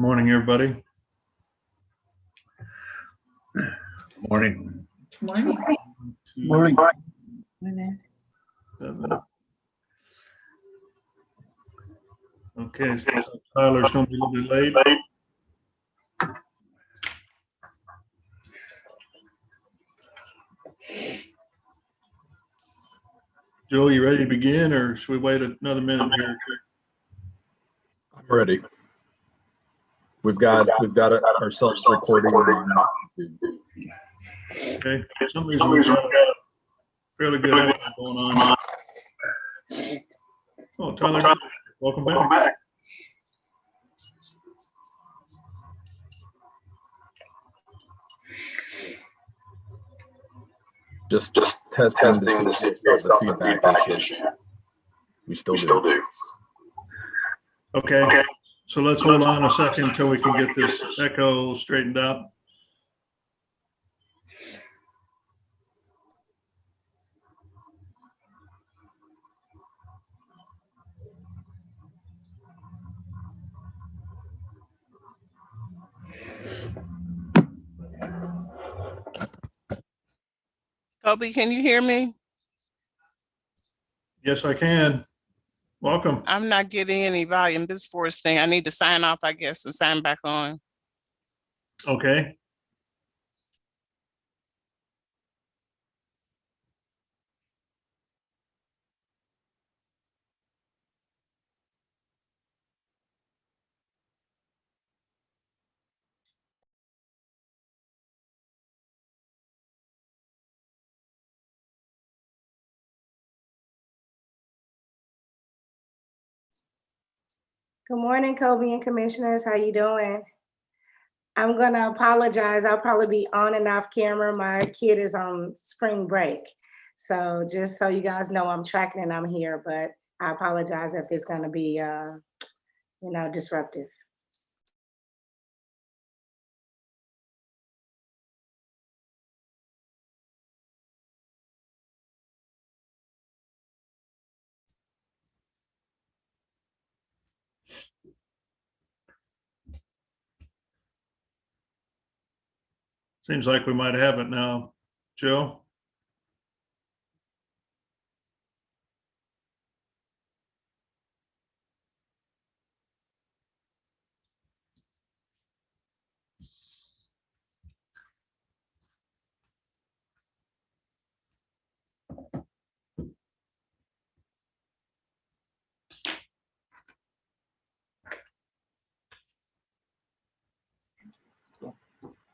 morning, everybody. Morning. Morning. Morning. Okay, so Tyler's going to be a little bit late. Joe, you ready to begin, or should we wait another minute here? I'm ready. We've got ourselves recording. Okay, for some reason we've got a fairly good echo going on. Oh, Tyler, welcome back. Just testing to see if there's a feedback issue. We still do. Okay, so let's hold on a second until we can get this echo straightened out. Kobe, can you hear me? Yes, I can. Welcome. I'm not getting any volume. This force thing. I need to sign off, I guess, and sign back on. Okay. Good morning, Kobe and commissioners. How you doing? I'm gonna apologize. I'll probably be on and off camera. My kid is on spring break. So just so you guys know, I'm tracking and I'm here, but I apologize if it's gonna be, disruptive. Seems like we might have it now. Joe?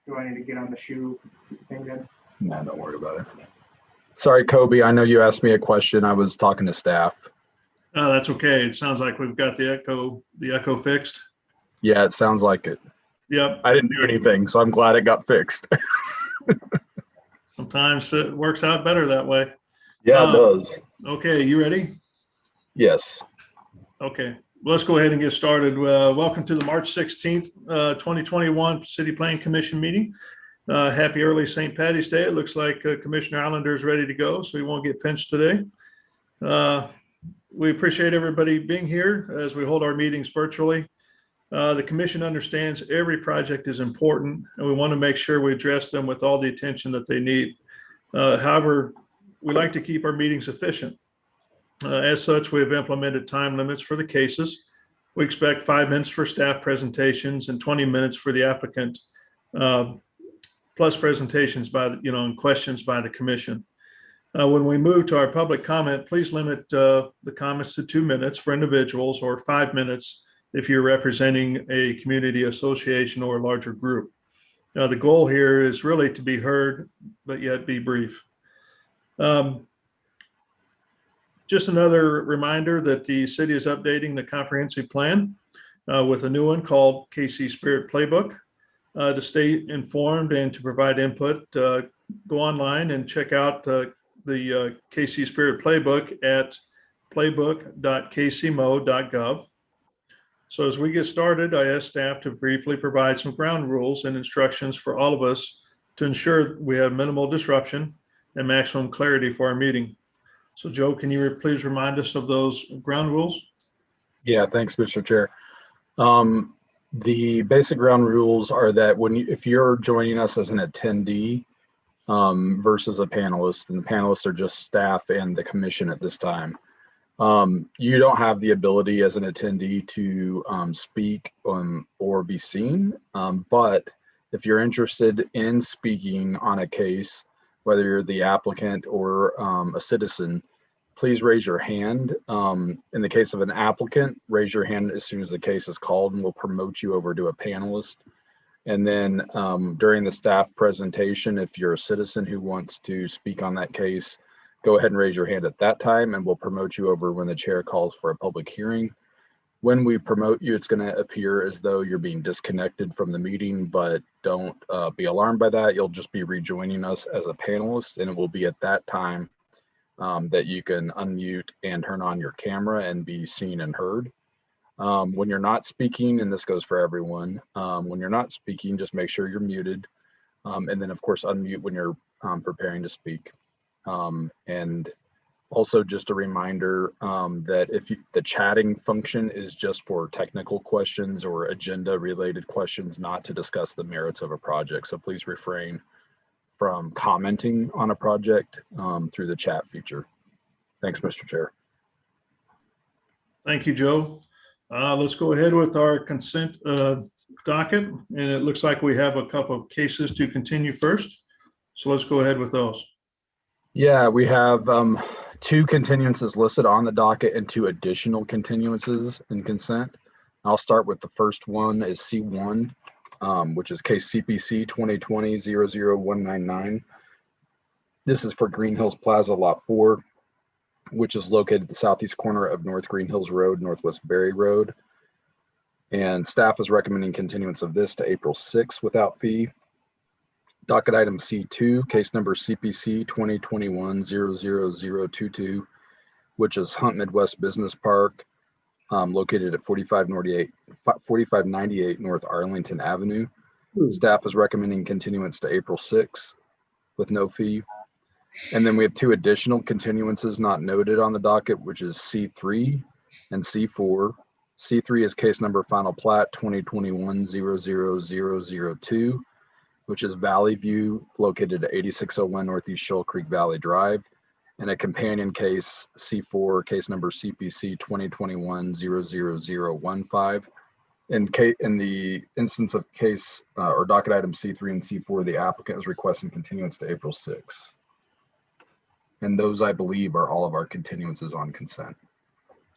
Do I need to get on the shoe thing then? No, don't worry about it. Sorry, Kobe. I know you asked me a question. I was talking to staff. Oh, that's okay. It sounds like we've got the echo fixed. Yeah, it sounds like it. Yep. I didn't do anything, so I'm glad it got fixed. Sometimes it works out better that way. Yeah, it does. Okay, you ready? Yes. Okay, let's go ahead and get started. Welcome to the March 16th, 2021 City Planning Commission meeting. Happy early St. Patty's Day. It looks like Commissioner Allender is ready to go, so he won't get pinched today. We appreciate everybody being here as we hold our meetings virtually. The commission understands every project is important, and we want to make sure we address them with all the attention that they need. However, we like to keep our meetings efficient. As such, we have implemented time limits for the cases. We expect 5 minutes for staff presentations and 20 minutes for the applicant, plus presentations and questions by the commission. When we move to our public comment, please limit the comments to 2 minutes for individuals or 5 minutes if you're representing a community association or a larger group. The goal here is really to be heard, but yet be brief. Just another reminder that the city is updating the comprehensive plan with a new one called KC Spirit Playbook. To stay informed and to provide input, go online and check out the KC Spirit Playbook at playbook.kcmo.gov. So as we get started, I ask staff to briefly provide some ground rules and instructions for all of us to ensure we have minimal disruption and maximum clarity for our meeting. So Joe, can you please remind us of those ground rules? Yeah, thanks, Mr. Chair. The basic ground rules are that if you're joining us as an attendee versus a panelist, and the panelists are just staff and the commission at this time, you don't have the ability as an attendee to speak or be seen. But if you're interested in speaking on a case, whether you're the applicant or a citizen, please raise your hand. In the case of an applicant, raise your hand as soon as the case is called, and we'll promote you over to a panelist. And then during the staff presentation, if you're a citizen who wants to speak on that case, go ahead and raise your hand at that time, and we'll promote you over when the chair calls for a public hearing. When we promote you, it's going to appear as though you're being disconnected from the meeting, but don't be alarmed by that. You'll just be rejoining us as a panelist, and it will be at that time that you can unmute and turn on your camera and be seen and heard. When you're not speaking, and this goes for everyone, when you're not speaking, just make sure you're muted. And then of course, unmute when you're preparing to speak. And also just a reminder that the chatting function is just for technical questions or agenda related questions, not to discuss the merits of a project. So please refrain from commenting on a project through the chat feature. Thanks, Mr. Chair. Thank you, Joe. Let's go ahead with our consent docket. And it looks like we have a couple of cases to continue first. So let's go ahead with those. Yeah, we have 2 continuances listed on the docket and 2 additional continuances in consent. I'll start with the first one is C1, which is case CPC 2020-00199. This is for Green Hills Plaza Lot 4, which is located at the southeast corner of North Green Hills Road, Northwest Berry Road. And staff is recommending continuance of this to April 6th without fee. Docket item C2, case number CPC 2021-00022, which is Hunt Midwest Business Park, located at 4598 North Arlington Avenue. Staff is recommending continuance to April 6th with no fee. And then we have 2 additional continuances not noted on the docket, which is C3 and C4. C3 is case number final plat 2021-00002, which is Valley View, located at 8601 Northeast Shoal Creek Valley Drive, and a companion case, C4, case number CPC 2021-00015. In the instance of case or docket item C3 and C4, the applicant is requesting continuance to April 6th. And those, I believe, are all of our continuances on consent.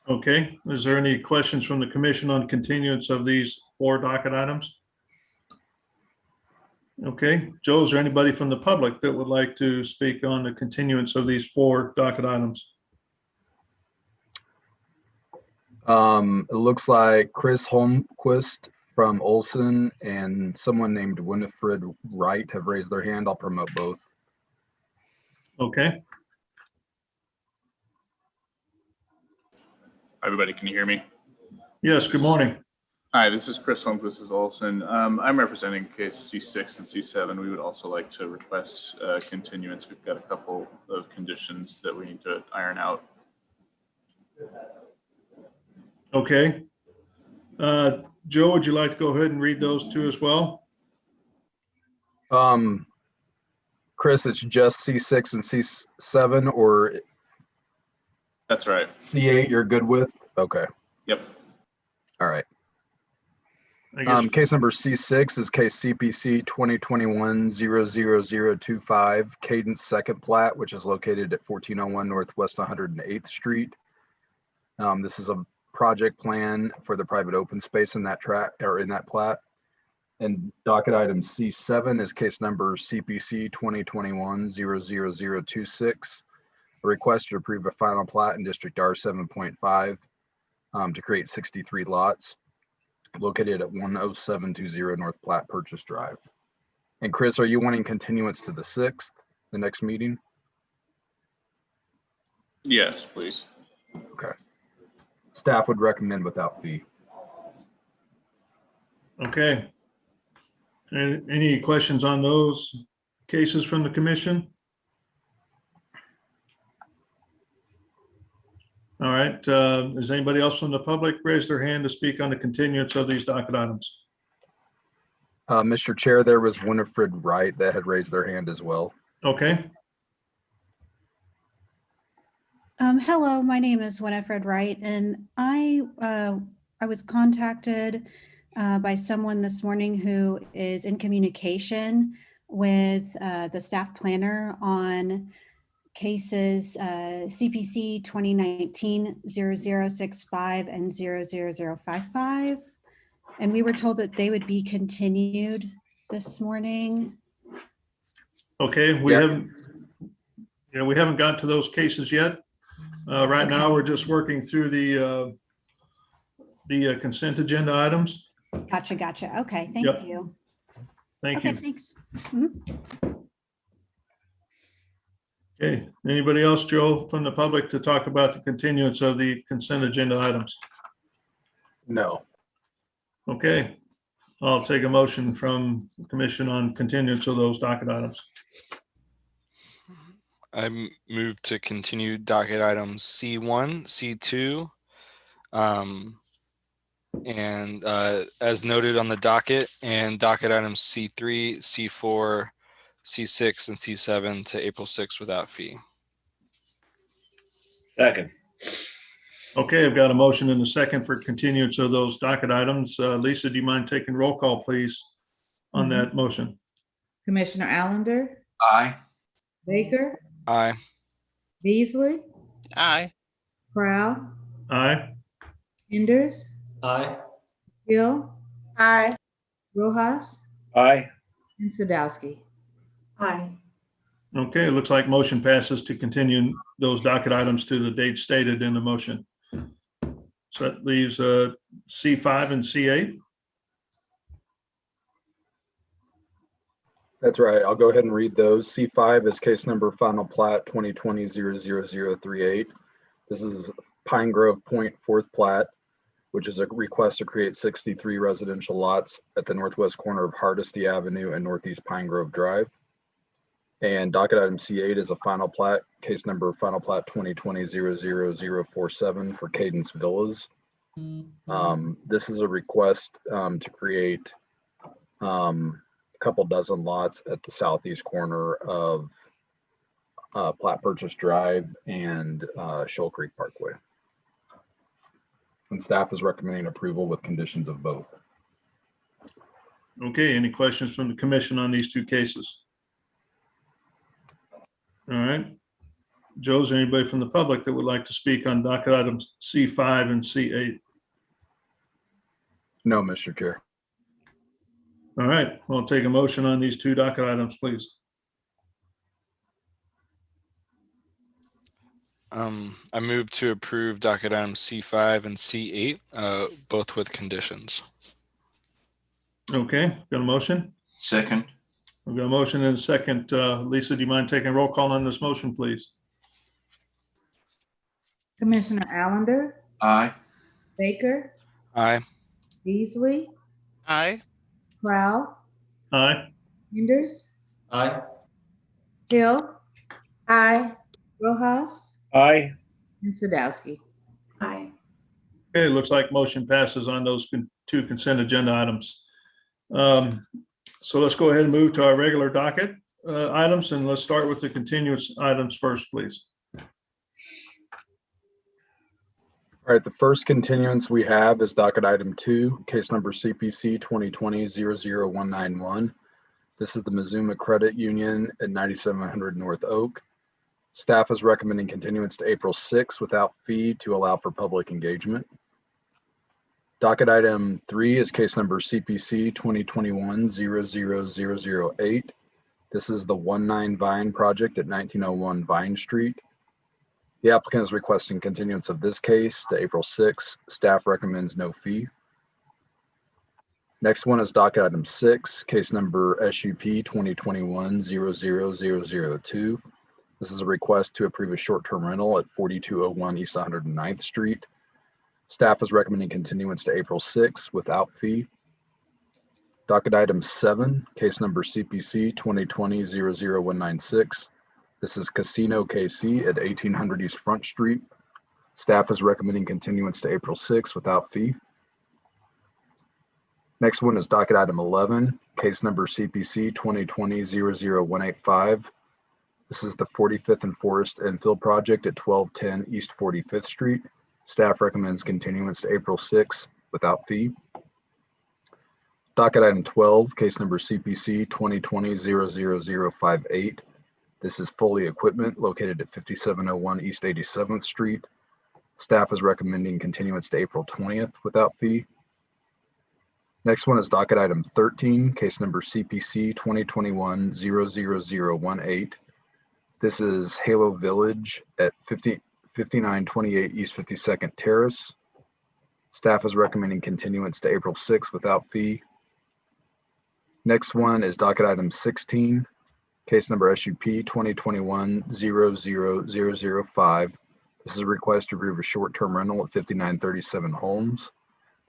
Okay, is there any questions from the commission on continuance of these 4 docket items? Okay, Joe, is there anybody from the public that would like to speak on the continuance of these 4 docket items? It looks like Chris Holmquist from Olson and someone named Winifred Wright have raised their hand. I'll promote both. Okay, Everybody, can you hear me? yes, good morning. Hi, this is Chris Holmquist with Olson. I'm representing case C6 and C7. We would also like to request continuance. We've got a couple of conditions that we need to iron out. Okay. Joe, would you like to go ahead and read those 2 as well? Chris, it's just C6 and C7, or That's right. C8 you're good with? Okay. Yep. All right. I guess, Case number C6 is case CPC 2021-00025, Cadence Second Plat, which is located at 1401 Northwest 108th Street. This is a project plan for the private open space in that plat. And docket item C7 is case number CPC 2021-00026, a request to approve a final plat in District R 7.5 to create 63 lots, located at 10720 North Platte Purchase Drive. And Chris, are you wanting continuance to the 6th, the next meeting? Yes, please. Okay. Staff would recommend without fee. okay. Any questions on those cases from the commission? All right, does anybody else from the public raise their hand to speak on the continuance of these docket items? Mr. Chair, there was Winifred Wright that had raised their hand as well. Okay, Hello, my name is Winifred Wright, and I was contacted by someone this morning who is in communication with the staff planner on cases CPC 2019-0065 and 00055. And we were told that they would be continued this morning. okay, Yeah. we haven't got to those cases yet. Right now, we're just working through the consent agenda items. Gotcha. Okay, thank Yep. you. Thank Okay, you. thanks. Okay, anybody else, Joe, from the public to talk about the continuance of the consent agenda items? No. Okay, I'll take a motion from the commission on continuance of those docket items. I move to continue docket items C1, C2, and as noted on the docket, and docket items C3, C4, C6, and C7 to April 6th without fee. Second. Okay, I've got a motion and a second for continuance of those docket items. Lisa, do you mind taking roll call, please, on that motion? Commissioner Allender, Aye. Baker, Aye. Beasley, Aye. Prowl, Aye. Hinders, Aye. Hill, Aye. Rojas, Aye. and Sadowski. Aye. Okay, it looks like motion passes to continue those docket items to the date stated in the motion. So that leaves C5 and C8. That's right. I'll go ahead and read those. C5 is case number final plat 2020-00038. This is Pine Grove Point fourth plat, which is a request to create 63 residential lots at the northwest corner of Hardesty Avenue and Northeast Pine Grove Drive. And docket item C8 is a final plat, case number final plat 2020-00047 for Cadence Villas. This is a request to create a couple dozen lots at the southeast corner of Platte Purchase Drive and Shoal Creek Parkway. And staff is recommending approval with conditions of both. Okay, any questions from the commission on these two cases? All right. Joe, is there anybody from the public that would like to speak on docket items C5 and C8? No, Mr. Chair. All right, I'll take a motion on these two docket items, please. I move to approve docket items C5 and C8, both with conditions. Okay, got a motion? Second. We've got a motion and a second. Lisa, do you mind taking a roll call on this motion, please? Commissioner Allender, Aye. Baker, Aye. Beasley, Aye. Prowl, Aye. Hinders, Aye. Hill, Aye. Rojas, Aye. and Sadowski. Aye. Okay, it looks like motion passes on those two consent agenda items. So let's go ahead and move to our regular docket items, and let's start with the continuous items first, please. All right, the first continuance we have is docket item 2, case number CPC 2020-00191. This is the Mazuma Credit Union at 9700 North Oak. Staff is recommending continuance to April 6th without fee to allow for public engagement. Docket item 3 is case number CPC 2021-00008. This is the 19 Vine project at 1901 Vine Street. The applicant is requesting continuance of this case to April 6th. Staff recommends no fee. Next one is docket item 6, case number SUP 2021-00002. This is a request to approve a short-term rental at 4201 East 109th Street. Staff is recommending continuance to April 6th without fee. Docket item 7, case number CPC 2020-00196. This is Casino KC at 1800 East Front Street. Staff is recommending continuance to April 6th without fee. Next one is docket item 11, case number CPC 2020-00185. This is the 45th and Forest infill project at 1210 East 45th Street. Staff recommends continuance to April 6th without fee. Docket item 12, case number CPC 2020-00058. This is Foley Equipment located at 5701 East 87th Street. Staff is recommending continuance to April 20th without fee. Next one is docket item 13, case number CPC 2021-00018. This is Halo Village at 5928 East 52nd Terrace. Staff is recommending continuance to April 6th without fee. Next one is docket item 16, case number SUP 2021-00005. This is a request to approve a short-term rental at 5937 Holmes.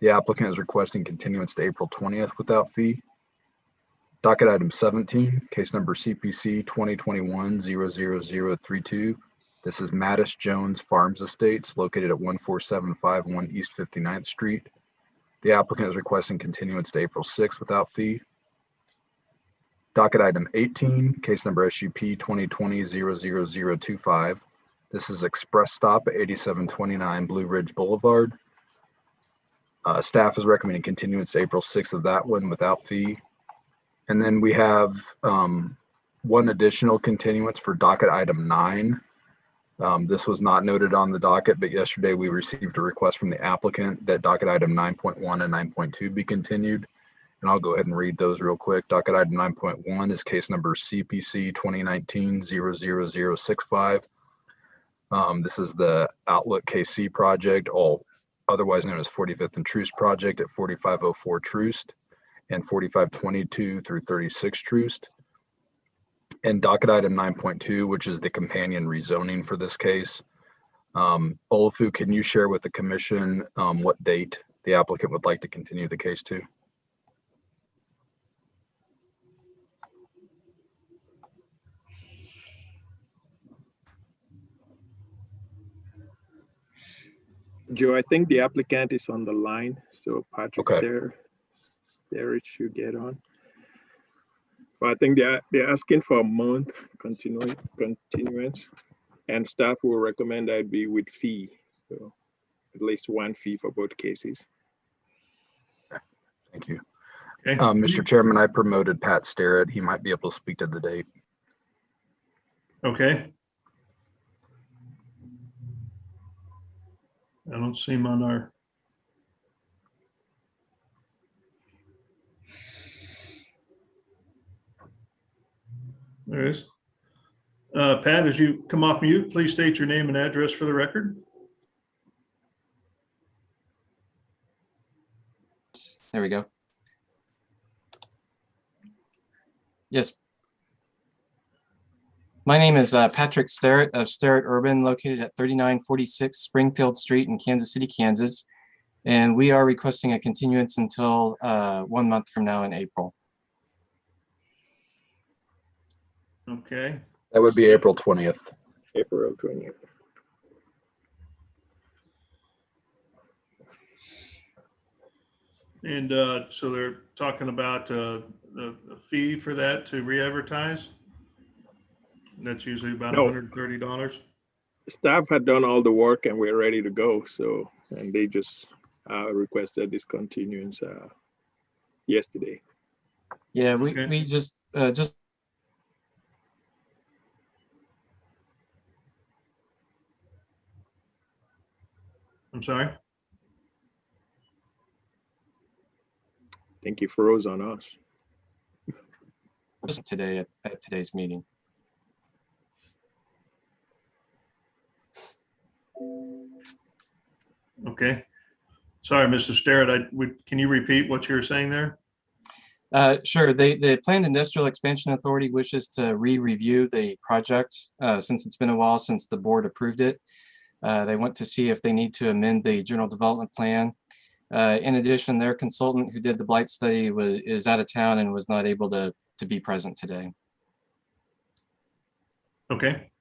The applicant is requesting continuance to April 20th without fee. Docket item 17, case number CPC 2021-00032. This is Mattis Jones Farms Estates located at 14751 East 59th Street. The applicant is requesting continuance to April 6th without fee. Docket item 18, case number SUP 2020-00025. This is Express Stop at 8729 Blue Ridge Boulevard. Staff is recommending continuance to April 6th of that one without fee. And then we have one additional continuance for docket item 9. This was not noted on the docket, but yesterday we received a request from the applicant that docket item 9.1 and 9.2 be continued. And I'll go ahead and read those real quick. Docket item 9.1 is case number CPC 2019-00065. This is the Outlook KC project, otherwise known as 45th and Troost project at 4504 Troost and 4522 through 36 Troost. And docket item 9.2, which is the companion rezoning for this case. Olafu, can you share with the commission what date the applicant would like to continue the case to? Joe, I think the applicant is on the line, so Patrick Okay. there it should get on. But I think they're asking for a month continuance, and staff will recommend that be with fee, so at least one fee for both cases. Thank you. Okay. Mr. Chairman, I promoted Pat Starrett. He might be able to speak to the date. Okay. I don't see him on our. There is. Pat, as you come off mute, please state your name and address for the record. There we go. Yes. My name is Patrick Starrett of Starrett Urban, located at 3946 Springfield Street in Kansas City, Kansas. And we are requesting a continuance until 1 month from now in April. Okay. That would be April 20th. April 20th. And so they're talking about the fee for that to re-advertise? That's usually about No. $130. Staff had done all the work and we're ready to go, so, and they just requested this continuance yesterday. Yeah, Okay. we just I'm sorry? I think he froze on us. today at today's meeting. Okay. Sorry, Mr. Starrett, can you repeat what you were saying there? Sure. The Planned Industrial Expansion Authority wishes to re-review the project since it's been a while since the board approved it. They want to see if they need to amend the general development plan. In addition, their consultant who did the blight study is out of town and was not able to be present today. Okay.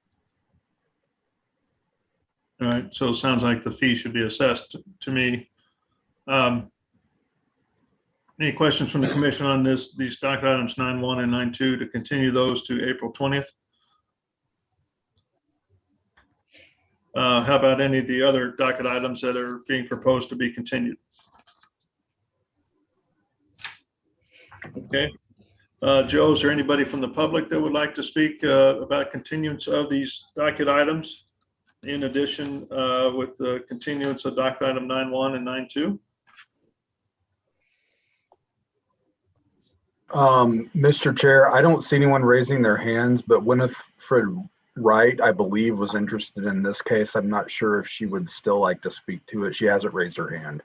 All right, so it sounds like the fee should be assessed to me. Any questions from the commission on these docket items 9.1 and 9.2 to continue those to April 20th? How about any of the other docket items that are being proposed to be continued? Okay. Joe, is there anybody from the public that would like to speak about continuance of these docket items? In addition, with the continuance of docket item 9.1 and 9.2? Mr. Chair, I don't see anyone raising their hands, but Winifred Wright, I believe, was interested in this case. I'm not sure if she would still like to speak to it. She hasn't raised her hand,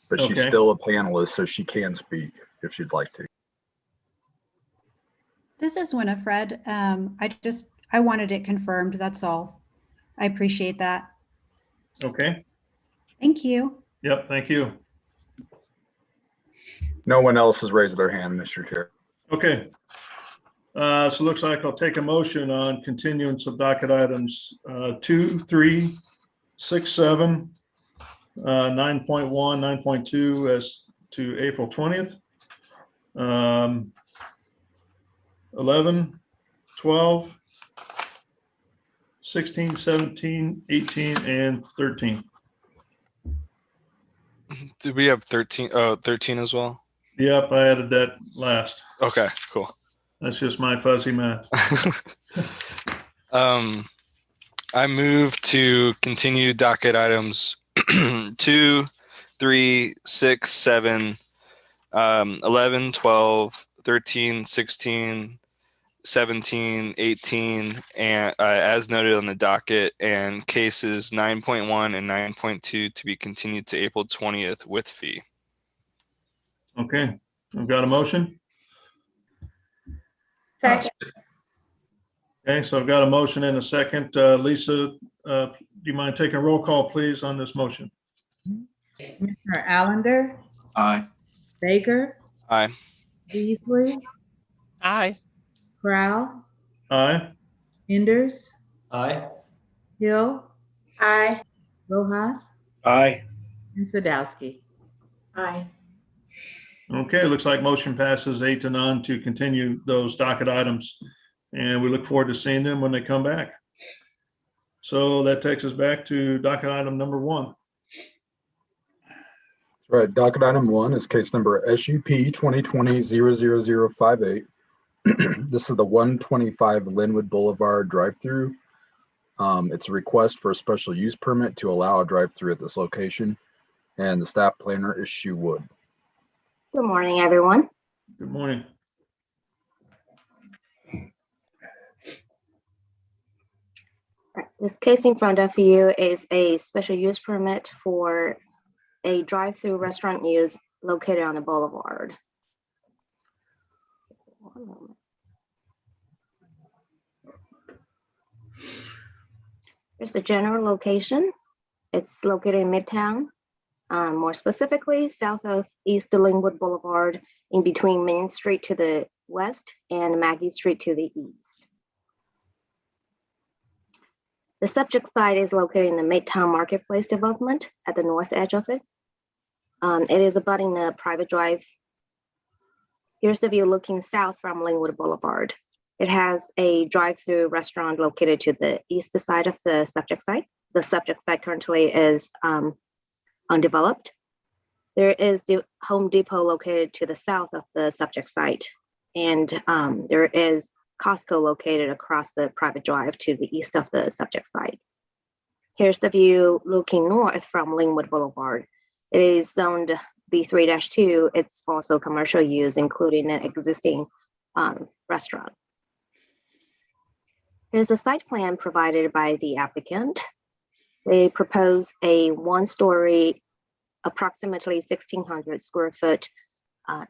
but she's Okay. still a panelist, so she can speak if she'd like to. This is Winifred. I wanted it confirmed, that's all. I appreciate that. Okay. Thank you. Yep. Thank you. No one else has raised their hand, Mr. Chair. Okay. So it looks like I'll take a motion on continuance of docket items 2, 3, 6, 7, 9.1, 9.2 as to April 20th. 11, 12, 16, 17, 18, and 13. Did we have 13? Oh, 13 as well? Yep, I added that last. Okay, cool. That's just my fuzzy math. I move to continue docket items 2, 3, 6, 7, 11, 12, 13, 16, 17, 18, and as noted on the docket, and cases 9.1 and 9.2 to be continued to April 20th with fee. Okay, I've got a motion. Second. Okay, so I've got a motion and a second. Lisa, do you mind taking a roll call, please, on this motion? Commissioner Allender, Aye. Baker, Aye. Beasley, Aye. Crowe, Aye. Hinders, Aye. Hill, Aye. Rojas, Aye. and Sadowski. Aye. Okay, looks like motion passes 8-0 to continue those docket items. And we look forward to seeing them when they come back. So that takes us back to docket item number 1. Right, docket item 1 is case number SUP 2020-00058. This is the 125 Linwood Boulevard drive-through. It's a request for a special use permit to allow a drive-through at this location, and the staff planner is Shu Wood. Good morning, everyone. Good morning. Right, this case in front of you is a special use permit for a drive-through restaurant use located on the boulevard. One moment. Here's the general location. It's located in Midtown, more specifically south of East Linwood Boulevard, in between Main Street to the west and Maggie Street to the east. The subject site is located in the Midtown Marketplace development at the north edge of it. It is abutting a private drive. Here's the view looking south from Linwood Boulevard. It has a drive-through restaurant located to the east side of the subject site. The subject site currently is undeveloped. There is the Home Depot located to the south of the subject site. And there is Costco located across the private drive to the east of the subject site. Here's the view looking north from Linwood Boulevard. It is zoned B3-2. It's also commercial use, including an existing restaurant. Here's a site plan provided by the applicant. They propose a one-story, approximately 1,600 square foot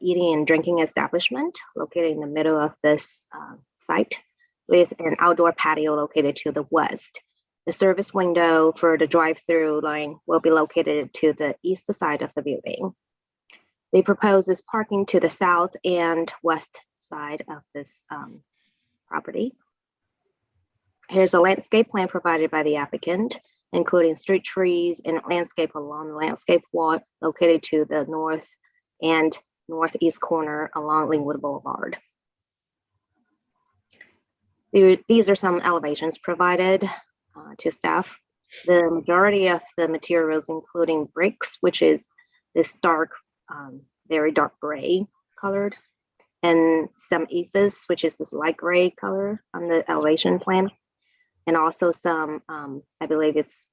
eating and drinking establishment located in the middle of this site with an outdoor patio located to the west. The service window for the drive-through line will be located to the east side of the building. They propose this parking to the south and west side of this property. Here's a landscape plan provided by the applicant, including street trees and landscape along the landscape wall located to the north and northeast corner along Linwood Boulevard. These are some elevations provided to staff. The majority of the materials, including bricks, which is this dark, very dark gray colored, and some ephes, which is this light gray color on the elevation plan, and also some, I believe it's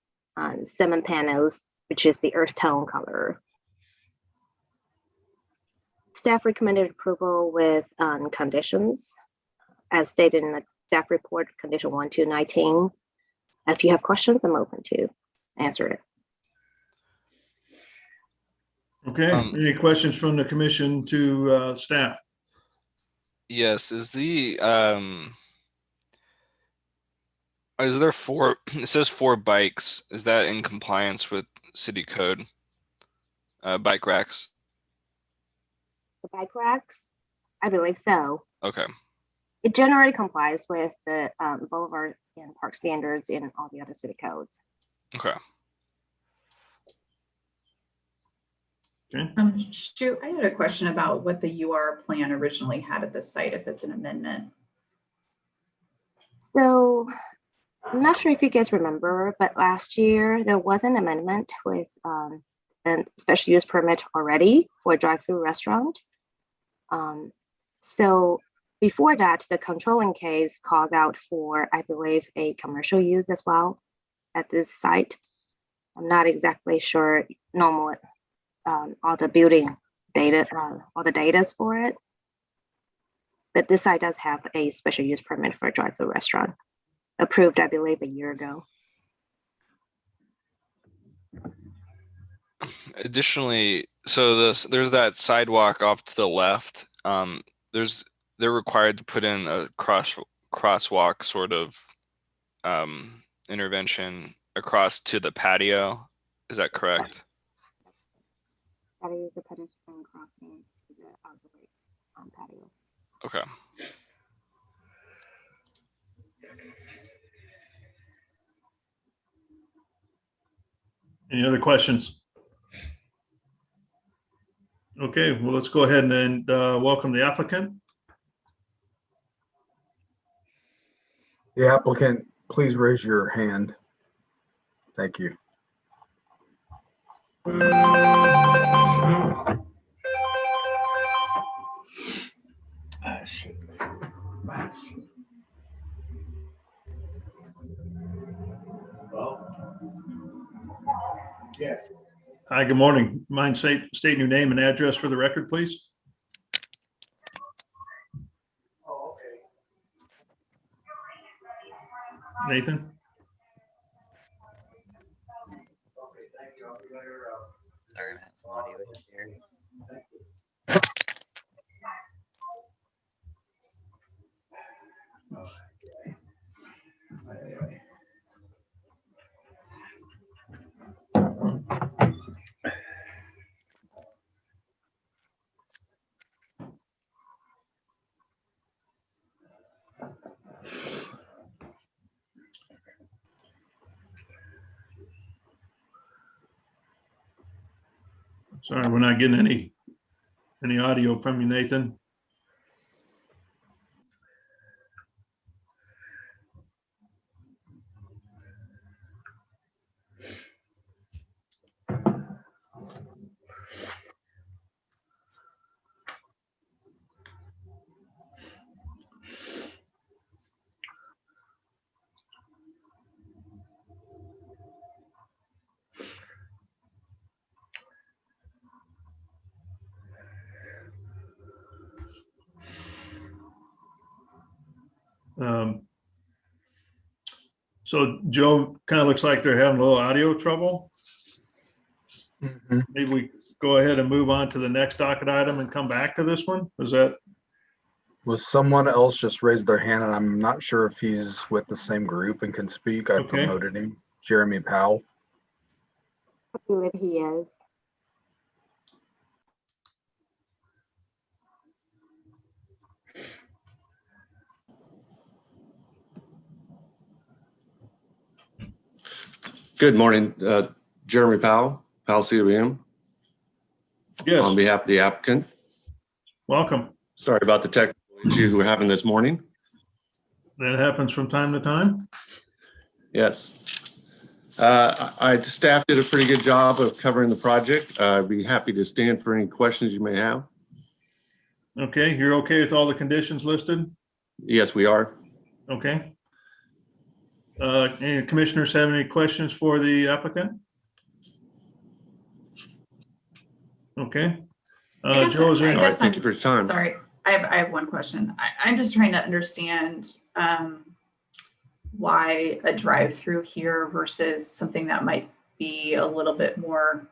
cement panels, which is the earth tone color. Staff recommended approval with conditions, as stated in the staff report, condition 1 to 19. If you have questions, I'm open to answer it. Okay, any questions from the commission to staff? Yes, is there four, it says 4 bikes. Is that in compliance with city code? Bike racks? The bike racks, I believe so. Okay. It generally complies with the boulevard and park standards in all the other city codes. Okay. Stu, I had a question about what the UR plan originally had at the site, if it's an amendment. So I'm not sure if you guys remember, but last year there was an amendment with a special use permit already for a drive-through restaurant. So before that, the controlling case calls out for, I believe, a commercial use as well at this site. I'm not exactly sure normal all the building data, all the data for it. But this site does have a special use permit for a drive-through restaurant, approved, I believe, a year ago. Additionally, so there's that sidewalk off to the left. They're required to put in a crosswalk sort of intervention across to the patio. Is that correct? That is a pedestrian crossing to the outdoor patio. Okay. Any other questions? Okay, well, let's go ahead and welcome the applicant. The applicant, please raise your hand. Thank you. Yes. Hi, good morning. Mind stating your name and address for the record, please? Oh, okay. Nathan? Okay, thank you. I'll be later. Sorry, Matt, some audio issues here. Thank you. Okay. Sorry, we're not getting any audio from you, Nathan. So Joe, kind of looks like they're having a little audio trouble. Maybe we go ahead and move on to the next docket item and come back to this one. Is that? Was someone else just raised their hand, and I'm not sure if he's with the same group and can speak. I promoted him. Jeremy Powell. I believe he is. Good morning, Jeremy Powell, Powell CWM. Yes. On behalf of the applicant. Welcome. Sorry about the technical issues we're having this morning. That happens from time to time. Yes. Staff did a pretty good job of covering the project. I'd be happy to stand for any questions you may have. Okay, you're okay with all the conditions listed? Yes, we are. Okay. Any commissioners have any questions for the applicant? Okay. I guess- Joe, is there I any? All right, guess thank I'm- you for your time. Sorry, I have one question. I'm just trying to understand why a drive-through here versus something that might be a little bit more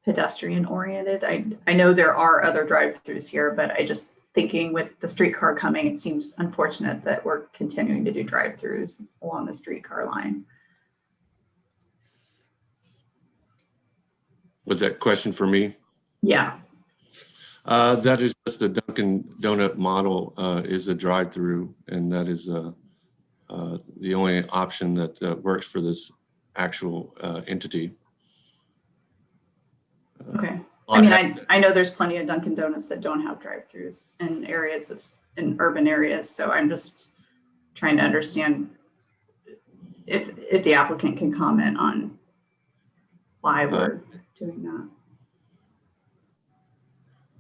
pedestrian oriented. I know there are other drive-throughs here, but I just thinking with the streetcar coming, it seems unfortunate that we're continuing to do drive-throughs along the streetcar line. Was that question for me? Yeah. That is just the Dunkin' Donut model is a drive-through, and that is the only option that works for this actual entity. Okay. I mean, I know there's plenty of Dunkin' Donuts that don't have drive-throughs in areas in urban areas. So I'm just trying to understand if the applicant can comment on why we're doing that.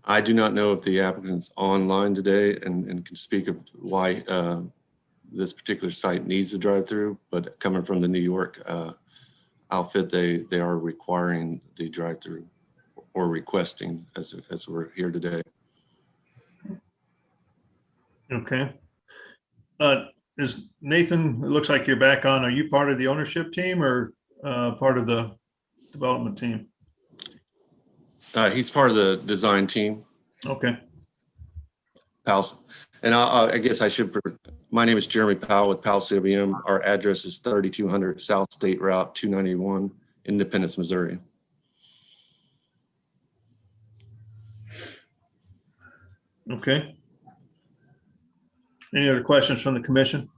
I do not know if the applicant's online today and can speak of why this particular site needs a drive-through, but coming from the New York outfit, they are requiring the drive-through or requesting as we're here today. Okay. Is Nathan, it looks like you're back on. Are you part of the ownership team or part of the development team? He's part of the design team. Okay. Powell. And I guess I should, my name is Jeremy Powell with Powell CWM. Our address is 3200 South State Route 291, Independence, Missouri. Okay. Any other questions from the commission?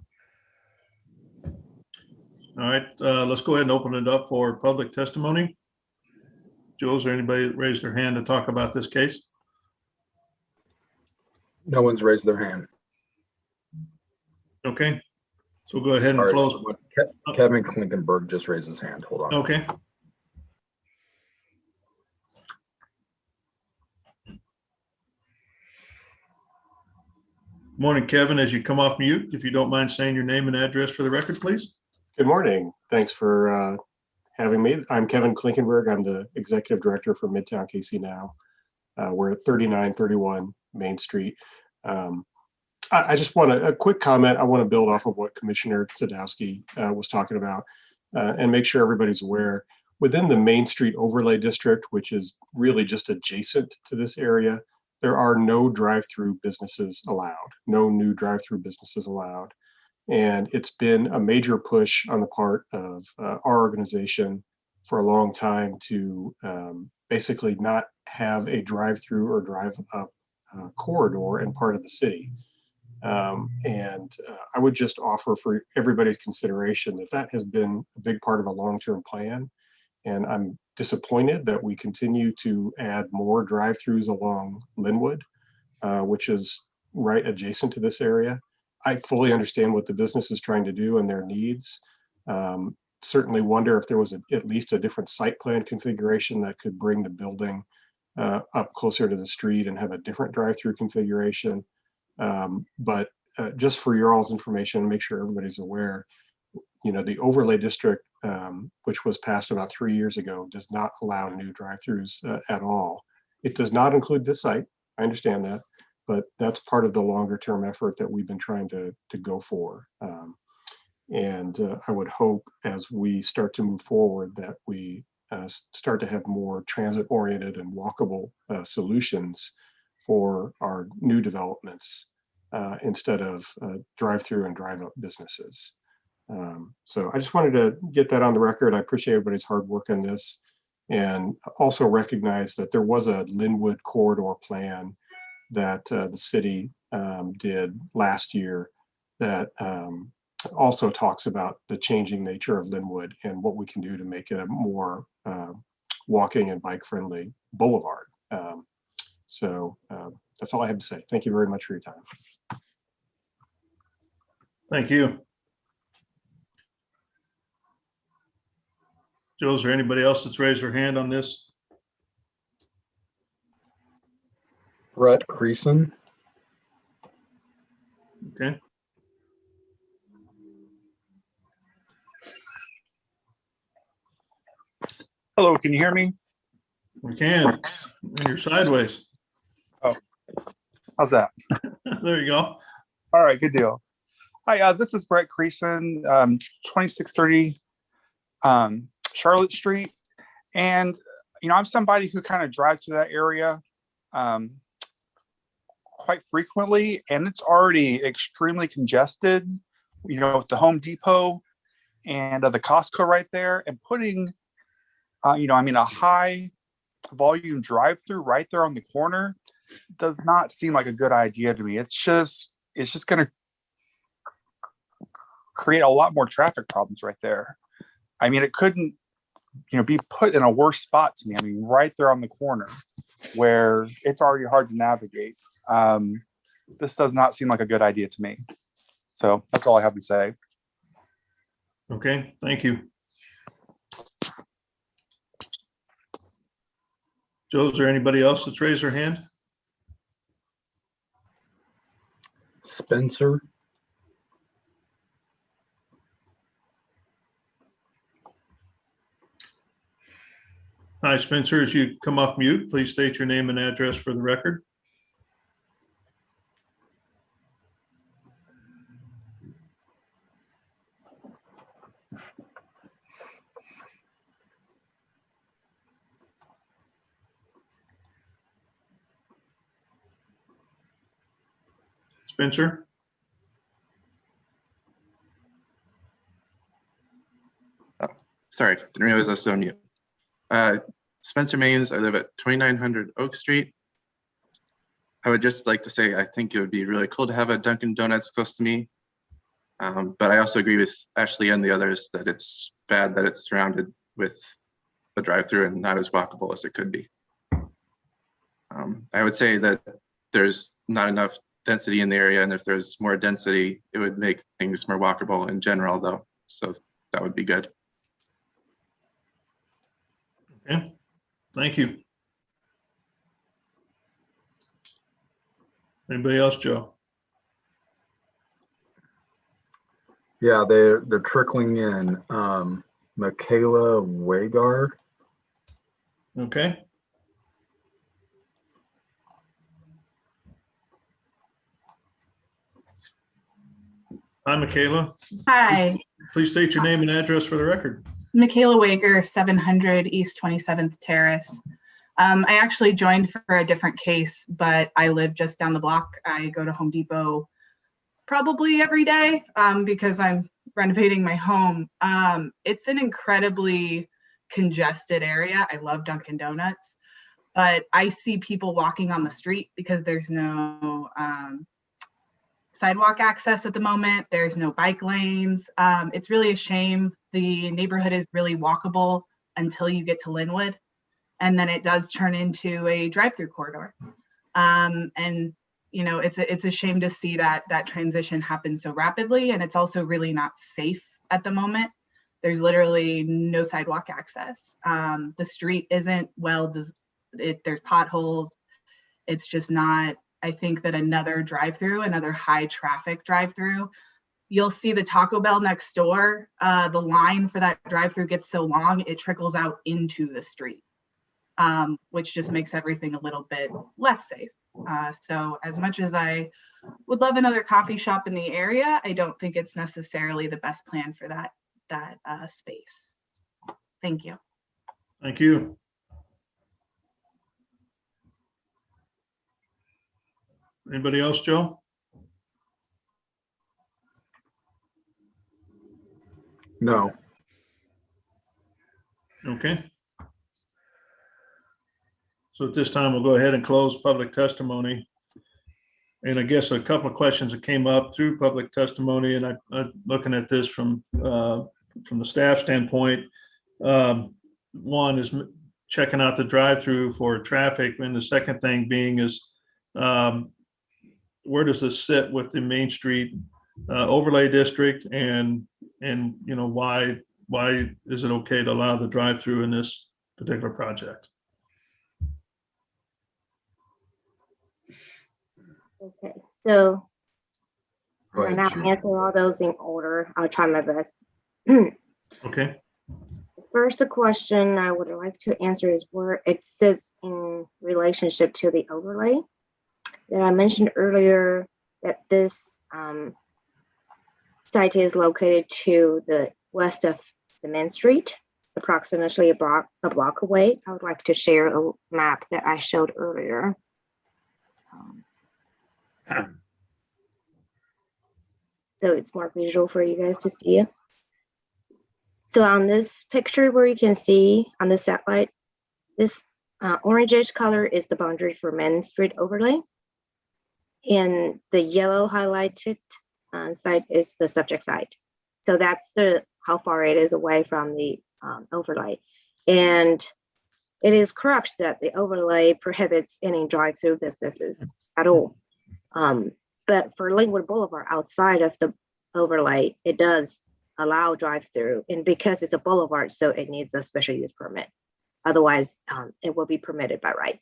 All right, let's go ahead and open it up for public testimony. Joe, is there anybody that raised their hand to talk about this case? No one's raised their hand. Okay, so we'll go ahead and Sorry, close. Kevin Klinkenberg just raised his hand. Hold on. Okay. Morning, Kevin. As you come off mute, if you don't mind saying your name and address for the record, please. Good morning. Thanks for having me. I'm Kevin Klinkenberg. I'm the executive director for Midtown KC Now. We're at 3931 Main Street. I just want a quick comment. I want to build off of what Commissioner Sadowski was talking about and make sure everybody's aware. Within the Main Street Overlay District, which is really just adjacent to this area, there are no drive-through businesses allowed, no new drive-through businesses allowed. And it's been a major push on the part of our organization for a long time to basically not have a drive-through or drive-up corridor in part of the city. I would just offer for everybody's consideration that that has been a big part of a long-term plan. And I'm disappointed that we continue to add more drive-throughs along Linwood, which is right adjacent to this area. I fully understand what the business is trying to do and their needs. Certainly wonder if there was at least a different site plan configuration that could bring the building up closer to the street and have a different drive-through configuration. But just for your all's information, make sure everybody's aware, you know, the overlay district, which was passed about 3 years ago, does not allow new drive-throughs at all. It does not include this site. I understand that, but that's part of the longer term effort that we've been trying to go for. I would hope as we start to move forward that we start to have more transit oriented and walkable solutions for our new developments instead of drive-through and drive-up businesses. So I just wanted to get that on the record. I appreciate everybody's hard work on this and also recognize that there was a Linwood corridor plan that the city did last year that also talks about the changing nature of Linwood and what we can do to make it a more walking and bike friendly boulevard. That's all I have to say. Thank you very much for your time. Thank you. Joe, is there anybody else that's raised their hand on this? Brett Creason. Okay. Hello, can you hear me? We can. And you're sideways. Oh, how's that? There you go. All right, good deal. Hi, this is Brett Creason, 2630 Charlotte Street. And, I'm somebody who kind of drives to that area quite frequently, and it's already extremely congested, with the Home Depot and the Costco right there, and putting, a high volume drive-through right there on the corner does not seem like a good idea to me. It's just going to create a lot more traffic problems right there. It couldn't, be put in a worse spot to me. Right there on the corner where it's already hard to navigate. This does not seem like a good idea to me. So that's all I have to say. Okay, thank you. Joe, is there anybody else that's raised their hand? Spencer. Hi, Spencer. As you come off mute, please state your name and address for the record. Spencer? Oh, sorry, didn't realize I was on mute. Spencer Maines, I live at 2900 Oak Street. I would just like to say I think it would be really cool to have a Dunkin' Donuts close to me. But I also agree with Ashley and the others that it's bad that it's surrounded with a drive-through and not as walkable as it could be. I would say that there's not enough density in the area, and if there's more density, it would make things more walkable in general though. So that would be good. Okay, thank you. Anybody else, Joe? Yeah, they're trickling in. Michaela Wagar. Okay. Hi, Michaela. Hi, Please state your name and address for the record. Michaela Wager, 700 East 27th Terrace. I actually joined for a different case, but I live just down the block. I go to Home Depot probably every day because I'm renovating my home. It's an incredibly congested area. I love Dunkin' Donuts, but I see people walking on the street because there's no sidewalk access at the moment. There's no bike lanes. It's really a shame. The neighborhood is really walkable until you get to Linwood, and then it does turn into a drive-through corridor. And it's a shame to see that transition happen so rapidly, and it's also really not safe at the moment. There's literally no sidewalk access. The street isn't there's potholes. It's just not. I think that another high traffic drive-through, you'll see the Taco Bell next door. The line for that drive-through gets so long, it trickles out into the street, which just makes everything a little bit less safe. So as much as I would love another coffee shop in the area, I don't think it's necessarily the best plan for that space. Thank you. Thank you. Anybody else, Joe? No. Okay. So at this time, we'll go ahead and close public testimony. And I guess a couple of questions that came up through public testimony, and I'm looking at this from the staff standpoint. One is checking out the drive-through for traffic, and the second thing being is Where does this sit with the Main Street overlay district, and you know, why is it okay to allow the drive-through in this particular project? Okay, so Go and ahead, I'll Shu. answer all those in order. I'll try my best. Okay. First, the question I would like to answer is where it sits in relationship to the overlay. That I mentioned earlier that this site is located to the west of the Main Street, approximately a block away. I would like to share a map that I showed earlier. So it's more visual for you guys to see. So on this picture where you can see on the satellite, this orangish color is the boundary for Main Street overlay. And the yellow highlighted site is the subject site. So that's how far it is away from the overlay. And it is correct that the overlay prohibits any drive-through businesses at all. But for Linwood Boulevard outside of the overlay, it does allow drive-through, and because it's a boulevard, so it needs a special use permit. Otherwise, it will be permitted by right.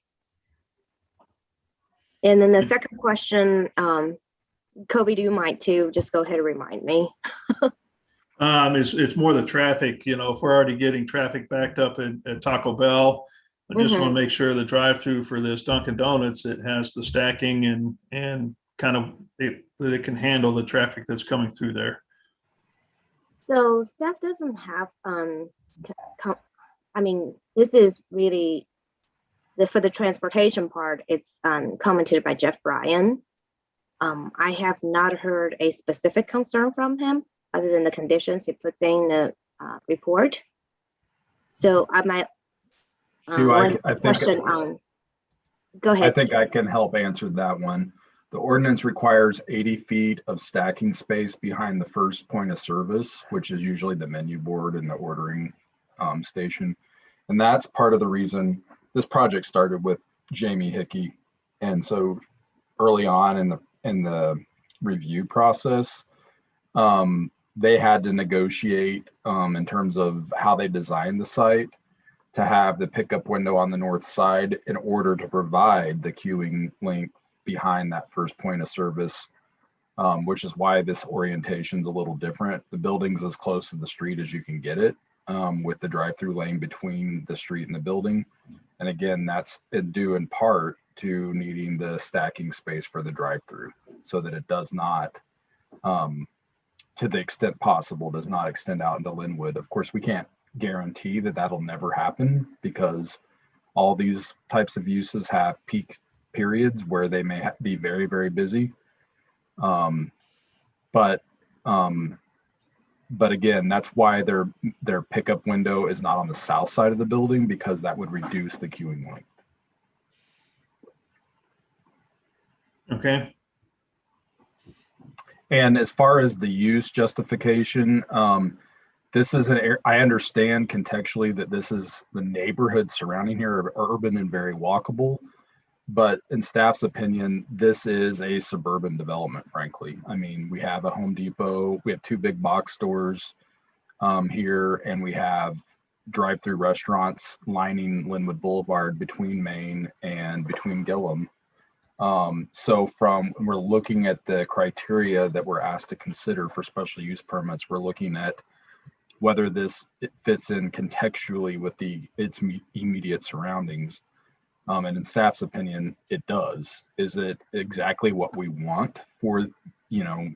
And then the second question, Kobe, do you mind to just go ahead and remind me? It's more the traffic, you know, if we're already getting traffic backed up at Taco Bell, I just want to make sure the drive-through for this Dunkin' Donuts, it has the stacking and kind of that it can handle the traffic that's coming through there. So staff doesn't have, I mean, this is really, for the transportation part, it's commented by Jeff Bryan. I have not heard a specific concern from him other than the conditions he puts in the report. So I might, I think, question, go ahead. I think I can help answer that one. The ordinance requires 80 feet of stacking space behind the first point of service, which is usually the menu board and the ordering station. And that's part of the reason this project started with Jamie Hickey. And so early on in the review process, they had to negotiate in terms of how they designed the site to have the pickup window on the north side in order to provide the queuing length behind that first point of service, which is why this orientation is a little different. The building's as close to the street as you can get it, with the drive-through lane between the street and the building. And again, that's due in part to needing the stacking space for the drive-through so that it does not, to the extent possible, does not extend out into Linwood. Of course, we can't guarantee that that'll never happen because all these types of uses have peak periods where they may be very, very busy. But again, that's why their pickup window is not on the south side of the building, because that would reduce the queuing length. Okay. And as far as the use justification, this is I understand contextually that this is the neighborhood surrounding here are urban and very walkable. But in staff's opinion, this is a suburban development, frankly. I mean, we have a Home Depot, we have 2 big box stores here, and we have drive-through restaurants lining Linwood Boulevard between Main and between Gillum. So when we're looking at the criteria that we're asked to consider for special use permits, we're looking at whether it fits in contextually with its immediate surroundings. And in staff's opinion, it does. Is it exactly what we want for, you know,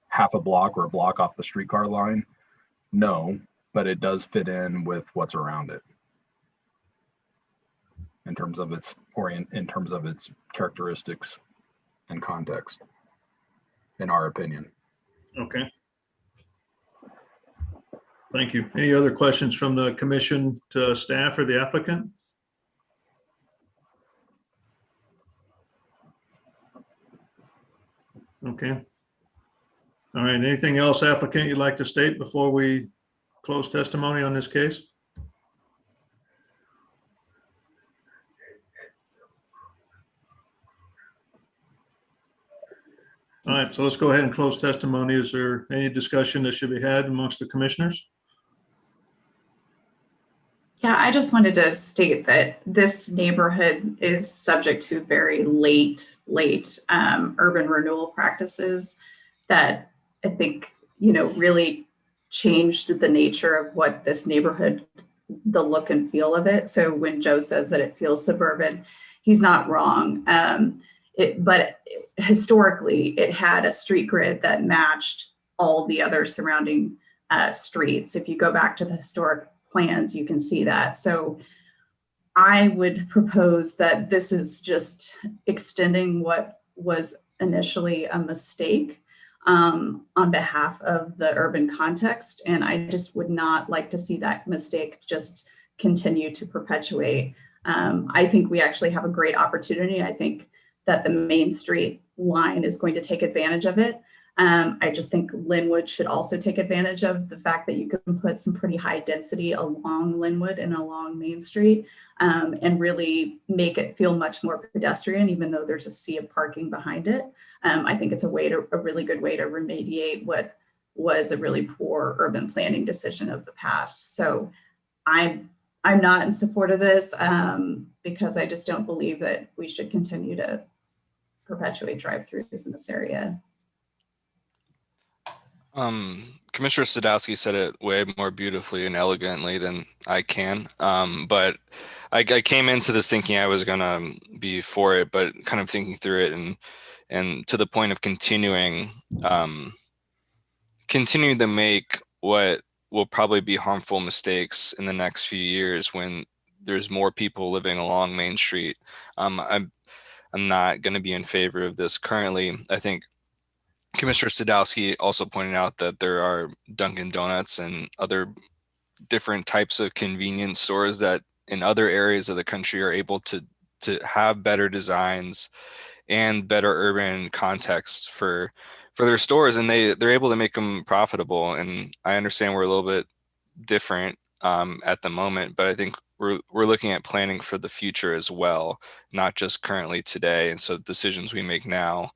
half a block or a block off the streetcar line? No, but it does fit in with what's around it in terms of its characteristics and context, in our opinion. Okay. Thank you. Any other questions from the commission to staff or the applicant? Okay. All right. Anything else, applicant, you'd like to state before we close testimony on this case? All right, so let's go ahead and close testimony. Is there any discussion that should be had amongst the commissioners? Yeah, I just wanted to state that this neighborhood is subject to very late urban renewal practices that I think, really changed the nature of what this neighborhood, the look and feel of it. So when Joe says that it feels suburban, he's not wrong. But historically, it had a street grid that matched all the other surrounding streets. If you go back to the historic plans, you can see that. So I would propose that this is just extending what was initially a mistake on behalf of the urban context. And I just would not like to see that mistake just continue to perpetuate. I think we actually have a great opportunity. I think that the Main Street line is going to take advantage of it. I just think Linwood should also take advantage of the fact that you can put some pretty high density along Linwood and along Main Street and really make it feel much more pedestrian, even though there's a sea of parking behind it. I think it's a really good way to remediate what was a really poor urban planning decision of the past. So I'm not in support of this because I just don't believe that we should continue to perpetuate drive-throughs in this area. Commissioner Sadowski said it way more beautifully and elegantly than I can. But I came into this thinking I was gonna be for it, but kind of thinking through it and to the point of continuing to make what will probably be harmful mistakes in the next few years when there's more people living along Main Street. I'm not going to be in favor of this currently. I think Commissioner Sadowski also pointed out that there are Dunkin' Donuts and other different types of convenience stores that in other areas of the country are able to have better designs and better urban context for their stores, and they're able to make them profitable. And I understand we're a little bit different at the moment, but I think we're looking at planning for the future as well, not just currently today. And so decisions we make now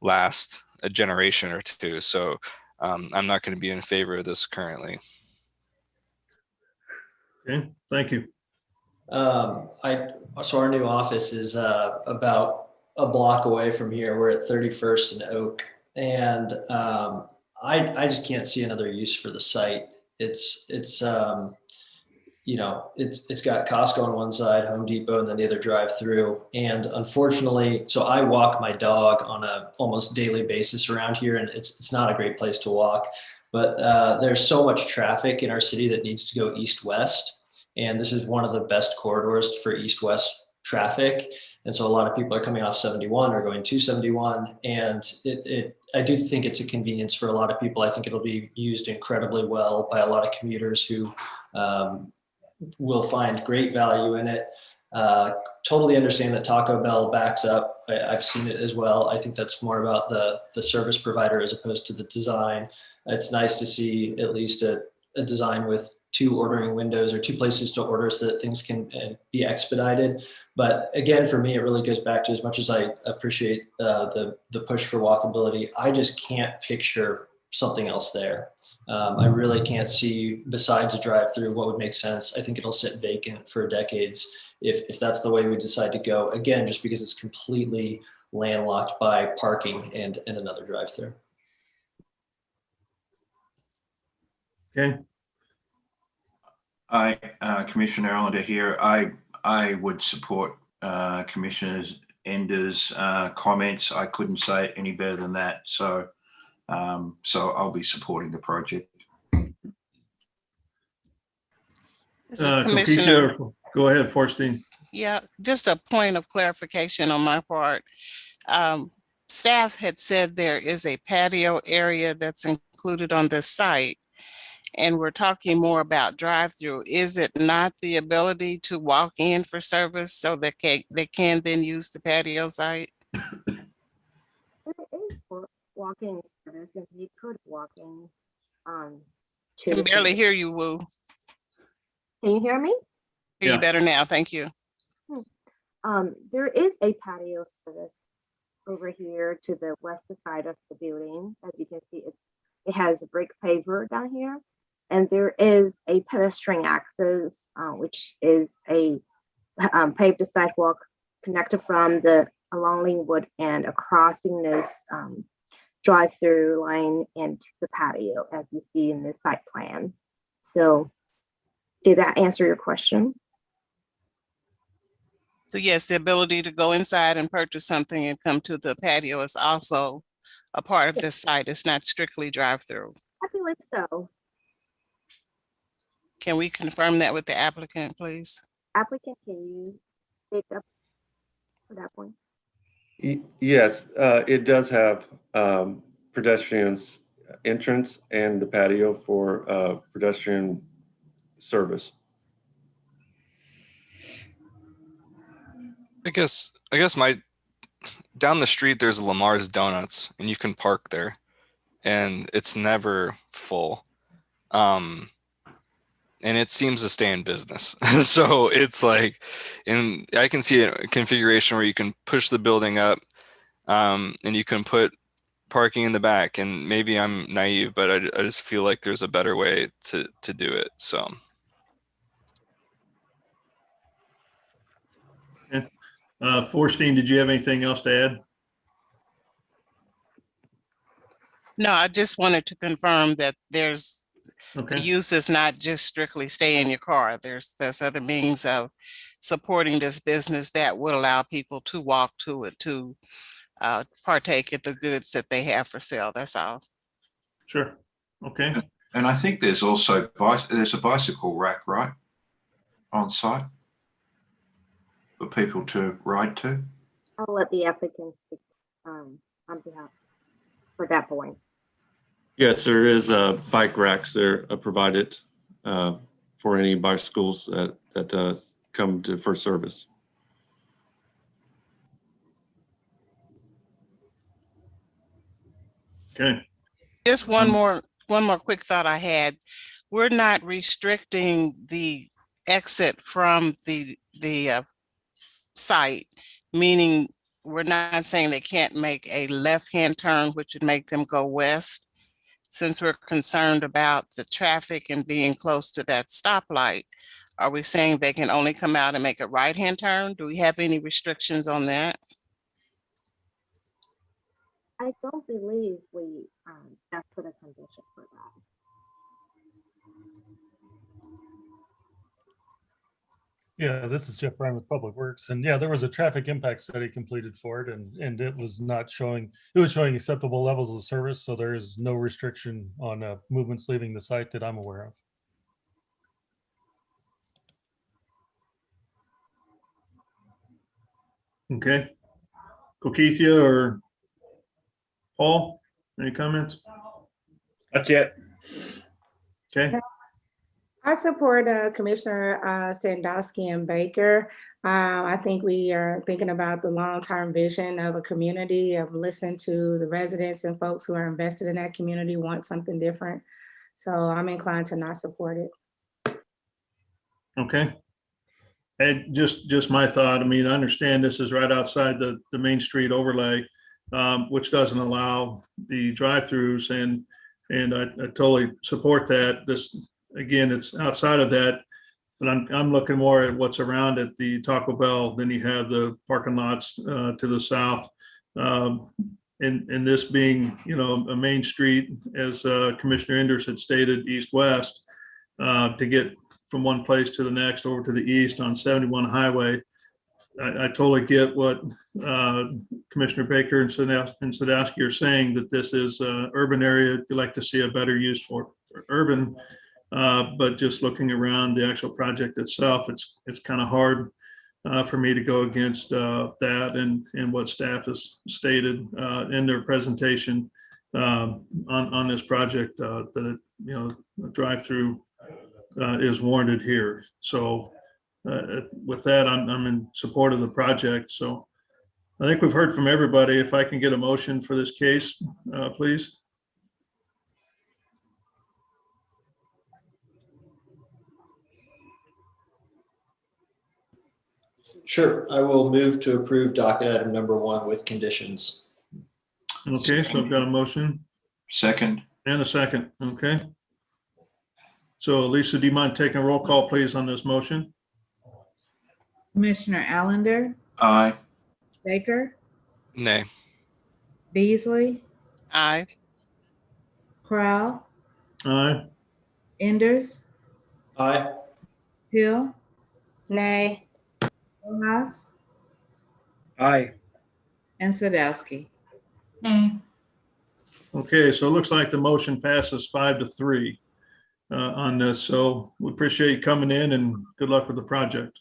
last a generation or two. So I'm not going to be in favor of this currently. Okay, thank you. So our new office is about a block away from here. We're at 31st and Oak, and I just can't see another use for the site. It's got Costco on one side, Home Depot, and then the other drive-through. And unfortunately, so I walk my dog on a almost daily basis around here, and it's not a great place to walk. But there's so much traffic in our city that needs to go east-west. And this is one of the best corridors for east-west traffic. And so a lot of people are coming off 71 or going to 71. And I do think it's a convenience for a lot of people. I think it'll be used incredibly well by a lot of commuters who will find great value in it. Totally understand that Taco Bell backs up. I've seen it as well. I think that's more about the service provider as opposed to the design. It's nice to see at least a design with 2 ordering windows or 2 places to order so that things can be expedited. But again, for me, it really goes back to, as much as I appreciate the push for walkability, I just can't picture something else there. I really can't see, besides a drive-through, what would make sense. I think it'll sit vacant for decades if that's the way we decide to go. Again, just because it's completely landlocked by parking and another drive-through. Okay. Commissioner Allender here. I would support Commissioner Ender's comments. I couldn't say it any better than that. So I'll be supporting the project. Commissioner, go ahead, Forstein. Yeah, just a point of clarification on my part. Staff had said there is a patio area that's included on this site, and we're talking more about drive-through. Is it not the ability to walk in for service so that they can then use the patio site? It is for walk-in service, and you could walk in. Can barely hear you, Wu. Can you hear me? Hear you better now, thank you. There is a patio service over here to the west side of the building. As you can see, it has a brick paver down here. And there is a pedestrian access, which is a paved sidewalk connected from along Linwood and crossing this drive-through line into the patio, as you see in the site plan. So did that answer your question? So yes, the ability to go inside and purchase something and come to the patio is also a part of this site. It's not strictly drive-through. I believe so. Can we confirm that with the applicant, please? Applicant, can you speak up for that point? Yes, it does have pedestrians entrance and the patio for pedestrian service. I guess my down the street there's Lamar's Donuts and you can park there and it's never full. And it seems to stay in business. So it's like, and I can see a configuration where you can push the building up and you can put parking in the back. And maybe I'm naive, but I just feel like there's a better way to do it. So. Forstein, did you have anything else to add? No, I just wanted to confirm that the Okay. use is not just strictly stay in your car. There's other means of supporting this business that would allow people to walk to it, to partake in the goods that they have for sale. That's all. Sure. Okay. And I think there's also there's a bicycle rack, right, on site for people to ride to. I'll let the applicant speak on behalf for that point. Yes, there is bike racks there provided for any bicycles that come to for service. Okay. Just one more quick thought I had. We're not restricting the exit from the site, meaning we're not saying they can't make a left-hand turn, which would make them go west. Since we're concerned about the traffic and being close to that stoplight, are we saying they can only come out and make a right-hand turn? Do we have any restrictions on that? I don't believe we staff put a condition for that. Yeah, this is Jeff Bryan with Public Works. And yeah, there was a traffic impact study completed for it and it was not showing, it was showing acceptable levels of service. So there is no restriction on movements leaving the site that I'm aware of. Okay. Kokethia or Paul, any comments? Not yet. Okay. I support Commissioner Sandowski and Baker. I think we are thinking about the long-term vision of a community, of listening to the residents and folks who are invested in that community want something different. So I'm inclined to not support it. Okay. And just my thought, I mean, I understand this is right outside the Main Street overlay, which doesn't allow the drive-throughs, and I totally support that. This, again, it's outside of that, but I'm looking more at what's around it, the Taco Bell, then you have the parking lots to the south. And this being, you know, a main street, as Commissioner Enders had stated, east-west, to get from one place to the next over to the east on 71 Highway. I totally get what Commissioner Baker and Sadowski are saying, that this is an urban area. You'd like to see a better use for urban, but just looking around the actual project itself, it's kind of hard for me to go against that and what staff has stated in their presentation on this project, that, you know, a drive-through is warranted here. So with that, I'm in support of the project. So I think we've heard from everybody. If I can get a motion for this case, please. Sure, I will move to approve docket item number 1 with conditions. Okay, so I've got a motion Second. and a second. Okay. So Lisa, do you mind taking a roll call, please, on this motion? Commissioner Allender, Aye. Baker, Nay. Beasley, Aye. Crowe, Aye. Enders, Aye. Hill, Nay. Rojas, Aye. and Sadowski. Nay. Okay, so it looks like the motion passes 5-3 on this. So we appreciate you coming in and good luck with the project.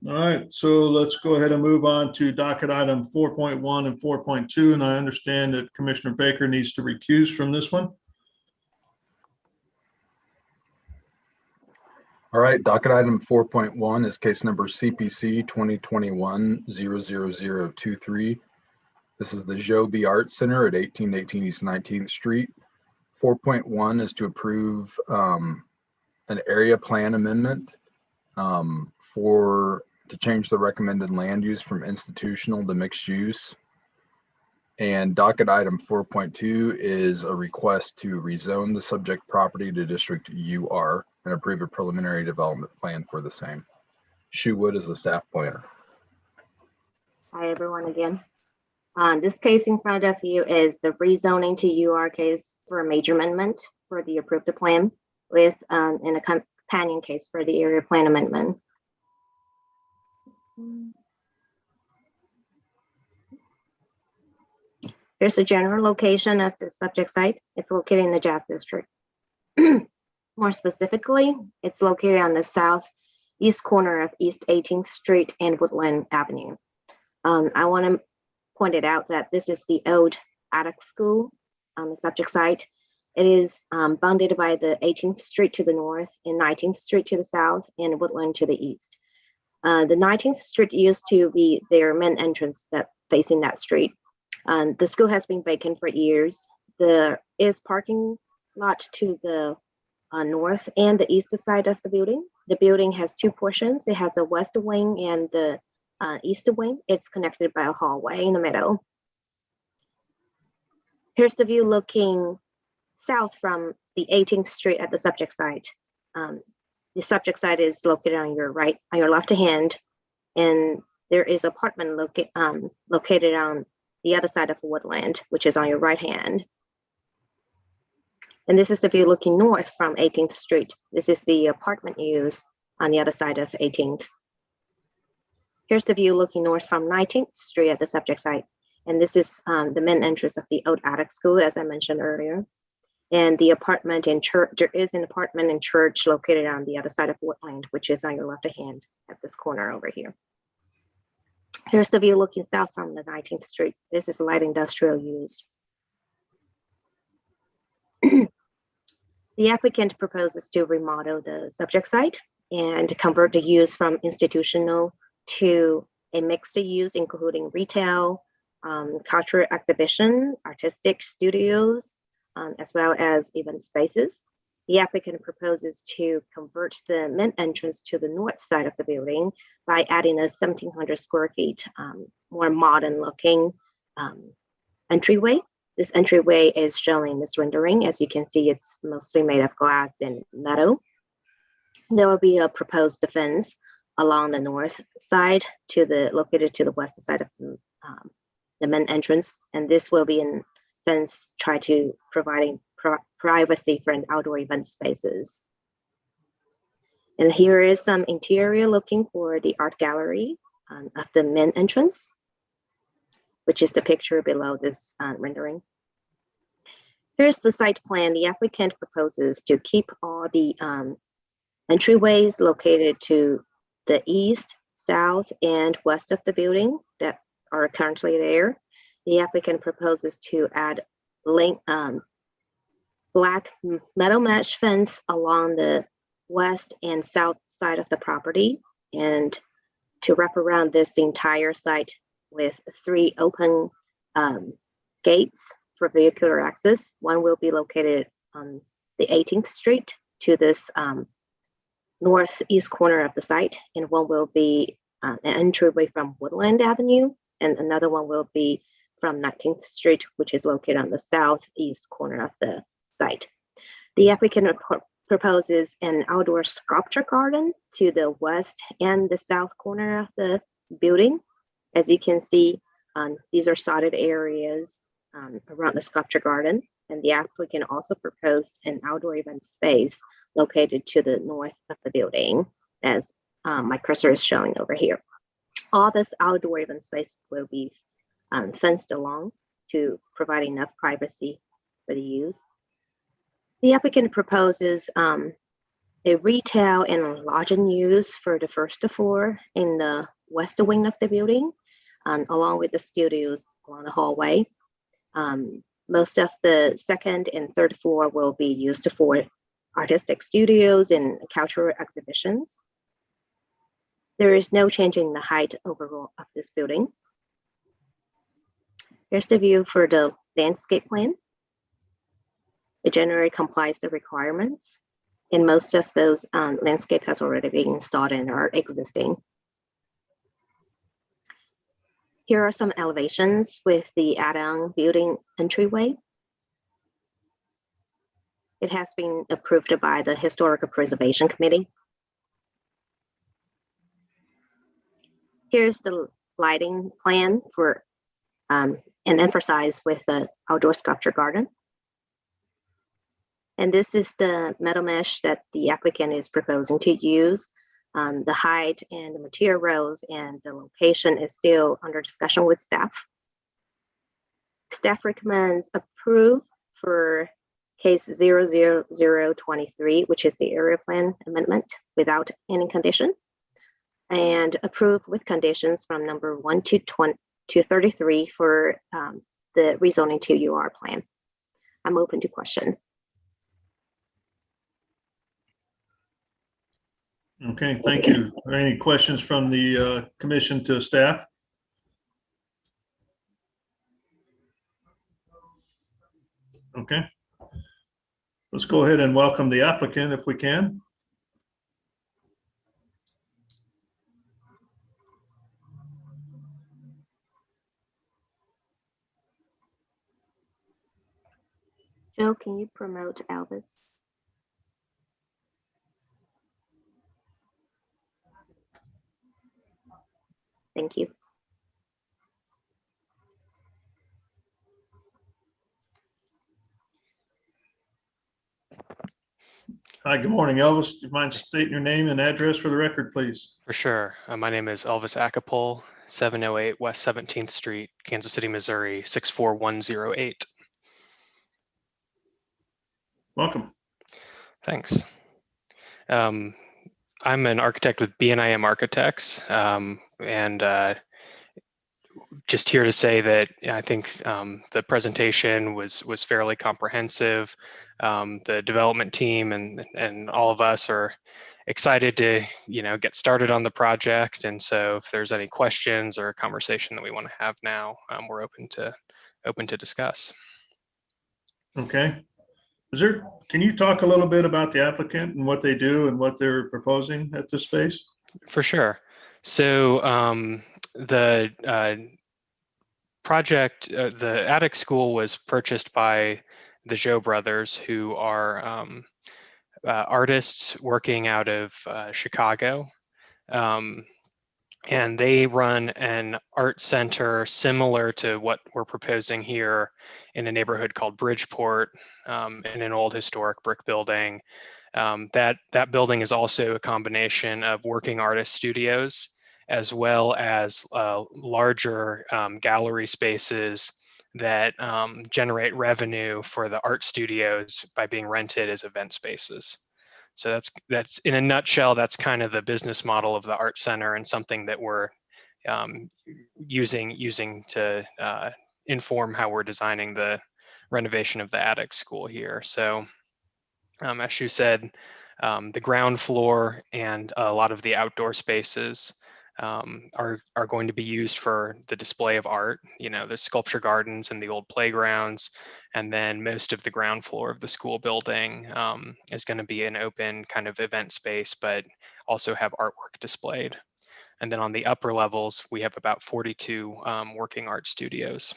All right, so let's go ahead and move on to docket item 4.1 and 4.2. And I understand that Commissioner Baker needs to recuse from this one. All right, docket item 4.1 is case number CPC 2021-00023. This is the Joby Art Center at 1818 East 19th Street. 4.1 is to approve an area plan amendment to change the recommended land use from institutional to mixed use. And docket item 4.2 is a request to rezone the subject property to District UR and approve a preliminary development plan for the same. Shu Wood is the staff planner. Hi, everyone again. This case in front of you is the rezoning to UR case for a major amendment for the approved plan with in a companion case for the area plan amendment. Here's the general location of the subject site. It's located in the Jazz District. More specifically, it's located on the southeast corner of East 18th Street and Woodland Avenue. I want to point it out that this is the old attic school on the subject site. It is bounded by the 18th Street to the north and 19th Street to the south and Woodland to the east. The 19th Street used to be their main entrance that facing that street. The school has been vacant for years. There is parking lot to the north and the east side of the building. The building has two portions. It has a west wing and the east wing. It's connected by a hallway in the middle. Here's the view looking south from the 18th Street at the subject site. The subject site is located on your right, on your left hand, and there is apartment located on the other side of Woodland, which is on your right hand. And this is the view looking north from 18th Street. This is the apartment use on the other side of 18th. Here's the view looking north from 19th Street at the subject site. And this is the main entrance of the old attic school, as I mentioned earlier. And the apartment in church, there is an apartment and church located on the other side of Woodland, which is on your left hand at this corner over here. Here's the view looking south from the 19th Street. This is light industrial use. The applicant proposes to remodel the subject site and convert the use from institutional to a mixed use, including retail, cultural exhibition, artistic studios, as well as event spaces. The applicant proposes to convert the main entrance to the north side of the building by adding a 1,700 square feet, more modern looking entryway. This entryway is shown in this rendering. As you can see, it's mostly made of glass and metal. There will be a proposed fence along the north side located to the west side of the main entrance. And this will be a fence providing privacy for an outdoor event spaces. And here is some interior looking for the art gallery of the main entrance, which is the picture below this rendering. Here's the site plan. The applicant proposes to keep all the entryways located to the east, south, and west of the building that are currently there. The applicant proposes to add black metal mesh fence along the west and south side of the property, and to wrap around this entire site with 3 open gates for vehicular access. One will be located on the 18th Street to this northeast corner of the site, and one will be an entryway from Woodland Avenue, and another one will be from 19th Street, which is located on the southeast corner of the site. The applicant proposes an outdoor sculpture garden to the west and the south corner of the building. As you can see, these are sodded areas around the sculpture garden, and the applicant also proposed an outdoor event space located to the north of the building, as my cursor is showing over here. All this outdoor event space will be fenced along to provide enough privacy for the use. The applicant proposes a retail and lodging use for the first floor in the west wing of the building, along with the studios along the hallway. Most of the second and third floor will be used for artistic studios and cultural exhibitions. There is no change in the height overall of this building. Here's the view for the landscape plan. It generally complies the requirements, and most of those landscape has already been installed and are existing. Here are some elevations with the add-on building entryway. It has been approved by the Historical Preservation Committee. Here's the lighting plan for and emphasize with the outdoor sculpture garden. And this is the metal mesh that the applicant is proposing to use. The height and the materials and the location is still under discussion with staff. Staff recommends approve for case 00023, which is the area plan amendment without any condition, and approve with conditions from number 1 to 33 for the rezoning to UR plan. I'm open to questions. Okay, thank you. Are there any questions from the commission to staff? Okay. Let's go ahead and welcome the applicant if we can. Joe, can you promote Elvis? Thank you. Hi, good morning, Elvis. Do you mind stating your name and address for the record, please? For sure. My name is Elvis Acapole, 708 West 17th Street, Kansas City, Missouri, 64108. Welcome. Thanks. I'm an architect with BNIM Architects, and just here to say that I think the presentation was fairly comprehensive. The development team and all of us are excited to get started on the project, and so if there's any questions or a conversation that we want to have now, we're open to discuss. Okay. Can you talk a little bit about the applicant and what they do and what they're proposing at this space? For sure. So the project, the attic school was purchased by the Joe brothers, who are artists working out of Chicago. And they run an art center similar to what we're proposing here in a neighborhood called Bridgeport, in an old historic brick building. That building is also a combination of working artist studios, as well as larger gallery spaces that generate revenue for the art studios by being rented as event spaces. So that's in a nutshell, that's kind of the business model of the art center, and something that we're using to inform how we're designing the renovation of the attic school here. So as you said, the ground floor and a lot of the outdoor spaces are going to be used for the display of art. You know, there's sculpture gardens and the old playgrounds, and then most of the ground floor of the school building is going to be an open kind of event space, but also have artwork displayed. And then on the upper levels, we have about 42 working art studios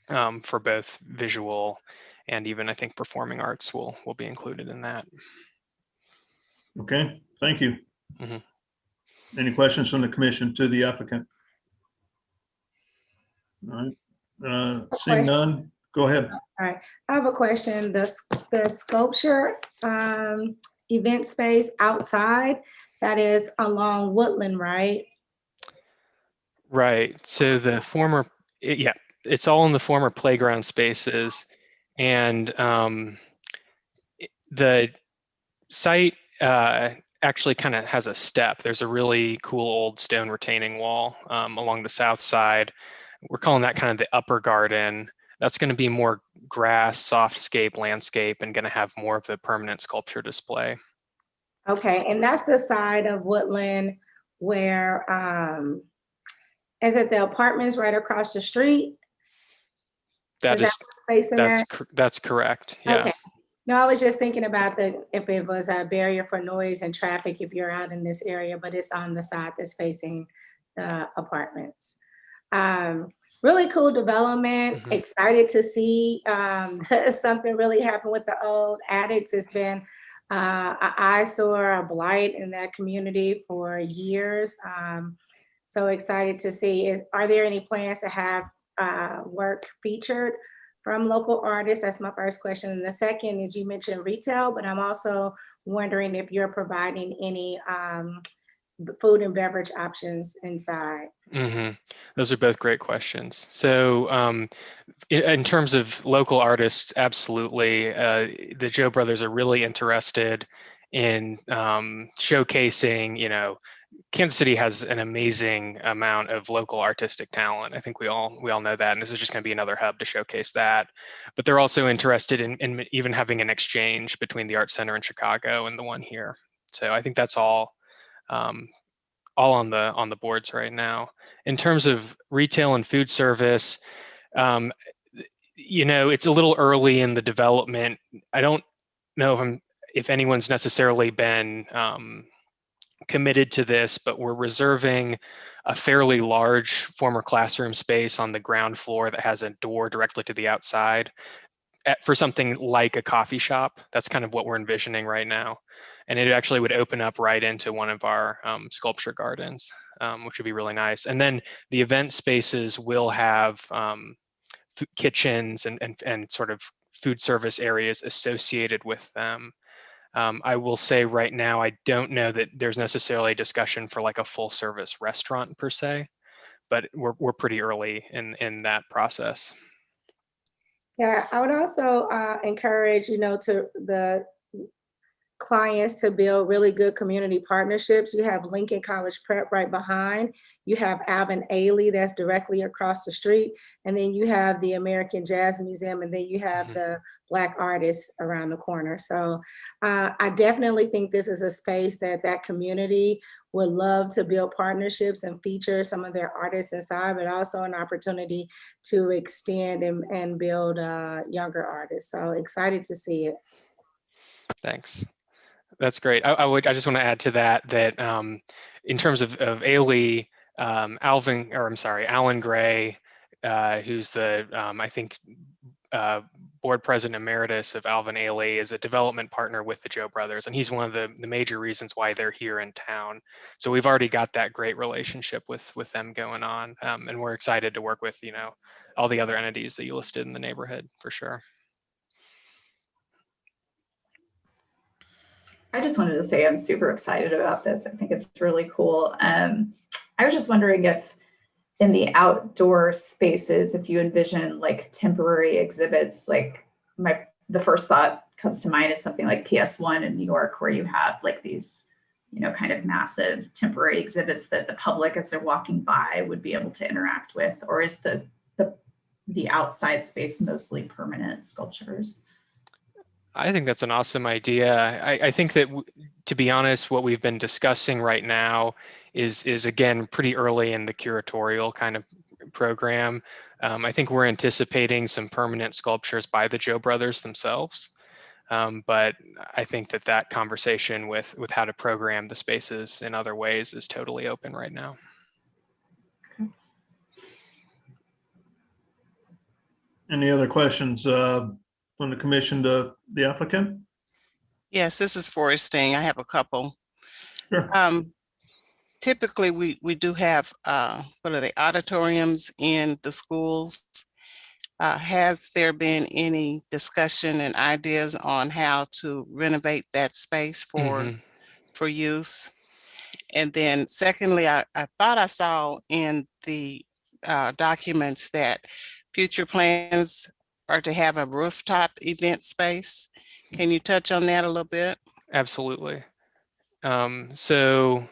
for both visual and even I think performing arts will be included in that. Okay, thank you. Mhm. Any questions from the commission to the applicant? All right, seeing question. none, go ahead. All right, I have a question. The sculpture event space outside, that is along Woodland, right? Right. So the former, yeah, it's all in the former playground spaces, and the site actually kind of has a step. There's a really cool old stone retaining wall along the south side. We're calling that kind of the upper garden. That's going to be more grass, softscape, landscape, and going to have more of the permanent sculpture display. Okay, and that's the side of Woodland where, is it the apartments right across the street? That Is is, that facing that? that's correct. Yeah. Okay. No, I was just thinking about if it was a barrier for noise and traffic if you're out in this area, but it's on the side that's facing the apartments. Really cool development. Mhm. Excited to see something really happen with the old attics. It's been an eyesore, a blight in that community for years. So excited to see. Are there any plans to have work featured from local artists? That's my first question. And the second is, you mentioned retail, but I'm also wondering if you're providing any food and beverage options inside. Mm-hmm. Those are both great questions. So in terms of local artists, absolutely. The Joe Brothers are really interested in showcasing, you know, Kansas City has an amazing amount of local artistic talent. I think we all know that, and this is just going to be another hub to showcase that. But they're also interested in even having an exchange between the Art Center in Chicago and the one here. So I think that's all on the boards right now. In terms of retail and food service, you know, it's a little early in the development. I don't know if anyone's necessarily been committed to this, but we're reserving a fairly large former classroom space on the ground floor that has a door directly to the outside for something like a coffee shop. That's kind of what we're envisioning right now. And it actually would open up right into one of our sculpture gardens, which would be really nice. And then the event spaces will have kitchens and sort of food service areas associated with them. I will say right now, I don't know that there's necessarily a discussion for like a full service restaurant per se, but we're pretty early in that process. Yeah, I would also encourage, you know, to the clients to build really good community partnerships. You have Lincoln College Prep right behind. You have Alvin Ailey that's directly across the street. And then you have the American Jazz Museum, and then you have the Black artists around the corner. So I definitely think this is a space that community would love to build partnerships and feature some of their artists inside, but also an opportunity to extend and build younger artists. So excited to see it. Thanks. That's great. I just want to add to that in terms of Ailey, Alan Gray, who's the I think board president emeritus of Alvin Ailey, is a development partner with the Joe Brothers, and he's one of the major reasons why they're here in town. So we've already got that great relationship with them going on, and we're excited to work with, you know, all the other entities that you listed in the neighborhood for sure. I just wanted to say I'm super excited about this. I think it's really cool. I was just wondering if in the outdoor spaces, if you envision like temporary exhibits, like the first thought comes to mind is something like PS1 in New York, where you have like these, you know, kind of massive temporary exhibits that the public as they're walking by would be able to interact with, or is the outside space mostly permanent sculptures? I think that's an awesome idea. I think that, to be honest, what we've been discussing right now is again pretty early in the curatorial kind of program. I think we're anticipating some permanent sculptures by the Joe brothers themselves. But I think that conversation with how to program the spaces in other ways is totally open right now. Any other questions from the commission to the applicant? Yes, this is Forrest Sting. I have a couple. Sure. Typically, we do have what are the auditoriums in the schools. Has there been any discussion and ideas on how to renovate that space for use? And then secondly, I thought I saw in the documents that future plans are to have a rooftop event space. Can you touch on that a little bit? Absolutely. So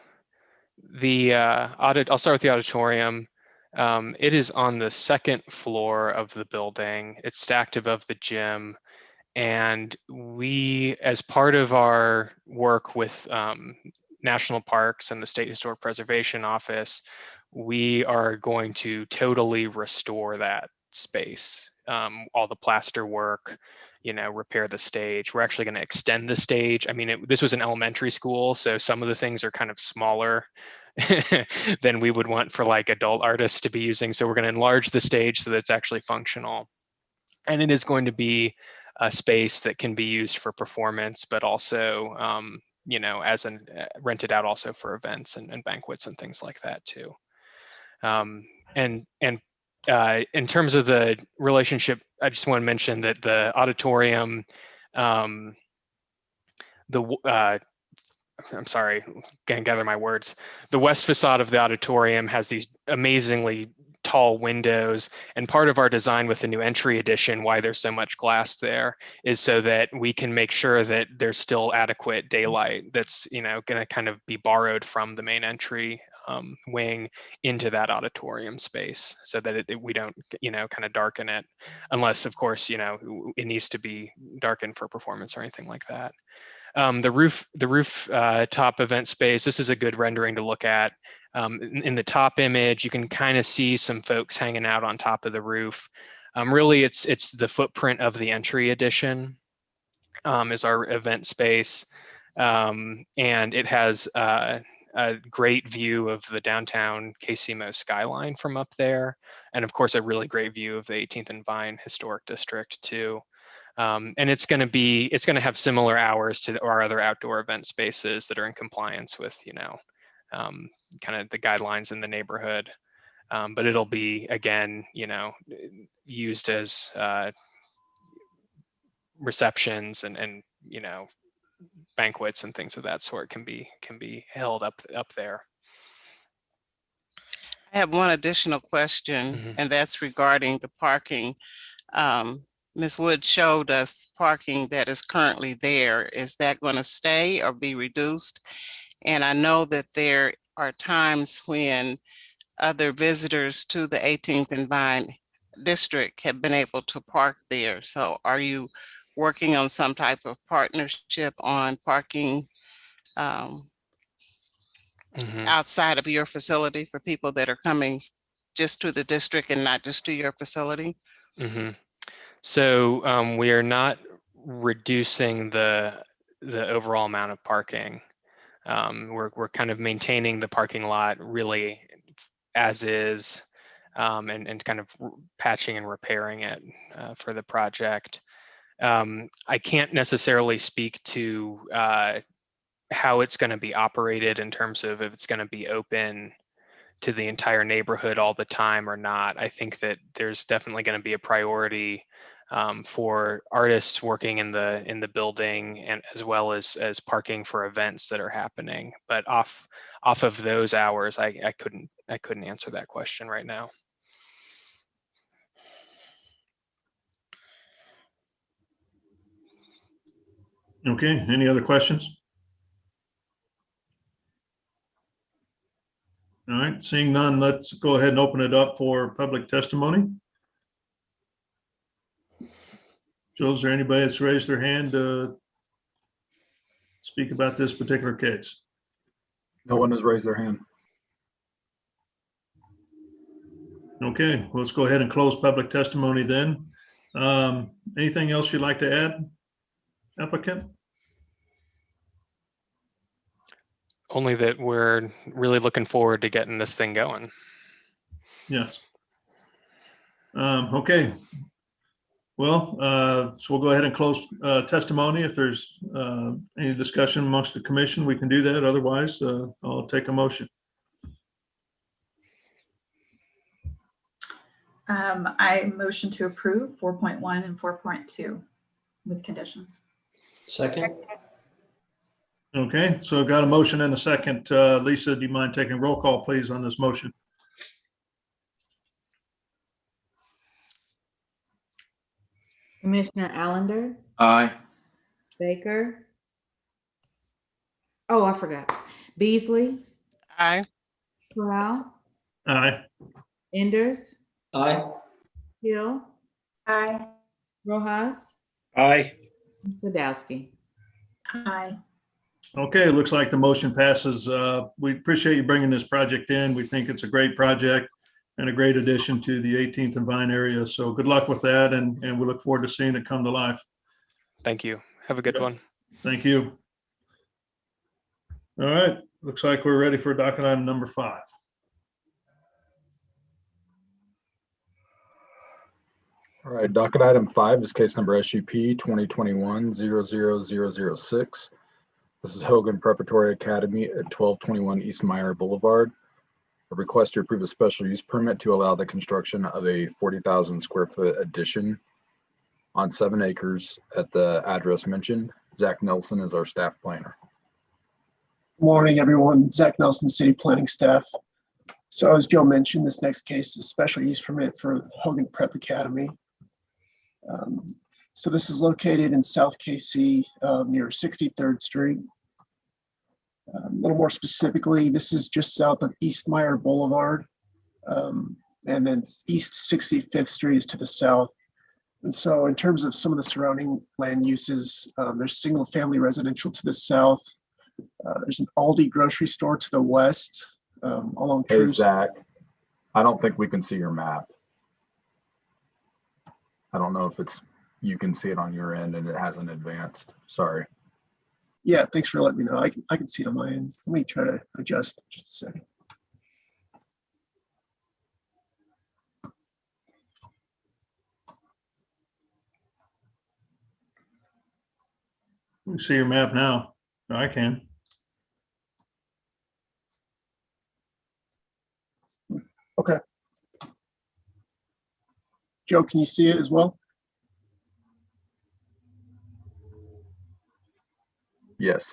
the I'll start with the auditorium. It is on the second floor of the building. It's stacked above the gym. And we, as part of our work with national parks and the State Historic Preservation Office, we are going to totally restore that space. All the plaster work, repair the stage. We're actually going to extend the stage. I mean, this was an elementary school, so some of the things are kind of smaller than we would want for like adult artists to be using. So we're going to enlarge the stage so that it's actually functional. And it is going to be a space that can be used for performance, but also, as rented out also for events and banquets and things like that too. And in terms of the relationship, I just want to mention that the auditorium, I'm sorry, can't gather my words. The west facade of the auditorium has these amazingly tall windows, and part of our design with the new entry edition, why there's so much glass there, is so that we can make sure that there's still adequate daylight that's going to kind of be borrowed from the main entry wing into that auditorium space, so that we don't kind of darken it, unless of course it needs to be darkened for performance or anything like that. The roof top event space, this is a good rendering to look at. In the top image, you can kind of see some folks hanging out on top of the roof. Really, it's the footprint of the entry edition is our event space. And it has a great view of the downtown KCMO skyline from up there. And of course, a really great view of the 18th and Vine Historic District too. And it's going to have similar hours to our other outdoor event spaces that are in compliance with, kind of the guidelines in the neighborhood. But it'll be, again, used as receptions and banquets and things of that sort can be held up there. I have one additional question, and that's regarding the parking. Ms. Wood showed us parking that is currently there. Is that going to stay or be reduced? And I know that there are times when other visitors to the 18th and Vine district have been able to park there. So are you working on some type of partnership on parking outside of your facility for people that are coming just to the district and not just to your facility? So we are not reducing the overall amount of parking. We're kind of maintaining the parking lot really as is, and kind of patching and repairing it for the project. I can't necessarily speak to how it's going to be operated in terms of if it's going to be open to the entire neighborhood all the time or not. I think that there's definitely going to be a priority for artists working in the building, and as well as parking for events that are happening. But off of those hours, I couldn't answer that question right now. Okay, any other questions? All right, seeing none, let's go ahead and open it up for public testimony. Joe, is there anybody that's raised their hand to speak about this particular case? No one has raised their hand. Okay, well, let's go ahead and close public testimony then. Anything else you'd like to add, applicant? Only that we're really looking forward to getting this thing going. Yes. Okay. Well, so we'll go ahead and close testimony. If there's any discussion amongst the commission, we can do that. Otherwise, I'll take a motion. I motion to approve 4.1 and 4.2 with conditions. Second. Okay, so I've got a motion and a second. Lisa, do you mind taking roll call, please, on this motion? Commissioner Allender, Aye. Baker. Oh, I forgot. Beasley, Aye. Corral, Aye. Enders, Aye. Hill, Aye. Rojas, Aye. and Sadowski. Aye. Okay, it looks like the motion passes. We appreciate you bringing this project in. We think it's a great project and a great addition to the 18th and Vine area. So good luck with that, and we look forward to seeing it come to life. Thank you. Have a good one. Thank you. All right, looks like we're ready for docket item number 5. All right, docket item 5 is case number SUP 2021-00006. This is Hogan Preparatory Academy at 1221 East Meyer Boulevard. A request to approve a special use permit to allow the construction of a 40,000 square foot addition on 7 acres at the address mentioned. Zach Nelson is our staff planner. Morning, everyone. Zach Nelson, City Planning staff. So as Joe mentioned, this next case is a special use permit for Hogan Prep Academy. So this is located in South KC near 63rd Street. A little more specifically, this is just south of East Meyer Boulevard. And then East 65th Street is to the south. And so in terms of some of the surrounding land uses, there's single family residential to the south. There's an Aldi grocery store to the west along Hey, True. Zach, I don't think we can see your map. I don't know if you can see it on your end and it hasn't advanced. Sorry. Yeah, thanks for letting me know. I can see it on my end. Let me try to adjust just a second. We see your map now. I can. Okay. Joe, can you see it as well? Yes.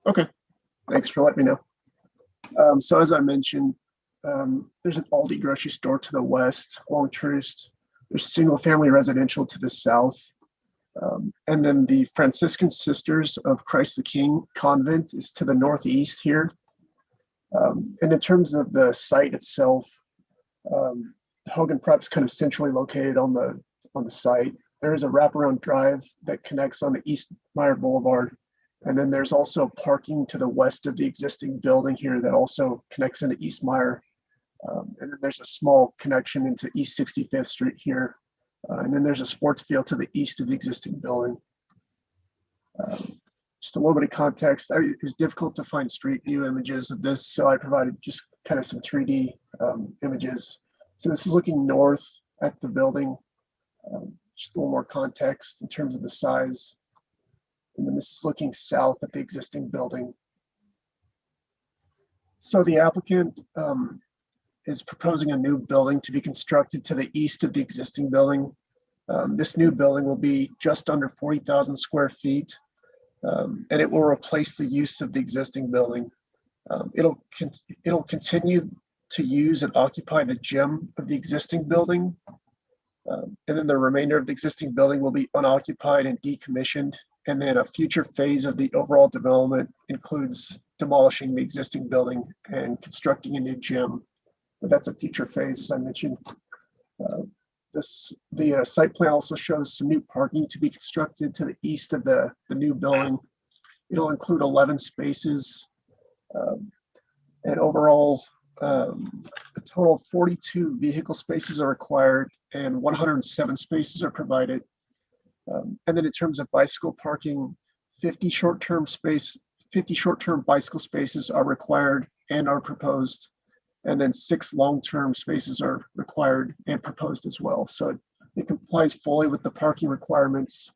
Okay, thanks for letting me know. So as I mentioned, there's an Aldi grocery store to the west along Troost. There's single family residential to the south. And then the Franciscan Sisters of Christ the King convent is to the northeast here. And in terms of the site itself, Hogan Prep's kind of centrally located on the site. There is a wraparound drive that connects on the East Meyer Boulevard. And then there's also parking to the west of the existing building here that also connects into East Meyer. And then there's a small connection into East 65th Street here. And then there's a sports field to the east of the existing building. Just a little bit of context. It was difficult to find street view images of this, so I provided just kind of some 3D images. So this is looking north at the building. Just a little more context in terms of the size. And then this is looking south at the existing building. So the applicant is proposing a new building to be constructed to the east of the existing building. This new building will be just under 40,000 square feet, and it will replace the use of the existing building. It'll continue to use and occupy the gym of the existing building. And then the remainder of the existing building will be unoccupied and decommissioned. And then a future phase of the overall development includes demolishing the existing building and constructing a new gym. But that's a future phase, as I mentioned. The site plan also shows some new parking to be constructed to the east of the new building. It'll include 11 spaces. And overall, a total of 42 vehicle spaces are required and 107 spaces are provided. And then in terms of bicycle parking, 50 short-term bicycle spaces are required and are proposed. And then 6 long-term spaces are required and proposed as well. So it complies fully with the parking requirements.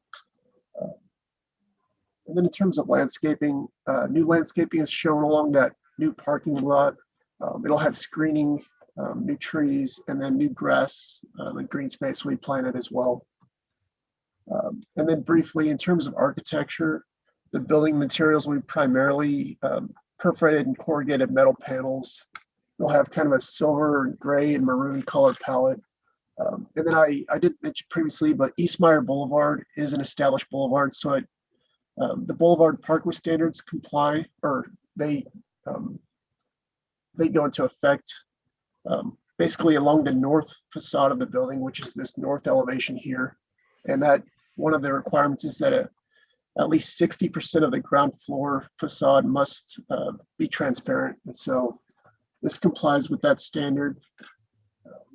And then in terms of landscaping, new landscaping is shown along that new parking lot. It'll have screening, new trees, and then new grass and green space we planted as well. And then briefly, in terms of architecture, the building materials will be primarily perforated and corrugated metal panels. They'll have kind of a silver, gray, and maroon color palette. And then I didn't mention previously, but East Meyer Boulevard is an established boulevard, so the Boulevard Parkway standards comply, or they go into effect basically along the north facade of the building, which is this north elevation here. And that one of the requirements is that at least 60% of the ground floor facade must be transparent. And so this complies with that standard.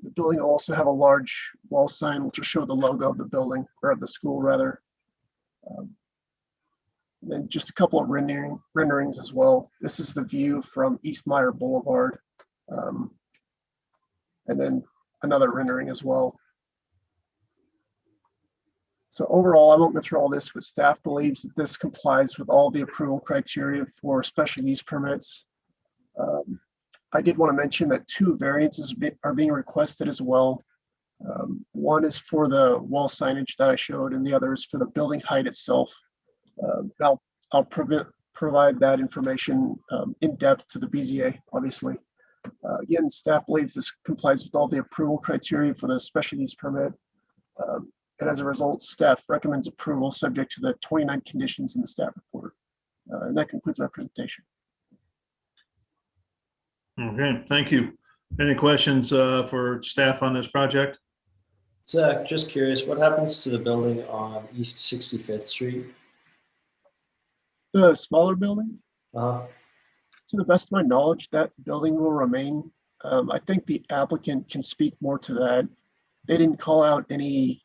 The building will also have a large wall sign, which will show the logo of the building, or of the school rather. And then just a couple of renderings as well. This is the view from East Meyer Boulevard. And then another rendering as well. So overall, I won't go through all this, but staff believes that this complies with all the approval criteria for special use permits. I did want to mention that 2 variances are being requested as well. One is for the wall signage that I showed, and the other is for the building height itself. I'll provide that information in depth to the BZA, obviously. Again, staff believes this complies with all the approval criteria for the special use permit. And as a result, staff recommends approval subject to the 29 conditions in the staff report. And that concludes my presentation. Okay, thank you. Any questions for staff on this project? Zach, just curious, what happens to the building on East 65th Street? The smaller building? Uh-huh. To the best of my knowledge, that building will remain. I think the applicant can speak more to that. They didn't call out any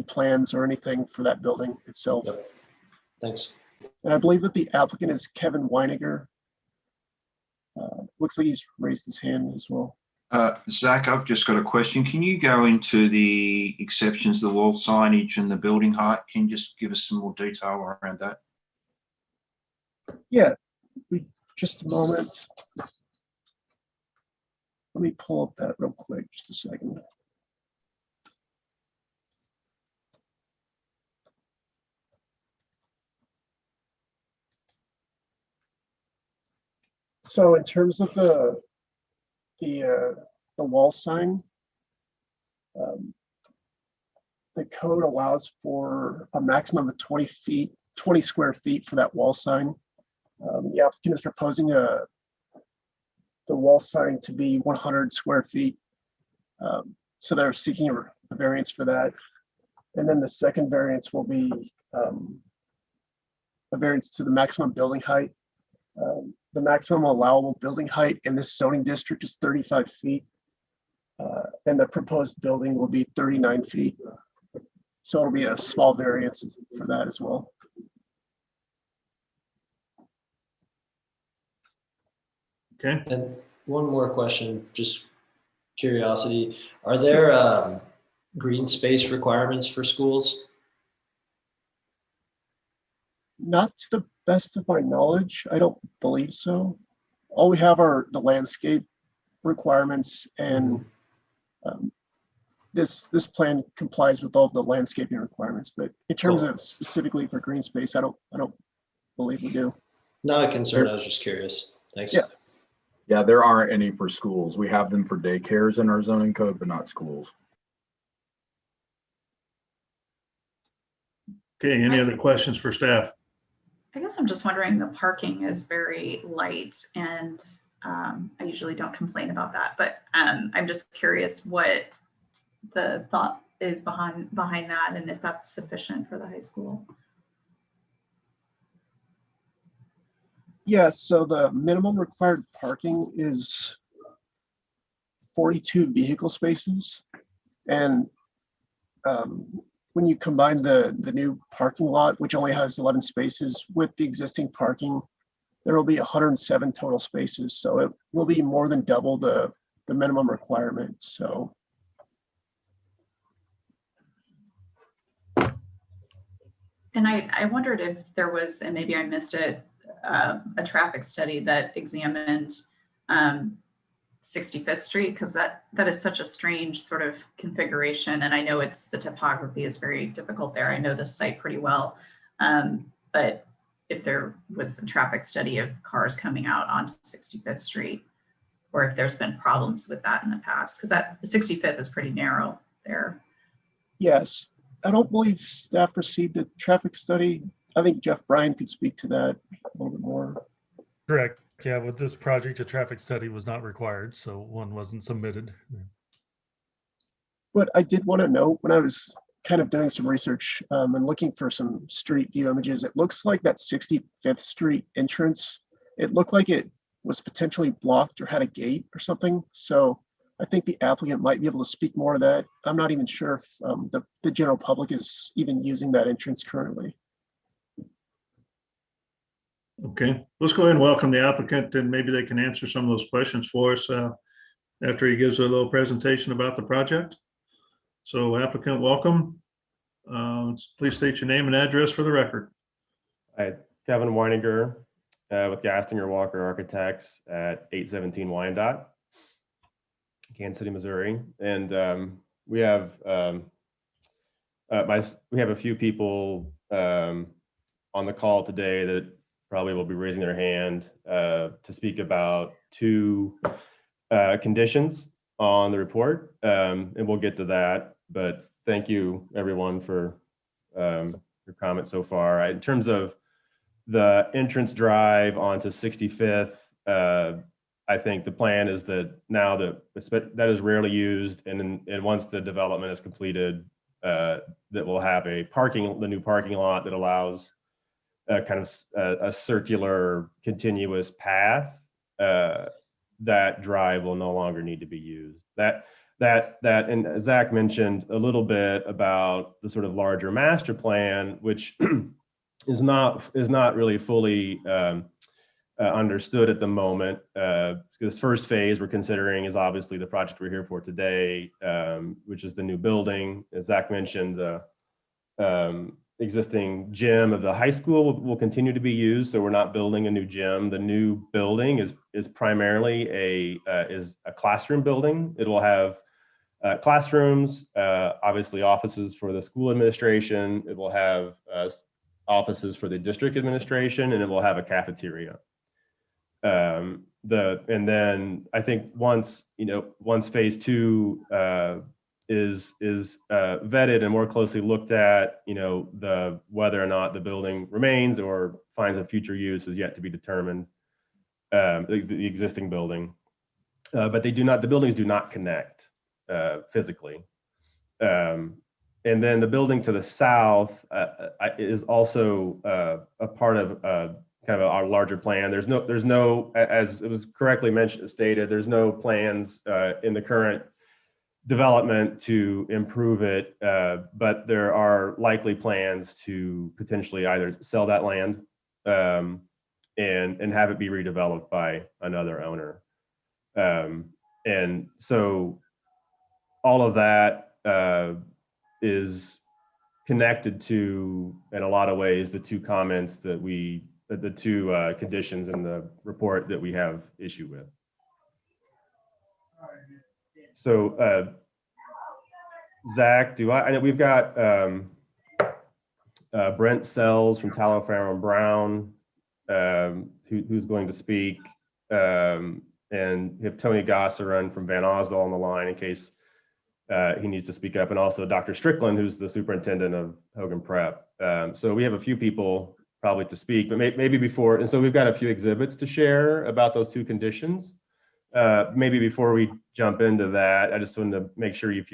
plans or anything for that building itself. Yep. Thanks. And I believe that the applicant is Kevin Weiniger. Looks like he's raised his hand as well. Zach, I've just got a question. Can you go into the exceptions, the wall signage and the building height? Can you just give us some more detail around that? Yeah, just a moment. Let me pull up that real quick, just a second. So in terms of the wall sign, the code allows for a maximum of 20 square feet for that wall sign. The applicant is proposing the wall sign to be 100 square feet. So they're seeking a variance for that. And then the second variance will be a variance to the maximum building height. The maximum allowable building height in this zoning district is 35 feet. And the proposed building will be 39 feet. So it'll be a small variance for that as well. Okay. And one more question, just curiosity. Are there green space requirements for schools? Not to the best of my knowledge, I don't believe so. All we have are the landscape requirements, and this plan complies with all the landscaping requirements. But in terms of specifically for green space, I don't believe we do. Not a concern. I was just curious. Thanks. Yeah. Yeah, there aren't any for schools. We have them for daycares in our zoning code, but not schools. Okay, any other questions for staff? I guess I'm just wondering, the parking is very light, and I usually don't complain about that, but I'm just curious what the thought is behind that, and if that's sufficient for the high school. Yeah, so the minimum required parking is 42 vehicle spaces. And when you combine the new parking lot, which only has 11 spaces, with the existing parking, there will be 107 total spaces. So it will be more than double the minimum requirement. So And I wondered if there was, and maybe I missed it, a traffic study that examined 65th Street, because that is such a strange sort of configuration. And I know the topography is very difficult there. I know this site pretty well. But if there was a traffic study of cars coming out onto 65th Street, or if there's been problems with that in the past, because that 65th is pretty narrow there. yes, I don't believe staff received a traffic study. I think Jeff Bryan could speak to that a little bit more. Correct. Yeah, with this project, a traffic study was not required, so one wasn't submitted. But I did want to note, when I was kind of doing some research and looking for some street view images, it looks like that 65th Street entrance, it looked like it was potentially blocked or had a gate or something. So I think the applicant might be able to speak more to that. I'm not even sure if the general public is even using that entrance currently. Okay, let's go ahead and welcome the applicant, and maybe they can answer some of those questions for us after he gives a little presentation about the project. So applicant, welcome. Please state your name and address for the record. Hi, Kevin Weininger with Gastinger Walker Architects at 817 Wyandotte, Kansas City, Missouri. And we have a few people on the call today that probably will be raising their hand to speak about two conditions on the report, and we'll get to that. But thank you, everyone, for your comments so far. In terms of the entrance drive onto 65th, I think the plan is that now that is rarely used, and once the development is completed, that we'll have the new parking lot that allows kind of a circular continuous path. That drive will no longer need to be used. And Zach mentioned a little bit about the sort of larger master plan, which is not really fully understood at the moment. This first phase we're considering is obviously the project we're here for today, which is the new building. As Zach mentioned, the existing gym of the high school will continue to be used, so we're not building a new gym. The new building is primarily a classroom building. It will have classrooms, obviously offices for the school administration. It will have offices for the district administration, and it will have a cafeteria. And then I think once phase two is vetted and more closely looked at, the whether or not the building remains or finds a future use is yet to be determined. The existing building, but the buildings do not connect physically. And then the building to the south is also a part of kind of our larger plan. There's no, as it was correctly stated, there's no plans in the current development to improve it, but there are likely plans to potentially either sell that land and have it be redeveloped by another owner. And so all of that is connected to, in a lot of ways, the two comments that the two conditions in the report that we have issue with. So Zach, I know we've got Brent Sells from Tallow Farm Brown, who's going to speak, and we have Tony Gossaron from Van Osdol on the line in case he needs to speak up, and also Dr. Strickland, who's the superintendent of Hogan Prep. So we have a few people probably to speak, but maybe before, and so we've got a few exhibits to share about those two conditions. maybe before we jump into that, I just wanted to make sure if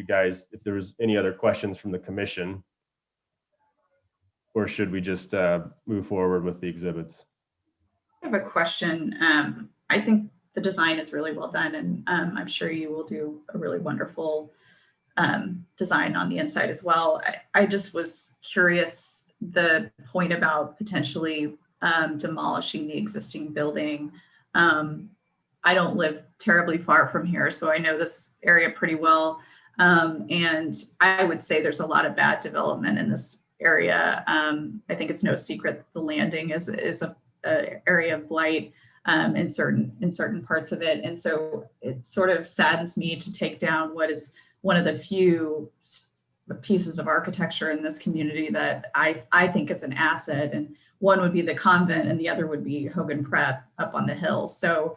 there was any other questions from the commission, or should we just move forward with the exhibits? I have a question. I think the design is really well done, and I'm sure you will do a really wonderful design on the inside as well. I just was curious, the point about potentially demolishing the existing building. I don't live terribly far from here, so I know this area pretty well. And I would say there's a lot of bad development in this area. I think it's no secret the landing is a area of blight in certain parts of it. And so it sort of saddens me to take down what is one of the few pieces of architecture in this community that I think is an asset. And one would be the convent and the other would be Hogan Prep up on the hill. So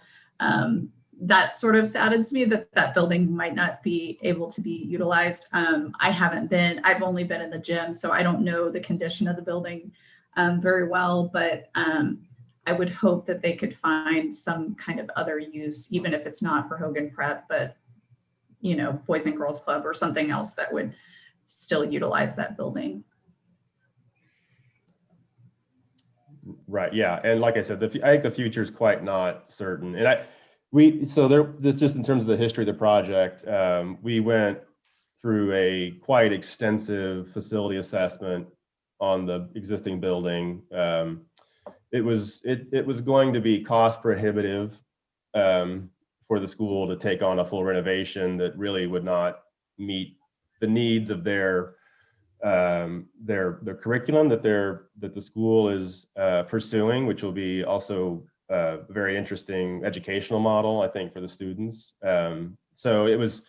that sort of saddens me that that building might not be able to be utilized. I've only been in the gym, so I don't know the condition of the building very well, but I would hope that they could find some kind of other use, even if it's not for Hogan Prep, but Boys and Girls Club or something else that would still utilize that building. Right. Yeah. And like I said, I think the future is quite not certain. And just in terms of the history of the project, we went through a quite extensive facility assessment on the existing building. It was going to be cost prohibitive for the school to take on a full renovation that really would not meet the needs of their curriculum that the school is pursuing, which will be also a very interesting educational model, I think, for the students. So it was,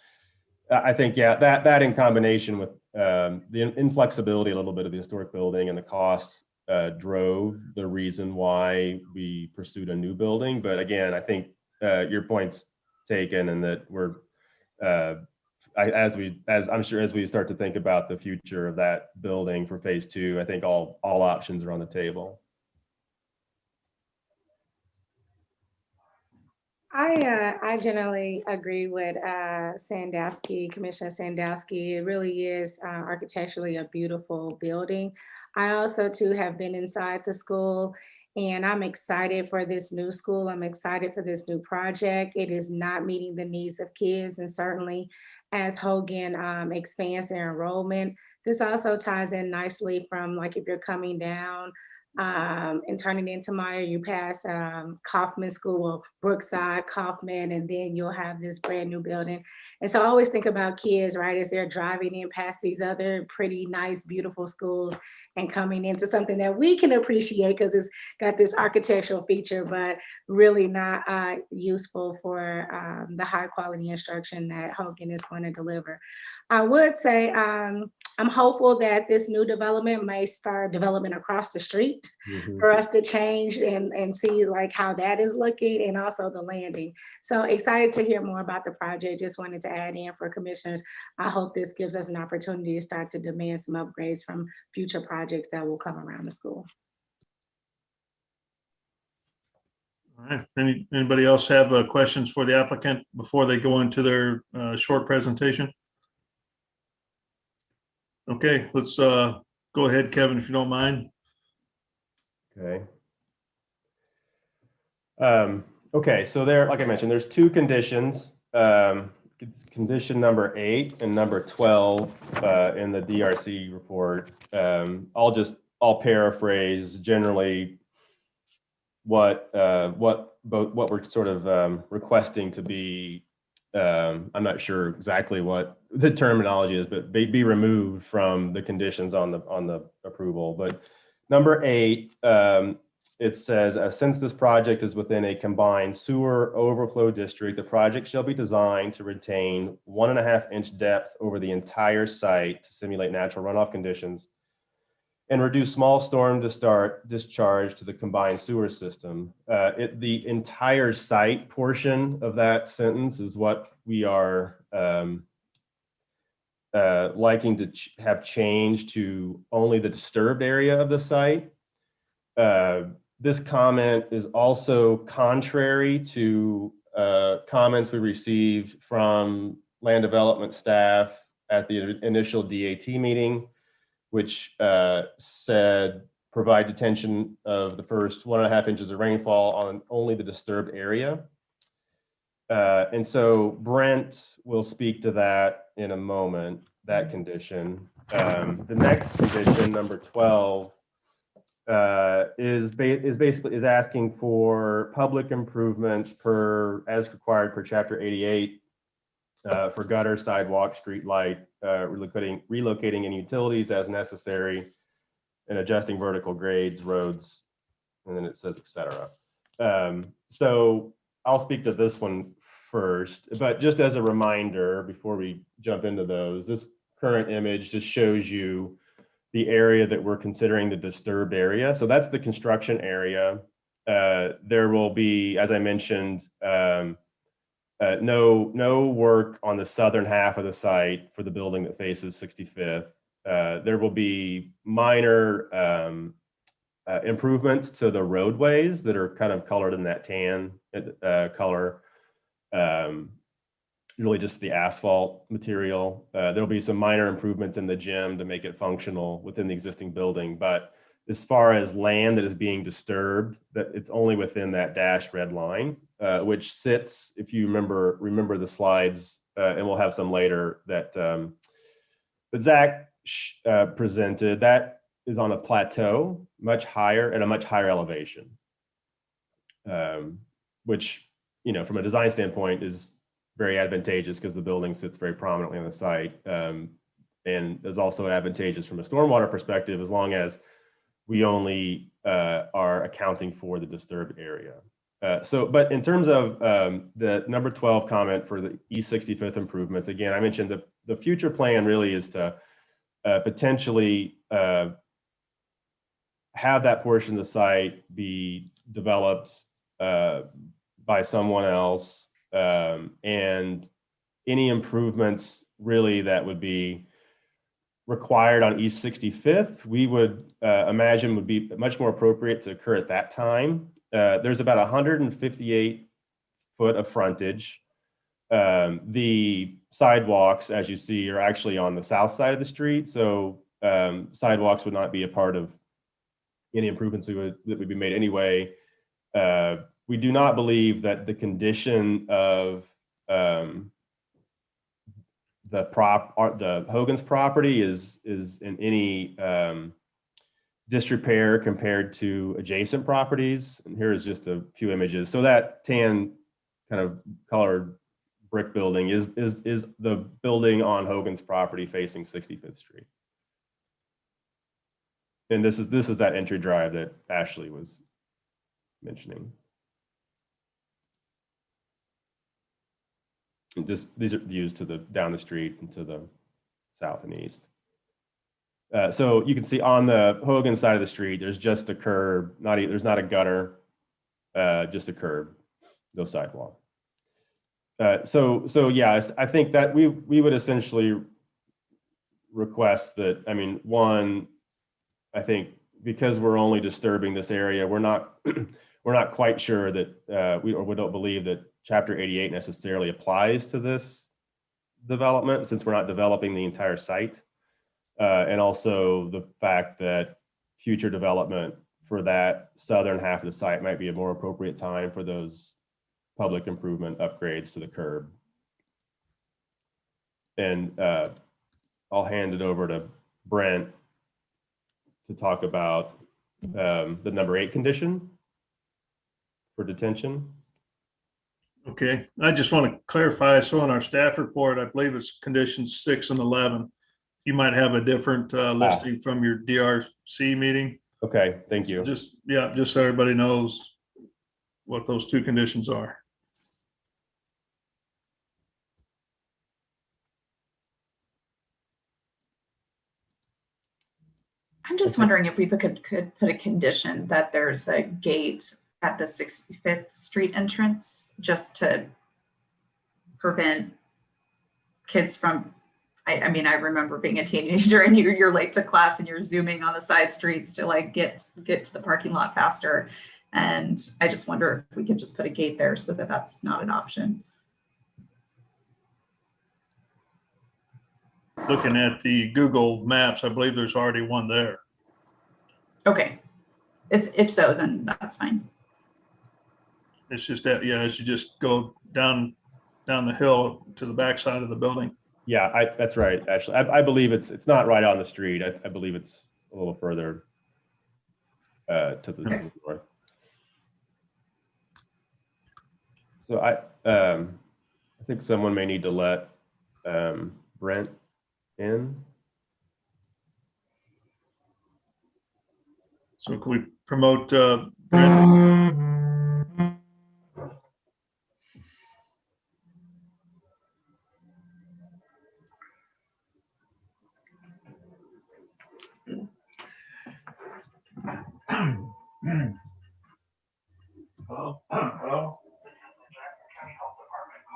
I think, yeah, that in combination with the inflexibility a little bit of the historic building and the cost drove the reason why we pursued a new building. But again, I think your point's taken, and that we're as we start to think about the future of that building for phase 2, I think all options are on the table. I generally agree with Sandowski, Commissioner Sandowski. It really is architecturally a beautiful building. I also too have been inside the school, and I'm excited for this new school. I'm excited for this new project. It is not meeting the needs of kids, and certainly as Hogan expands their enrollment, this also ties in nicely from, like, if you're coming down and turning into Meyer, you pass Kaufman School, Brookside, Kaufman, and then you'll have this brand new building. And so I always think about kids, right, as they're driving in past these other pretty nice, beautiful schools and coming into something that we can appreciate because it's got this architectural feature, but really not useful for the high quality instruction that Hogan is going to deliver. I would say I'm hopeful that this new development may start development across the street for us to change and see like how that is looking, and also the landing. So excited to hear more about the project. Just wanted to add in for commissioners. I hope this gives us an opportunity to start to demand some upgrades from future projects that will come around the school. All right. Anybody else have questions for the applicant before they go into their short presentation? Okay, let's go ahead, Kevin, if you don't mind. Okay. Okay, so like I mentioned, there's 2 conditions. It's condition number 8 and number 12 in the DRC report. I'll paraphrase generally what we're sort of requesting to be. I'm not sure exactly what the terminology is, but be removed from the conditions on the approval. But number 8, it says, since this project is within a combined sewer overflow district, the project shall be designed to retain 1.5-inch depth over the entire site to simulate natural runoff conditions and reduce small storm discharge to the combined sewer system. The entire site portion of that sentence is what we are liking to have changed to only the disturbed area of the site. This comment is also contrary to comments we received from land development staff at the initial DAT meeting, which said provide detention of the first 1.5 inches of rainfall on only the disturbed area. And so Brent will speak to that in a moment, that condition. The next condition, number 12, is basically asking for public improvements as required per chapter 88 for gutter, sidewalk, street light, relocating any utilities as necessary, and adjusting vertical grades, roads, and then it says, etc. So I'll speak to this one first, but just as a reminder, before we jump into those, this current image just shows you the area that we're considering the disturbed area. So that's the construction area. There will be, as I mentioned, no work on the southern half of the site for the building that faces 65th. There will be minor improvements to the roadways that are kind of colored in that tan color. Really just the asphalt material. There'll be some minor improvements in the gym to make it functional within the existing building. But as far as land that is being disturbed, that it's only within that dashed red line, which sits, if you remember the slides, and we'll have some later that Zach presented, that is on a plateau, much higher, at a much higher elevation, which, you know, from a design standpoint is very advantageous because the building sits very prominently on the site, and is also advantageous from a stormwater perspective as long as we only are accounting for the disturbed area. But in terms of the number 12 comment for the East 65th improvements, again, I mentioned the future plan really is to potentially have that portion of the site be developed by someone else, and any improvements really that would be required on East 65th, we would imagine would be much more appropriate to occur at that time. There's about 158 foot of frontage. The sidewalks, as you see, are actually on the south side of the street. So sidewalks would not be a part of any improvements that would be made anyway. We do not believe that the condition of the Hogan's property is in any disrepair compared to adjacent properties. And here is just a few images. So that tan kind of colored brick building is the building on Hogan's property facing 65th Street. And this is that entry drive that Ashley was mentioning. And these are views to down the street and to the south and east. So you can see on the Hogan side of the street, there's just a curb. There's not a gutter, just a curb, no sidewalk. So yeah, I think that we would essentially request that. I mean, one, I think because we're only disturbing this area, we're not quite sure that we don't believe that Chapter 88 necessarily applies to this development since we're not developing the entire site. And also the fact that future development for that southern half of the site might be a more appropriate time for those public improvement upgrades to the curb. And I'll hand it over to Brent to talk about the number 8 condition for detention. Okay, I just want to clarify. So on our staff report, I believe it's conditions 6 and 11. You might have a different listing from your DRC meeting. Okay, thank you. Just so everybody knows what those 2 conditions are. I'm just wondering if we could put a condition that there's a gate at the 65th Street entrance just to prevent kids from, I mean, I remember being a teenager and you're late to class and you're zooming on the side streets to like get to the parking lot faster. And I just wonder if we could just put a gate there so that that's not an option. Looking at the Google Maps, I believe there's already one there. Okay. If so, then that's fine. It's just that, yeah, as you just go down the hill to the backside of the building. Yeah, that's right. Actually, I believe it's not right on the street. I believe it's a little further to the north. So I think someone may need to let Brent in. So can we promote Brent?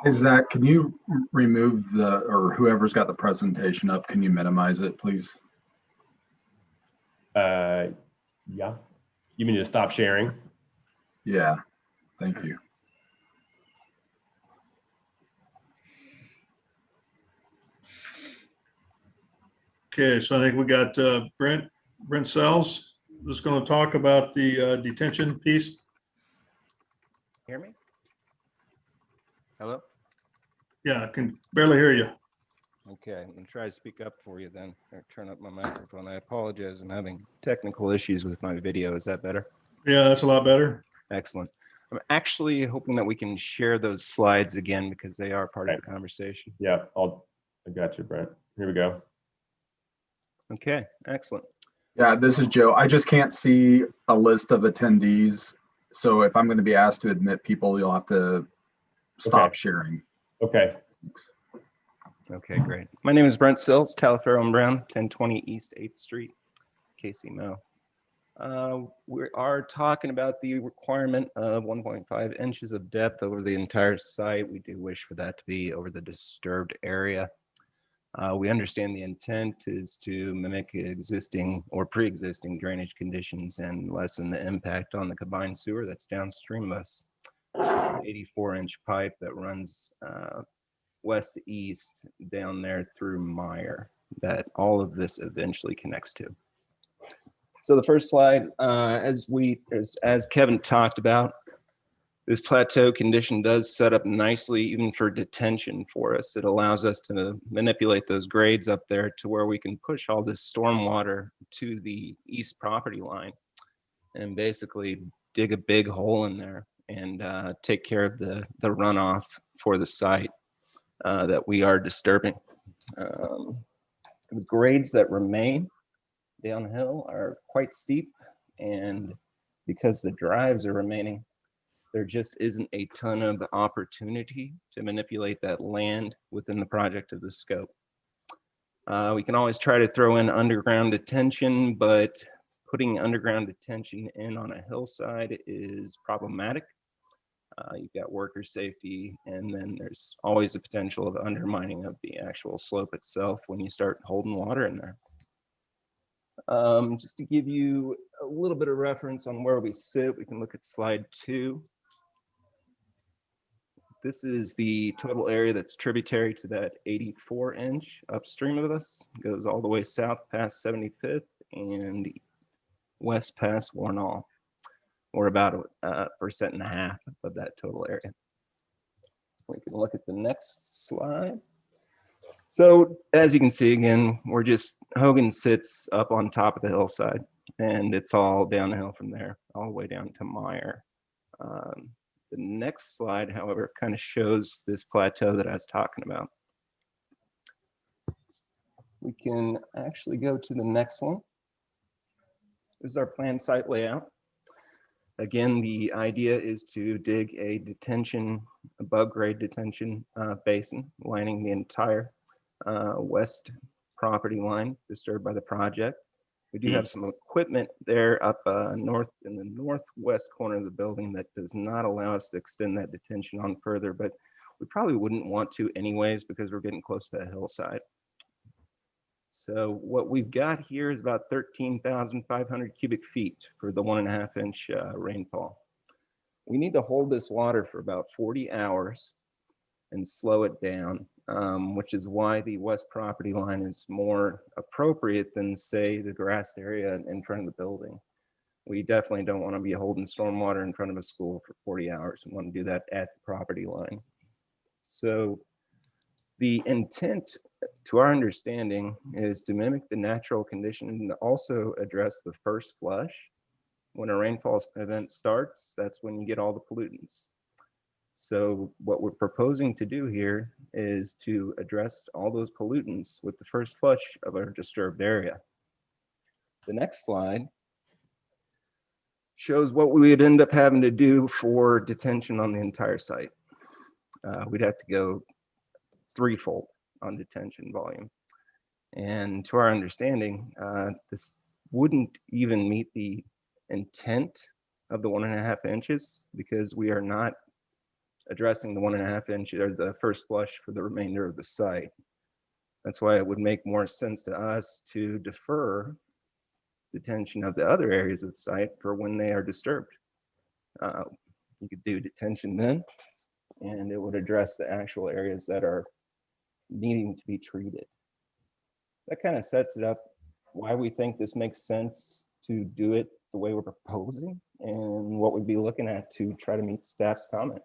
Hey, Zach, can you remove or whoever's got the presentation up, can you minimize it, please? Yeah. You mean to stop sharing? Yeah, thank you. Okay, so I think we got Brent Sells is going to talk about the detention piece. Hear me? Hello? Yeah, I can barely hear you. Okay, I'm gonna try to speak up for you then, or turn up my microphone. I apologize, I'm having technical issues with my video. Is that better? Yeah, that's a lot better. Excellent. I'm actually hoping that we can share those slides again because they are part of the conversation. Yeah, I got you, Brent. Here we go. Okay, excellent. Yeah, this is Joe. I just can't see a list of attendees. So if I'm going to be asked to admit people, you'll have to stop sharing. Okay. Okay, great. My name is Brent Sills, Taliaferro and Brown, 1020 East 8th Street, KC Mo. We are talking about the requirement of 1.5 inches of depth over the entire site. We do wish for that to be over the disturbed area. We understand the intent is to mimic existing or pre-existing drainage conditions and lessen the impact on the combined sewer that's downstream of us. 84-inch pipe that runs west to east down there through Meyer that all of this eventually connects to. So the first slide, as Kevin talked about, this plateau condition does set up nicely even for detention for us. It allows us to manipulate those grades up there to where we can push all this storm water to the east property line and basically dig a big hole in there and take care of the runoff for the site that we are disturbing. The grades that remain downhill are quite steep, and because the drives are remaining, there just isn't a ton of opportunity to manipulate that land within the project of the scope. We can always try to throw in underground detention, but putting underground detention in on a hillside is problematic. You've got worker safety, and then there's always the potential of undermining of the actual slope itself when you start holding water in there. Just to give you a little bit of reference on where we sit, we can look at slide 2. This is the total area that's tributary to that 84-inch upstream of us. It goes all the way south past 75th and west past Warnall. We're about 1.5% of that total area. We can look at the next slide. So as you can see, again, Hogan sits up on top of the hillside, and it's all downhill from there, all the way down to Meyer. The next slide, however, kind of shows this plateau that I was talking about. We can actually go to the next one. This is our planned site layout. Again, the idea is to dig a detention, above grade detention basin lining the entire west property line disturbed by the project. We do have some equipment there up north in the northwest corner of the building that does not allow us to extend that detention on further, but we probably wouldn't want to anyways because we're getting close to the hillside. So what we've got here is about 13,500 cubic feet for the 1.5 inch rainfall. We need to hold this water for about 40 hours and slow it down, which is why the west property line is more appropriate than, say, the grassed area in front of the building. We definitely don't want to be holding stormwater in front of a school for 40 hours. We want to do that at the property line. So the intent, to our understanding, is to mimic the natural condition and also address the first flush. When a rainfall event starts, that's when you get all the pollutants. So what we're proposing to do here is to address all those pollutants with the first flush of our disturbed area. The next slide shows what we would end up having to do for detention on the entire site. We'd have to go threefold on detention volume. And to our understanding, this wouldn't even meet the intent of the 1.5 inches because we are not addressing the 1.5 inch or the first flush for the remainder of the site. That's why it would make more sense to us to defer detention of the other areas of the site for when they are disturbed. You could do detention then, and it would address the actual areas that are needing to be treated. So that kind of sets it up why we think this makes sense to do it the way we're proposing and what we'd be looking at to try to meet staff's comment.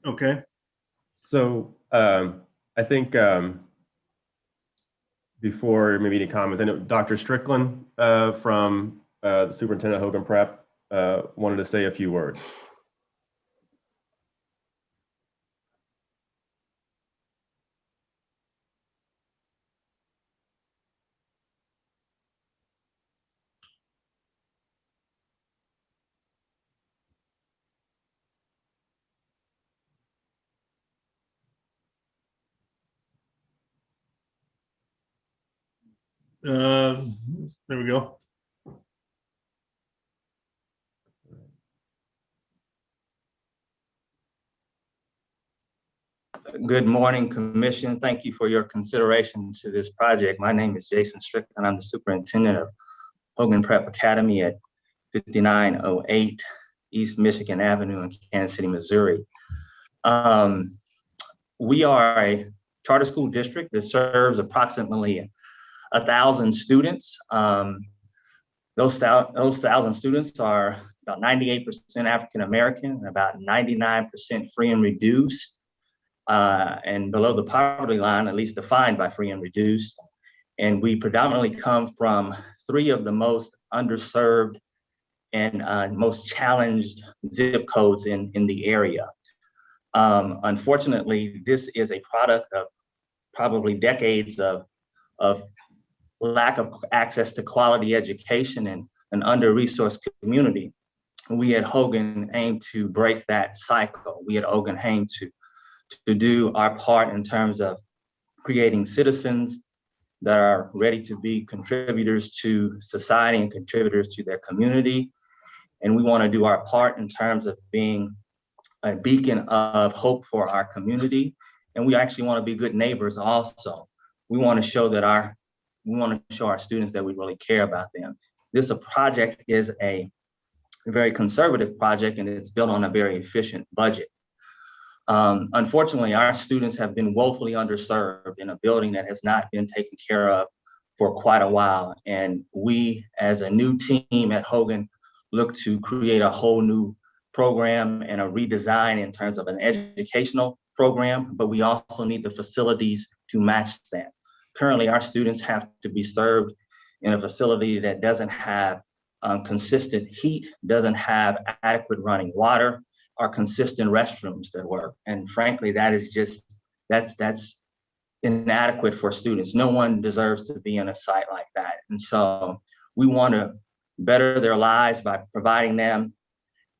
Okay. So I think before maybe any comments, I know Dr. Strickland from the Superintendent Hogan Prep wanted to say a few words. There we go. Good morning, Commission. Thank you for your consideration to this project. My name is Jason Strickland. I'm the superintendent of Hogan Prep Academy at 5908 East Michigan Avenue in Kansas City, Missouri. We are a charter school district that serves approximately 1,000 students. Those 1,000 students are about 98% African American and about 99% free and reduced. And below the poverty line, at least defined by free and reduced. And we predominantly come from 3 of the most underserved and most challenged zip codes in the area. Unfortunately, this is a product of probably decades of lack of access to quality education in an under-resourced community. We at Hogan aim to break that cycle. We at Hogan aim to do our part in terms of creating citizens that are ready to be contributors to society and contributors to their community. And we want to do our part in terms of being a beacon of hope for our community. And we actually want to be good neighbors also. We want to show that our students that we really care about them. This project is a very conservative project and it's built on a very efficient budget. Unfortunately, our students have been woefully underserved in a building that has not been taken care of for quite a while. And we, as a new team at Hogan, look to create a whole new program and a redesign in terms of an educational program, but we also need the facilities to match that. Currently, our students have to be served in a facility that doesn't have consistent heat, doesn't have adequate running water, or consistent restrooms that work. And frankly, that is just, that's inadequate for students. No one deserves to be in a site like that. And so we want to better their lives by providing them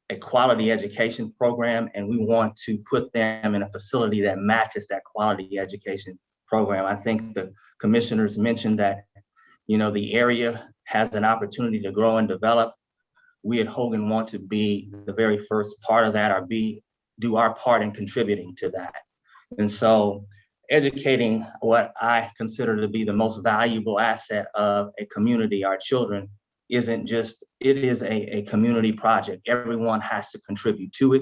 a quality education program, and we want to put them in a facility that matches that quality education program. I think the commissioners mentioned that, you know, the area has an opportunity to grow and develop. We at Hogan want to be the very first part of that, or do our part in contributing to that. And so educating what I consider to be the most valuable asset of a community, our children, isn't just, it is a community project. Everyone has to contribute to it.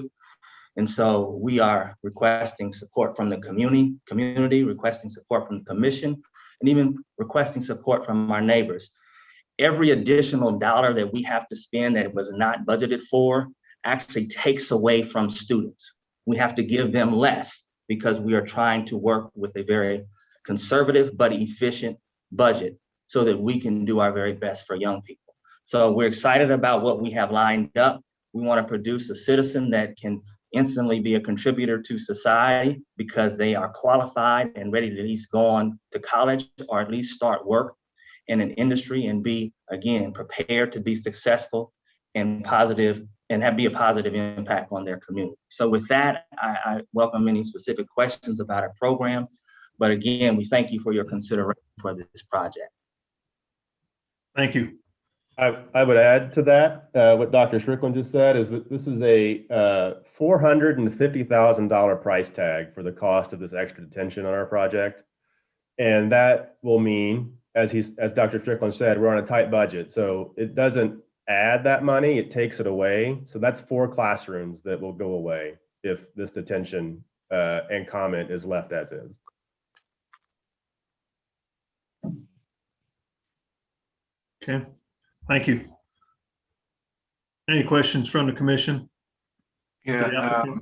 And so we are requesting support from the community, requesting support from the commission, and even requesting support from our neighbors. Every additional dollar that we have to spend that was not budgeted for actually takes away from students. We have to give them less because we are trying to work with a very conservative but efficient budget so that we can do our very best for young people. So we're excited about what we have lined up. We want to produce a citizen that can instantly be a contributor to society because they are qualified and ready to at least go on to college or at least start work in an industry and be, again, prepared to be successful and positive and be a positive impact on their community. So with that, I welcome any specific questions about our program. But again, we thank you for your consideration for this project. Thank you. I would add to that, what Dr. Strickland just said is that this is a $450,000 price tag for the cost of this extra detention on our project. And that will mean, as Dr. Strickland said, we're on a tight budget. So it doesn't add that money, it takes it away. So that's 4 classrooms that will go away if this detention and comment is left as is. Okay, thank you. Any questions from the commission? Yeah,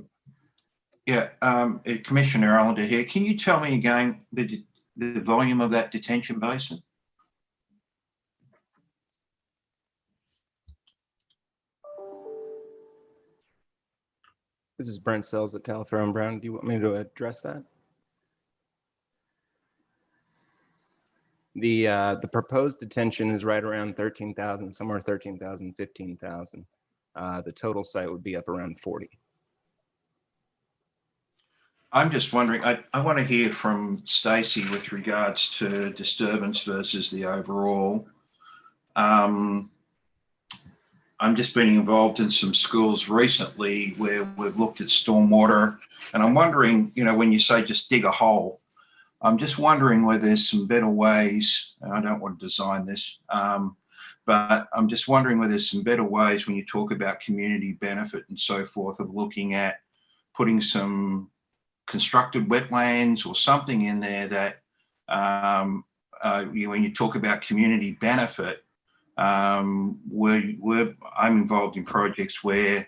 Commissioner Allender here. Can you tell me again the volume of that detention basin? This is Brent Sells at Talaferro Brown. Do you want me to address that? The proposed detention is right around 13,000, somewhere 13,000, 15,000. The total site would be up around 40. I'm just wondering, I want to hear from Stacey with regards to disturbance versus the overall. I'm just been involved in some schools recently where we've looked at stormwater, and I'm wondering, when you say just dig a hole, I'm just wondering whether there's some better ways, and I don't want to design this, but I'm just wondering whether there's some better ways when you talk about community benefit and so forth of looking at putting some constructed wetlands or something in there that when you talk about community benefit, I'm involved in projects where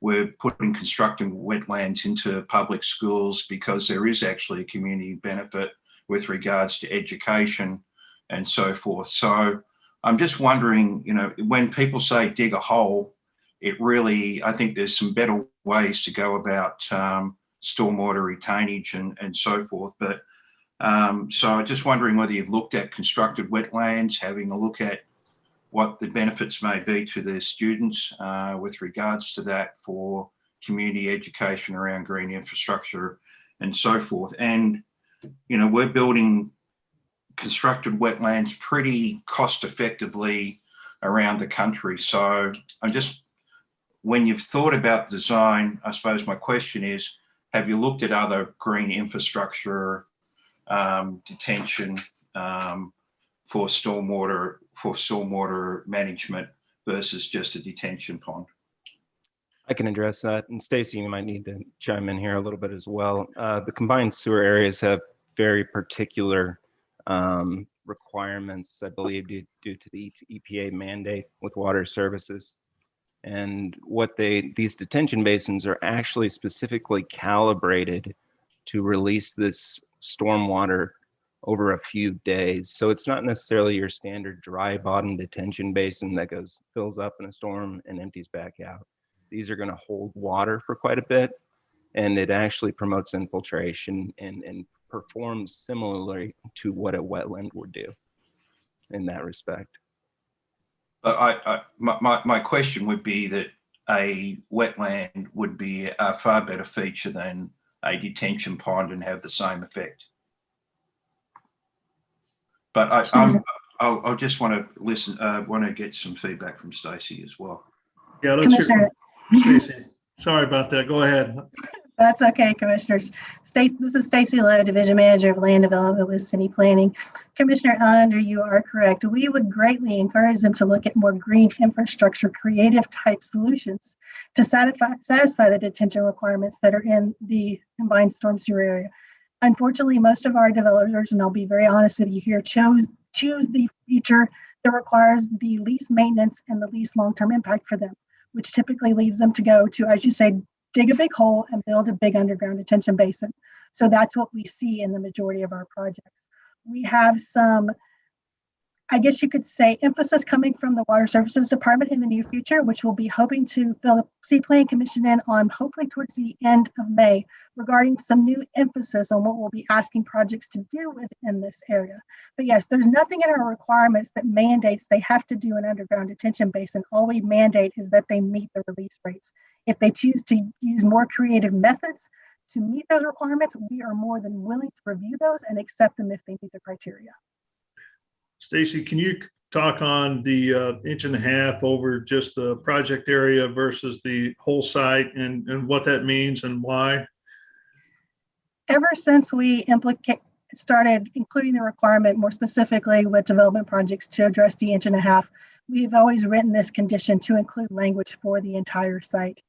we're putting constructed wetlands into public schools because there is actually a community benefit with regards to education and so forth. So I'm just wondering, when people say dig a hole, I think there's some better ways to go about stormwater retainage and so forth. But so I'm just wondering whether you've looked at constructed wetlands, having a look at what the benefits may be to their students with regards to that for community education around green infrastructure and so forth. And, we're building constructed wetlands pretty cost effectively around the country. So when you've thought about the design, I suppose my question is, have you looked at other green infrastructure detention for stormwater management versus just a detention pond? I can address that. And Stacey, you might need to chime in here a little bit as well. The combined sewer areas have very particular requirements, I believe, due to the EPA mandate with water services. And these detention basins are actually specifically calibrated to release this stormwater over a few days. So it's not necessarily your standard dry bottom detention basin that fills up in a storm and empties back out. These are going to hold water for quite a bit, and it actually promotes infiltration and performs similarly to what a wetland would do in that respect. But my question would be that a wetland would be a far better feature than a detention pond and have the same effect. But I'll just want to listen. Want to get some feedback from Stacey as well. Yeah, let's hear from Stacey. Sorry about that. Go ahead. That's okay, Commissioners. This is Stacy Lowe, Division Manager of Land Development with City Planning. Commissioner Allender, you are correct. We would greatly encourage them to look at more green infrastructure, creative type solutions to satisfy the detention requirements that are in the combined storm sewer area. Unfortunately, most of our developers, and I'll be very honest with you here, choose the feature that requires the least maintenance and the least long-term impact for them, which typically leads them to go to, as you say, dig a big hole and build a big underground detention basin. So that's what we see in the majority of our projects. We have some, I guess you could say, emphasis coming from the Water Services Department in the near future, which we'll be hoping to fill the City Planning Commission in on hopefully towards the end of May, regarding some new emphasis on what we'll be asking projects to do within this area. But yes, there's nothing in our requirements that mandates they have to do an underground detention basin. All we mandate is that they meet the release rates. If they choose to use more creative methods to meet those requirements, we are more than willing to review those and accept them if they meet the criteria. Stacy, can you talk on the 1.5 inches over just the project area versus the whole site and what that means and why? Ever since we started including the requirement more specifically with development projects to address the 1.5 inches, we've always written this condition to include language for the entire site.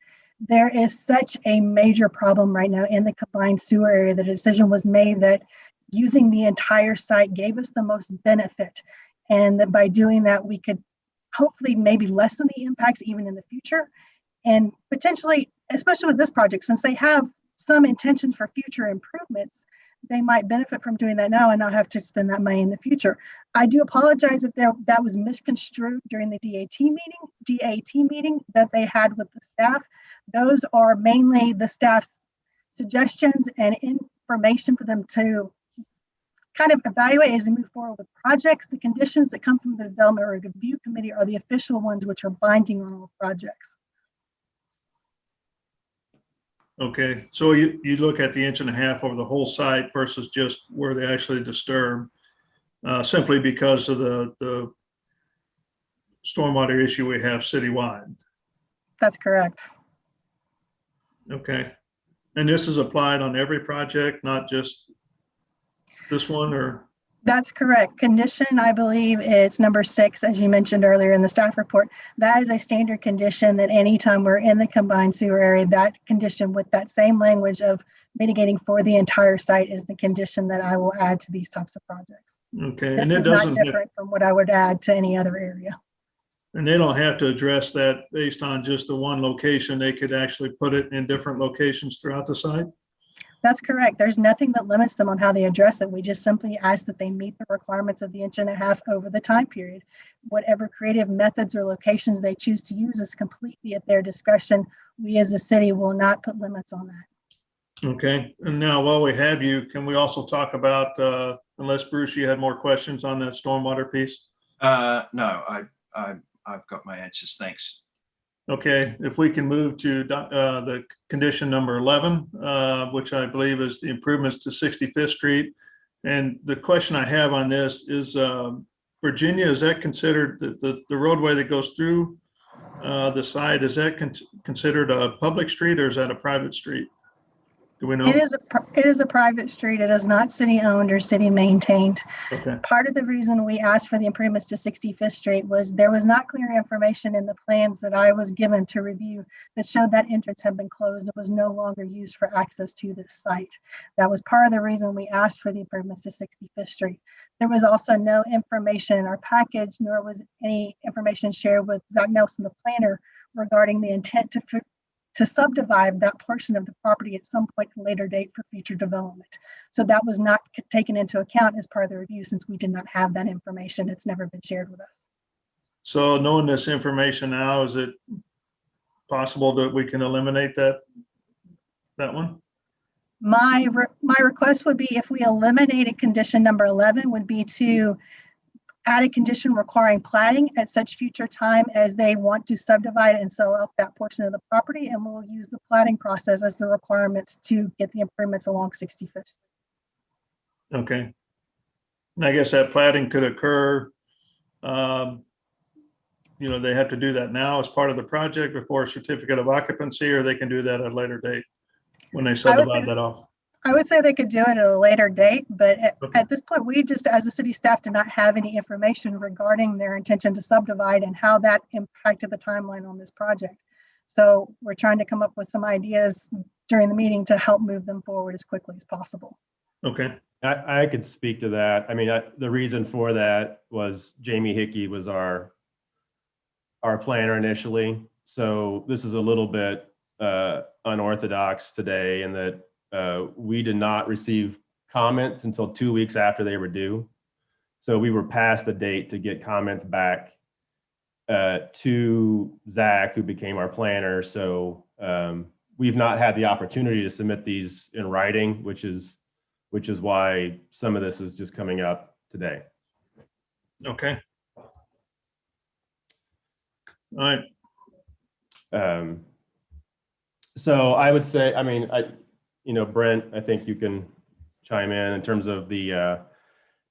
There is such a major problem right now in the combined sewer area. The decision was made that using the entire site gave us the most benefit, and that by doing that, we could hopefully maybe lessen the impacts even in the future. And potentially, especially with this project, since they have some intentions for future improvements, they might benefit from doing that now and not have to spend that money in the future. I do apologize if that was misconstrued during the DAT meeting that they had with the staff. Those are mainly the staff's suggestions and information for them to kind of evaluate as they move forward with projects. The conditions that come from the development or review committee are the official ones which are binding on all projects. Okay, so you look at the 1.5 inches over the whole site versus just where they actually disturb, simply because of the stormwater issue we have citywide. That's correct. Okay, and this is applied on every project, not just this one, or? That's correct. Condition, I believe it's number 6, as you mentioned earlier in the staff report. That is a standard condition that anytime we're in the combined sewer area, that condition with that same language of mitigating for the entire site is the condition that I will add to these types of projects. Okay, This and it is not doesn't, different from what I would add to any other area. and they don't have to address that based on just the one location. They could actually put it in different locations throughout the site? That's correct. There's nothing that limits them on how they address it. We just simply ask that they meet the requirements of the 1.5 inches over the time period. Whatever creative methods or locations they choose to use is completely at their discretion. We as a city will not put limits on that. Okay, and now while we have you, can we also talk about, unless Bruce, you had more questions on that stormwater piece? No, I've got my answers. Thanks. Okay, if we can move to the condition number 11, which I believe is the improvements to 65th Street. And the question I have on this is, Virginia, is that considered the roadway that goes through the site, is that considered a public street or is that a private street? Do we know? It is a private street. It is not city owned or city maintained. Okay. Part of the reason we asked for the improvements to 65th Street was there was not clear information in the plans that I was given to review that showed that entrance had been closed. It was no longer used for access to this site. That was part of the reason we asked for the improvements to 65th Street. There was also no information in our package, nor was any information shared with Zach Nelson, the planner, regarding the intent to subdivide that portion of the property at some point at a later date for future development. So that was not taken into account as part of the review since we did not have that information. It's never been shared with us. So knowing this information now, is it possible that we can eliminate that one? My request would be, if we eliminated condition number 11, would be to add a condition requiring platting at such future time as they want to subdivide and sell off that portion of the property, and we'll use the platting process as the requirements to get the improvements along 65th. Okay. And I guess that platting could occur, they have to do that now as part of the project before a certificate of occupancy, or they can do that at a later date. when they I would subdivide say- that off? I would say they could do it at a later date, but Okay. at this point, we just, as a city staff, did not have any information regarding their intention to subdivide and how that impacted the timeline on this project. So we're trying to come up with some ideas during the meeting to help move them forward as quickly as possible. Okay. I could speak to that. I mean, the reason for that was Jamie Hickey was our planner initially. So this is a little bit unorthodox today in that we did not receive comments until 2 weeks after they were due. So we were past the date to get comments back to Zach, who became our planner. So we've not had the opportunity to submit these in writing, which is why some of this is just coming up today. Okay. All right. So I would say, I mean, Brent, I think you can chime in terms of the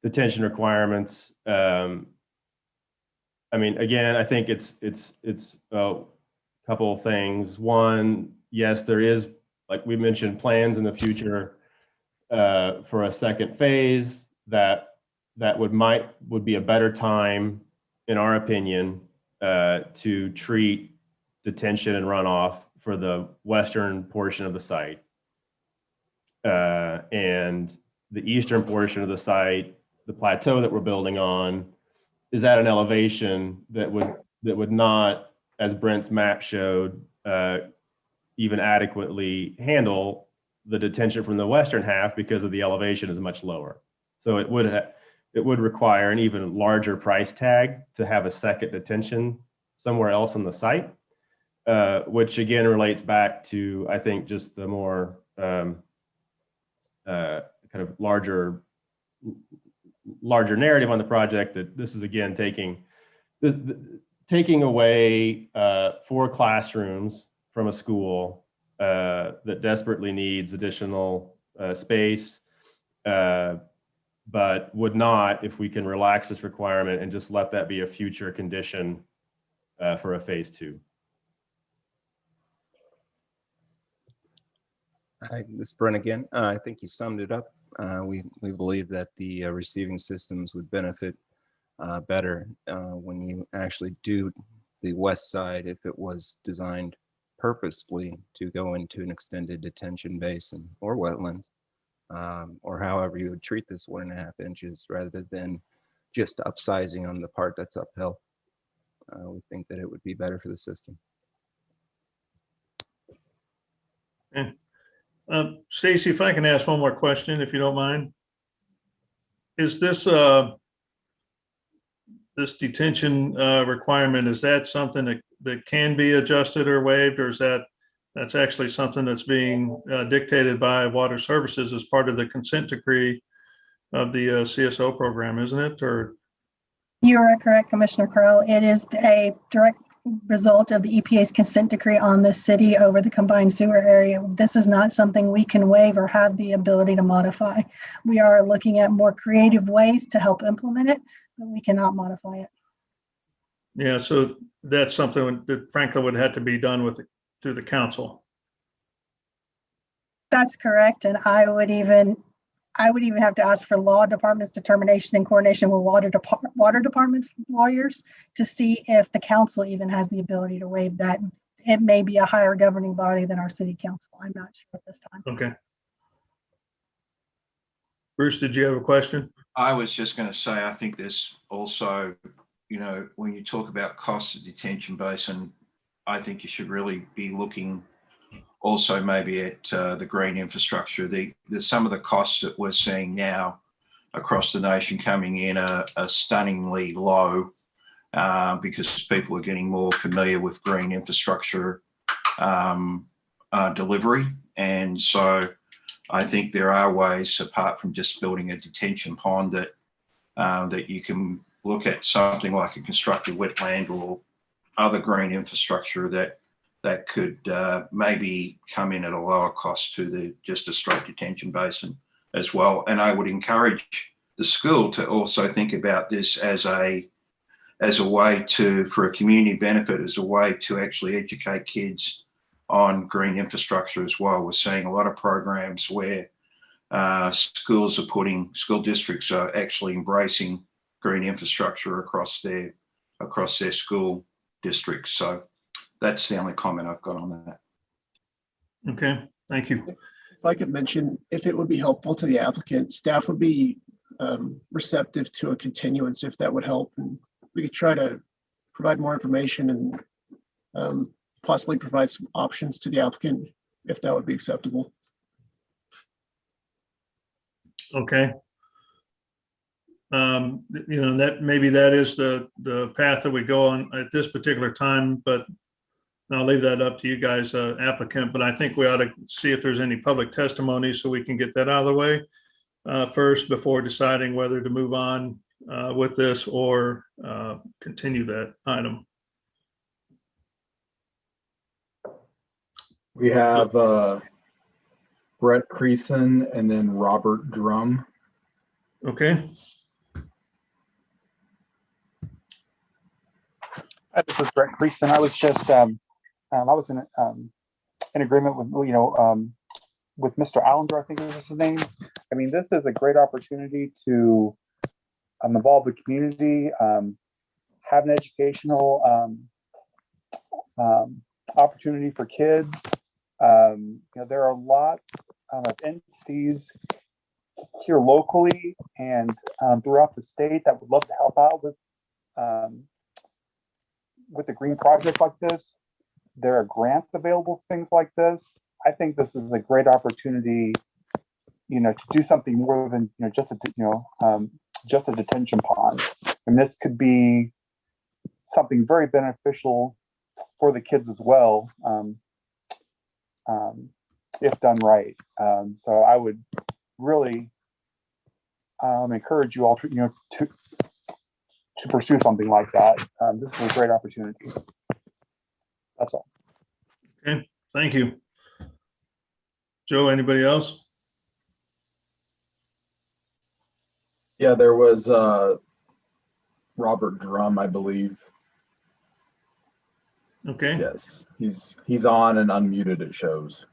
detention requirements. I mean, again, I think it's a couple of things. One, yes, there is, like we mentioned, plans in the future for a second phase that would be a better time, in our opinion, to treat detention and runoff for the western portion of the site. And the eastern portion of the site, the plateau that we're building on, is at an elevation that would not, as Brent's map showed, even adequately handle the detention from the western half because of the elevation is much lower. So it would require an even larger price tag to have a second detention somewhere else on the site, which again relates back to, I think, just the more kind of larger narrative on the project, that this is again taking away 4 classrooms from a school that desperately needs additional space, but would not, if we can relax this requirement and just let that be a future condition for a phase 2. Hi, this is Brent again. I think you summed it up. We believe that the receiving systems would benefit better when you actually do the west side, if it was designed purposefully to go into an extended detention basin or wetlands, or however you would treat this 1.5 inches rather than just upsizing on the part that's uphill. We think that it would be better for the system. Okay. Stacy, if I can ask one more question, if you don't mind. Is this this detention requirement, is that something that can be adjusted or waived, or is that's actually something that's being dictated by Water Services as part of the consent decree of the CSO program, isn't it? Or You are correct, Commissioner Crowell. It is a direct result of the EPA's consent decree on the city over the combined sewer area. This is not something we can waive or have the ability to modify. We are looking at more creative ways to help implement it, but we cannot modify it. yeah, so that's something that frankly would have to be done through the council. That's correct. And I would even have to ask for law department's determination in coordination with water department's lawyers to see if the council even has the ability to waive that. It may be a higher governing body than our city council. I'm not sure at this time. Okay. Bruce, did you have a question? I was just going to say, I think there's also, when you talk about costs of detention basin, I think you should really be looking also maybe at the green infrastructure. Some of the costs that we're seeing now across the nation coming in are stunningly low because people are getting more familiar with green infrastructure delivery. And so I think there are ways, apart from just building a detention pond, that you can look at something like a constructed wetland or other green infrastructure that could maybe come in at a lower cost to just a straight detention basin as well. And I would encourage the school to also think about this as a way for a community benefit, as a way to actually educate kids on green infrastructure as well. We're seeing a lot of programs where school districts are actually embracing green infrastructure across their school districts. So that's the only comment I've got on that. Okay, thank you. If I could mention, if it would be helpful to the applicant, staff would be receptive to a continuance if that would help. And we could try to provide more information and possibly provide some options to the applicant if that would be acceptable. Okay. That maybe that is the path that we go on at this particular time, but I'll leave that up to you guys, applicant, but I think we ought to see if there's any public testimony so we can get that out of the way first before deciding whether to move on with this or continue that item. We have Brett Creason and then Robert Drum. Okay. Hi, this is Brett Creason. I was just I was in agreement with with Mr. Allender, I think is his name. I mean, this is a great opportunity to involve the community, have an educational opportunity for kids. There are lots of entities here locally and throughout the state that would love to help out with a green project like this. There are grants available for things like this. I think this is a great opportunity, to do something more than just a detention pond. And this could be something very beneficial for the kids as well, if done right. So I would really encourage you all to pursue something like that. This is a great opportunity. That's all. Okay, thank you. Joe, anybody else? Yeah, there was Robert Drum, I believe. Okay. Yes, he's on and unmuted, it shows.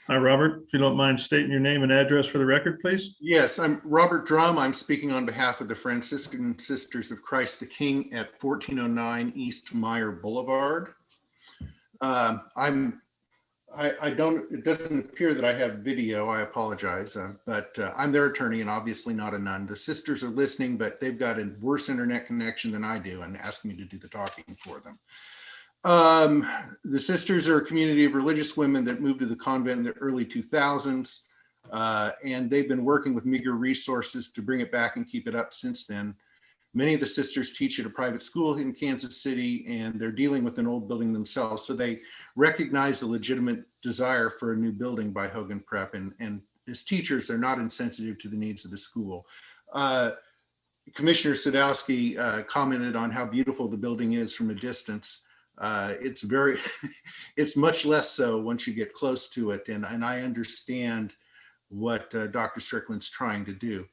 Hi, Robert. If you don't mind stating your name and address for the record, please. Yes, I'm Robert Drum. I'm speaking on behalf of the Franciscan Sisters of Christ the King at 1409 East Meyer Boulevard. It doesn't appear that I have video. I apologize, but I'm their attorney and obviously not a nun. The sisters are listening, but they've got a worse internet connection than I do and asked me to do the talking for them. The sisters are a community of religious women that moved to the convent in the early 2000s, and they've been working with meager resources to bring it back and keep it up since then. Many of the sisters teach at a private school in Kansas City, and they're dealing with an old building themselves. So they recognize the legitimate desire for a new building by Hogan Prep, and as teachers, they're not insensitive to the needs of the school. Commissioner Sadowski commented on how beautiful the building is from a distance. It's much less so once you get close to it, and I understand what Dr. Strickland's trying to do.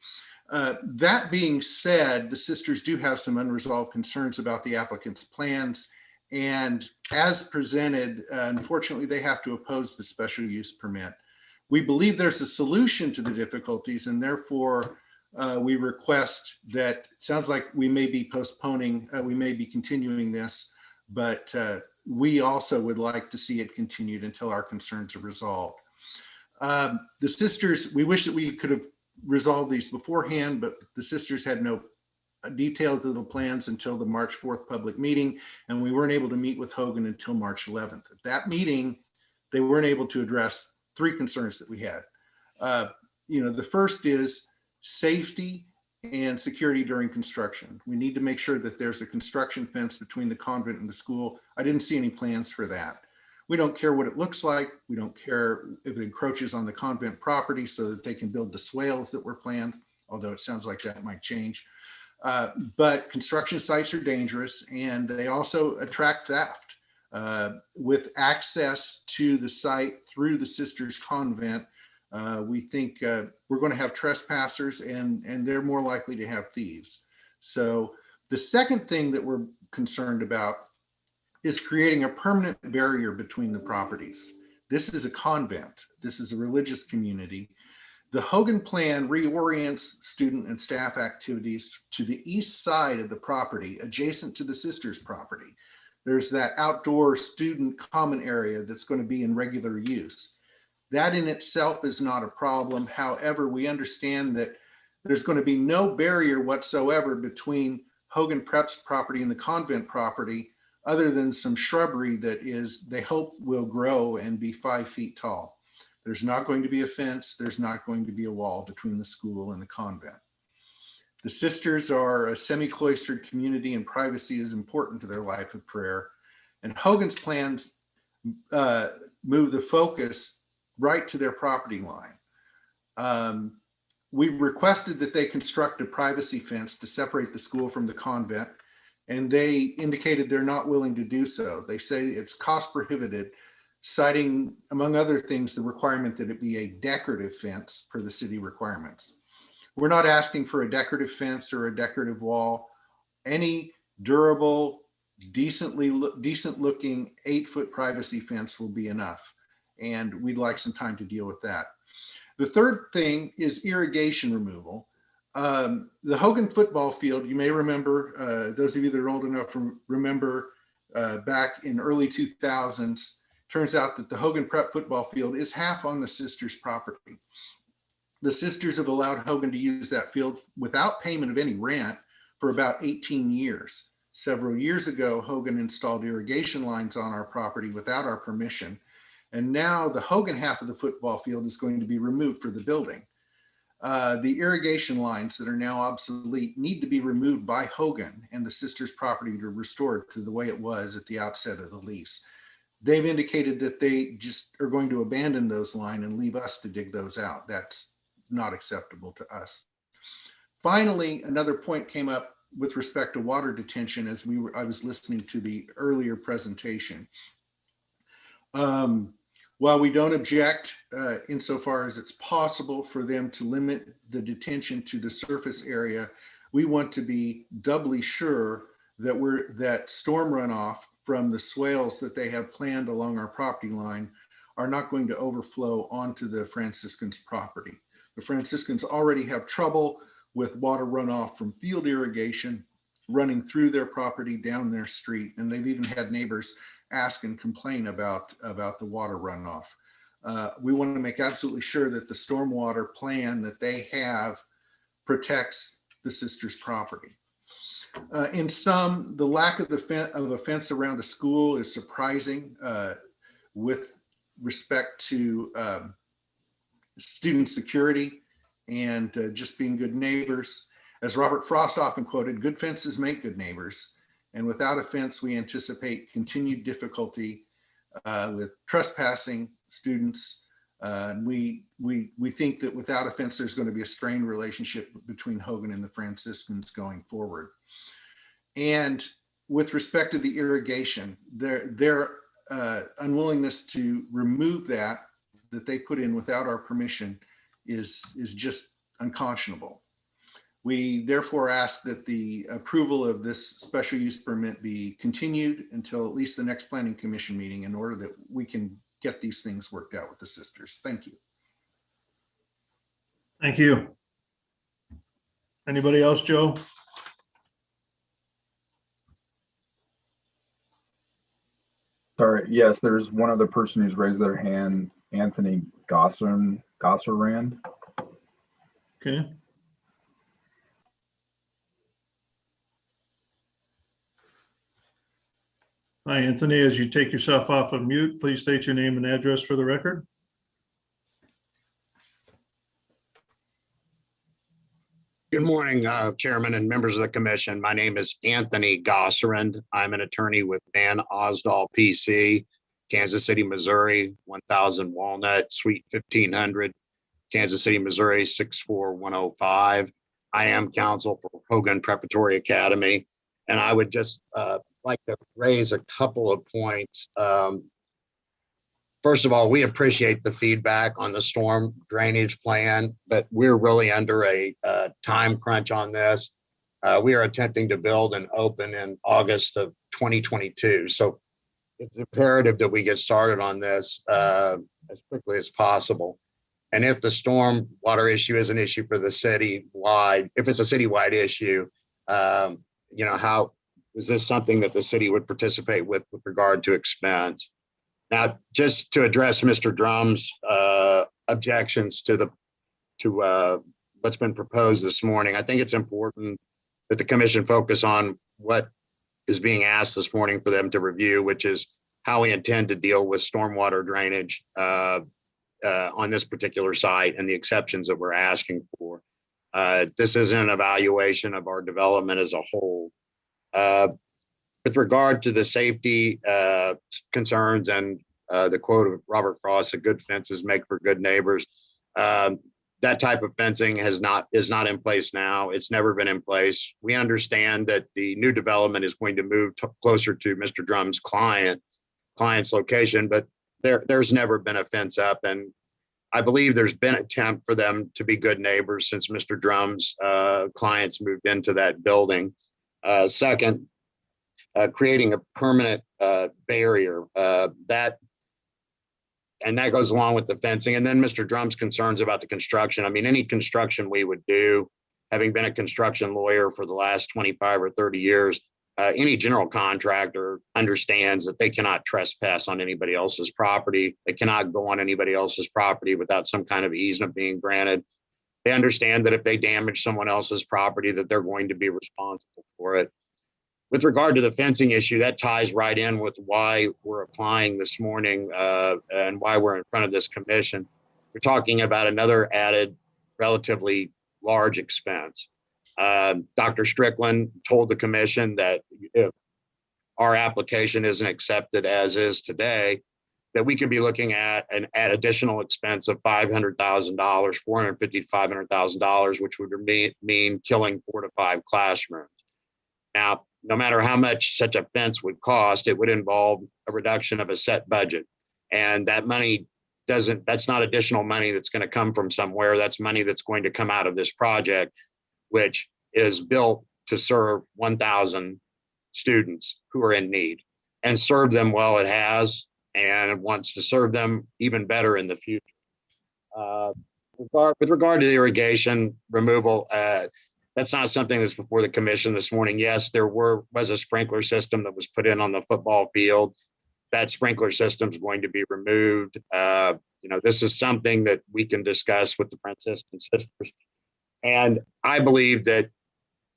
That being said, the sisters do have some unresolved concerns about the applicant's plans, and as presented, unfortunately, they have to oppose the special use permit. We believe there's a solution to the difficulties, and therefore we request that, it sounds like we may be postponing, we may be continuing this, but we also would like to see it continued until our concerns are resolved. The sisters, we wish that we could have resolved these beforehand, but the sisters had no details of the plans until the March 4th public meeting, and we weren't able to meet with Hogan until March 11th. At that meeting, they weren't able to address three concerns that we had. The first is safety and security during construction. We need to make sure that there's a construction fence between the convent and the school. I didn't see any plans for that. We don't care what it looks like. We don't care if it encroaches on the convent property so that they can build the swales that were planned, although it sounds like that might change. But construction sites are dangerous, and they also attract theft. With access to the site through the Sisters Convent, we think we're going to have trespassers, and they're more likely to have thieves. So the second thing that we're concerned about is creating a permanent barrier between the properties. This is a convent. This is a religious community. The Hogan plan reorients student and staff activities to the east side of the property, adjacent to the sisters' property. There's that outdoor student common area that's going to be in regular use. That in itself is not a problem. However, we understand that there's going to be no barrier whatsoever between Hogan Prep's property and the convent property, other than some shrubbery that they hope will grow and be 5 feet tall. There's not going to be a fence. There's not going to be a wall between the school and the convent. The sisters are a semi-cloistered community, and privacy is important to their life of prayer. And Hogan's plans move the focus right to their property line. We requested that they construct a privacy fence to separate the school from the convent, and they indicated they're not willing to do so. They say it's cost prohibitive, citing, among other things, the requirement that it be a decorative fence per the city requirements. We're not asking for a decorative fence or a decorative wall. Any durable, decent looking 8-foot privacy fence will be enough. And we'd like some time to deal with that. The third thing is irrigation removal. The Hogan football field, you may remember, those of you that are old enough to remember back in early 2000s, turns out that the Hogan Prep football field is half on the sisters' property. The sisters have allowed Hogan to use that field without payment of any rent for about 18 years. Several years ago, Hogan installed irrigation lines on our property without our permission. And now the Hogan half of the football field is going to be removed for the building. The irrigation lines that are now obsolete need to be removed by Hogan and the sisters' property to restore it to the way it was at the outset of the lease. They've indicated that they just are going to abandon those lines and leave us to dig those out. That's not acceptable to us. Finally, another point came up with respect to water detention as I was listening to the earlier presentation. While we don't object insofar as it's possible for them to limit the detention to the surface area, we want to be doubly sure that storm runoff from the swales that they have planned along our property line are not going to overflow onto the Franciscans' property. The Franciscans already have trouble with water runoff from field irrigation running through their property down their street, and they've even had neighbors ask and complain about the water runoff. We want to make absolutely sure that the stormwater plan that they have protects the sisters' property. In sum, the lack of a fence around a school is surprising with respect to student security and just being good neighbors. As Robert Frost often quoted, good fences make good neighbors. And without a fence, we anticipate continued difficulty with trespassing students. And we think that without a fence, there's going to be a strained relationship between Hogan and the Franciscans going forward. And with respect to the irrigation, their unwillingness to remove that they put in without our permission is just unconscionable. We therefore ask that the approval of this special use permit be continued until at least the next planning commission meeting in order that we can get these things worked out with the sisters. Thank you. Thank you. Anybody else, Joe? Sorry, yes, there's one other person who's raised their hand, Anthony Gosserand. Okay. Hi, Anthony. As you take yourself off of mute, please state your name and address for the record. Good morning, Chairman and members of the commission. My name is Anthony Gosserand. I'm an attorney with Van Osdall PC, Kansas City, Missouri, 1000 Walnut, Suite 1500, Kansas City, Missouri, 64105. I am counsel for Hogan Preparatory Academy, and I would just like to raise a couple of points. First of all, we appreciate the feedback on the storm drainage plan, but we're really under a time crunch on this. We are attempting to build and open in August of 2022. So it's imperative that we get started on this as quickly as possible. And if the storm water issue is an issue for the city-wide, if it's a citywide issue, you know, how is this something that the city would participate with regard to expense? Now, just to address Mr. Drum's objections to what's been proposed this morning, I think it's important that the commission focus on what is being asked this morning for them to review, which is how we intend to deal with stormwater drainage on this particular site and the exceptions that we're asking for. This isn't an evaluation of our development as a whole. With regard to the safety concerns and the quote of Robert Frost, "that good fences make for good neighbors," that type of fencing is not in place now. It's never been in place. We understand that the new development is going to move closer to Mr. Drum's client's location, but there's never been a fence up, and I believe there's been an attempt for them to be good neighbors since Mr. Drum's clients moved into that building. Second, creating a permanent barrier and that goes along with the fencing. And then Mr. Drum's concerns about the construction. I mean, any construction we would do, having been a construction lawyer for the last 25 or 30 years, any general contractor understands that they cannot trespass on anybody else's property. They cannot go on anybody else's property without some kind of easement being granted. They understand that if they damage someone else's property, that they're going to be responsible for it. With regard to the fencing issue, that ties right in with why we're applying this morning and why we're in front of this commission. We're talking about another added, relatively large expense. Dr. Strickland told the commission that if our application isn't accepted as is today, that we could be looking at an additional expense of $500,000, $450,000 to $500,000, which would mean killing 4 to 5 classrooms. Now, no matter how much such a fence would cost, it would involve a reduction of a set budget. And that money that's not additional money that's going to come from somewhere. That's money that's going to come out of this project, which is built to serve 1,000 students who are in need and serve them well. It has, and wants to serve them even better in the future. With regard to the irrigation removal, that's not something that's before the commission this morning. Yes, there was a sprinkler system that was put in on the football field. That sprinkler system is going to be removed. This is something that we can discuss with the Franciscan Sisters. And I believe that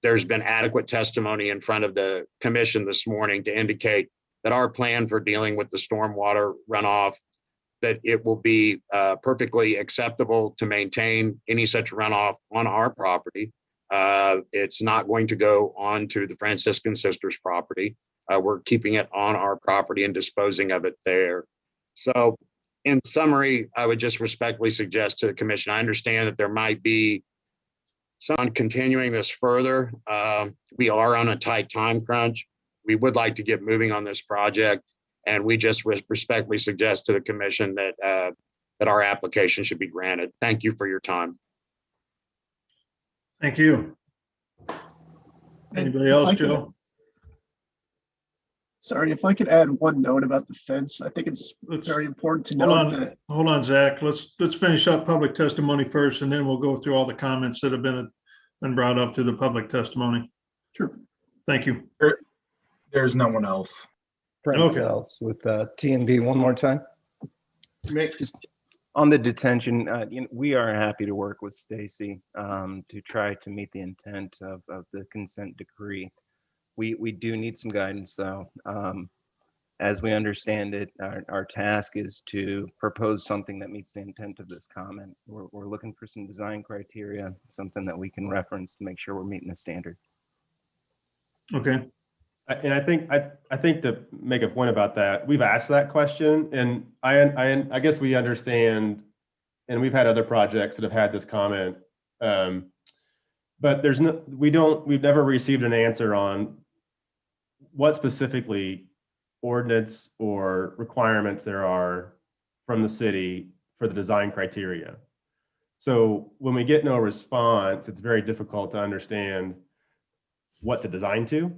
there's been adequate testimony in front of the commission this morning to indicate that our plan for dealing with the stormwater runoff, that it will be perfectly acceptable to maintain any such runoff on our property. It's not going to go on to the Franciscan Sisters property. We're keeping it on our property and disposing of it there. So in summary, I would just respectfully suggest to the commission, I understand that there might be some continuing this further. We are on a tight time crunch. We would like to get moving on this project, and we just respectfully suggest to the commission that that our application should be granted. Thank you for your time. Thank you. Anybody else, Joe? Sorry, if I could add one note about the fence, I think it's very important to note that. Hold on, Zach. Let's finish up public testimony first, and then we'll go through all the comments that have been brought up through the public testimony. Sure. Thank you. There's no one else. Brent Sells with TNB one more time. Just on the detention, we are happy to work with Stacy to try to meet the intent of the consent decree. We do need some guidance though. As we understand it, our task is to propose something that meets the intent of this comment. We're looking for some design criteria, something that we can reference to make sure we're meeting the standard. Okay. And I think to make a point about that, we've asked that question, and I guess we understand, and we've had other projects that have had this comment, but we've never received an answer on what specifically ordinance or requirements there are from the city for the design criteria. So when we get no response, it's very difficult to understand what to design to.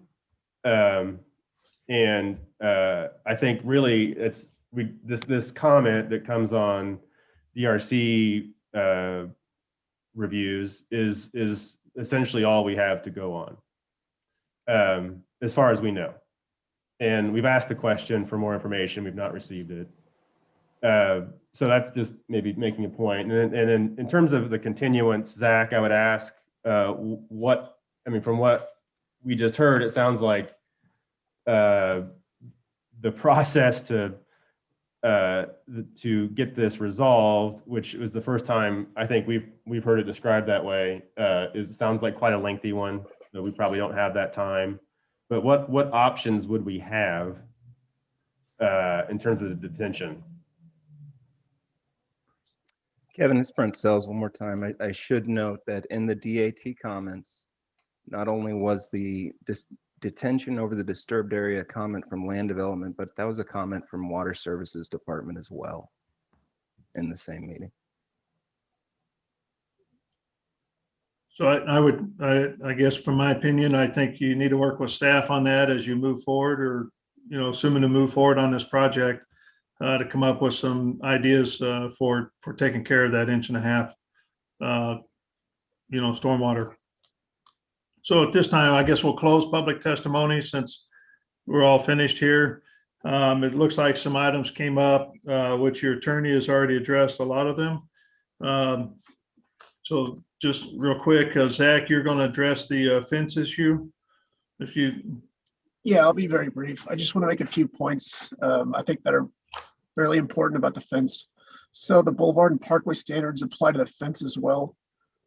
And I think really this comment that comes on DRC reviews is essentially all we have to go on, as far as we know. And we've asked the question for more information. We've not received it. So that's just maybe making a point. And then in terms of the continuance, Zach, I would ask from what we just heard, it sounds like the process to get this resolved, which was the first time I think we've heard it described that way, it sounds like quite a lengthy one. So we probably don't have that time. But what options would we have in terms of the detention? Kevin, it's Brent Sells one more time. I should note that in the DAT comments, not only was the detention over the disturbed area a comment from land development, but that was a comment from Water Services Department as well in the same meeting. So I guess from my opinion, I think you need to work with staff on that as you move forward, or, assuming to move forward on this project, to come up with some ideas for taking care of that 1.5 inch, stormwater. So at this time, I guess we'll close public testimony since we're all finished here. It looks like some items came up, which your attorney has already addressed a lot of them. So just real quick, Zach, you're going to address the fence issue. Yeah, I'll be very brief. I just want to make a few points I think that are fairly important about the fence. So the Boulevard and Parkway standards apply to the fence as well.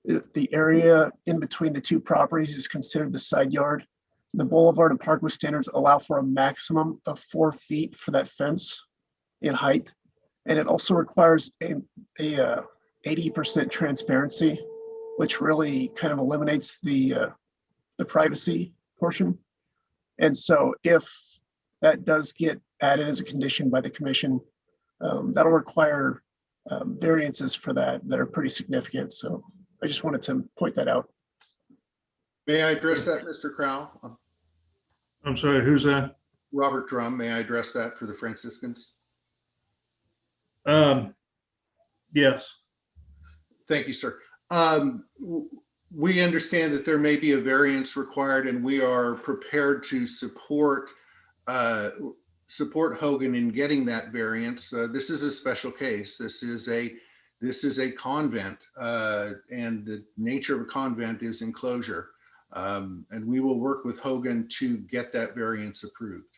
The area in between the two properties is considered the side yard. The Boulevard and Parkway standards allow for a maximum of 4 feet for that fence in height. And it also requires a 80% transparency, which really kind of eliminates the privacy portion. And so if that does get added as a condition by the commission, that'll require variances for that are pretty significant. So I just wanted to point that out. May I address that, Mr. Crowell? I'm sorry, who's that? Robert Drum, may I address that for the Franciscans? Yes. Thank you, sir. We understand that there may be a variance required, and we are prepared to support Hogan in getting that variance. This is a special case. This is a convent, and the nature of a convent is enclosure. And we will work with Hogan to get that variance approved.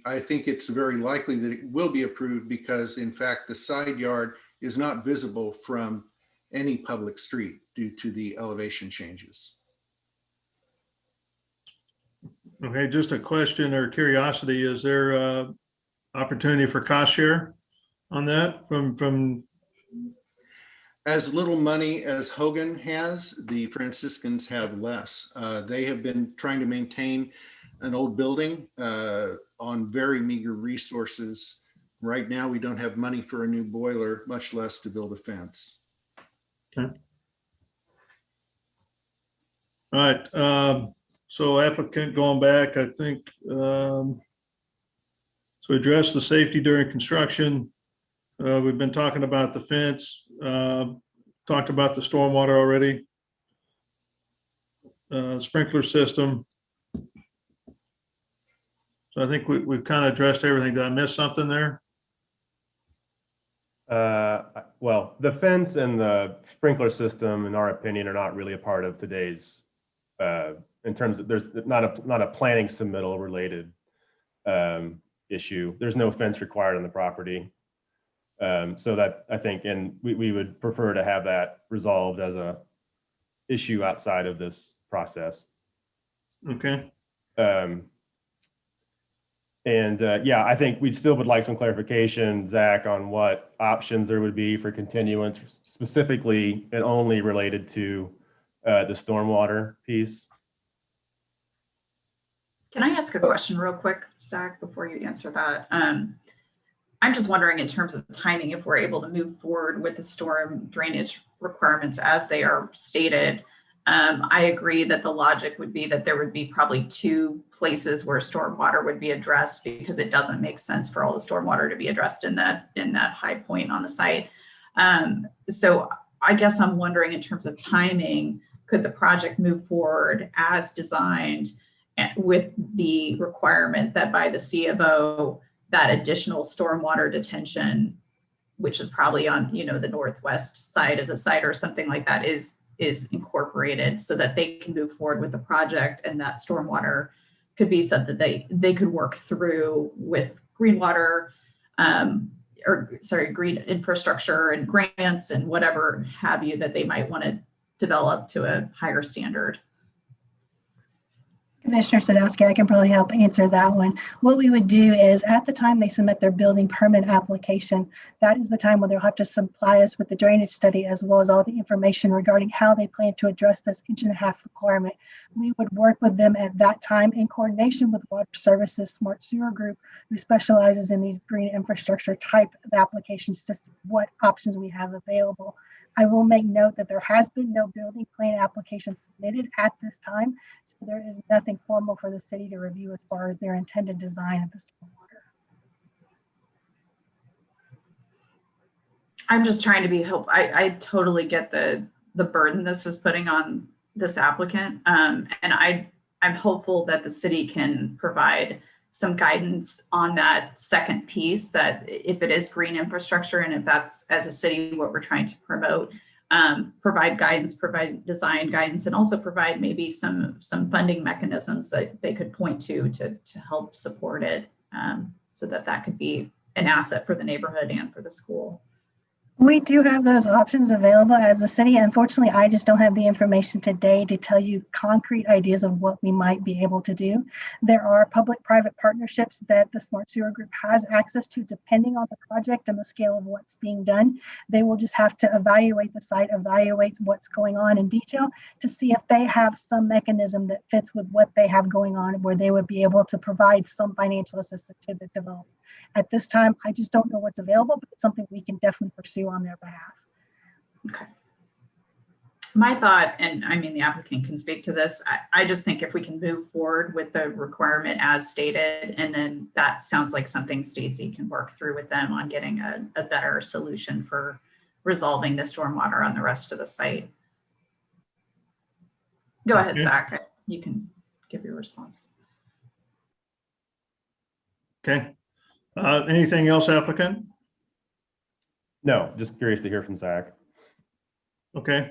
I think it's very likely that it will be approved because, in fact, the side yard is not visible from any public street due to the elevation changes. Okay, just a question or curiosity, is there opportunity for cost share on that from? As little money as Hogan has, the Franciscans have less. They have been trying to maintain an old building on very meager resources. Right now, we don't have money for a new boiler, much less to build a fence. Okay. All right. So applicant going back, I think, so address the safety during construction. We've been talking about the fence, talked about the stormwater already. Sprinkler system. So I think we've kind of addressed everything. Did I miss something there? Well, the fence and the sprinkler system, in our opinion, are not really a part of today's, in terms of, there's not a planning submittal related issue. There's no fence required on the property. So that, I think, and we would prefer to have that resolved as a issue outside of this process. Okay. Yeah, I think we still would like some clarification, Zach, on what options there would be for continuance, specifically and only related to the stormwater piece. Can I ask a question real quick, Zach, before you answer that? I'm just wondering, in terms of timing, if we're able to move forward with the storm drainage requirements as they are stated, I agree that the logic would be that there would be probably two places where stormwater would be addressed, because it doesn't make sense for all the stormwater to be addressed in that high point on the site. So I guess I'm wondering, in terms of timing, could the project move forward as designed with the requirement that by the C of O, that additional stormwater detention, which is probably on, the northwest side of the site or something like that, is incorporated, so that they can move forward with the project, and that stormwater could be something they could work through with green water, green infrastructure and grants and whatever have you that they might want to develop to a higher standard. Commissioner Sadowski, I can probably help answer that one. What we would do is, at the time they submit their building permit application, that is the time when they'll have to supply us with the drainage study, as well as all the information regarding how they plan to address this 1.5 inch requirement. We would work with them at that time in coordination with Water Services Smart Sewer Group, who specializes in these green infrastructure type of applications, to see what options we have available. I will make note that there has been no building plan application submitted at this time, so there is nothing formal for the city to review as far as their intended design of the stormwater. I'm just trying to be helpful. I totally get the burden this is putting on this applicant, and I'm hopeful that the city can provide some guidance on that second piece, that if it is green infrastructure, and if that's, as a city, what we're trying to promote, provide guidance, provide design guidance, and also provide maybe some funding mechanisms that they could point to help support it, so that could be an asset for the neighborhood and for the school. We do have those options available as a city. Unfortunately, I just don't have the information today to tell you concrete ideas of what we might be able to do. There are public-private partnerships that the Smart Sewer Group has access to, depending on the project and the scale of what's being done. They will just have to evaluate the site, evaluate what's going on in detail, to see if they have some mechanism that fits with what they have going on, where they would be able to provide some financial assistance to the developer. At this time, I just don't know what's available, but it's something we can definitely pursue on their behalf. Okay. My thought, and I mean, the applicant can speak to this, I just think if we can move forward with the requirement as stated, and then that sounds like something Stacy can work through with them on getting a better solution for resolving the stormwater on the rest of the site. Go ahead, Zach. You can give your response. Okay. Anything else, applicant? No, just curious to hear from Zach. Okay.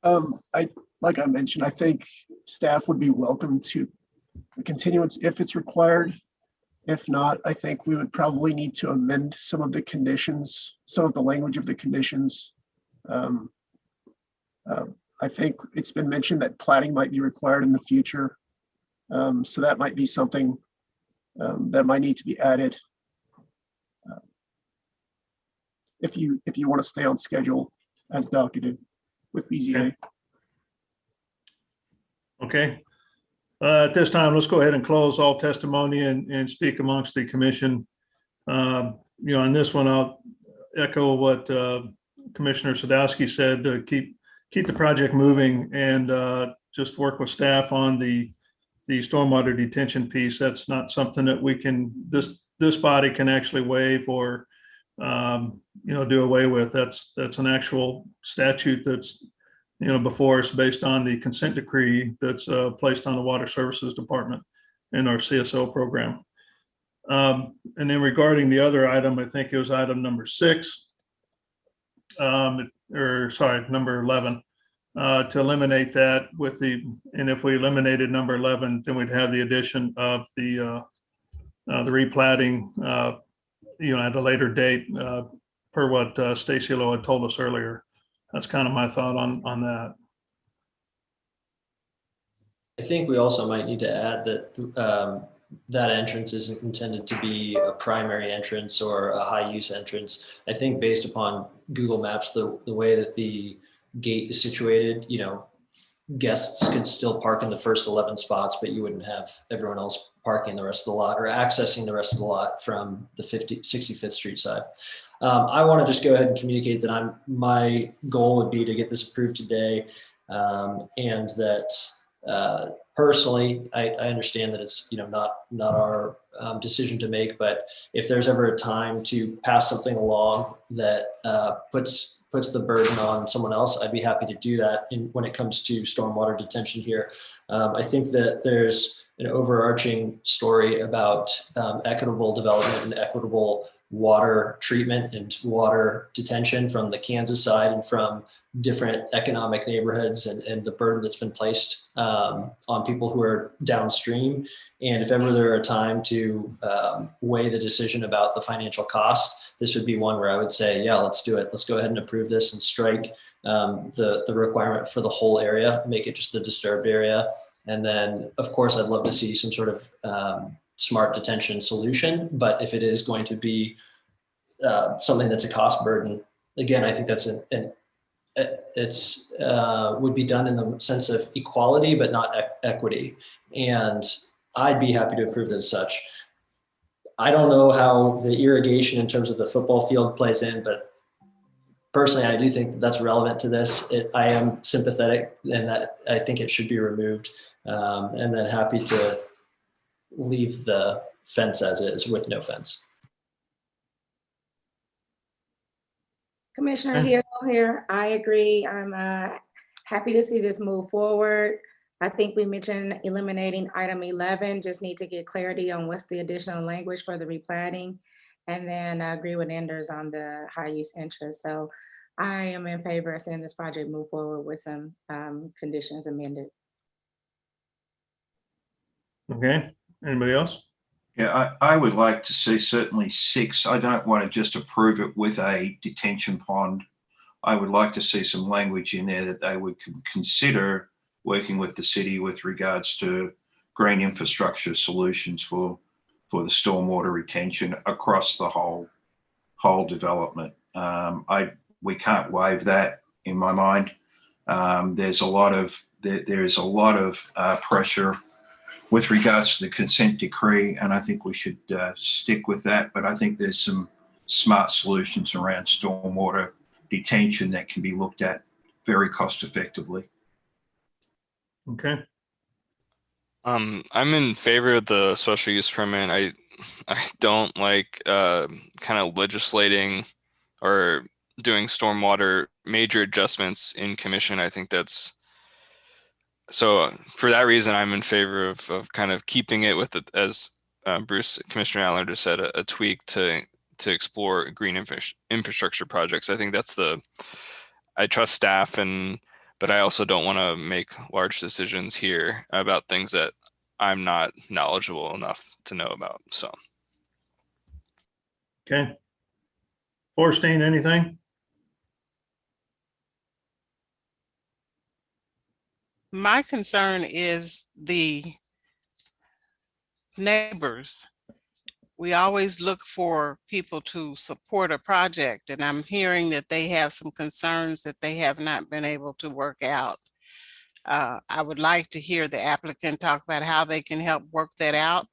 Like I mentioned, I think staff would be welcome to a continuance if it's required. If not, I think we would probably need to amend some of the conditions, some of the language of the conditions. I think it's been mentioned that plating might be required in the future. So that might be something that might need to be added if you want to stay on schedule as docketed with BZA. Okay. At this time, let's go ahead and close all testimony and speak amongst the commission. On this one, I'll echo what Commissioner Sadowski said, to keep the project moving and just work with staff on the stormwater detention piece. That's not something that we can, this body can actually waive or do away with. That's an actual statute that's before us, based on the consent decree that's placed on the Water Services Department in our CSO program. And then regarding the other item, I think it was item number 6, number 11. To eliminate that and if we eliminated number 11, then we'd have the addition of the replatting, at a later date, per what Stacy Lowe had told us earlier. That's kind of my thought on that. I think we also might need to add that that entrance isn't intended to be a primary entrance or a high use entrance. I think based upon Google Maps, the way that the gate is situated, guests could still park in the first 11 spots, but you wouldn't have everyone else parking the rest of the lot or accessing the rest of the lot from the 65th Street side. I want to just go ahead and communicate that my goal would be to get this approved today, and that personally, I understand that it's not our decision to make, but if there's ever a time to pass something along that puts the burden on someone else, I'd be happy to do that. When it comes to stormwater detention here, I think that there's an overarching story about equitable development and equitable water treatment and water detention from the Kansas side and from different economic neighborhoods, and the burden that's been placed on people who are downstream. And if ever there are a time to weigh the decision about the financial cost, this would be one where I would say, yeah, let's do it. Let's go ahead and approve this and strike the requirement for the whole area, make it just the disturbed area. And then, of course, I'd love to see some sort of smart detention solution. But if it is going to be something that's a cost burden, again, I think that's would be done in the sense of equality, but not equity. And I'd be happy to approve it as such. I don't know how the irrigation in terms of the football field plays in, but personally, I do think that's relevant to this. I am sympathetic, and that I think it should be removed. And then happy to leave the fence as is with no fence. Commissioner Hill here, I agree. I'm happy to see this move forward. I think we mentioned eliminating item 11, just need to get clarity on what's the additional language for the replatting. And then I agree with Enders on the high use interest. So I am in favor of seeing this project move forward with some conditions amended. Okay, anybody else? Yeah, I would like to see certainly 6. I don't want to just approve it with a detention pond. I would like to see some language in there that they would consider working with the city with regards to green infrastructure solutions for the stormwater retention across the whole development. We can't waive that in my mind. There is a lot of pressure with regards to the consent decree, and I think we should stick with that. But I think there's some smart solutions around stormwater detention that can be looked at very cost effectively. Okay. I'm in favor of the special use permit. I don't like kind of legislating or doing stormwater major adjustments in commission. I think that's so for that reason, I'm in favor of kind of keeping it with it, as Commissioner Allender just said, a tweak to explore green infrastructure projects. I think that's I trust staff, but I also don't want to make large decisions here about things that I'm not knowledgeable enough to know about. So. Okay. Forstein, anything? My concern is the neighbors. We always look for people to support a project, and I'm hearing that they have some concerns that they have not been able to work out. I would like to hear the applicant talk about how they can help work that out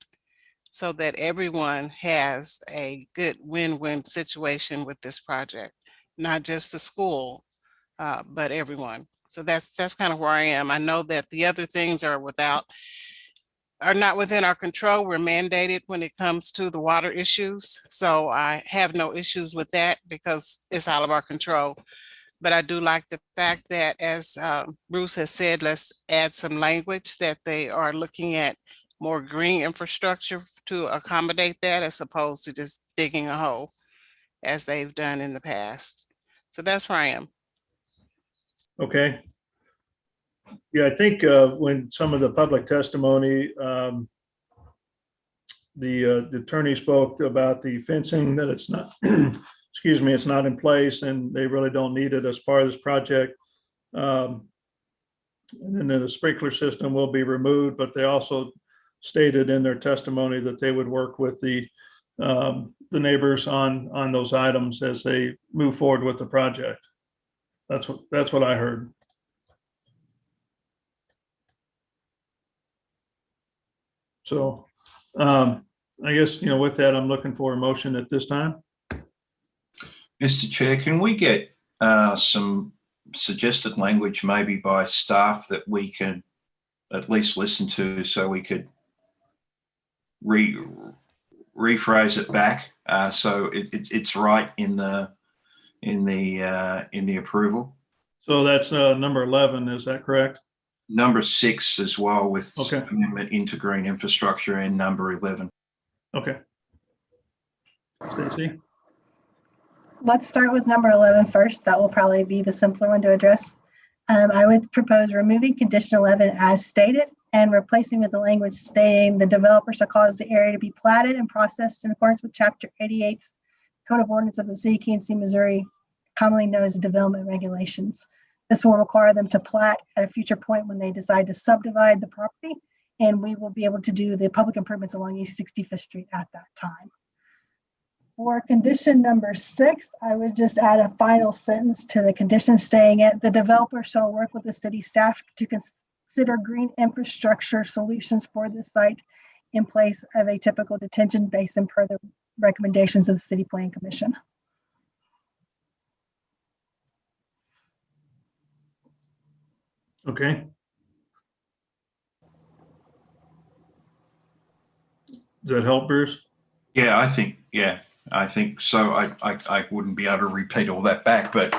so that everyone has a good win-win situation with this project, not just the school, but everyone. So that's kind of where I am. I know that the other things are not within our control. We're mandated when it comes to the water issues. So I have no issues with that because it's out of our control. But I do like the fact that, as Bruce has said, let's add some language that they are looking at more green infrastructure to accommodate that, as opposed to just digging a hole as they've done in the past. So that's where I am. Okay. Yeah, I think when some of the public testimony, the attorney spoke about the fencing, that it's not, excuse me, it's not in place and they really don't need it as part of this project. And then the sprinkler system will be removed, but they also stated in their testimony that they would work with the neighbors on those items as they move forward with the project. That's what I heard. So I guess, with that, I'm looking for a motion at this time. Mr. Chair, can we get some suggested language maybe by staff that we can at least listen to, so we could rephrase it back so it's right in the approval. So that's number 11, is that correct? Number 6 as well, with Okay. amendment into green infrastructure, and number 11. Okay. Stacy? Let's start with number 11 first. That will probably be the simpler one to address. I would propose removing condition 11 as stated and replacing with the language stating the developer shall cause the area to be platted and processed in accordance with Chapter 88's Code of Ordinance of the City of Kansas City, Missouri, commonly known as the development regulations. This will require them to plat at a future point when they decide to subdivide the property, and we will be able to do the public improvements along East 65th Street at that time. For condition number 6, I would just add a final sentence to the condition stating it. The developer shall work with the city staff to consider green infrastructure solutions for the site in place of a typical detention basin per the recommendations of the City Plan Commission. Okay. Does that help, Bruce? Yeah, I think so. I wouldn't be able to repeat all that back, but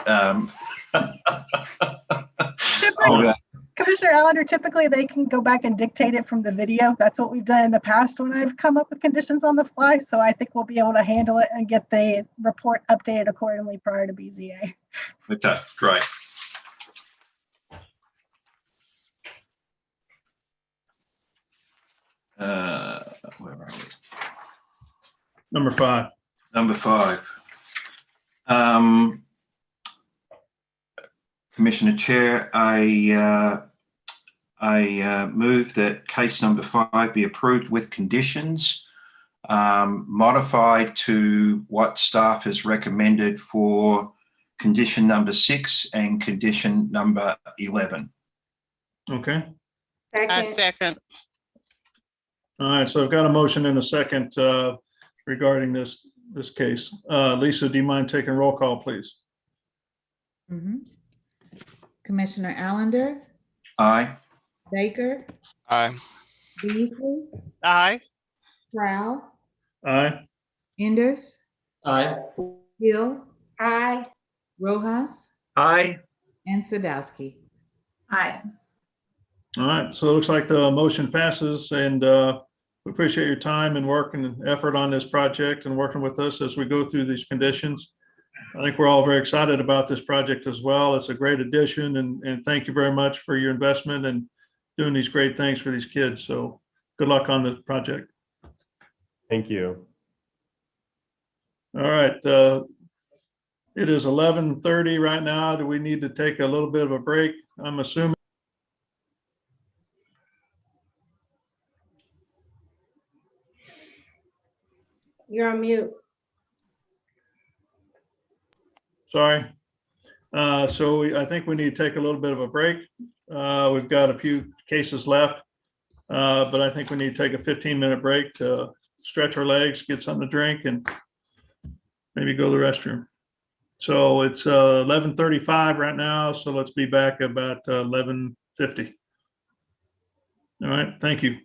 Commissioner Allender, typically they can go back and dictate it from the video. That's what we've done in the past when I've come up with conditions on the fly. So I think we'll be able to handle it and get the report updated accordingly prior to BZA. okay, great. Where are we? Number 5. Number 5. Commissioner Chair, I move that case number 5 be approved with conditions modified to what staff has recommended for condition number 6 and condition number 11. Okay. I second. All right. So I've got a motion and a second regarding this case. Lisa, do you mind taking roll call, please? Mhm. Commissioner Allender, Aye. Baker, Aye. Beasley, Aye. Proud, Aye. Enders, Aye. Hill, Aye. Rojas, Aye. and Sadowski. Aye. All right. So it looks like the motion passes, and we appreciate your time and work and effort on this project and working with us as we go through these conditions. I think we're all very excited about this project as well. It's a great addition, and thank you very much for your investment and doing these great things for these kids. So good luck on the project. Thank you. All right. It is 11:30 right now. Do we need to take a little bit of a break? I'm assuming. You're on mute. Sorry. I think we need to take a little bit of a break. We've got a few cases left, but I think we need to take a 15-minute break to stretch our legs, get something to drink, and maybe go to the restroom. So it's 11:35 right now, so let's be back about 11:50. All right, thank you.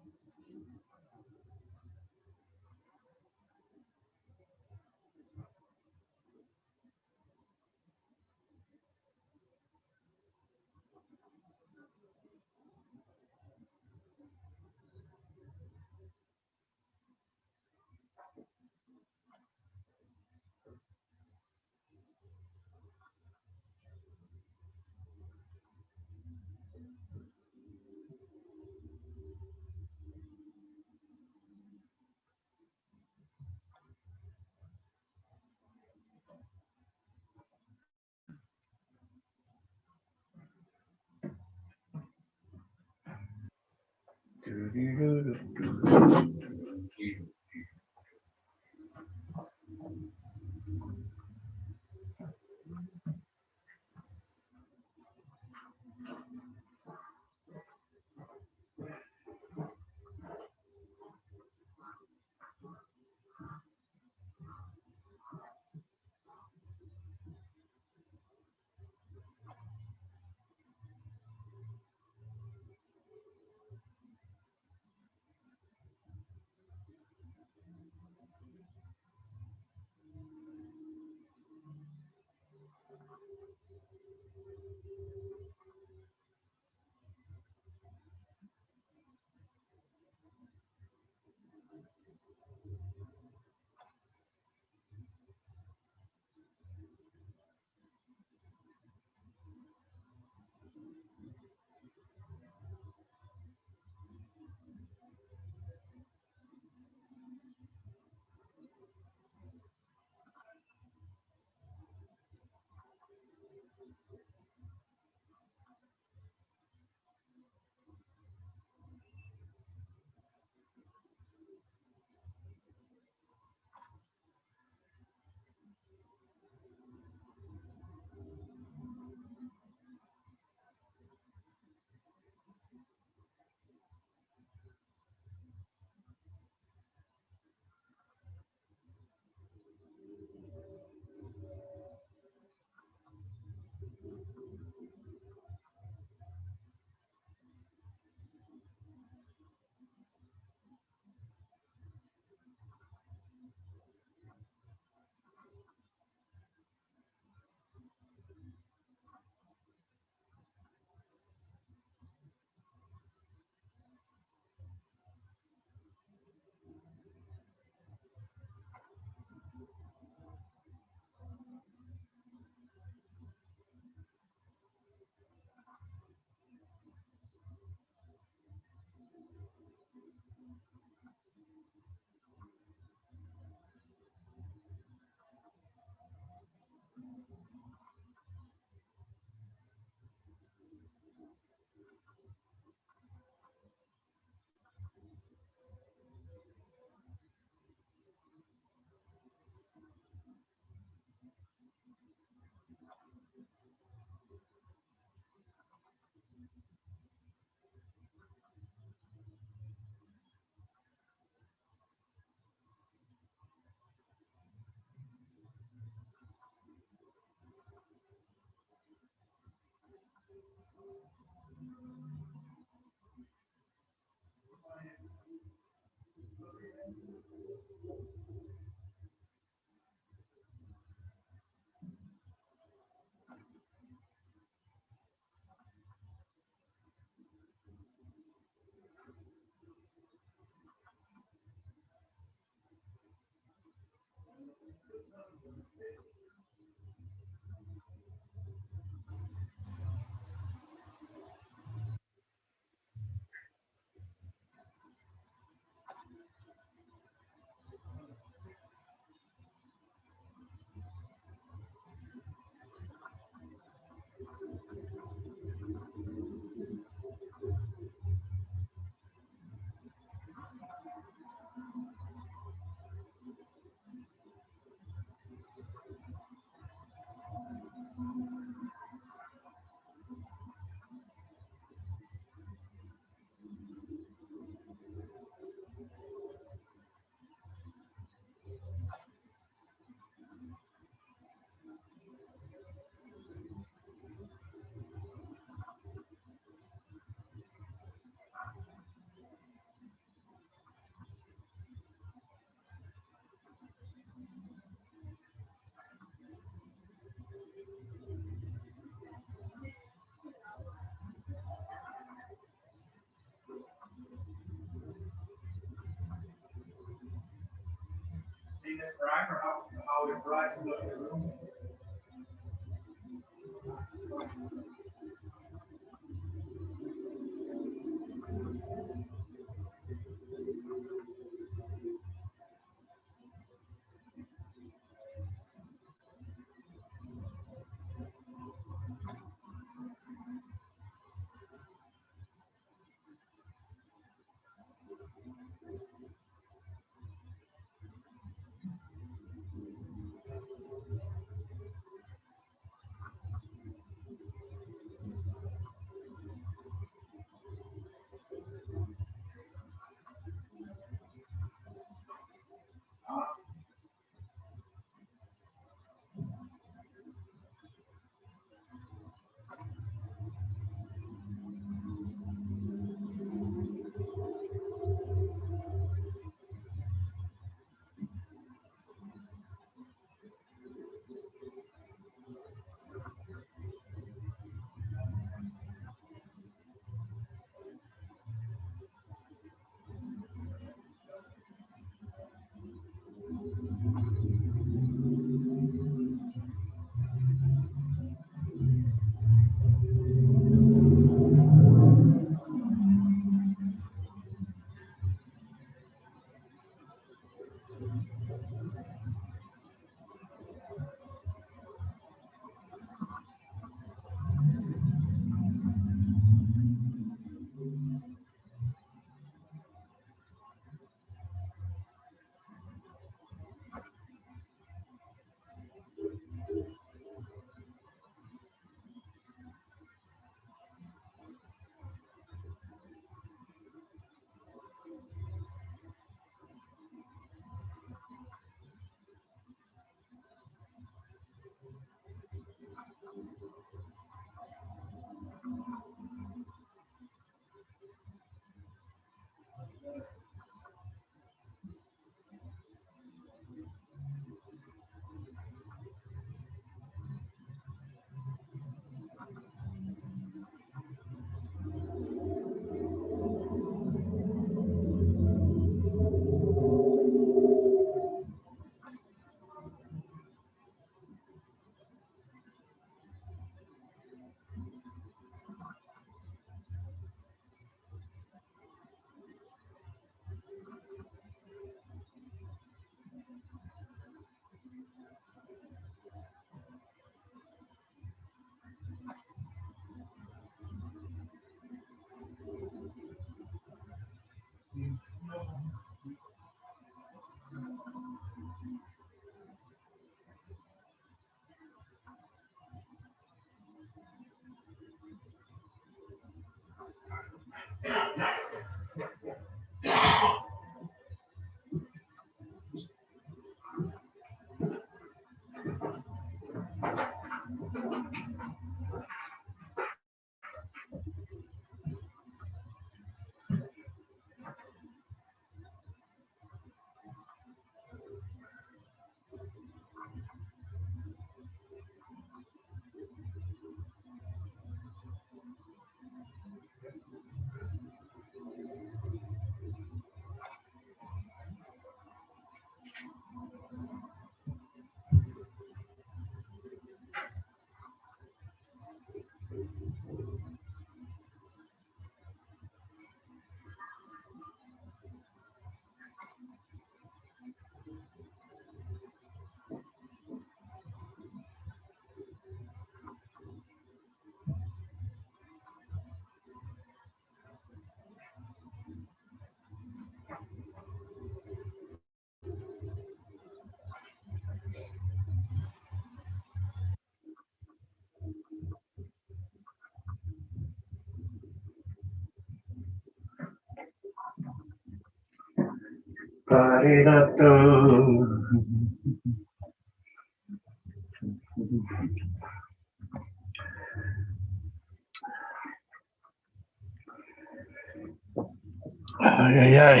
Ay, ay, ay.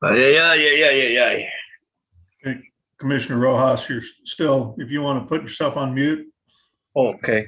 Ay, ay, ay, ay, ay. Okay, Commissioner Rojas, you're still, if you want to put yourself on mute. Okay.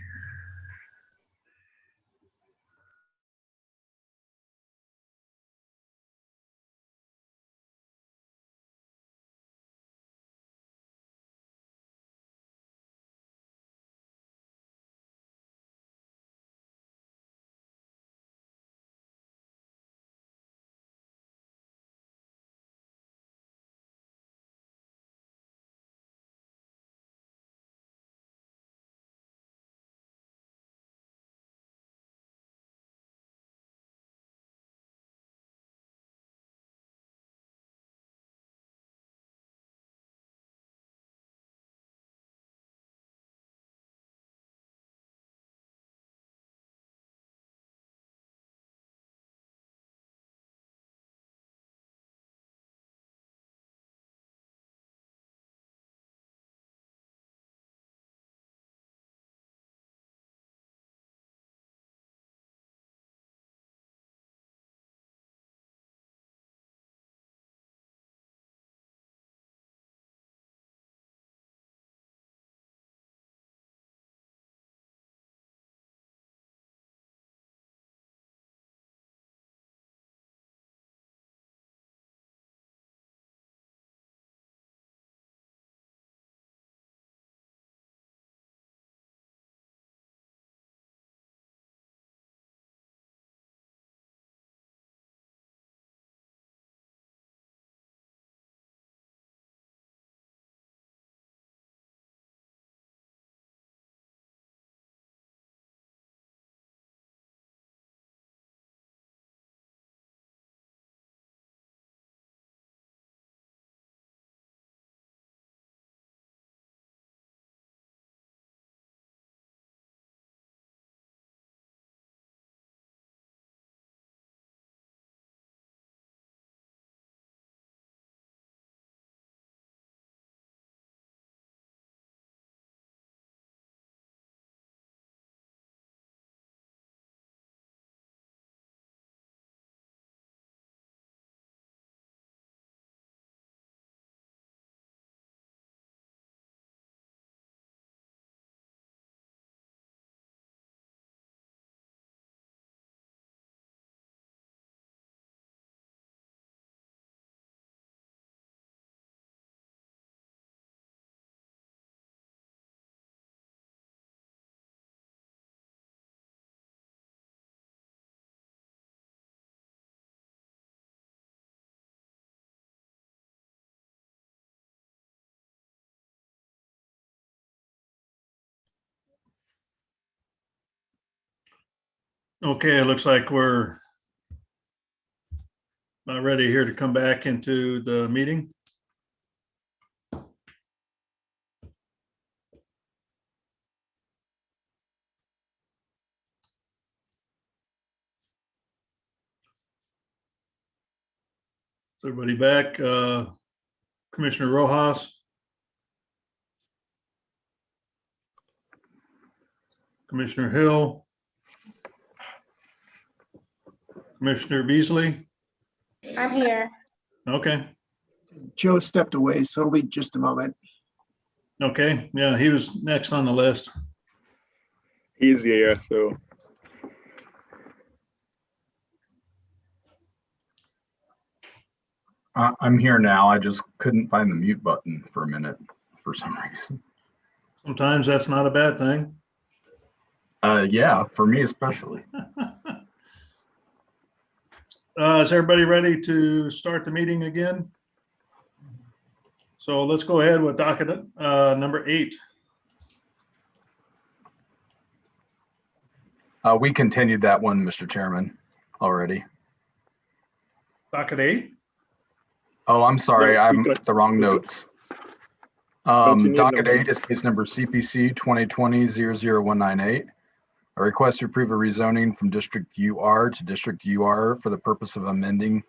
Okay, it looks like we're ready here to come back into the meeting. Is everybody back? Commissioner Rojas? Commissioner Hill? Commissioner Beasley? I'm here. Okay, Joe stepped away, so it'll be just a moment. okay. Yeah, he was next on the list. He's here, so. I'm here now. I just couldn't find the mute button for a minute for some reason. Sometimes that's not a bad thing. Yeah, for me especially. Is everybody ready to start the meeting again? So let's go ahead with docket number 8. We continued that one, Mr. Chairman, already. Docket 8? Oh, I'm sorry. No, I'm got- the wrong notes. Continue Docket number. 8 is case number CPC 2020-00198. A request to approve a rezoning from District UR to District UR for the purpose of amending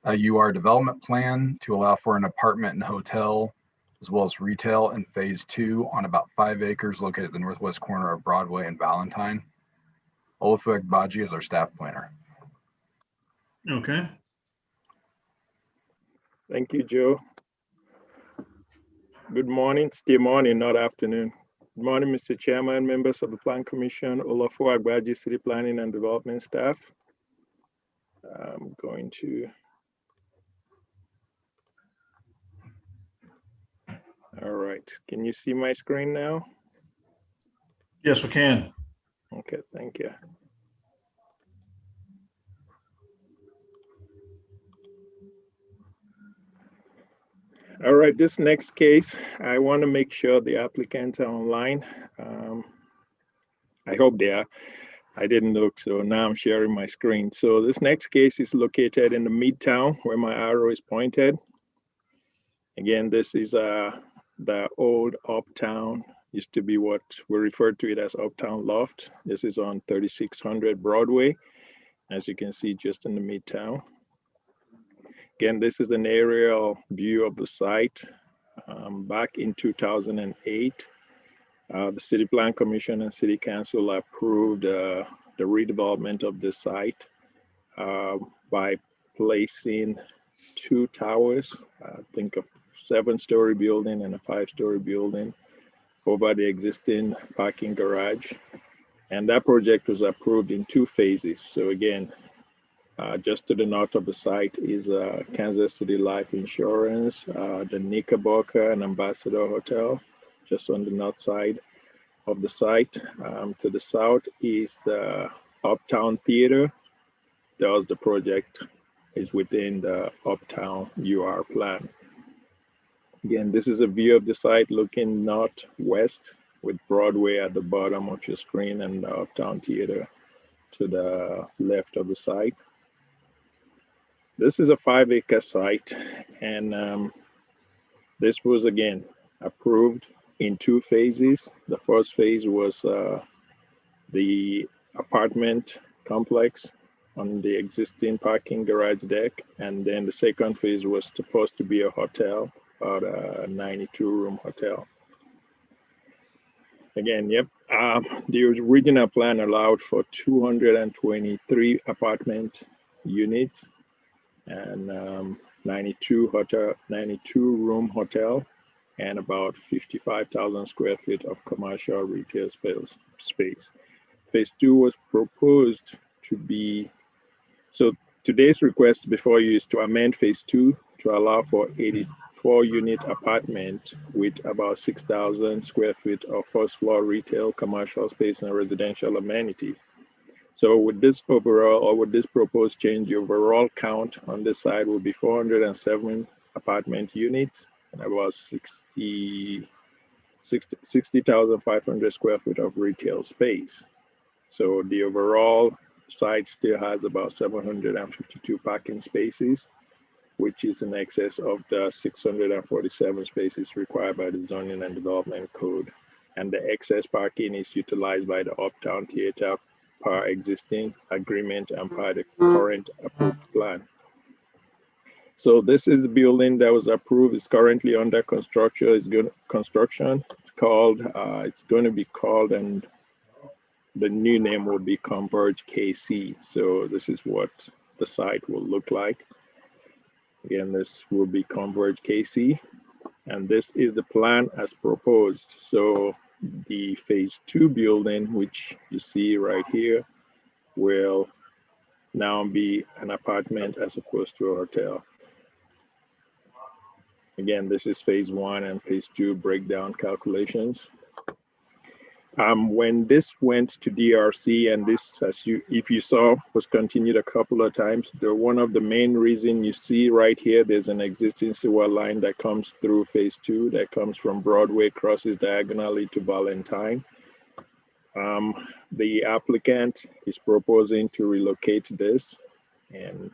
a UR development plan to allow for an apartment and hotel, as well as retail in phase 2 on about 5 acres located at the northwest corner of Broadway and Valentine. Olufu Agbaji is our staff planner. Okay. Thank you, Joe. Good morning, still morning, not afternoon. Good morning, Mr. Chairman, members of the Plan Commission, Olufu Agbaji, City Planning and Development staff. I'm going to. All right, can you see my screen now? Yes, we can. Okay, thank you. All right, this next case, I want to make sure the applicants are online. I hope they are. I didn't look, so now I'm sharing my screen. So this next case is located in the Midtown where my arrow is pointed. Again, this is the old Uptown, used to be what we refer to it as Uptown Loft. This is on 3600 Broadway, as you can see just in the Midtown. Again, this is an aerial view of the site. Back in 2008, the City Plan Commission and City Council approved the redevelopment of this site by placing 2 towers, think of 7-story building and a 5-story building over the existing parking garage. And that project was approved in 2 phases. So again, just to the north of the site is Kansas City Life Insurance, the Knickerbocker and Ambassador Hotel, just on the north side of the site. To the south is the Uptown Theater. Thus the project is within the Uptown UR plan. Again, this is a view of the site looking northwest with Broadway at the bottom of your screen and the Uptown Theater to the left of the site. This is a 5-acre site, and this was again approved in 2 phases. The first phase was the apartment complex on the existing parking garage deck, and then the second phase was supposed to be a hotel, about a 92-room hotel. Again, yep, the original plan allowed for 223 apartment units and 92-room hotel and about 55,000 square feet of commercial retail space. Phase 2 was proposed to be, so today's request before you is to amend phase 2 to allow for 84-unit apartment with about 6,000 square feet of first floor retail, commercial space, and residential amenity. So with this overall, or with this proposed change, the overall count on this side will be 407 apartment units and about 60,500 square feet of retail space. So the overall site still has about 752 parking spaces, which is in excess of the 647 spaces required by the Zoning and Development Code. And the excess parking is utilized by the Uptown Theater per existing agreement and per the current approved plan. So this is the building that was approved. It's currently under construction. It's going to be called, and the new name will be Converge KC. So this is what the site will look like. Again, this will be Converge KC, and this is the plan as proposed. So the phase 2 building, which you see right here, will now be an apartment as opposed to a hotel. Again, this is phase 1 and phase 2 breakdown calculations. When this went to DRC, and this, if you saw, was continued a couple of times, one of the main reason you see right here, there's an existing sewer line that comes through phase 2 that comes from Broadway, crosses diagonally to Valentine. The applicant is proposing to relocate this, and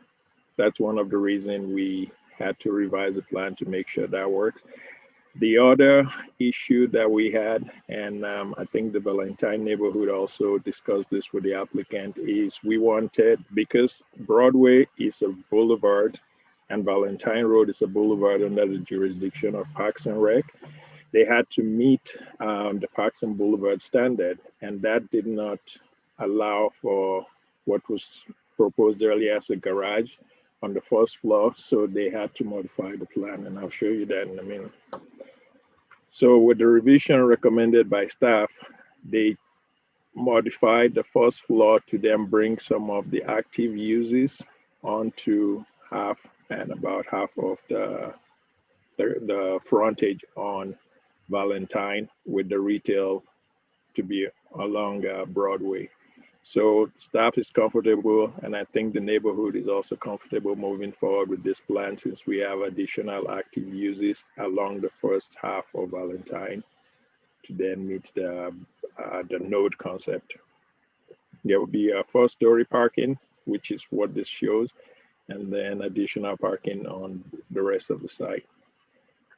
that's one of the reasons we had to revise the plan to make sure that works. The other issue that we had, and I think the Valentine neighborhood also discussed this with the applicant, is we wanted, because Broadway is a boulevard and Valentine Road is a boulevard under the jurisdiction of Parks and Rec. They had to meet the Parks and Boulevard standard, and that did not allow for what was proposed earlier as a garage on the first floor, so they had to modify the plan, and I'll show you that in a minute. So with the revision recommended by staff, they modified the first floor to then bring some of the active uses onto half and about half of the frontage on Valentine, with the retail to be along Broadway. So staff is comfortable, and I think the neighborhood is also comfortable moving forward with this plan, since we have additional active uses along the first half of Valentine to then meet the node concept. There will be a 4-story parking, which is what this shows, and then additional parking on the rest of the site.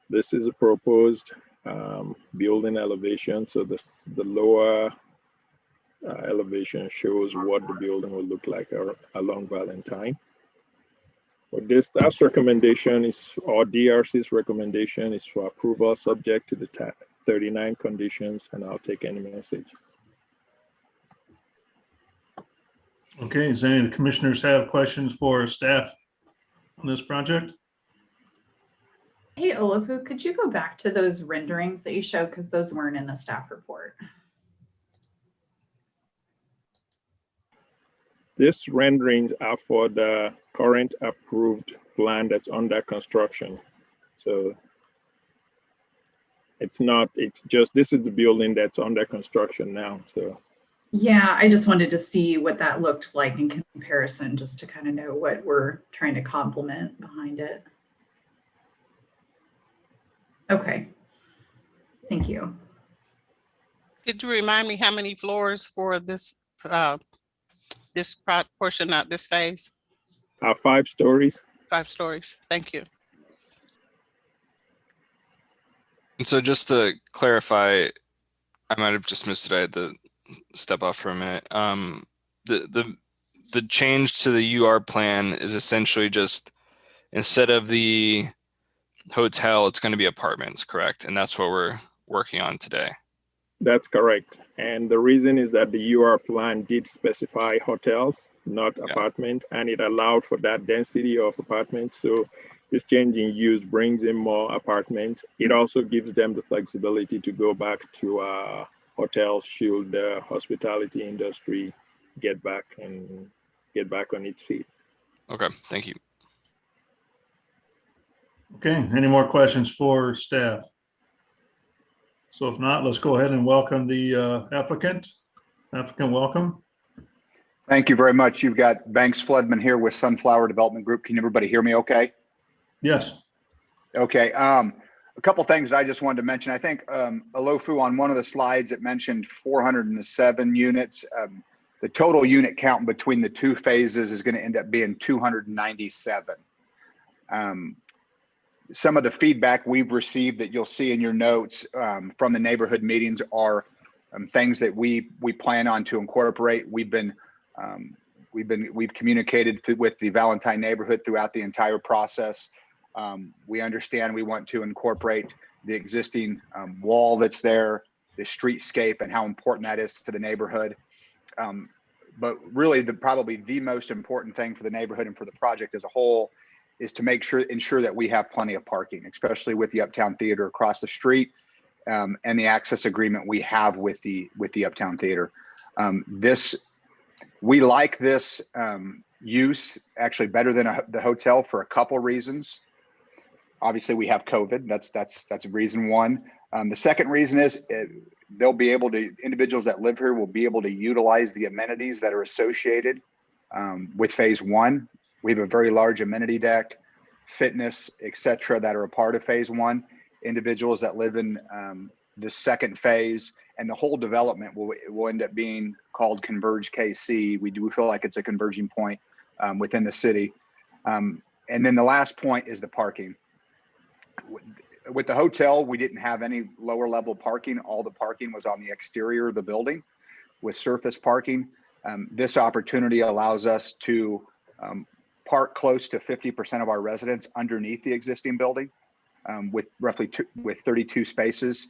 This is a proposed building elevation. So the lower elevation shows what the building will look like along Valentine. But this staff's recommendation is, or DRC's recommendation is for approval subject to the 39 conditions, and I'll take any message. Okay, does any of the commissioners have questions for staff on this project? Hey, Olofu, could you go back to those renderings that you showed? Because those weren't in the staff report. This renderings are for the current approved plan that's under construction. So it's just, this is the building that's under construction now, so. Yeah, I just wanted to see what that looked like in comparison, just to kind of know what we're trying to complement behind it. Okay, thank you. Could you remind me how many floors for this portion, not this phase? 5 stories. 5 stories, thank you. And so just to clarify, I might have just missed it. I had to step off for a minute. The change to the UR plan is essentially just, instead of the hotel, it's going to be apartments, correct? And that's what we're working on today. That's correct. And the reason is that the UR plan did specify hotels, not apartment, and it allowed for that density of apartments. So this change in use brings in more apartments. It also gives them the flexibility to go back to hotels should the hospitality industry get back on its feet. Okay, thank you. Okay, any more questions for staff? So if not, let's go ahead and welcome the applicant. Applicant, welcome. Thank you very much. You've got Banks Floodman here with Sunflower Development Group. Can everybody hear me okay? Yes. Okay. A couple things I just wanted to mention. I think Olofu, on one of the slides, it mentioned 407 units. The total unit count between the 2 phases is going to end up being 297. Some of the feedback we've received that you'll see in your notes from the neighborhood meetings are things that we plan on to incorporate. We've communicated with the Valentine neighborhood throughout the entire process. We understand we want to incorporate the existing wall that's there, the streetscape, and how important that is to the neighborhood. But really, probably the most important thing for the neighborhood and for the project as a whole is to ensure that we have plenty of parking, especially with the Uptown Theater across the street and the access agreement we have with the Uptown Theater. We like this use actually better than the hotel for a couple reasons. Obviously, we have COVID. That's reason one. The second reason is individuals that live here will be able to utilize the amenities that are associated with phase 1. We have a very large amenity deck, fitness, etc., that are a part of phase 1. Individuals that live in the second phase, and the whole development will end up being called Converge KC. We do feel like it's a converging point within the city. And then the last point is the parking. With the hotel, we didn't have any lower level parking. All the parking was on the exterior of the building with surface parking. This opportunity allows us to park close to 50% of our residents underneath the existing building with roughly with 32 spaces.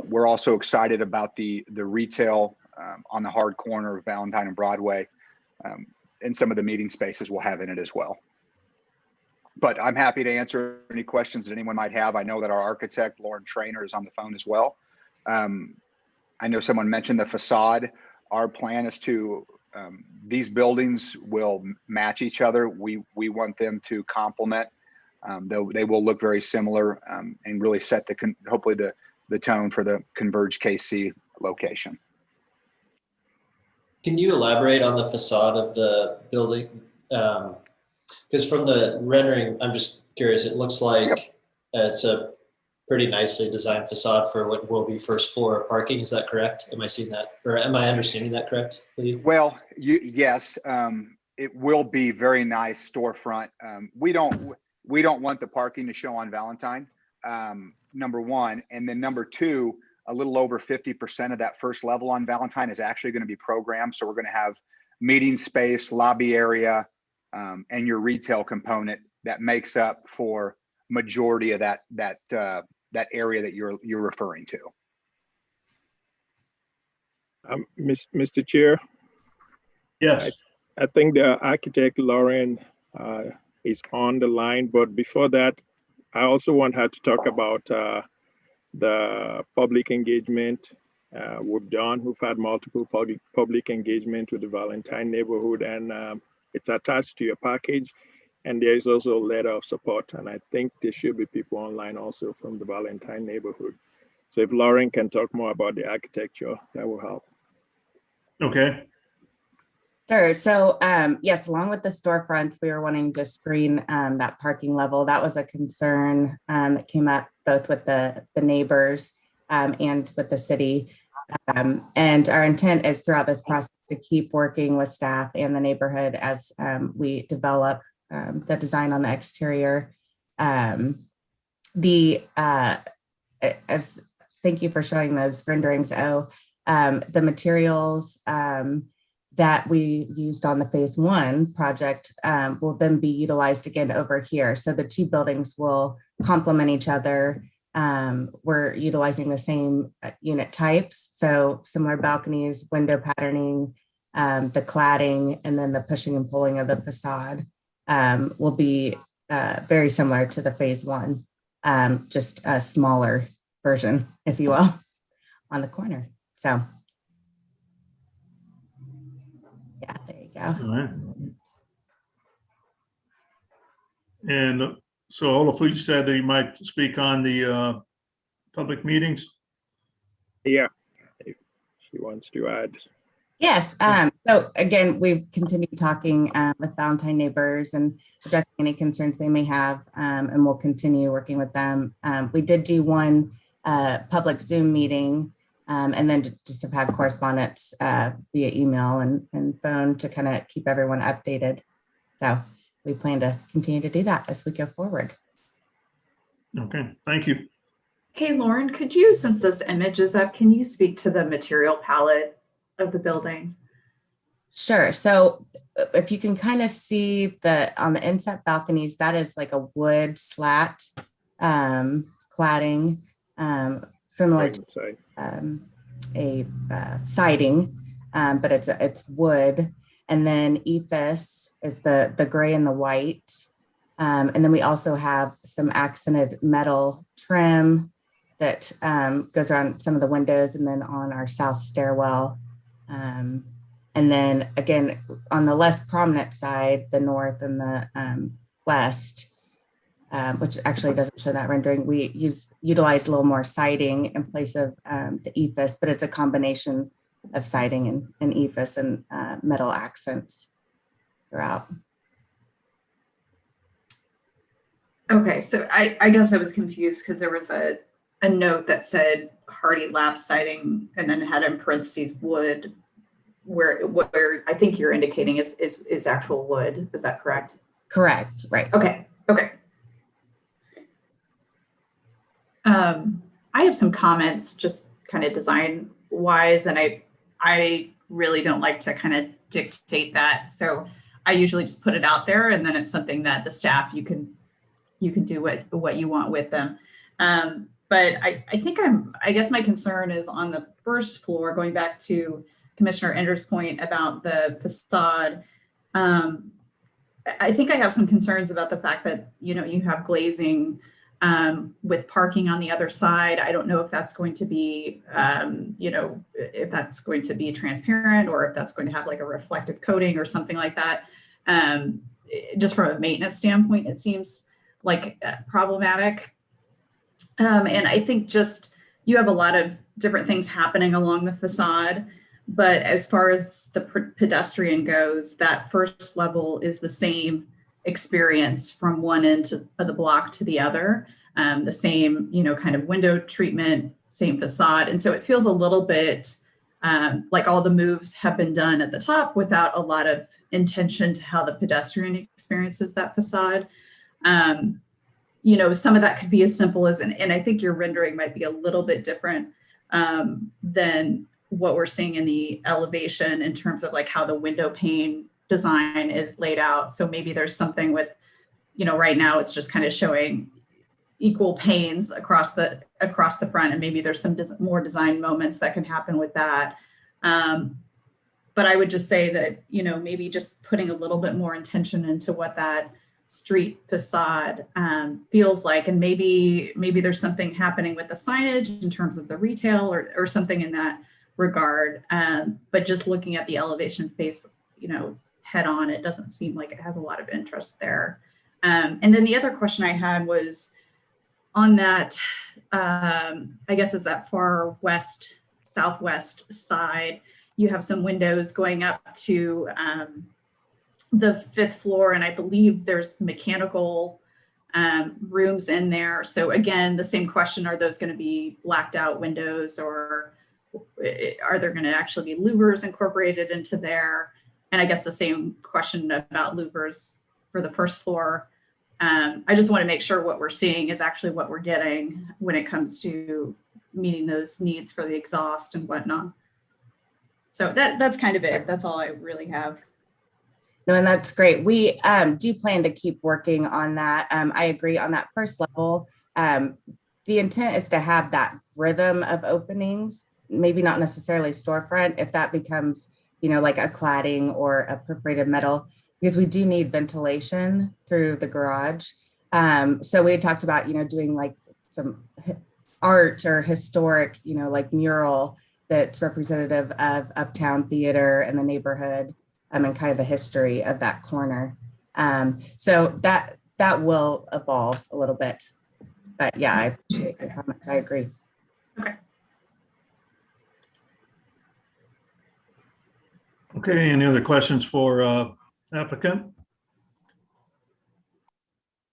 We're also excited about the retail on the hard corner of Valentine and Broadway, and some of the meeting spaces we'll have in it as well. But I'm happy to answer any questions that anyone might have. I know that our architect, Lauren Trainer, is on the phone as well. I know someone mentioned the facade. Our plan is to, these buildings will match each other. We want them to complement. They will look very similar and really set hopefully the tone for the Converge KC location. Can you elaborate on the facade of the building? Because from the rendering, I'm just curious, it looks like it's a pretty nicely designed facade for what will be first floor parking. Is that correct? Am I seeing that, or am I understanding that correct? Well, yes, it will be very nice storefront. We don't want the parking to show on Valentine, number one. And then number two, a little over 50% of that first level on Valentine is actually going to be programmed. So we're going to have meeting space, lobby area, and your retail component that makes up for majority of that area that you're referring to. Mr. Chair. Yes. I think the architect Lauren is on the line, but before that, I also want her to talk about the public engagement we've done. We've had multiple public engagement with the Valentine neighborhood, and it's attached to your package. And there is also a letter of support. And I think there should be people online also from the Valentine neighborhood. So if Lauren can talk more about the architecture, that will help. Okay. Sure. So yes, along with the storefronts, we were wanting to screen that parking level. That was a concern that came up both with the neighbors and with the city. And our intent is throughout this process to keep working with staff and the neighborhood as we develop the design on the exterior. Thank you for showing those renderings. The materials that we used on the phase 1 project will then be utilized again over here. So the two buildings will complement each other. We're utilizing the same unit types, so similar balconies, window patterning, the cladding, and then the pushing and pulling of the facade will be very similar to the phase 1, just a smaller version, if you will, on the corner. So yeah, there you go. All right. And so Olaf, you said that you might speak on the public meetings. Yeah, if she wants to add. Yes. So again, we've continued talking with Valentine neighbors and addressing any concerns they may have, and we'll continue working with them. We did do one public Zoom meeting, and then just have had correspondence via email and phone to kind of keep everyone updated. So we plan to continue to do that as we go forward. Okay, thank you. Hey, Lauren, could you, since this image is up, can you speak to the material palette of the building? Sure. So if you can kind of see on the inset balconies, that is like a wood slat cladding, similar to a siding, but it's wood. And then ephes is the gray and the white. And then we also have some accented metal trim that goes around some of the windows and then on our south stairwell. And then again, on the less prominent side, the north and the west, which actually doesn't show that rendering, we utilize a little more siding in place of the ephes, but it's a combination of siding and ephes and metal accents throughout. Okay, so I guess I was confused because there was a note that said hardy lap siding and then it had in parentheses wood, where I think you're indicating is actual wood. Is that correct? Correct, right. Okay. I have some comments just kind of design wise, and I really don't like to kind of dictate that. So I usually just put it out there, and then it's something that the staff, you can do what you want with them. But I guess my concern is on the first floor, going back to Commissioner Ender's point about the facade. I think I have some concerns about the fact that, you know, you have glazing with parking on the other side. I don't know if that's going to be, you know, if that's going to be transparent, or if that's going to have like a reflective coating or something like that. Just from a maintenance standpoint, it seems like problematic. And I think just you have a lot of different things happening along the facade. But as far as the pedestrian goes, that first level is the same experience from one end of the block to the other. The same, you know, kind of window treatment, same facade. And so it feels a little bit like all the moves have been done at the top without a lot of intention to how the pedestrian experiences that facade. You know, some of that could be as simple as, and I think your rendering might be a little bit different than what we're seeing in the elevation in terms of like how the window pane design is laid out. So maybe there's something with, you know, right now it's just kind of showing equal panes across the front, and maybe there's some more design moments that can happen with that. But I would just say that, you know, maybe just putting a little bit more intention into what that street facade feels like, and maybe there's something happening with the signage in terms of the retail or something in that regard. But just looking at the elevation face, you know, head on, it doesn't seem like it has a lot of interest there. And then the other question I had was on that, I guess is that far west, southwest side, you have some windows going up to the 5th floor, and I believe there's mechanical rooms in there. So again, the same question, are those going to be blacked out windows, or are there going to actually be louvers incorporated into there? And I guess the same question about louvers for the 1st floor. I just want to make sure what we're seeing is actually what we're getting when it comes to meeting those needs for the exhaust and whatnot. So that's kind of it. That's all I really have. No, and that's great. We do plan to keep working on that. I agree on that first level. The intent is to have that rhythm of openings, maybe not necessarily storefront, if that becomes, you know, like a cladding or a perforated metal, because we do need ventilation through the garage. So we had talked about, you know, doing like some art or historic, you know, like mural that's representative of Uptown Theater and the neighborhood, and kind of the history of that corner. So that will evolve a little bit. But yeah, I appreciate your comments. I agree. Okay. Okay, any other questions for applicant?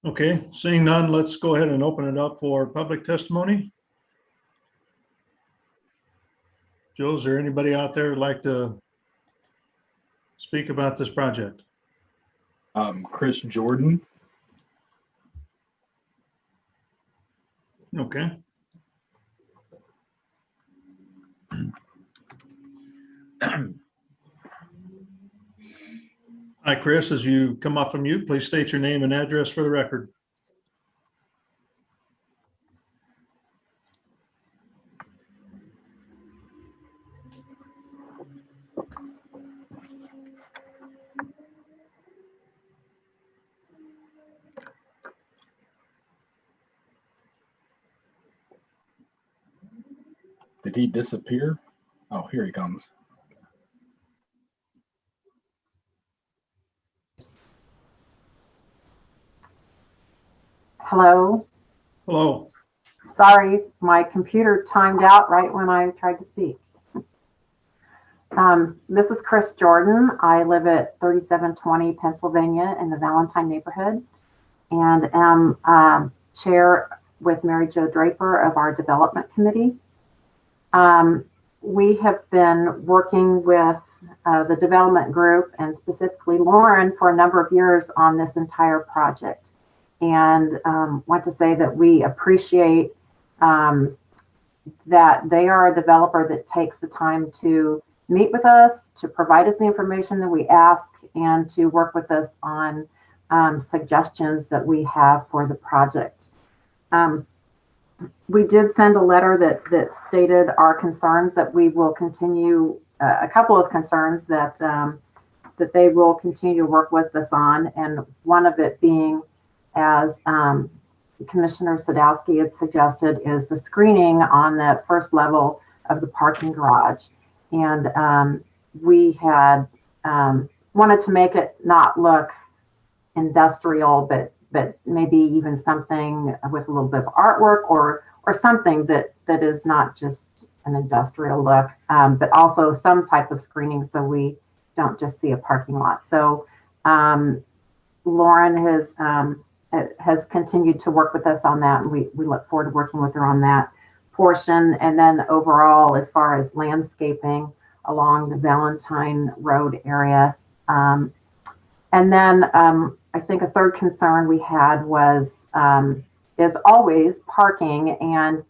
Okay, seeing none, let's go ahead and open it up for public testimony. Joe, is there anybody out there who'd like to speak about this project? Chris Jordan. Okay. Hi, Chris. As you come off from mute, please state your name and address for the record. Did he disappear? Oh, here he comes. Hello. Hello. Sorry, my computer timed out right when I tried to speak. This is Chris Jordan. I live at 3720 Pennsylvania in the Valentine neighborhood, and am chair with Mary Jo Draper of our development committee. We have been working with the development group, and specifically Lauren, for a number of years on this entire project. And want to say that we appreciate that they are a developer that takes the time to meet with us, to provide us the information that we ask, and to work with us on suggestions that we have for the project. We did send a letter that stated our concerns, that we will continue, a couple of concerns that that they will continue to work with us on, and one of it being, as Commissioner Sadowski had suggested, is the screening on the first level of the parking garage. And we had wanted to make it not look industrial, but maybe even something with a little bit of artwork or something that is not just an industrial look, but also some type of screening so we don't just see a parking lot. So Lauren has continued to work with us on that, and we look forward to working with her on that portion. And then overall, as far as landscaping along the Valentine Road area. And then I think a third concern we had was, is always parking, and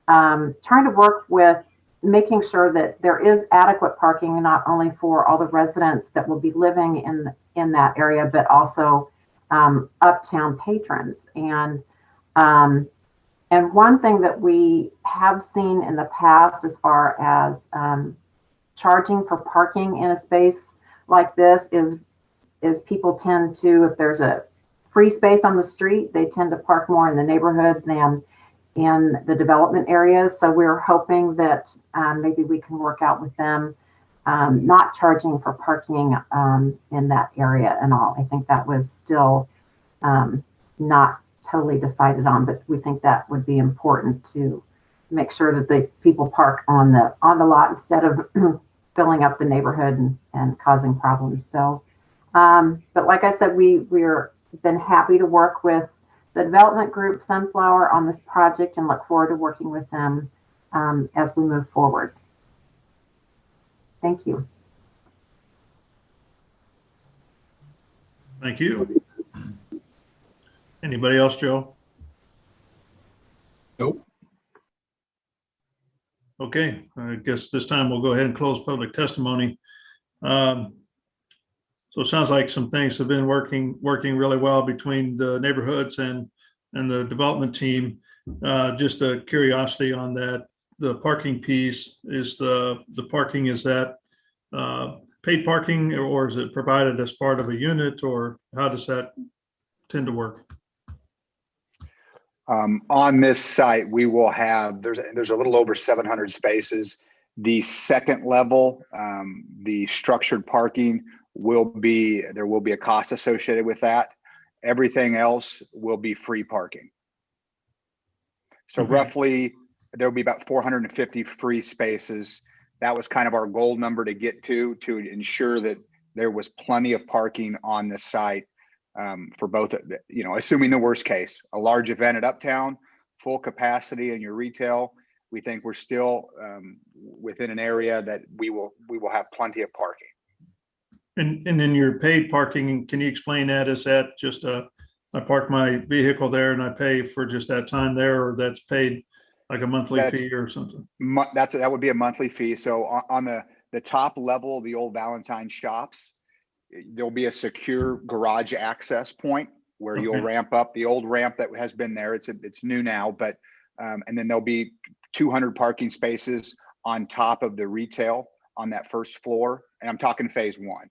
trying to work with making sure that there is adequate parking, not only for all the residents that will be living in that area, but also uptown patrons. And one thing that we have seen in the past, as far as charging for parking in a space like this, is people tend to, if there's a free space on the street, they tend to park more in the neighborhood than in the development areas. So we're hoping that maybe we can work out with them not charging for parking in that area and all. I think that was still not totally decided on, but we think that would be important to make sure that the people park on the lot instead of filling up the neighborhood and causing problems. So, but like I said, we're been happy to work with the development group Sunflower on this project and look forward to working with them as we move forward. Thank you. Thank you. Anybody else, Joe? Nope. Okay, I guess this time we'll go ahead and close public testimony. So it sounds like some things have been working really well between the neighborhoods and the development team. Just a curiosity on that, the parking piece, is the parking, is that paid parking, or is it provided as part of a unit, or how does that tend to work? On this site, we will have, there's a little over 700 spaces. The second level, the structured parking there will be a cost associated with that. Everything else will be free parking. So roughly there'll be about 450 free spaces. That was kind of our goal number to get to ensure that there was plenty of parking on the site for both, assuming the worst case, a large event at Uptown, full capacity in your retail. We think we're still within an area that we will have plenty of parking. And in your paid parking, can you explain that? Is that just I park my vehicle there and I pay for just that time there, or that's paid like a monthly fee or something? That would be a monthly fee. So on the top level, the old Valentine shops, there'll be a secure garage access point where you'll ramp up. The old ramp that has been there, it's new now, but and then there'll be 200 parking spaces on top of the retail on that first floor. And I'm talking phase one.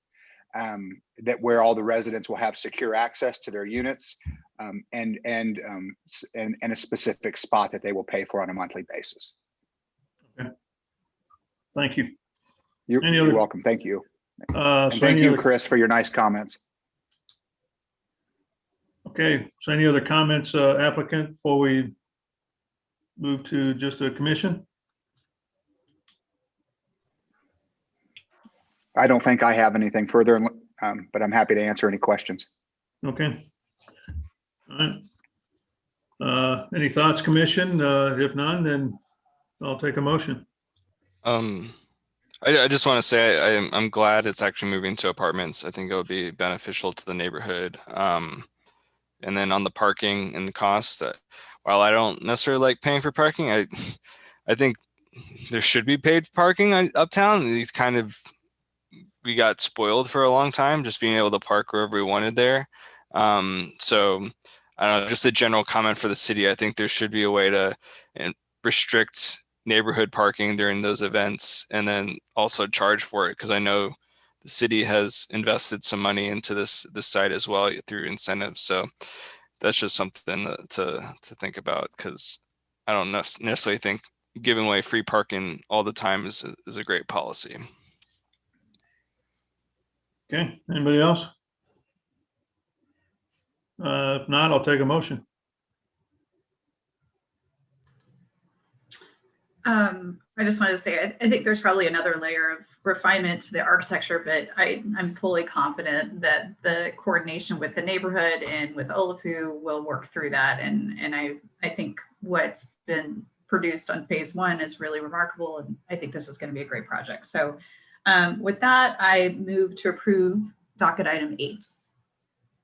That where all the residents will have secure access to their units and a specific spot that they will pay for on a monthly basis. Okay. Thank you. You're welcome. Thank you. And thank you, Chris, for your nice comments. Okay. So any other comments, applicant, before we move to just a commission? I don't think I have anything further, but I'm happy to answer any questions. Okay. All right. Any thoughts, commission? If none, then I'll take a motion. I just want to say I'm glad it's actually moving to apartments. I think it would be beneficial to the neighborhood. And then on the parking and the cost, while I don't necessarily like paying for parking, I think there should be paid parking on uptown. We got spoiled for a long time just being able to park wherever we wanted there. So I don't know, just a general comment for the city. I think there should be a way to restrict neighborhood parking during those events and then also charge for it, because I know the city has invested some money into this site as well through incentives. So that's just something to think about, because I don't necessarily think giving away free parking all the time is a great policy. Okay, anybody else? If not, I'll take a motion. I just wanted to say, I think there's probably another layer of refinement to the architecture, but I'm fully confident that the coordination with the neighborhood and with Olufu will work through that. And I think what's been produced on phase 1 is really remarkable. And I think this is going to be a great project. So with that, I move to approve docket item 8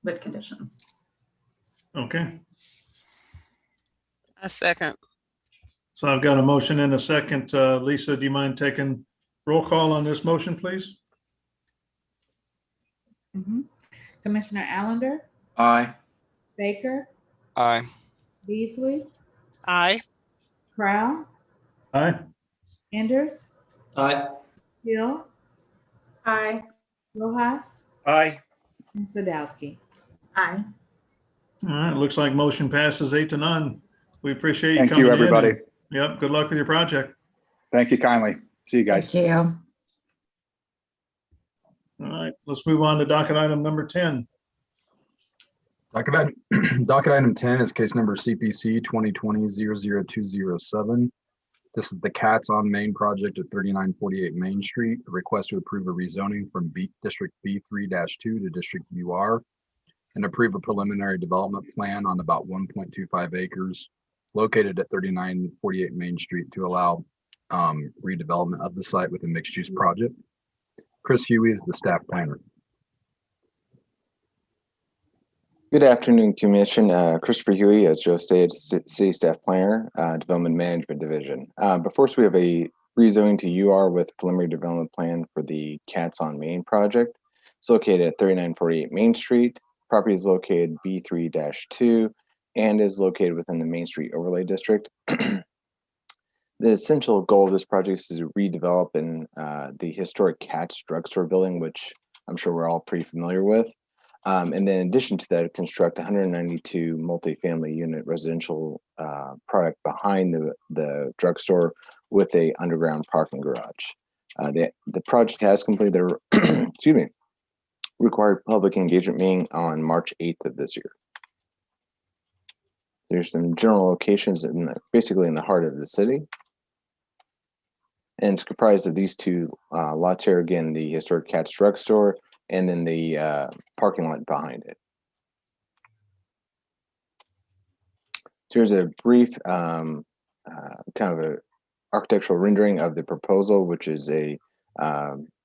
with conditions. Okay, A second. so I've got a motion and a second. Lisa, do you mind taking roll call on this motion, please? Commissioner Allender, Aye. Baker, Aye. Beasley, Aye. Crowe, Aye. Enders, Aye. Hill, Aye. Rojas, Aye. and Sadowski. Aye. All right, looks like motion passes 8-0. We appreciate you Thank coming you, in. everybody. Yep, good luck with your project. Thank you kindly. See you guys. Thank you. All right, let's move on to docket item number 10. Docket item 10 is case number CPC 2020-00207. This is the Cats on Main project at 3948 Main Street. A request to approve a rezoning from District B3-2 to District UR and approve a preliminary development plan on about 1.25 acres located at 3948 Main Street to allow redevelopment of the site with a mixed-use project. Chris Huey is the staff planner. Good afternoon, Commission. Christopher Huey, as Joe stated, City Staff Planner, Development Management Division. Before us, we have a rezoning to UR with preliminary development plan for the Cats on Main project. It's located at 3948 Main Street. Property is located B3-2 and is located within the Main Street Overlay District. The essential goal of this project is to redevelop in the historic Cats drugstore building, which I'm sure we're all pretty familiar with. And then in addition to that, construct 192 multifamily unit residential product behind the drugstore with a underground parking garage. The project has completed their excuse me, required public engagement meeting on March 8th of this year. There's some general locations basically in the heart of the city. And it's comprised of these two lots here. Again, the historic Cats drugstore and then the parking lot behind it. So here's a brief kind of a architectural rendering of the proposal, which is a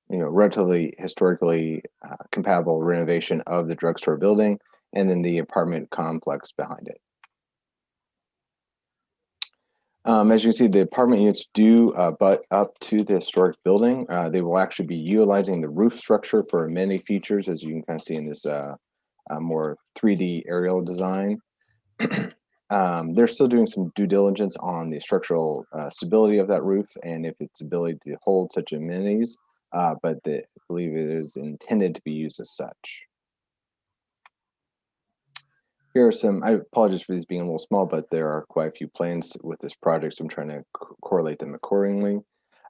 relatively historically compatible renovation of the drugstore building and then the apartment complex behind it. As you can see, the apartment units do butt up to the historic building. They will actually be utilizing the roof structure for amenity features, as you can kind of see in this more 3D aerial design. They're still doing some due diligence on the structural stability of that roof and if its ability to hold such amenities, but I believe it is intended to be used as such. Here are some, I apologize for these being a little small, but there are quite a few plans with this project, so I'm trying to correlate them accordingly.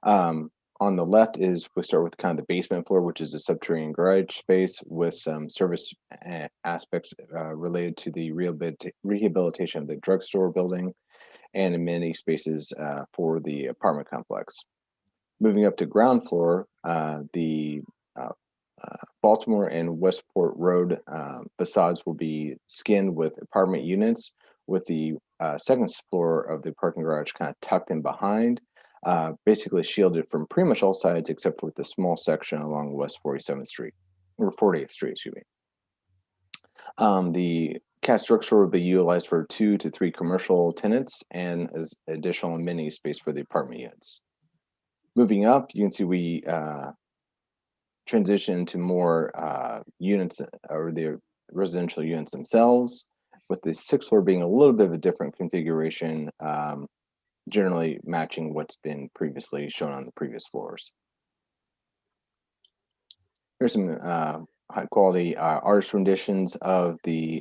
On the left is, we start with kind of the basement floor, which is a subterranean garage space with some service aspects related to the rehabilitation of the drugstore building and amenity spaces for the apartment complex. Moving up to ground floor, the Baltimore and Westport Road facades will be skinned with apartment units with the second floor of the parking garage kind of tucked in behind, basically shielded from pretty much all sides except for the small section along West 47th Street, or 48th Street, excuse me. The Cats drugstore will be utilized for 2 to 3 commercial tenants and as additional amenity space for the apartment units. Moving up, you can see we transition to more units or the residential units themselves, with the 6th floor being a little bit of a different configuration, generally matching what's been previously shown on the previous floors. Here's some high quality artist renditions of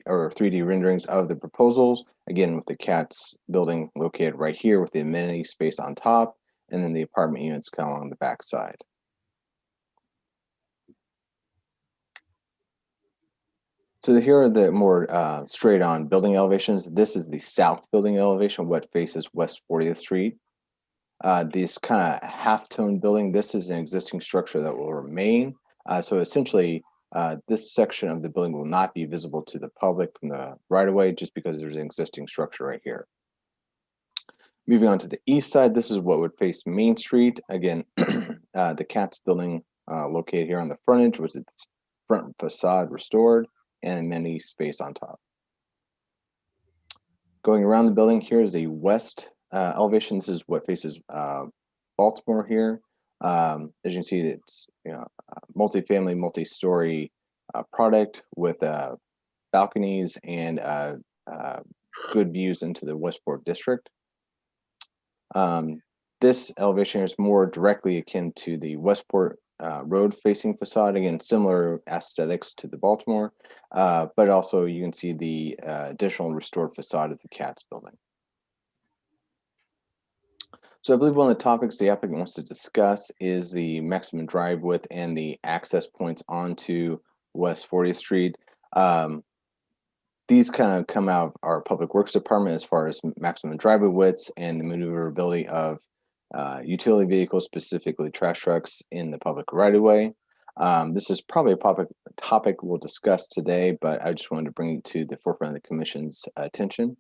or 3D renderings of the proposals. Again, with the CATS building located right here with the amenity space on top, and then the apartment units come along the back side. So here are the more straight on building elevations. This is the south building elevation, what faces West 40th Street. This kind of half-tone building, this is an existing structure that will remain. So essentially, this section of the building will not be visible to the public from the right of way just because there's an existing structure right here. Moving on to the east side, this is what would face Main Street. Again, the CATS building located here on the frontage with its front facade restored and amenity space on top. Going around the building, here is a west elevation. This is what faces Baltimore here. As you can see, it's multi-family, multi-story product with balconies and good views into the Westport district. This elevation is more directly akin to the Westport road-facing facade. Again, similar aesthetics to the Baltimore, but also you can see the additional restored facade of the CATS building. So I believe one of the topics the applicant wants to discuss is the maximum drive width and the access points onto West 40th Street. These kind of come out of our Public Works Department as far as maximum driveway widths and the maneuverability of utility vehicles, specifically trash trucks in the public right-of-way. This is probably a topic we'll discuss today, but I just wanted to bring it to the forefront of the Commission's attention.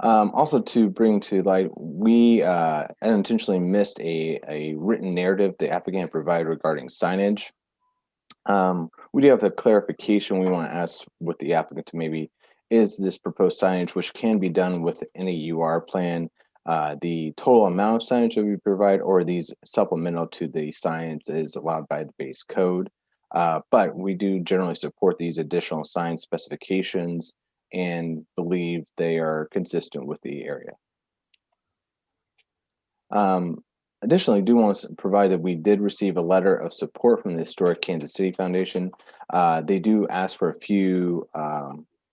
Also to bring to light, we unintentionally missed a written narrative the applicant provided regarding signage. We do have a clarification we want to ask with the applicant to maybe, is this proposed signage, which can be done with any UR plan, the total amount of signage that we provide, or these supplemental to the signage that is allowed by the base code. But we do generally support these additional sign specifications and believe they are consistent with the area. Additionally, do want to provide that we did receive a letter of support from the Historic Kansas City Foundation. They do ask for a few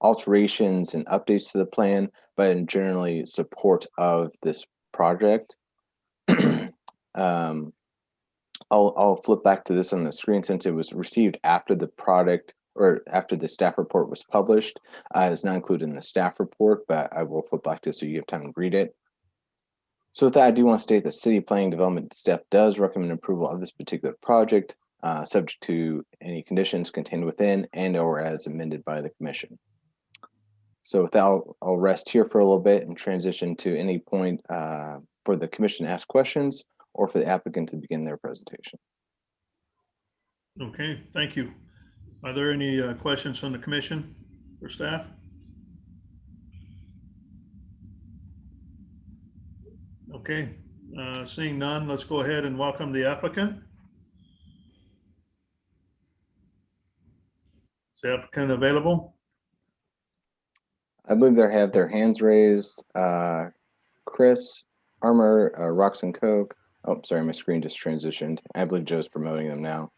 alterations and updates to the plan, but in generally support of this project. I'll flip back to this on the screen since it was received after the product or after the staff report was published. It's not included in the staff report, but I will flip back to this so you have time to read it. So with that, I do want to state that City Planning Development staff does recommend approval of this particular project, subject to any conditions contained within and or as amended by the Commission. So with that, I'll rest here for a little bit and transition to any point for the Commission to ask questions or for the applicant to begin their presentation. Okay, thank you. Are there any questions from the Commission for staff? Okay, seeing none, let's go ahead and welcome the applicant. Is the applicant available? I believe they have their hands raised. Chris, Armour, Roxanne Coke. Oh, sorry, my screen just transitioned. I believe Joe's promoting them now.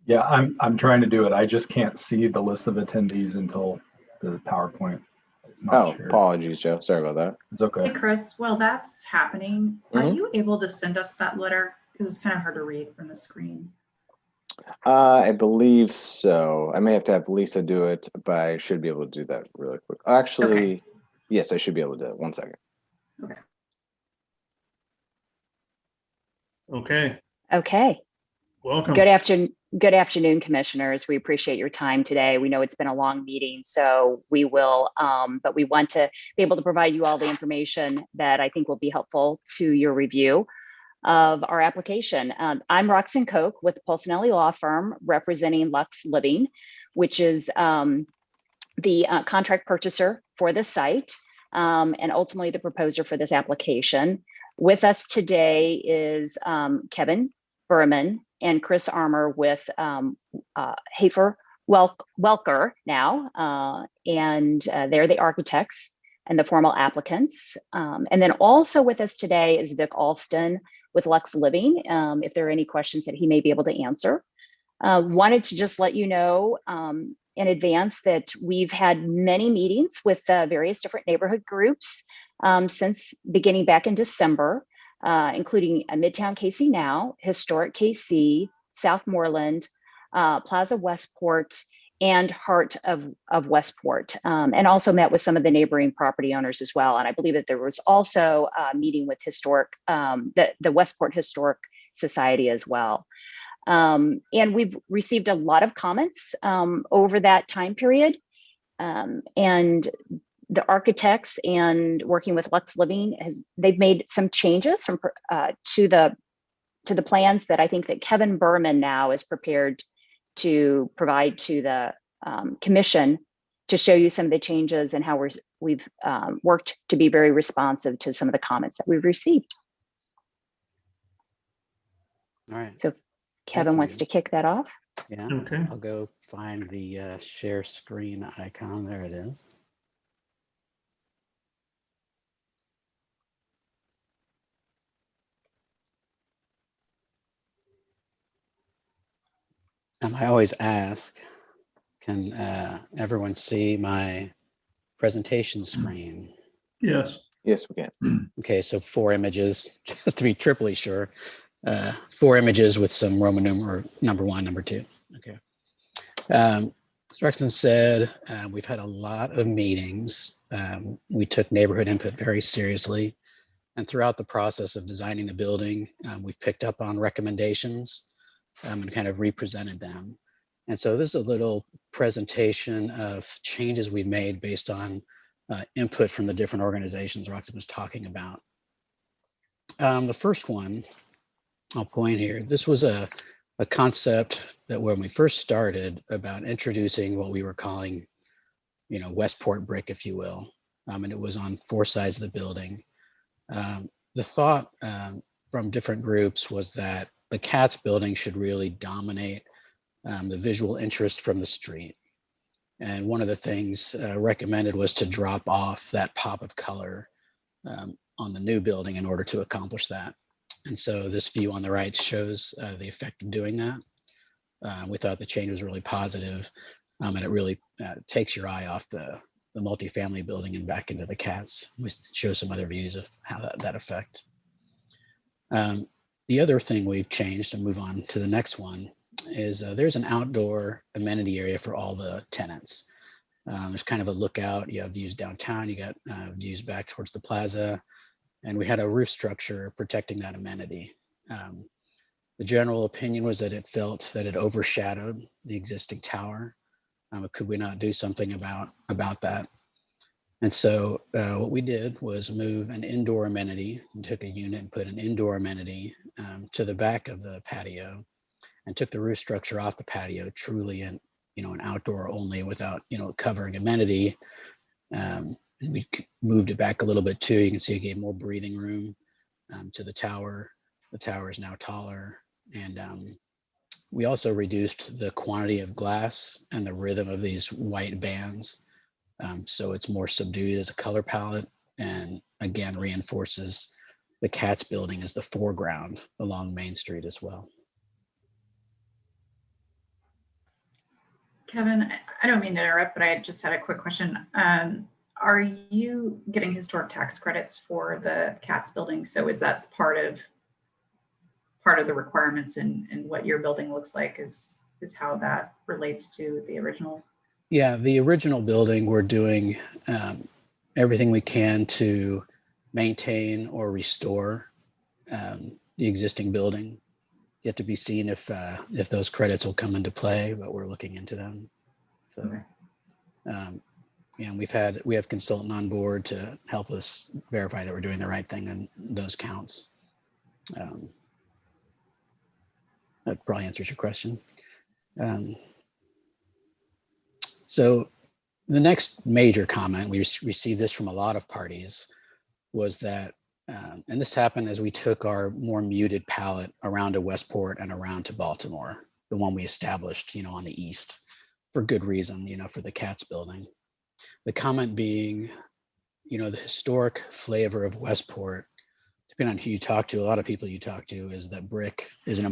Yeah, I'm trying to do it. I just can't see the list of attendees until the PowerPoint. Oh, apologies, Joe. Sorry about that. It's okay. Hey, Chris, while that's happening, are you able to send us that letter? Because it's kind of hard to read from the screen. I believe so. I may have to have Lisa do it, but I should be able to do that really quick. Actually, yes, I should be able to do it. 1 second. Okay. Okay. Okay. Welcome. Good afternoon, commissioners. We appreciate your time today. We know it's been a long meeting, so we will, but we want to be able to provide you all the information that I think will be helpful to your review of our application. I'm Roxanne Coke with Polsinelli Law Firm representing Lux Living, which is the contract purchaser for this site and ultimately the proposer for this application. With us today is Kevin Berman and Chris Armour with Hafer Welker now, and they're the architects and the formal applicants. And then also with us today is Vic Alston with Lux Living, if there are any questions that he may be able to answer. Wanted to just let you know in advance that we've had many meetings with various different neighborhood groups since beginning back in December, including Midtown KC Now, Historic KC, Southmoreland, Plaza Westport, and Heart of Westport, and also met with some of the neighboring property owners as well. And I believe that there was also a meeting with the Westport Historic Society as well. And we've received a lot of comments over that time period. And the architects and working with Lux Living they've made some changes to the plans that I think that Kevin Berman now is prepared to provide to the commission to show you some of the changes and how we've worked to be very responsive to some of the comments that we've received. All right. So Kevin wants to kick that off. Yeah. Okay. I'll go find the share screen icon. There it is. I always ask, can everyone see my presentation screen? Yes. Yes, we can. Okay, so 4 images, just to be triply sure. 4 images with some Roman numeral number 1, number 2. Okay. Rexton said, we've had a lot of meetings. We took neighborhood input very seriously. And throughout the process of designing the building, we've picked up on recommendations and kind of represented them. And so this is a little presentation of changes we've made based on input from the different organizations Roxanne was talking about. The first one I'll point here, this was a concept that when we first started about introducing what we were calling, Westport brick, if you will. And it was on 4 sides of the building. The thought from different groups was that the Katz building should really dominate the visual interest from the street. And one of the things recommended was to drop off that pop of color on the new building in order to accomplish that. And so this view on the right shows the effect of doing that. We thought the change was really positive, and it really takes your eye off the multifamily building and back into the Katz. We show some other views of how that effect. The other thing we've changed, and move on to the next one, is there's an outdoor amenity area for all the tenants. There's kind of a lookout. You have views downtown, you got views back towards the plaza, and we had a roof structure protecting that amenity. The general opinion was that it felt that it overshadowed the existing tower. Could we not do something about that? And so what we did was move an indoor amenity and took a unit and put an indoor amenity to the back of the patio and took the roof structure off the patio, truly an outdoor only without, covering amenity. And we moved it back a little bit too. You can see it gave more breathing room to the tower. The tower is now taller. And we also reduced the quantity of glass and the rhythm of these white bands. So it's more subdued as a color palette, and again, reinforces the Katz building as the foreground along Main Street as well. Kevin, I don't mean to interrupt, but I just had a quick question. Are you getting historic tax credits for the Katz building? So is that part of the requirements in what your building looks like is how that relates to the original? Yeah, the original building, we're doing everything we can to maintain or restore the existing building. Yet to be seen if those credits will come into play, but we're looking into them. So, okay. And we have consultant on board to help us verify that we're doing the right thing on those counts. That probably answers your question. So the next major comment, we received this from a lot of parties, was that And this happened as we took our more muted palette around to Westport and around to Baltimore, the one we established, on the east for good reason, for the Katz building. The comment being, the historic flavor of Westport, depending on who you talk to, a lot of people you talk to, is that red brick is an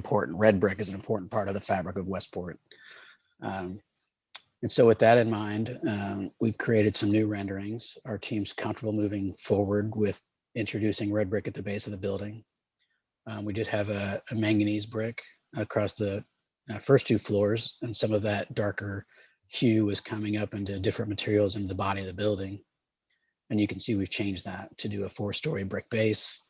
important part of the fabric of Westport. And so with that in mind, we've created some new renderings. Our team's comfortable moving forward with introducing red brick at the base of the building. We did have a manganese brick across the first 2 floors, and some of that darker hue was coming up into different materials in the body of the building. And you can see we've changed that to do a 4-story brick base.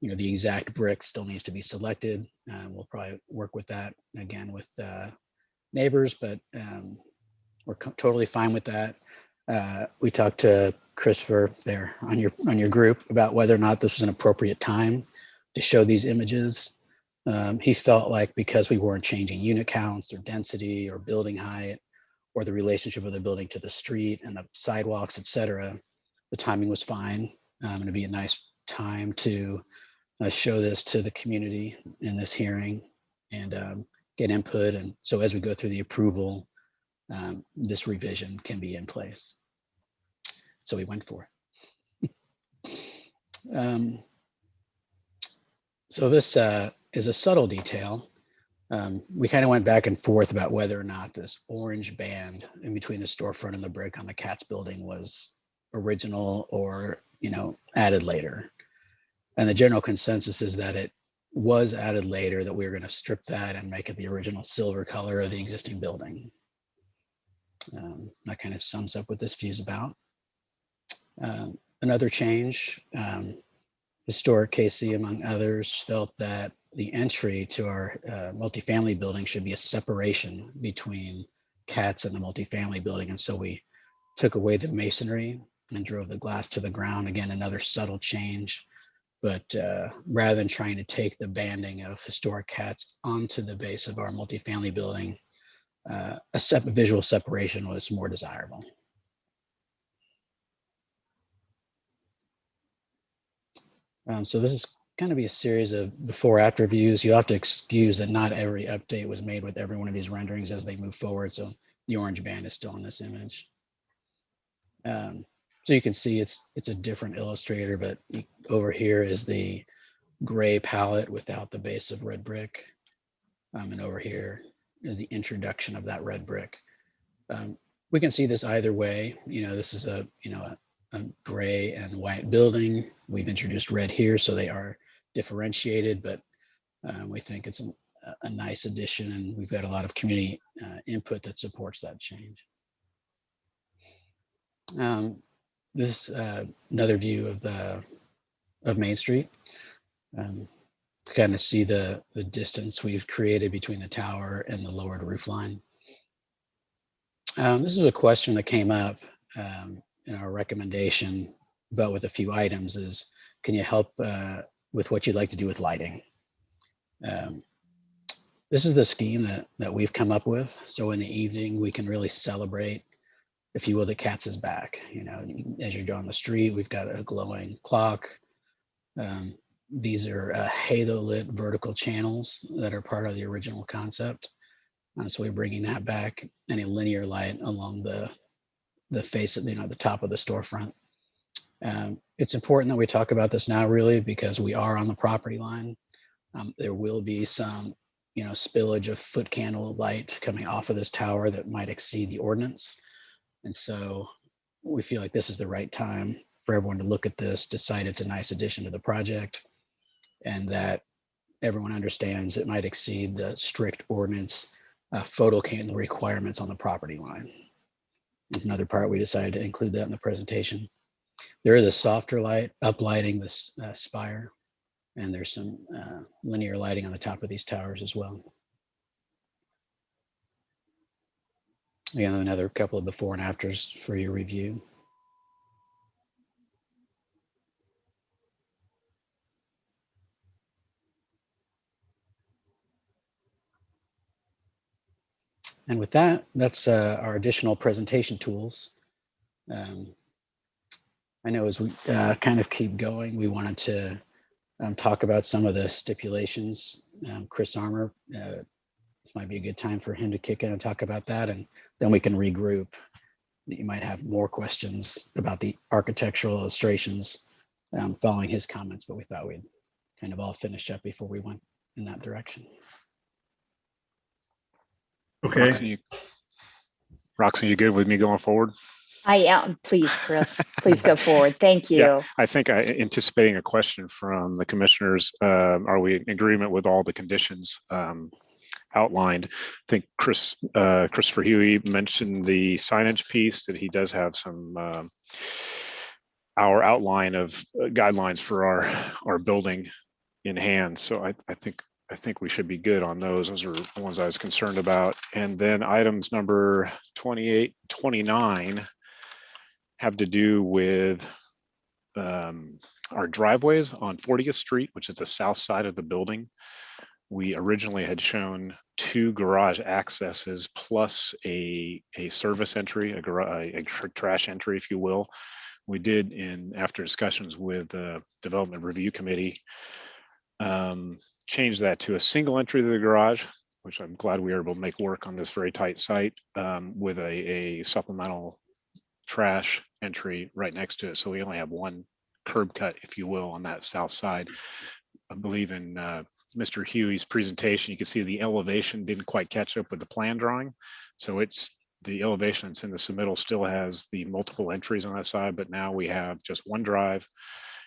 The exact brick still needs to be selected. We'll probably work with that again with neighbors, but we're totally fine with that. We talked to Christopher there on your group about whether or not this was an appropriate time to show these images. He felt like because we weren't changing unit counts or density or building height or the relationship of the building to the street and the sidewalks, et cetera, the timing was fine. It'd be a nice time to show this to the community in this hearing and get input. And so as we go through the approval, this revision can be in place. So we went for it. So this is a subtle detail. We kind of went back and forth about whether or not this orange band in between the storefront and the brick on the Katz building was original or, added later. And the general consensus is that it was added later, that we were going to strip that and make it the original silver color of the existing building. That kind of sums up what this view is about. Another change, Historic KC, among others, felt that the entry to our multifamily building should be a separation between Katz and the multifamily building. And so we took away the masonry and drove the glass to the ground. Again, another subtle change. But rather than trying to take the banding of Historic Katz onto the base of our multifamily building, a visual separation was more desirable. So this is going to be a series of before-after views. You have to excuse that not every update was made with every one of these renderings as they move forward. So the orange band is still in this image. So you can see it's a different illustrator, but over here is the gray palette without the base of red brick. And over here is the introduction of that red brick. We can see this either way. This is a gray and white building. We've introduced red here, so they are differentiated, but we think it's a nice addition, and we've got a lot of community input that supports that change. This another view of Main Street. To kind of see the distance we've created between the tower and the lowered roof line. This is a question that came up in our recommendation, but with a few items is, can you help with what you'd like to do with lighting? This is the scheme that we've come up with. So in the evening, we can really celebrate, if you will, the Katz is back. As you're down the street, we've got a glowing clock. These are halo lit vertical channels that are part of the original concept. So we're bringing that back, and a linear light along the face of the top of the storefront. It's important that we talk about this now, really, because we are on the property line. There will be some, spillage of foot candle light coming off of this tower that might exceed the ordinance. And so we feel like this is the right time for everyone to look at this, decide it's a nice addition to the project, and that everyone understands it might exceed the strict ordinance photo candle requirements on the property line. It's another part we decided to include that in the presentation. There is a softer light uplighting this spire, and there's some linear lighting on the top of these towers as well. Again, another couple of before and afters for your review. And with that, that's our additional presentation tools. I know as we kind of keep going, we wanted to talk about some of the stipulations. Chris Armour, this might be a good time for him to kick in and talk about that, and then we can regroup. You might have more questions about the architectural illustrations following his comments, but we thought we'd kind of all finish up before we went in that direction. Okay. Roxanne, you good with me going forward? I am. Please, Chris, please go forward. Thank you. Yeah, I think anticipating a question from the commissioners, are we in agreement with all the conditions outlined? I think Christopher Huey mentioned the signage piece, that he does have some our outline of guidelines for our building in hand. So I think we should be good on those. Those are the ones I was concerned about. And then items number 28, 29 have to do with our driveways on 40th Street, which is the south side of the building. We originally had shown 2 garage accesses plus a service entry, a trash entry, if you will. We did, after discussions with the Development Review Committee, change that to a single entry to the garage, which I'm glad we were able to make work on this very tight site, with a supplemental trash entry right next to it. So we only have one curb cut, if you will, on that south side. I believe in Mr. Huey's presentation, you can see the elevation didn't quite catch up with the plan drawing. So the elevation that's in the submittal still has the multiple entries on that side, but now we have just one drive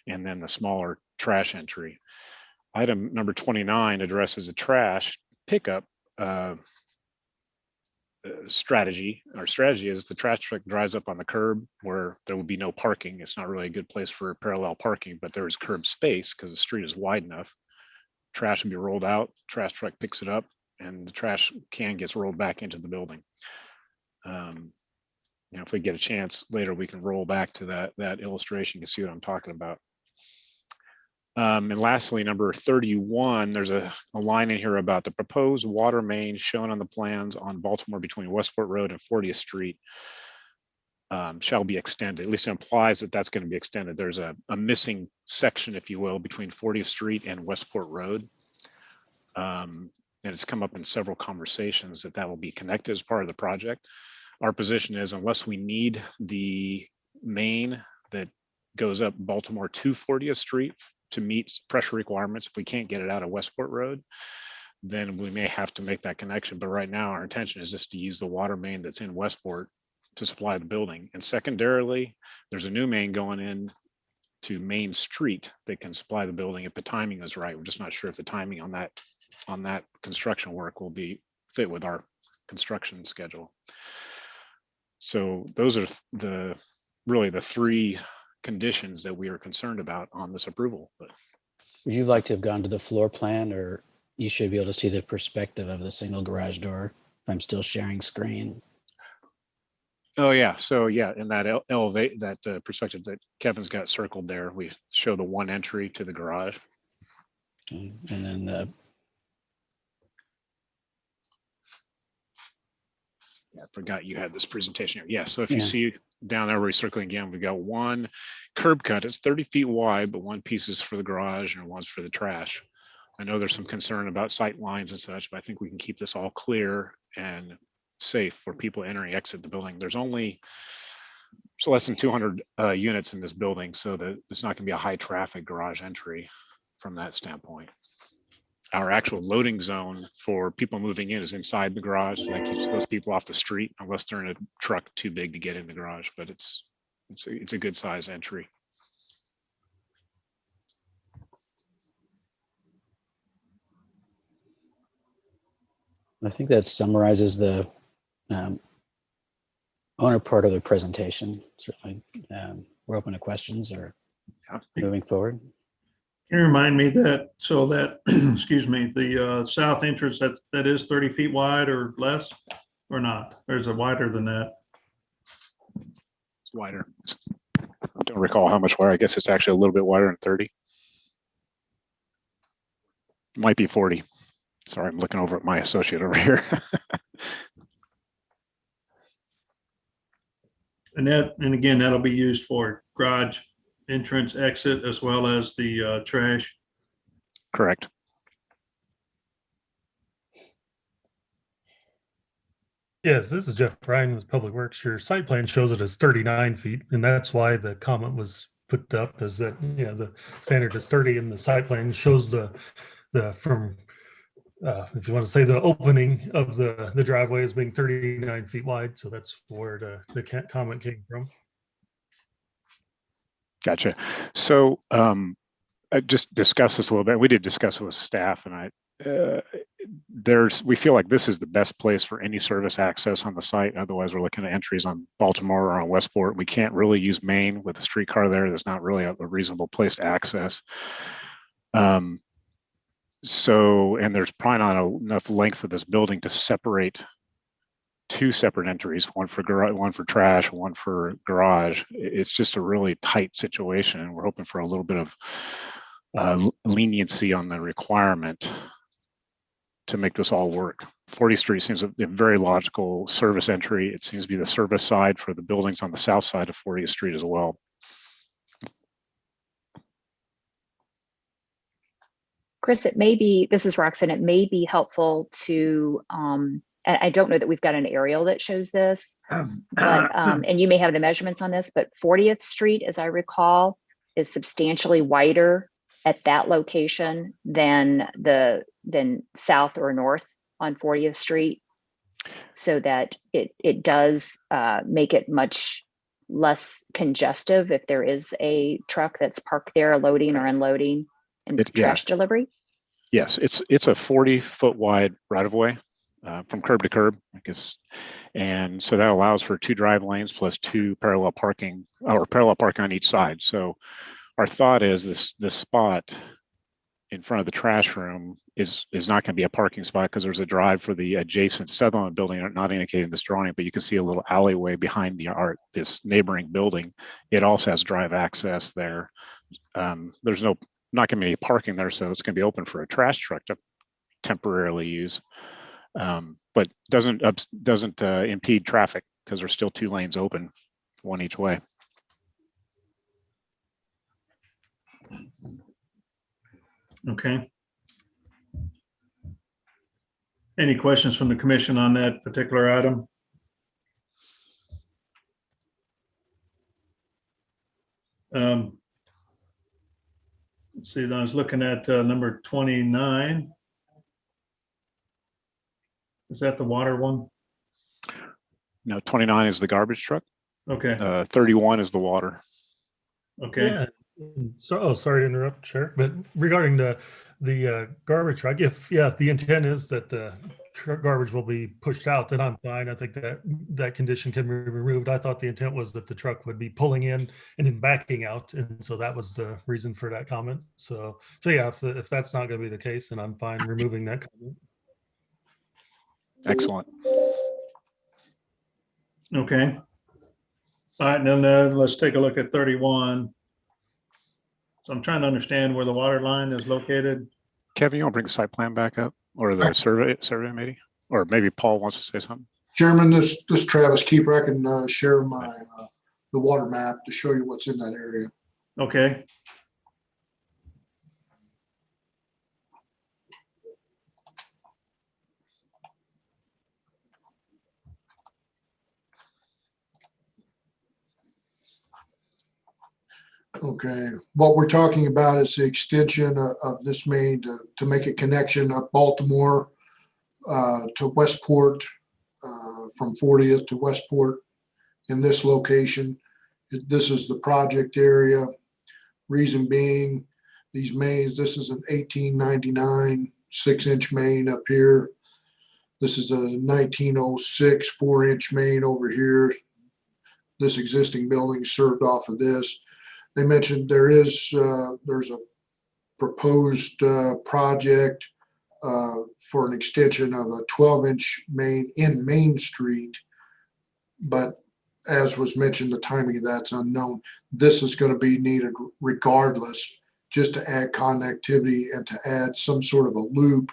and then the smaller trash entry. Item number 29 addresses the trash pickup strategy. Our strategy is the trash truck drives up on the curb where there will be no parking. It's not really a good place for parallel parking, but there is curb space because the street is wide enough. Trash will be rolled out, trash truck picks it up, and the trash can gets rolled back into the building. If we get a chance later, we can roll back to that illustration. You can see what I'm talking about. And lastly, number 31, there's a line in here about the proposed water main shown on the plans on Baltimore between Westport Road and 40th Street shall be extended. At least it implies that that's going to be extended. There's a missing section, if you will, between 40th Street and Westport Road. And it's come up in several conversations that will be connected as part of the project. Our position is, unless we need the main that goes up Baltimore to 40th Street to meet pressure requirements, if we can't get it out of Westport Road, then we may have to make that connection. But right now, our intention is just to use the water main that's in Westport to supply the building. And secondarily, there's a new main going in to Main Street that can supply the building if the timing is right. We're just not sure if the timing on that construction work will be fit with our construction schedule. So those are really the 3 conditions that we are concerned about on this approval. But would you like to have gone to the floor plan, or you should be able to see the perspective of the single garage door if I'm still sharing screen? Oh yeah, so yeah, in that elevate that perspective that Kevin's got circled there, we show the one entry to the garage. Okay. And then I forgot you had this presentation here. Yeah, so if you see down there, we're circling again, we've got one curb cut. It's 30 feet wide, but one piece is for the garage and one's for the trash. I know there's some concern about sight lines and such, but I think we can keep this all clear and safe for people entering, exit the building. There's less than 200 units in this building, so that it's not going to be a high traffic garage entry from that standpoint. Our actual loading zone for people moving in is inside the garage. So that keeps those people off the street unless they're in a truck too big to get in the garage, but it's a good size entry. I think that summarizes the owner part of the presentation. Certainly, we're open to questions or moving forward. Can you remind me that, so that, excuse me, the south entrance, that is 30 feet wide or less, or not? Or is it wider than that? It's wider. I don't recall how much wider. I guess it's actually a little bit wider than 30. Might be 40. Sorry, I'm looking over at my associate over here. And again, that'll be used for garage entrance, exit, as well as the trash. Correct. Yes, this is Jeff Ryan with Public Works. Your site plan shows it as 39 feet, and that's why the comment was put up, is that, the standard is 30 and the site plan shows the from, if you want to say, the opening of the driveway as being 39 feet wide. So that's where the comment came from. Gotcha. So I just discussed this a little bit. We did discuss it with staff, and we feel like this is the best place for any service access on the site. Otherwise, we're looking at entries on Baltimore or on Westport. We can't really use Main with a streetcar there. There's not really a reasonable place to access. And there's probably not enough length of this building to separate two separate entries, one for trash, one for garage. It's just a really tight situation, and we're hoping for a little bit of leniency on the requirement to make this all work. 40th Street seems a very logical service entry. It seems to be the service side for the buildings on the south side of 40th Street as well. Chris, this is Roxanne, it may be helpful to, and I don't know that we've got an aerial that shows this, but, and you may have the measurements on this, but 40th Street, as I recall, is substantially wider at that location than south or north on 40th Street, so that it does make it much less congestive if there is a truck that's parked there loading or unloading and trash delivery. Yes, it's a 40-foot wide right of way from curb to curb, I guess. And so that allows for 2 drive lanes plus 2 parallel parking on each side. So our thought is this spot in front of the trash room is not going to be a parking spot, because there's a drive for the adjacent Sutherland building, not indicated in this drawing, but you can see a little alleyway behind this neighboring building. It also has drive access there. There's not going to be any parking there, so it's going to be open for a trash truck to temporarily use, but doesn't impede traffic, because there's still 2 lanes open, one each way. Okay. Any questions from the commission on that particular item? Let's see, I was looking at number 29. Is that the water one? No, 29 is the garbage truck. Okay. 31 is the water. Okay. Yeah. So, sorry to interrupt, Chair, but regarding the garbage truck, if the intent is that the garbage will be pushed out, then I'm fine. I think that condition can be removed. I thought the intent was that the truck would be pulling in and then backing out, and so that was the reason for that comment. So yeah, if that's not going to be the case, then I'm fine removing that comment. Excellent. Okay. All right, then let's take a look at 31. So I'm trying to understand where the water line is located. Kevin, you want to bring the site plan back up, or the survey maybe? Or maybe Paul wants to say something. Chairman, this is Travis Kiefer. I can share my the water map to show you what's in that area. Okay. Okay, what we're talking about is the extension of this main to make a connection up Baltimore to Westport, from 40th to Westport in this location. This is the project area. Reason being, these mains, this is an 1899 6-inch main up here. This is a 1906 4-inch main over here. This existing building served off of this. They mentioned there's a proposed project for an extension of a 12-inch main in Main Street, but as was mentioned, the timing of that's unknown. This is going to be needed regardless, just to add connectivity and to add some sort of a loop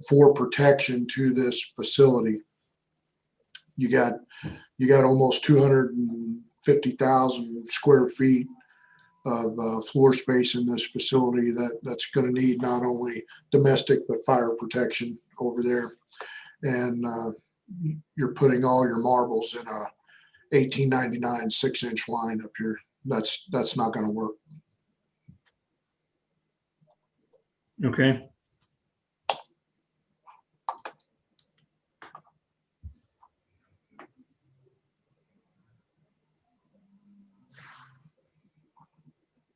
for protection to this facility. You got almost 250,000 square feet floor space in this facility that's going to need not only domestic but fire protection over there. And you're putting all your marbles in a 1899 6-inch line up here. That's not going to work. Okay.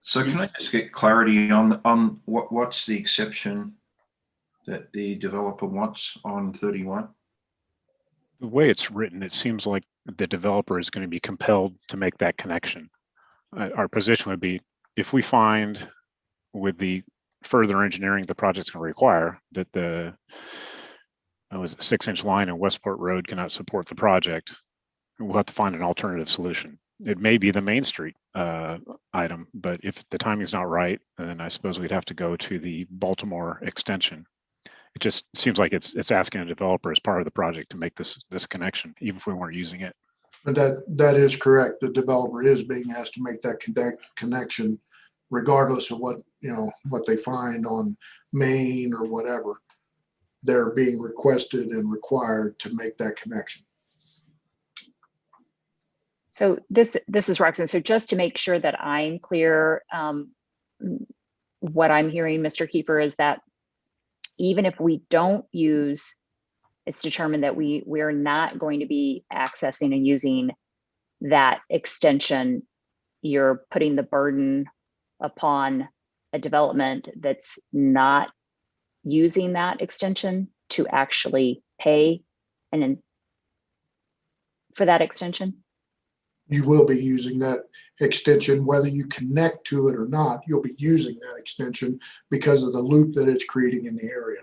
So can I just get clarity on what's the exception that the developer wants on 31? The way it's written, it seems like the developer is going to be compelled to make that connection. Our position would be, if we find with the further engineering the project's going to require that the 6-inch line in Westport Road cannot support the project, we'll have to find an alternative solution. It may be the Main Street item, but if the timing's not right, then I suppose we'd have to go to the Baltimore extension. It just seems like it's asking a developer as part of the project to make this connection, even if we weren't using it. But that is correct. The developer is being asked to make that connection, regardless of what they find on Main or whatever. They're being requested and required to make that connection. So this is Roxanne. So just to make sure that I'm clear, what I'm hearing, Mr. Keeper, is that even if we don't use, it's determined that we're not going to be accessing and using that extension, you're putting the burden upon a development that's not using that extension to actually pay and then for that extension? You will be using that extension, whether you connect to it or not, you'll be using that extension because of the loop that it's creating in the area.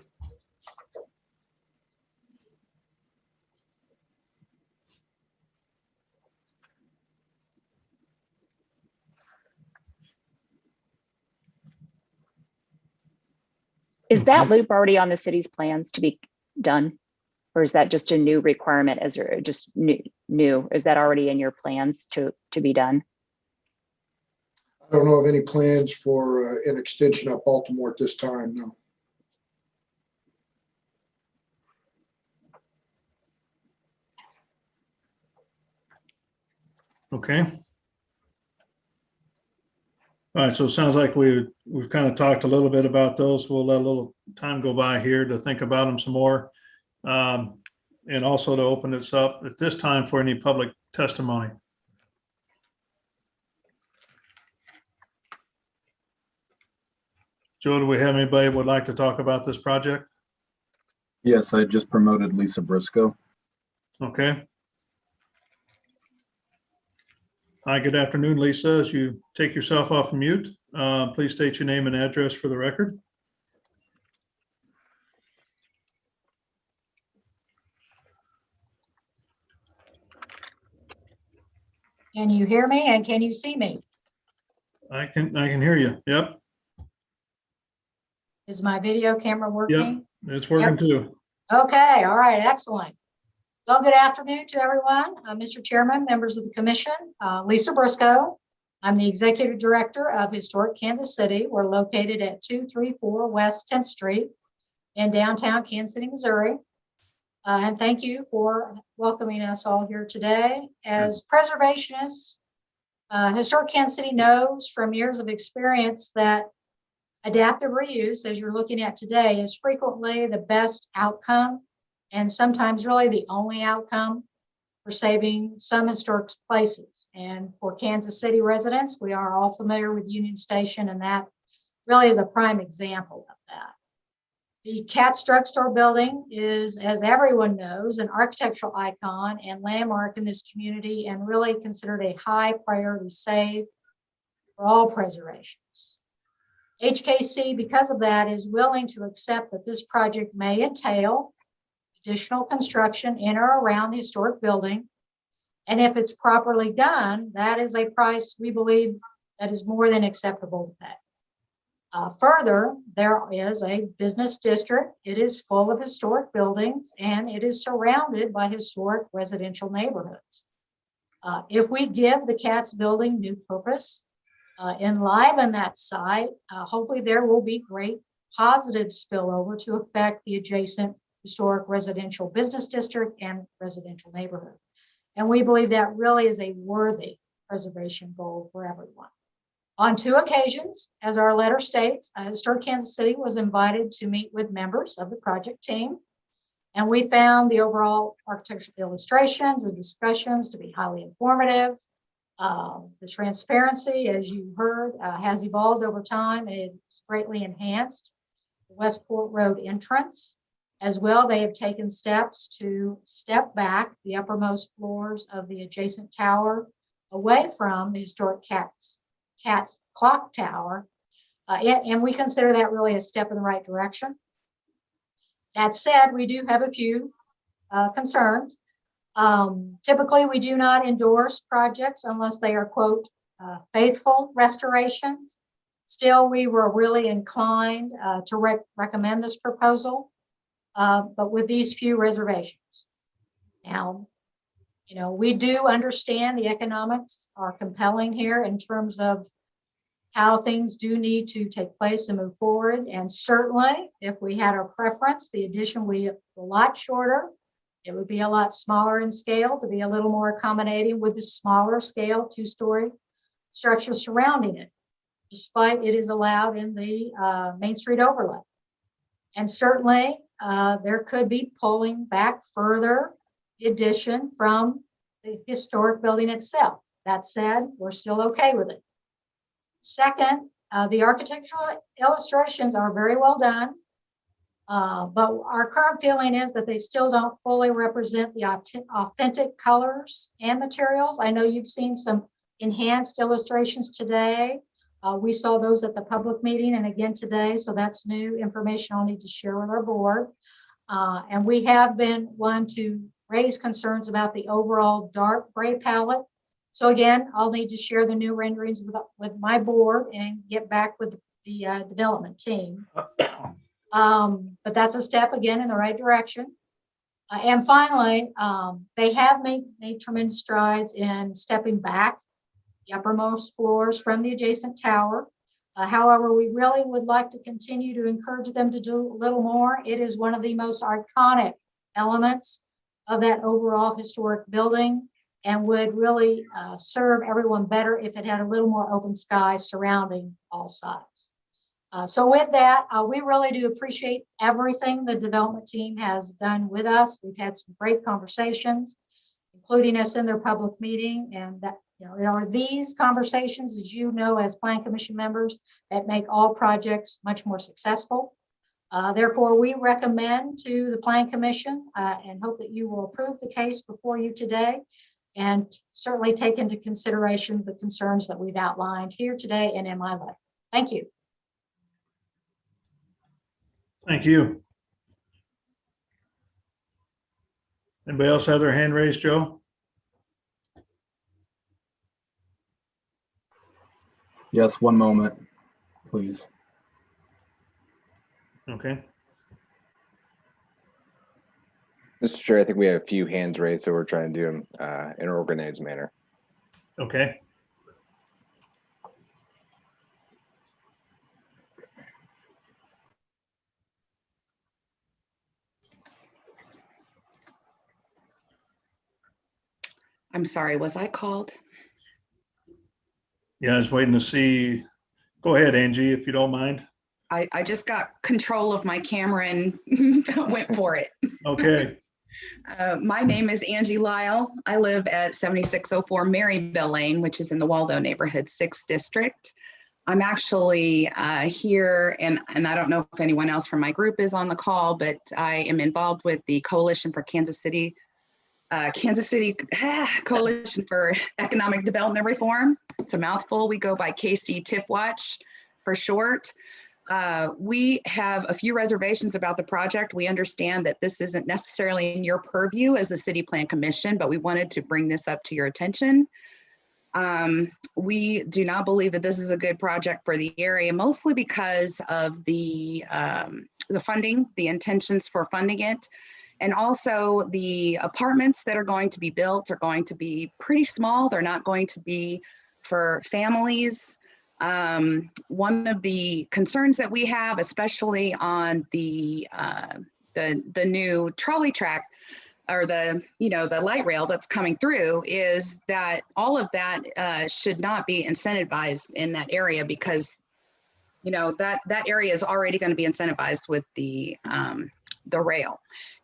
Is that loop already on the city's plans to be done? Or is that just a new requirement as just new? Is that already in your plans to be done? I don't know of any plans for an extension of Baltimore at this time, no. Okay. All right, so it sounds like we've kind of talked a little bit about those. We'll let a little time go by here to think about them some more. And also to open this up at this time for any public testimony. Joe, do we have anybody who would like to talk about this project? Yes, I just promoted Lisa Briscoe. Okay. Hi, good afternoon, Lisa. As you take yourself off mute, please state your name and address for the record. Can you hear me and can you see me? I can hear you. Yep. Is my video camera working? Yep, it's working too. Okay, all right, excellent. Well, good afternoon to everyone. Mr. Chairman, members of the commission, Lisa Briscoe. I'm the Executive Director of Historic Kansas City. We're located at 234 West 10th Street in downtown Kansas City, Missouri. And thank you for welcoming us all here today. As preservationists, Historic Kansas City knows from years of experience that adaptive reuse, as you're looking at today, is frequently the best outcome and sometimes really the only outcome for saving some historic places. And for Kansas City residents, we are all familiar with Union Station, and that really is a prime example of that. The Katz Drugstore building is, as everyone knows, an architectural icon and landmark in this community and really considered a high priority save for all preservations. HKC, because of that, is willing to accept that this project may entail additional construction in or around the historic building. And if it's properly done, that is a price we believe that is more than acceptable to pay. Further, there is a business district. It is full of historic buildings and it is surrounded by historic residential neighborhoods. If we give the Katz building new purpose, enliven that site. Hopefully there will be great positive spillover to affect the adjacent historic residential business district and residential neighborhood. And we believe that really is a worthy preservation goal for everyone. On 2 occasions, as our letter states, Historic Kansas City was invited to meet with members of the project team. And we found the overall architectural illustrations and discussions to be highly informative. The transparency, as you heard, has evolved over time. It's greatly enhanced the Westport Road entrance. As well, they have taken steps to step back the uppermost floors of the adjacent tower away from the historic Cats Clock Tower. And we consider that really a step in the right direction. That said, we do have a few concerns. Typically, we do not endorse projects unless they are, quote, faithful restorations. Still, we were really inclined to recommend this proposal, but with these few reservations. Now, you know, we do understand the economics are compelling here in terms of how things do need to take place and move forward. And certainly, if we had our preference, the addition would be a lot shorter. It would be a lot smaller in scale to be a little more accommodating with the smaller scale 2-story structure surrounding it, despite it is allowed in the Main Street overlay. And certainly, there could be pulling back further the addition from the historic building itself. That said, we're still okay with it. Second, the architectural illustrations are very well done, but our current feeling is that they still don't fully represent the authentic colors and materials. I know you've seen some enhanced illustrations today. We saw those at the public meeting and again today, so that's new information I'll need to share with our board. And we have been one to raise concerns about the overall dark gray palette. So again, I'll need to share the new renderings with my board and get back with the development team. But that's a step again in the right direction. And finally, they have made tremendous strides in stepping back the uppermost floors from the adjacent tower. However, we really would like to continue to encourage them to do a little more. It is one of the most iconic elements of that overall historic building and would really serve everyone better if it had a little more open sky surrounding all sides. So with that, we really do appreciate everything the development team has done with us. We've had some great conversations, including us in their public meeting. And that, you know, it are these conversations, as you know, as Plan Commission members, that make all projects much more successful. Therefore, we recommend to the Plan Commission and hope that you will approve the case before you today and certainly take into consideration the concerns that we've outlined here today and in my letter. Thank you. Thank you. Anybody else have their hand raised, Joe? Yes, one moment, please. Okay. Mr. Chair, I think we have a few hands raised, so we're trying to do them in an organized manner. Okay. I'm sorry, was I called? Yeah, I was waiting to see. Go ahead, Angie, if you don't mind. I just got control of my camera and went for it. Okay. My name is Angie Lyle. I live at 7604 Maryville Lane, which is in the Waldo neighborhood, 6th district. I'm actually here, and I don't know if anyone else from my group is on the call, but I am involved with the Coalition for Kansas City Coalition for Economic Development Reform. It's a mouthful. We go by KC TIFWatch for short. We have a few reservations about the project. We understand that this isn't necessarily in your purview as the City Plan Commission, but we wanted to bring this up to your attention. We do not believe that this is a good project for the area, mostly because of the funding, the intentions for funding it. And also the apartments that are going to be built are going to be pretty small. They're not going to be for families. One of the concerns that we have, especially on the new trolley track or the light rail that's coming through, is that all of that should not be incentivized in that area, because that area is already going to be incentivized with the rail.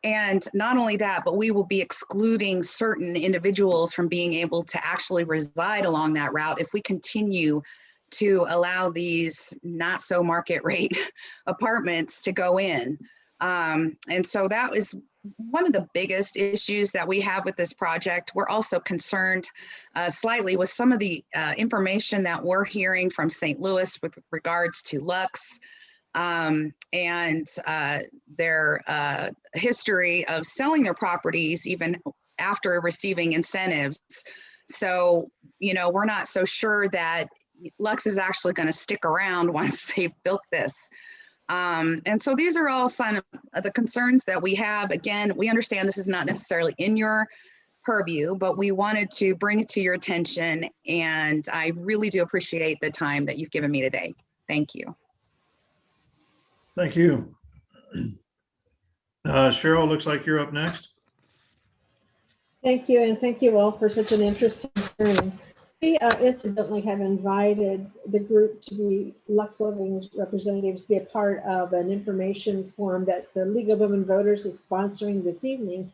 And not only that, but we will be excluding certain individuals from being able to actually reside along that route if we continue to allow these not so market rate apartments to go in. And so that is one of the biggest issues that we have with this project. We're also concerned slightly with some of the information that we're hearing from St. Louis with regards to Lux and their history of selling their properties even after receiving incentives. So, we're not so sure that Lux is actually going to stick around once they've built this. And so these are all some of the concerns that we have. Again, we understand this is not necessarily in your purview, but we wanted to bring it to your attention. And I really do appreciate the time that you've given me today. Thank you. Thank you. Cheryl, looks like you're up next. Thank you, and thank you all for such an interesting hearing. We incidentally have invited the group to be Lux Living's representatives to be a part of an information forum that the League of Women Voters is sponsoring this evening,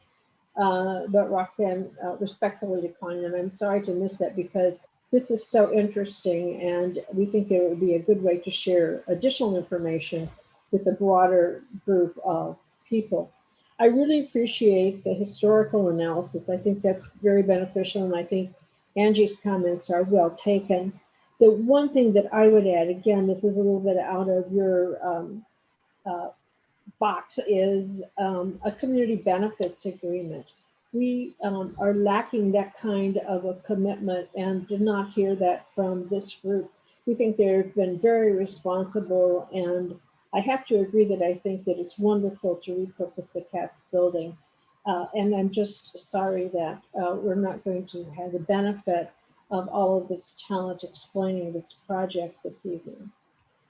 but Roxanne respectfully declined, and I'm sorry to miss that because this is so interesting, and we think it would be a good way to share additional information with a broader group of people. I really appreciate the historical analysis. I think that's very beneficial, and I think Angie's comments are well taken. The one thing that I would add, again, this is a little bit out of your box, is a community benefits agreement. We are lacking that kind of a commitment and did not hear that from this group. We think they've been very responsible, and I have to agree that I think that it's wonderful to repurpose the CATS building. And I'm just sorry that we're not going to have the benefit of all of this talent explaining this project this evening.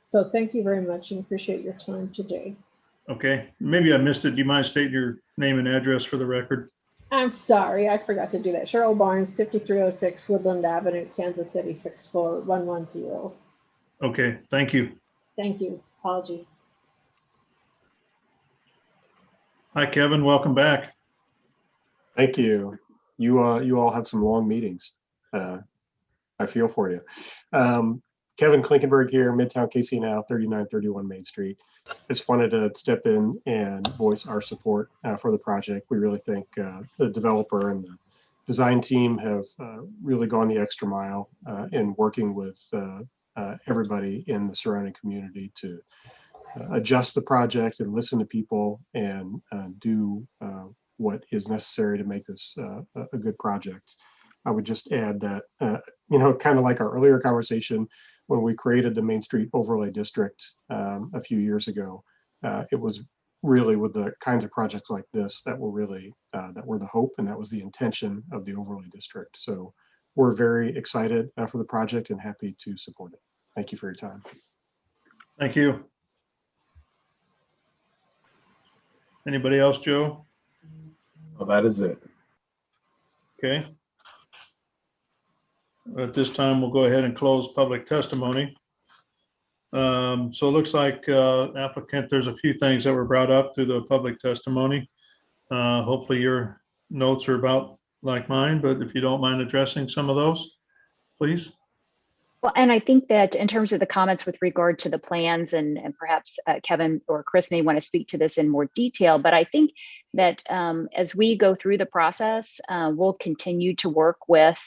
So thank you very much and appreciate your time today. Okay, maybe I missed it. Do you mind stating your name and address for the record? I'm sorry, I forgot to do that. Cheryl Barnes, 5306 Woodland Avenue, Kansas City, 64110. Okay, thank you. Thank you. Apologies. Hi, Kevin. Welcome back. Thank you. You all have some long meetings. I feel for you. Kevin Klinkenberg here, Midtown KC Now, 3931 Main Street. Just wanted to step in and voice our support for the project. We really think the developer and the design team have really gone the extra mile in working with everybody in the surrounding community to adjust the project and listen to people and do what is necessary to make this a good project. I would just add that, kind of like our earlier conversation, when we created the Main Street Overlay District a few years ago, it was really with the kinds of projects like this that were really, that were the hope, and that was the intention of the Overlay District. So we're very excited for the project and happy to support it. Thank you for your time. Thank you. Anybody else, Joe? Well, that is it. Okay. At this time, we'll go ahead and close public testimony. So it looks like applicant, there's a few things that were brought up through the public testimony. Hopefully your notes are about like mine, but if you don't mind addressing some of those, please. Well, and I think that in terms of the comments with regard to the plans, and perhaps Kevin or Chris may want to speak to this in more detail, but I think that as we go through the process, we'll continue to work with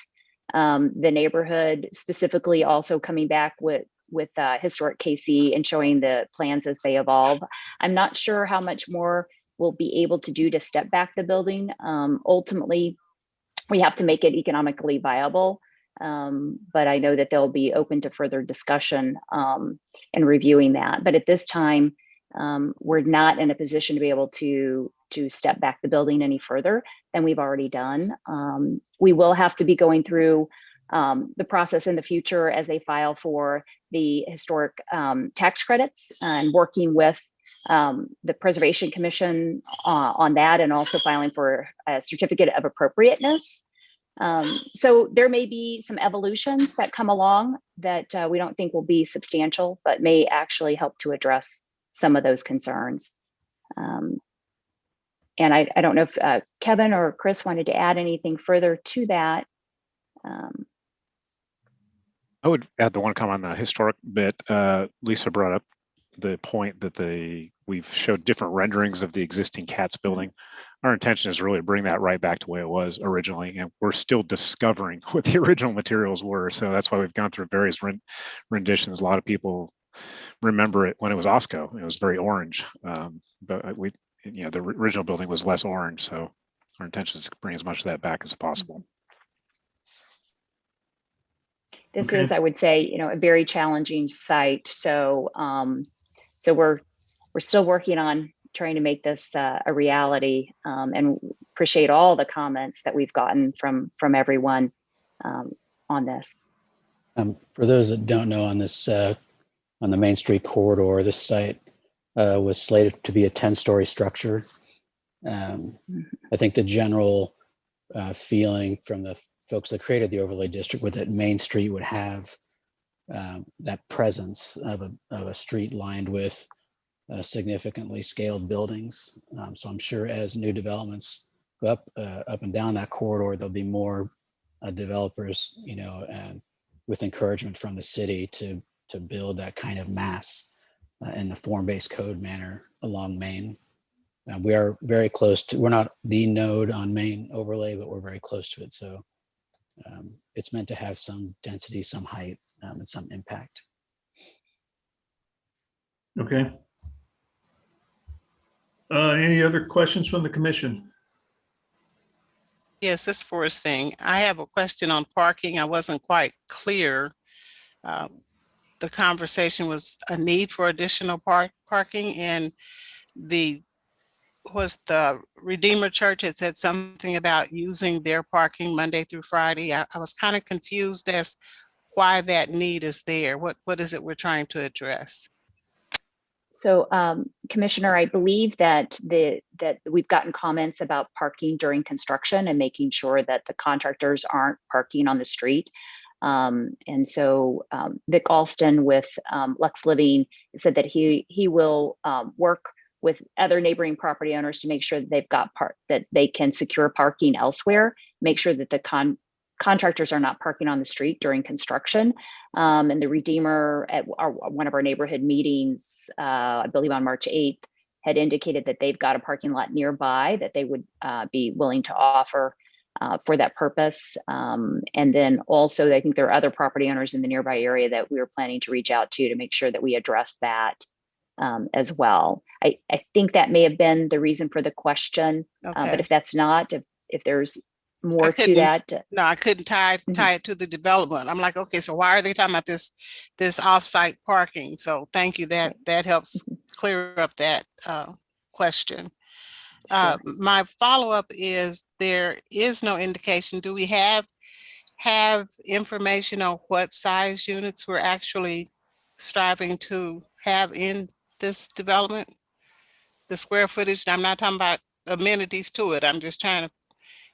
the neighborhood, specifically also coming back with Historic KC and showing the plans as they evolve. I'm not sure how much more we'll be able to do to step back the building. Ultimately, we have to make it economically viable. But I know that they'll be open to further discussion and reviewing that. But at this time, we're not in a position to be able to step back the building any further than we've already done. We will have to be going through the process in the future as they file for the historic tax credits, and working with the Preservation Commission on that, and also filing for a certificate of appropriateness. So there may be some evolutions that come along that we don't think will be substantial, but may actually help to address some of those concerns. And I don't know if Kevin or Chris wanted to add anything further to that. I would add the one comment on the historic bit. Lisa brought up the point that we've showed different renderings of the existing CATS building. Our intention is really to bring that right back to the way it was originally, and we're still discovering what the original materials were. So that's why we've gone through various renditions. A lot of people remember it when it was OSCO. It was very orange, but the original building was less orange. So our intention is to bring as much of that back as possible. This is, I would say, a very challenging site. So, so we're still working on trying to make this a reality, and appreciate all the comments that we've gotten from everyone on this. For those that don't know, on this on the Main Street corridor, this site was slated to be a 10-story structure. I think the general feeling from the folks that created the overlay district was that Main Street would have that presence of a street lined with significantly scaled buildings. So I'm sure as new developments go up and down that corridor, there'll be more developers, and with encouragement from the city to build that kind of mass in the form-based code manner along Main. We are very close to, we're not the node on Main overlay, but we're very close to it. So it's meant to have some density, some height, and some impact. Okay. Any other questions from the commission? Yes, this Forrest thing. I have a question on parking. I wasn't quite clear. The conversation was a need for additional parking, and the Redeemer Church had said something about using their parking Monday through Friday. I was kind of confused as why that need is there. What is it we're trying to address? So, Commissioner, I believe that we've gotten comments about parking during construction and making sure that the contractors aren't parking on the street. And so Vic Alston with Lux Living said that he will work with other neighboring property owners to make sure that they've got that they can secure parking elsewhere, make sure that the contractors are not parking on the street during construction. And the Redeemer at one of our neighborhood meetings, I believe on March 8th, had indicated that they've got a parking lot nearby that they would be willing to offer for that purpose. And then also, I think there are other property owners in the nearby area that we are planning to reach out to make sure that we address that as well. I think that may have been the reason for the question, but if that's not, if there's more to that. No, I couldn't tie it to the development. I'm like, okay, so why are they talking about this offsite parking? So thank you. That helps clear up that question. My follow-up is there is no indication. Do we have information on what size units we're actually striving to have in this development? The square footage. I'm not talking about amenities to it. I'm just trying to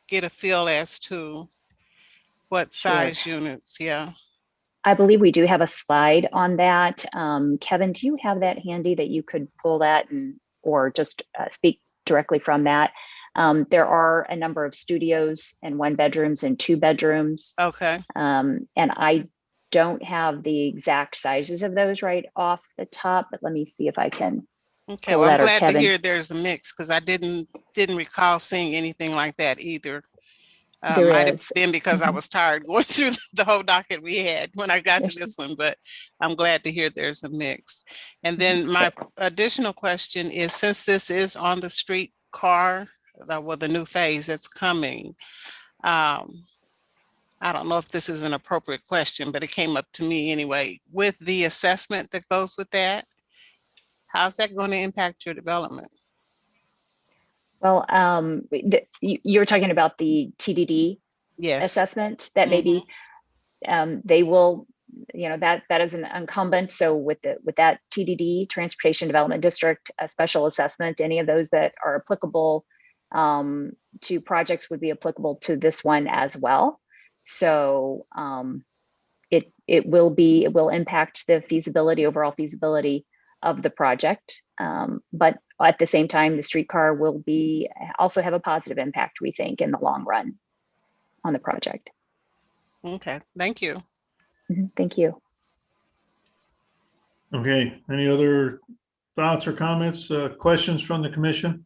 get a feel as to what size units. Yeah. I believe we do have a slide on that. Kevin, do you have that handy that you could pull that or just speak directly from that? There are a number of studios and 1 bedrooms and 2 bedrooms. Okay. And I don't have the exact sizes of those right off the top, but let me see if I can. Okay, well, I'm glad to hear there's a mix because I didn't recall seeing anything like that either. Might have been because I was tired going through the whole docket we had when I got to this one, but I'm glad to hear there's a mix. And then my additional question is, since this is on the street car, the new phase that's coming, I don't know if this is an appropriate question, but it came up to me anyway. With the assessment that goes with that, how's that going to impact your development? Well, you're talking about the TDD assessment that may be. they will, that is an incumbent. So with that TDD, Transportation Development District, a special assessment, any of those that are applicable to projects would be applicable to this one as well. So it will impact the overall feasibility of the project. But at the same time, the streetcar will also have a positive impact, we think, in the long run on the project. Okay, thank you. Thank you. Okay, any other thoughts or comments, questions from the commission?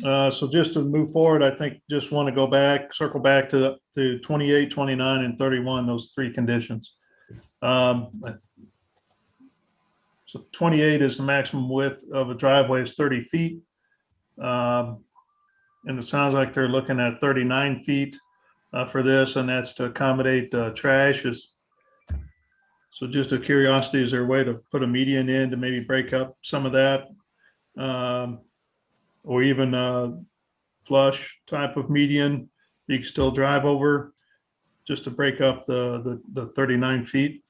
So just to move forward, I think just want to circle back to 28, 29, and 31, those three conditions. So 28 is the maximum width of a driveway is 30 feet. And it sounds like they're looking at 39 feet for this, and that's to accommodate trash. So just a curiosity, is there a way to put a median in to maybe break up some of that? Or even a flush type of median you can still drive over, just to break up the 39 feet?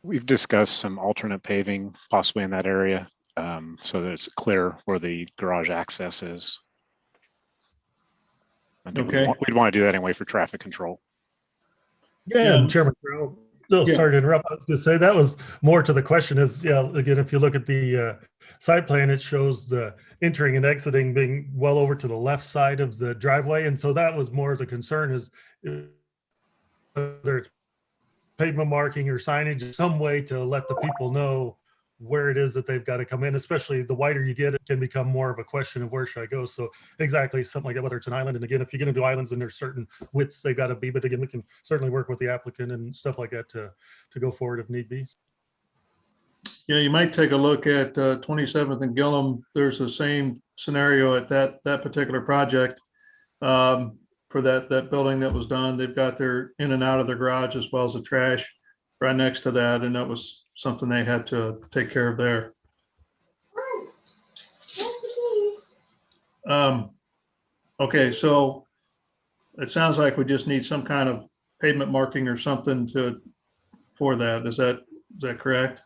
We've discussed some alternate paving possibly in that area, so that it's clear where the garage access is. I think we'd want to do that anyway for traffic control. Yeah, and Chairman Crowe, sorry to interrupt. I was going to say that was more to the question is, again, if you look at the site plan, it shows the entering and exiting being well over to the left side of the driveway. And so that was more the concern is whether it's pavement marking or signage, some way to let the people know where it is that they've got to come in, especially the wider you get, it can become more of a question of where should I go? So exactly something like that, whether it's an island. And again, if you're going to do islands and there's certain widths they've got to be, but again, we can certainly work with the applicant and stuff like that to go forward if need be. Yeah, you might take a look at 27th and Gillum. There's the same scenario at that particular project for that building that was done. They've got their in and out of their garage as well as the trash right next to that, and that was something they had to take care of there. Okay, so it sounds like we just need some kind of pavement marking or something for that. Is that correct?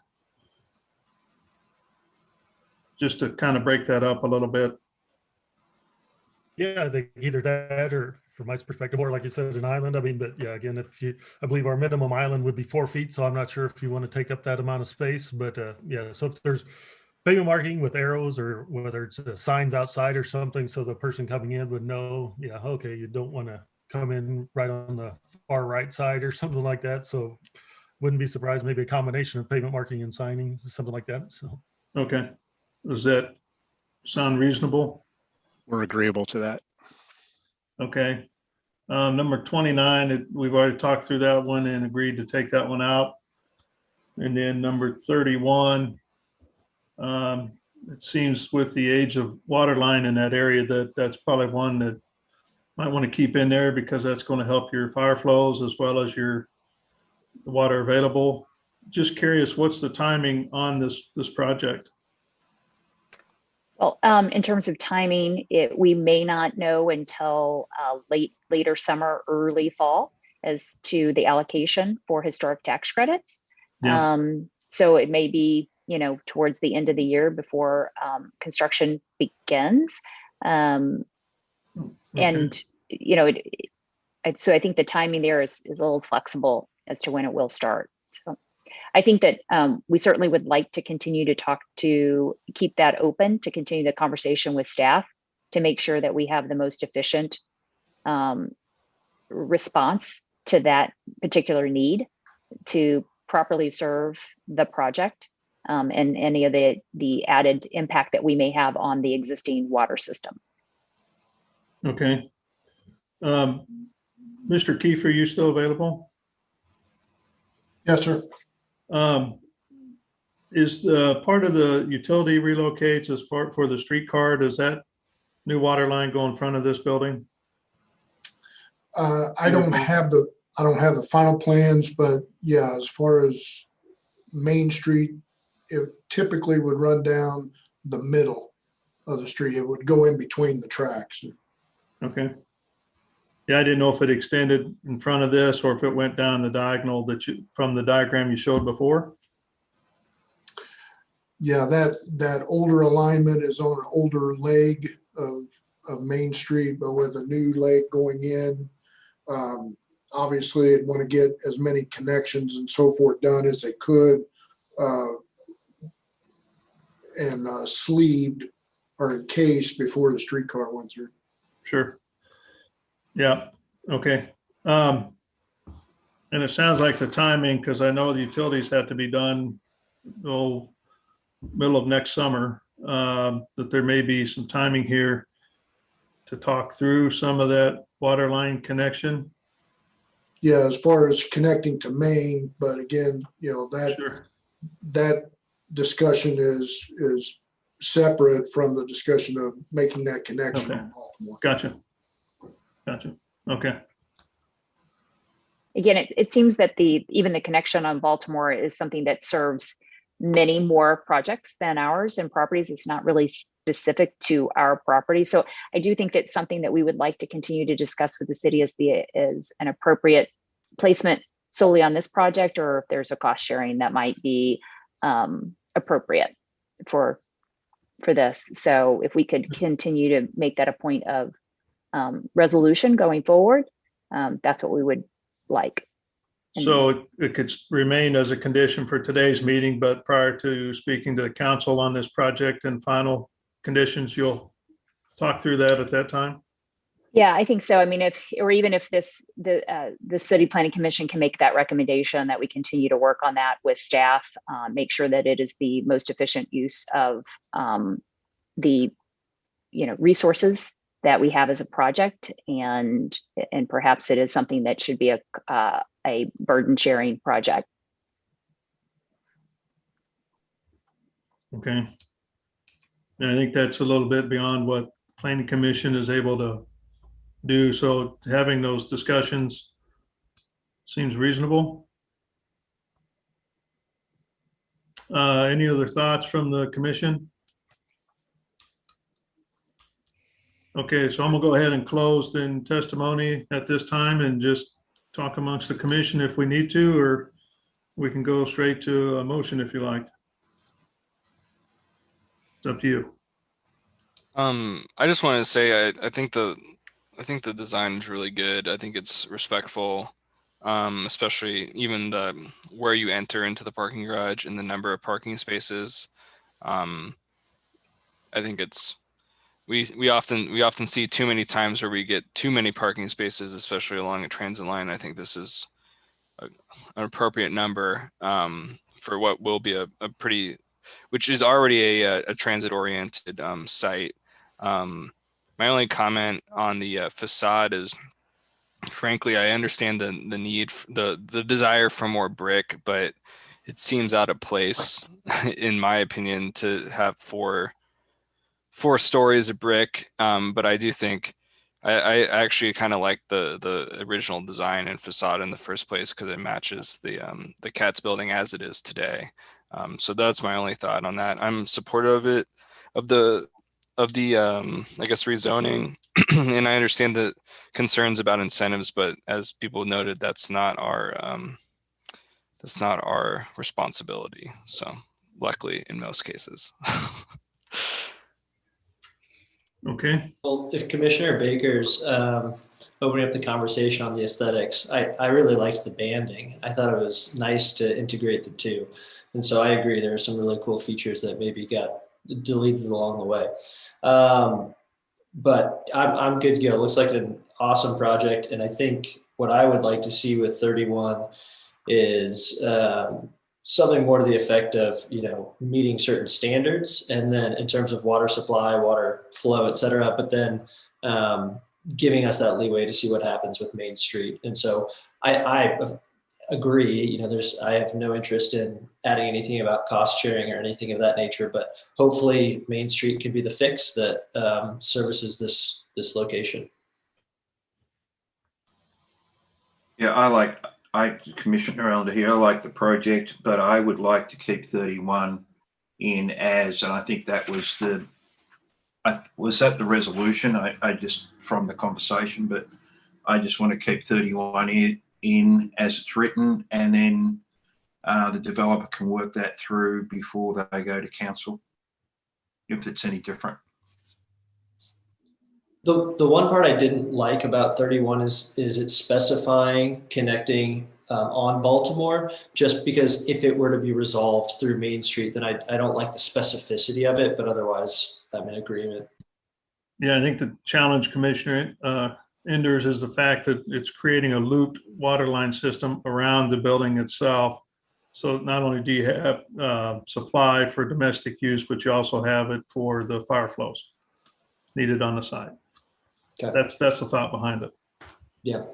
Just to kind of break that up a little bit. Yeah, I think either that or from my perspective, or like you said, an island. I mean, but yeah, again, I believe our minimum island would be 4 feet. So I'm not sure if you want to take up that amount of space, but yeah, so if there's pavement marking with arrows or whether it's signs outside or something, so the person coming in would know, yeah, okay, you don't want to come in right on the far right side or something like that. So wouldn't be surprised, maybe a combination of pavement marking and signing, something like that. So. Okay. Does that sound reasonable? We're agreeable to that. Okay. Number 29, we've already talked through that one and agreed to take that one out. And then number 31, it seems with the age of water line in that area that's probably one that might want to keep in there because that's going to help your fire flows as well as the water available. Just curious, what's the timing on this project? Well, in terms of timing, we may not know until later summer, early fall as to the allocation for historic tax credits. Yeah. So it may be, towards the end of the year before construction begins. Okay. And, so I think the timing there is a little flexible as to when it will start. So I think that we certainly would like to continue to keep that open, to continue the conversation with staff to make sure that we have the most efficient response to that particular need to properly serve the project and any of the added impact that we may have on the existing water system. Okay. Mr. Keefe, are you still available? Yes, sir. Is the part of the utility relocates as part for the streetcar? Does that new water line go in front of this building? I don't have the final plans, but yeah, as far as Main Street, it typically would run down the middle of the street. It would go in between the tracks. Okay. Yeah, I didn't know if it extended in front of this or if it went down the diagonal from the diagram you showed before. Yeah, that older alignment is on an older leg of Main Street, but with a new leg going in. Obviously, I'd want to get as many connections and so forth done as they could, and sleeved or encased before the streetcar went through. Sure. Yeah. Okay. And it sounds like the timing, because I know the utilities have to be done middle of next summer, that there may be some timing here to talk through some of that water line connection. Yeah, as far as connecting to Maine, but again, that discussion is separate from the discussion of making that connection Okay. on Baltimore. Gotcha. Okay. Again, it seems that even the connection on Baltimore is something that serves many more projects than ours and properties. It's not really specific to our property. So I do think that's something that we would like to continue to discuss with the city as an appropriate placement solely on this project, or if there's a cost sharing that might be appropriate for this. So if we could continue to make that a point of resolution going forward, that's what we would like. So it could remain as a condition for today's meeting, but prior to speaking to the council on this project and final conditions, you'll talk through that at that time? Yeah, I think so. I mean, even if the City Planning Commission can make that recommendation that we continue to work on that with staff, make sure that it is the most efficient use of the resources that we have as a project, and perhaps it is something that should be a burden sharing project. Okay. And I think that's a little bit beyond what Planning Commission is able to do. So having those discussions seems reasonable. Any other thoughts from the commission? Okay, so I'm gonna go ahead and close the testimony at this time and just talk amongst the commission if we need to, or we can go straight to a motion if you like. It's up to you. I just wanted to say I think the design is really good. I think it's respectful, especially even where you enter into the parking garage and the number of parking spaces. I think we often see too many times where we get too many parking spaces, especially along a transit line. I think this is an appropriate number for what will be a pretty, which is already a transit oriented site. My only comment on the facade is, frankly, I understand the need, the desire for more brick, but it seems out of place, in my opinion, to have four stories of brick. But I do think I actually kind of like the original design and facade in the first place, because it matches the Katz building as it is today. So that's my only thought on that. I'm supportive of the I guess rezoning, and I understand the concerns about incentives, but as people noted, that's not our responsibility. So luckily, in most cases. Okay. Well, if Commissioner Baker's opening up the conversation on the aesthetics, I really liked the banding. I thought it was nice to integrate the two. And so I agree, there are some really cool features that maybe got deleted along the way. But I'm good to go. It looks like an awesome project. And I think what I would like to see with 31 is something more to the effect of, meeting certain standards, and then in terms of water supply, water flow, et cetera, but then giving us that leeway to see what happens with Main Street. And so I agree, I have no interest in adding anything about cost sharing or anything of that nature, but hopefully Main Street can be the fix that services this location. Yeah, Commissioner Allender here, I like the project, but I would like to keep 31 in as, and I think that was was that the resolution? I just, from the conversation, but I just want to keep 31 in as it's written, and then the developer can work that through before they go to council, if it's any different. The one part I didn't like about 31 is it specifying connecting on Baltimore, just because if it were to be resolved through Main Street, then I don't like the specificity of it, but otherwise I'm in agreement. Yeah, I think the challenge, Commissioner Enders, is the fact that it's creating a looped water line system around the building itself. So not only do you have supply for domestic use, but you also have it for the fire flows needed on the site. Okay. That's the thought behind it. Yeah.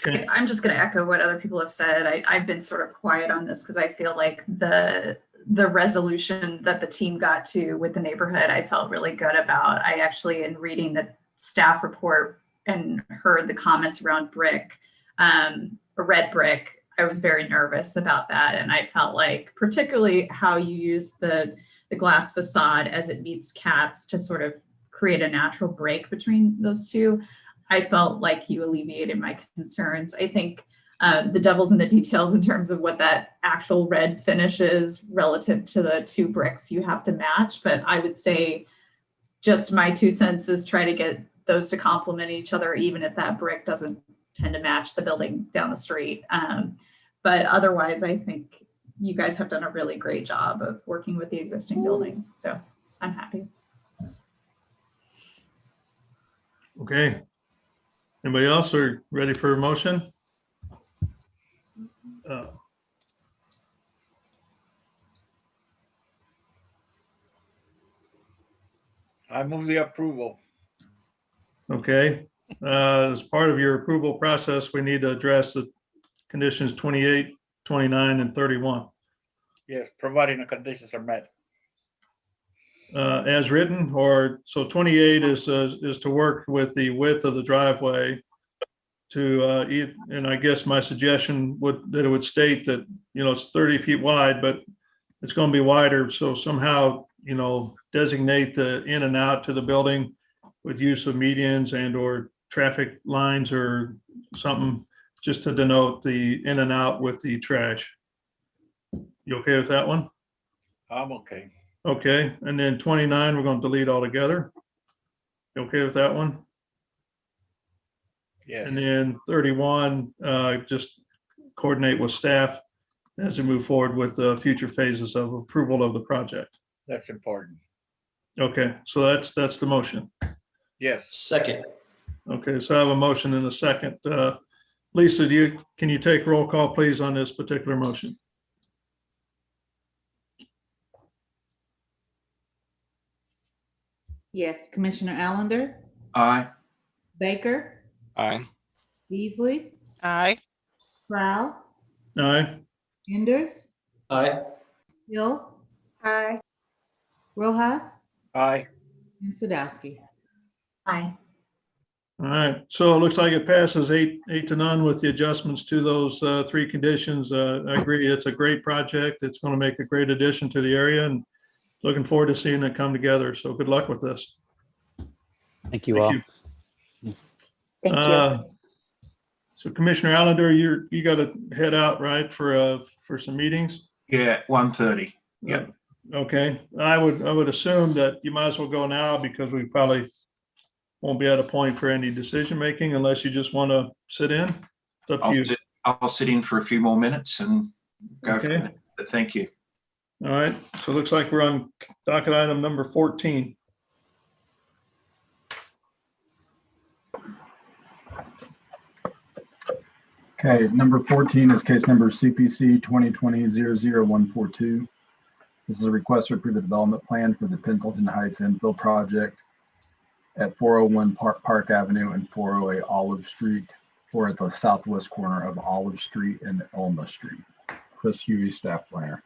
Okay. I'm just going to echo what other people have said. I've been sort of quiet on this because I feel like the resolution that the team got to with the neighborhood, I felt really good about. I actually, in reading the staff report and heard the comments around brick, red brick, I was very nervous about that. And I felt like particularly how you use the glass facade as it meets cats to sort of create a natural break between those two. I felt like you alleviated my concerns. I think the devil's in the details in terms of what that actual red finish is relative to the two bricks you have to match. But I would say just my 2 cents is try to get those to complement each other, even if that brick doesn't tend to match the building down the street. But otherwise, I think you guys have done a really great job of working with the existing building. So I'm happy. Okay. Anybody else are ready for a motion? I move the approval. Okay. As part of your approval process, we need to address the conditions 28, 29, and 31. Yes, providing the conditions are met. As written, or so 28 is to work with the width of the driveway to and I guess my suggestion that it would state that, it's 30 feet wide, but it's going to be wider. So somehow, designate the in and out to the building with use of medians and or traffic lines or something, just to denote the in and out with the trash. You okay with that one? I'm okay. Okay, and then 29, we're going to delete altogether. You okay with that one? Yes. And then 31, just coordinate with staff as we move forward with future phases of approval of the project. That's important. Okay, so that's the motion. Yes. Second. Okay, so I have a motion and a second. Lisa, can you take roll call, please, on this particular motion? Yes, Commissioner Allender, Aye. Baker, Aye. Beasley, Aye. Proud, Aye. Enders, Aye. Hill, Aye. Rojas, Aye. and Sadowski. Aye. All right, so it looks like it passes 8-0 with the adjustments to those 3 conditions. I agree, it's a great project. It's going to make a great addition to the area, and looking forward to seeing it come together. So good luck with this. Thank you all. Thank you. So Commissioner Allender, you got to head out, right, for some meetings? Yeah, 1:30. Yeah. Okay, I would assume that you might as well go now, because we probably won't be at a point for any decision making unless you just want to sit in. It's up to you. I'll sit in for a few more minutes and go Okay. from there. But thank you. All right, so it looks like we're on docket item number 14. Okay, number 14 is case number CPC 2020-00142. This is a request to approve a development plan for the Pendleton Heights infill project at 401 Park Avenue and 408 Olive Street, or at the southwest corner of Olive Street and Elma Street. Chris Huey, staff planner.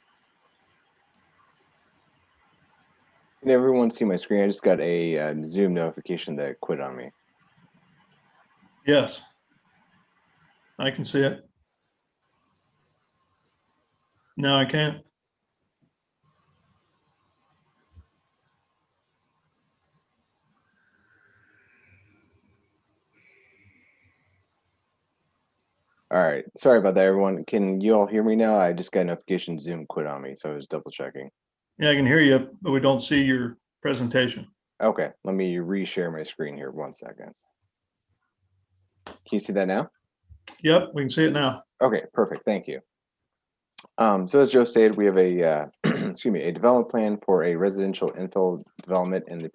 Can everyone see my screen? I just got a Zoom notification that it quit on me. Yes. I can see it. No, I can't. All right. Sorry about that, everyone. Can you all hear me now? I just got a notification Zoom quit on me, so I was double checking. Yeah, I can hear you, but we don't see your presentation. Okay, let me reshare my screen here. 1 second. Can you see that now? Yep, we can see it now. Okay, perfect. Thank you. So as Joe stated, we have a excuse me, a development plan for a residential infill development in the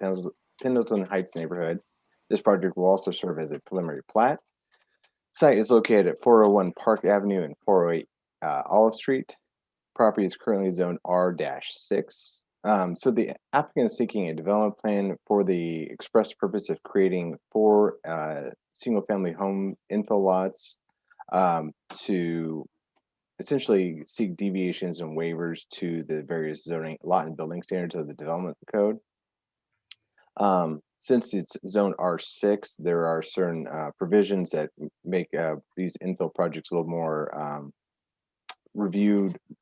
Pendleton Heights neighborhood. This project will also serve as a preliminary plat. Site is located at 401 Park Avenue and 408 Olive Street. Property is currently zoned R-6. So the applicant is seeking a development plan for the express purpose of creating 4 single-family home infill lots to essentially seek deviations and waivers to the various zoning lot and building standards of the development code. Since it's zone R6, there are certain provisions that make these infill projects a little more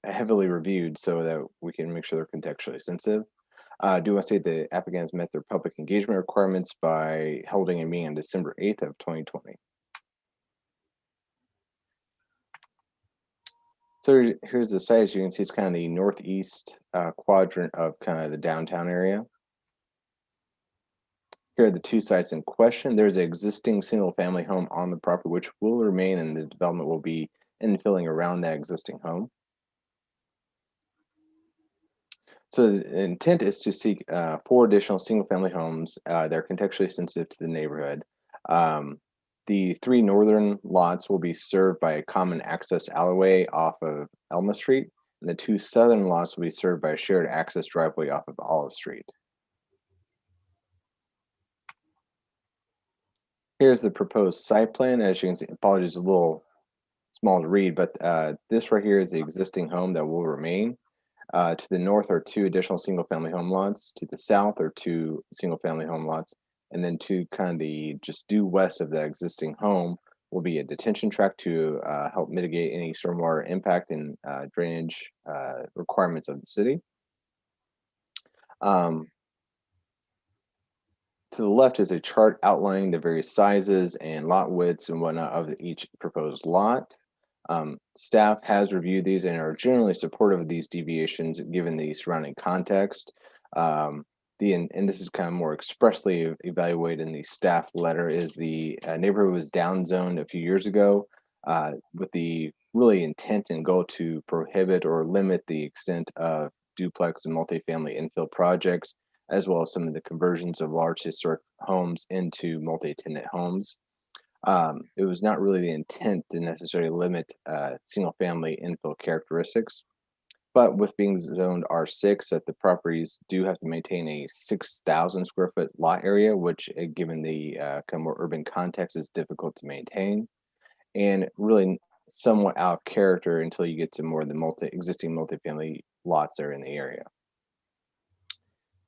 heavily reviewed, so that we can make sure they're contextually sensitive. Do want to say the applicant has met their public engagement requirements by holding a meeting on December 8th of 2020. So here's the site. As you can see, it's kind of the northeast quadrant of kind of the downtown area. Here are the 2 sites in question. There's an existing single-family home on the property, which will remain, and the development will be infilling around that existing home. So the intent is to seek 4 additional single-family homes that are contextually sensitive to the neighborhood. The 3 northern lots will be served by a common access alleyway off of Elma Street, and the 2 southern lots will be served by a shared access driveway off of Olive Street. Here's the proposed site plan. As you can see, apologies, a little small to read, but this right here is the existing home that will remain. To the north are 2 additional single-family home lots. To the south are 2 single-family home lots. And then to kind of the just due west of the existing home will be a detention tract to help mitigate any stormwater impact and drainage requirements of the city. To the left is a chart outlining the various sizes and lot widths and whatnot of each proposed lot. Staff has reviewed these and are generally supportive of these deviations given the surrounding context. And this is kind of more expressly evaluated in the staff letter, is the neighborhood was downzoned a few years ago with the really intent and goal to prohibit or limit the extent of duplex and multifamily infill projects, as well as some of the conversions of large historic homes into multi-tenant homes. It was not really the intent to necessarily limit single-family infill characteristics, but with being zoned R6, that the properties do have to maintain a 6,000 square foot lot area, which given the kind of more urban context is difficult to maintain, and really somewhat out of character until you get to more of the existing multifamily lots that are in the area.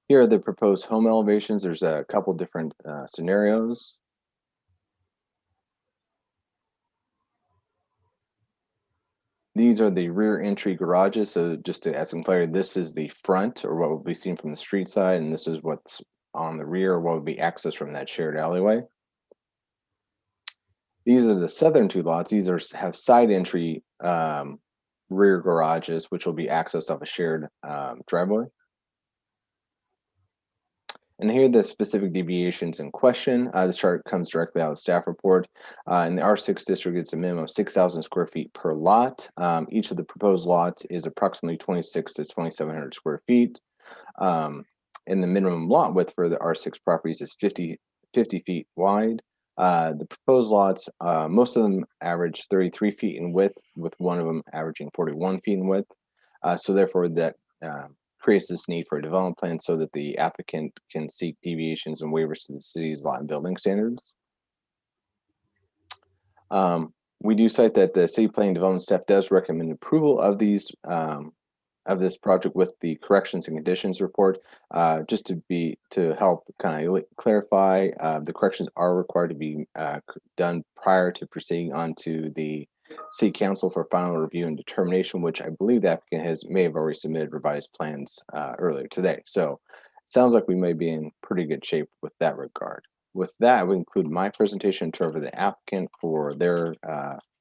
Here are the proposed home elevations. There's a couple different scenarios. These are the rear entry garages. So just to add some clarity, this is the front, or what will be seen from the street side, and this is what's on the rear, what would be accessed from that shared alleyway. These are the southern 2 lots. These have side entry rear garages, which will be accessed off a shared driveway. And here are the specific deviations in question. This chart comes directly out of the staff report. In the R6 district, it's a minimum of 6,000 square feet per lot. Each of the proposed lots is approximately 26 to 2,700 square feet. And the minimum lot width for the R6 properties is 50 feet wide. The proposed lots, most of them average 33 feet in width, with one of them averaging 41 feet in width. So therefore, that creates this need for a development plan so that the applicant can seek deviations and waivers to the city's lot and building standards. We do cite that the city planning development staff does recommend approval of these of this project with the corrections and conditions report, just to help kind of clarify. The corrections are required to be done prior to proceeding on to the City Council for final review and determination, which I believe the applicant may have already submitted revised plans earlier today. So it sounds like we may be in pretty good shape with that regard. With that, we include my presentation to over the applicant for their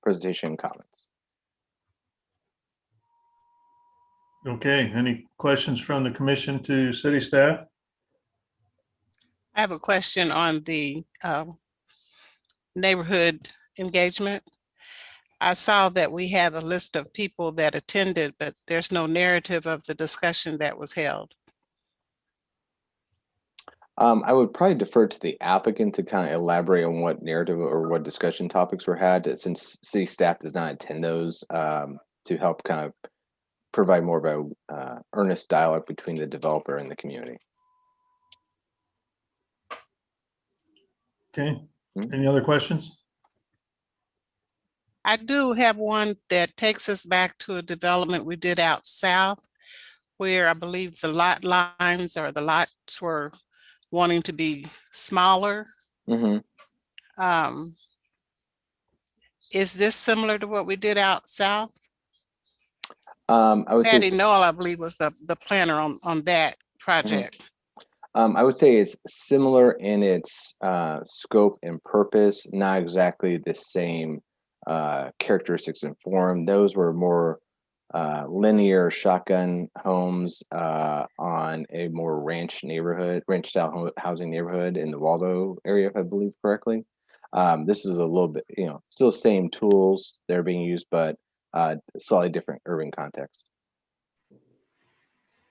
presentation and comments. Okay, any questions from the commission to city staff? I have a question on the neighborhood engagement. I saw that we have a list of people that attended, but there's no narrative of the discussion that was held. I would probably defer to the applicant to kind of elaborate on what narrative or what discussion topics were had, since city staff does not attend those, to help kind of provide more of a earnest dialogue between the developer and the community. Okay, any other questions? I do have one that takes us back to a development we did out south, where I believe the lot lines or the lots were wanting to be smaller. Is this similar to what we did out south? I would Patty say Noel, I believe, was the planner on that project. I would say it's similar in its scope and purpose, not exactly the same characteristics and form. Those were more linear shotgun homes on a more ranch style housing neighborhood in the Waldo area, if I believe correctly. This is a little bit, still same tools that are being used, but slightly different urban context.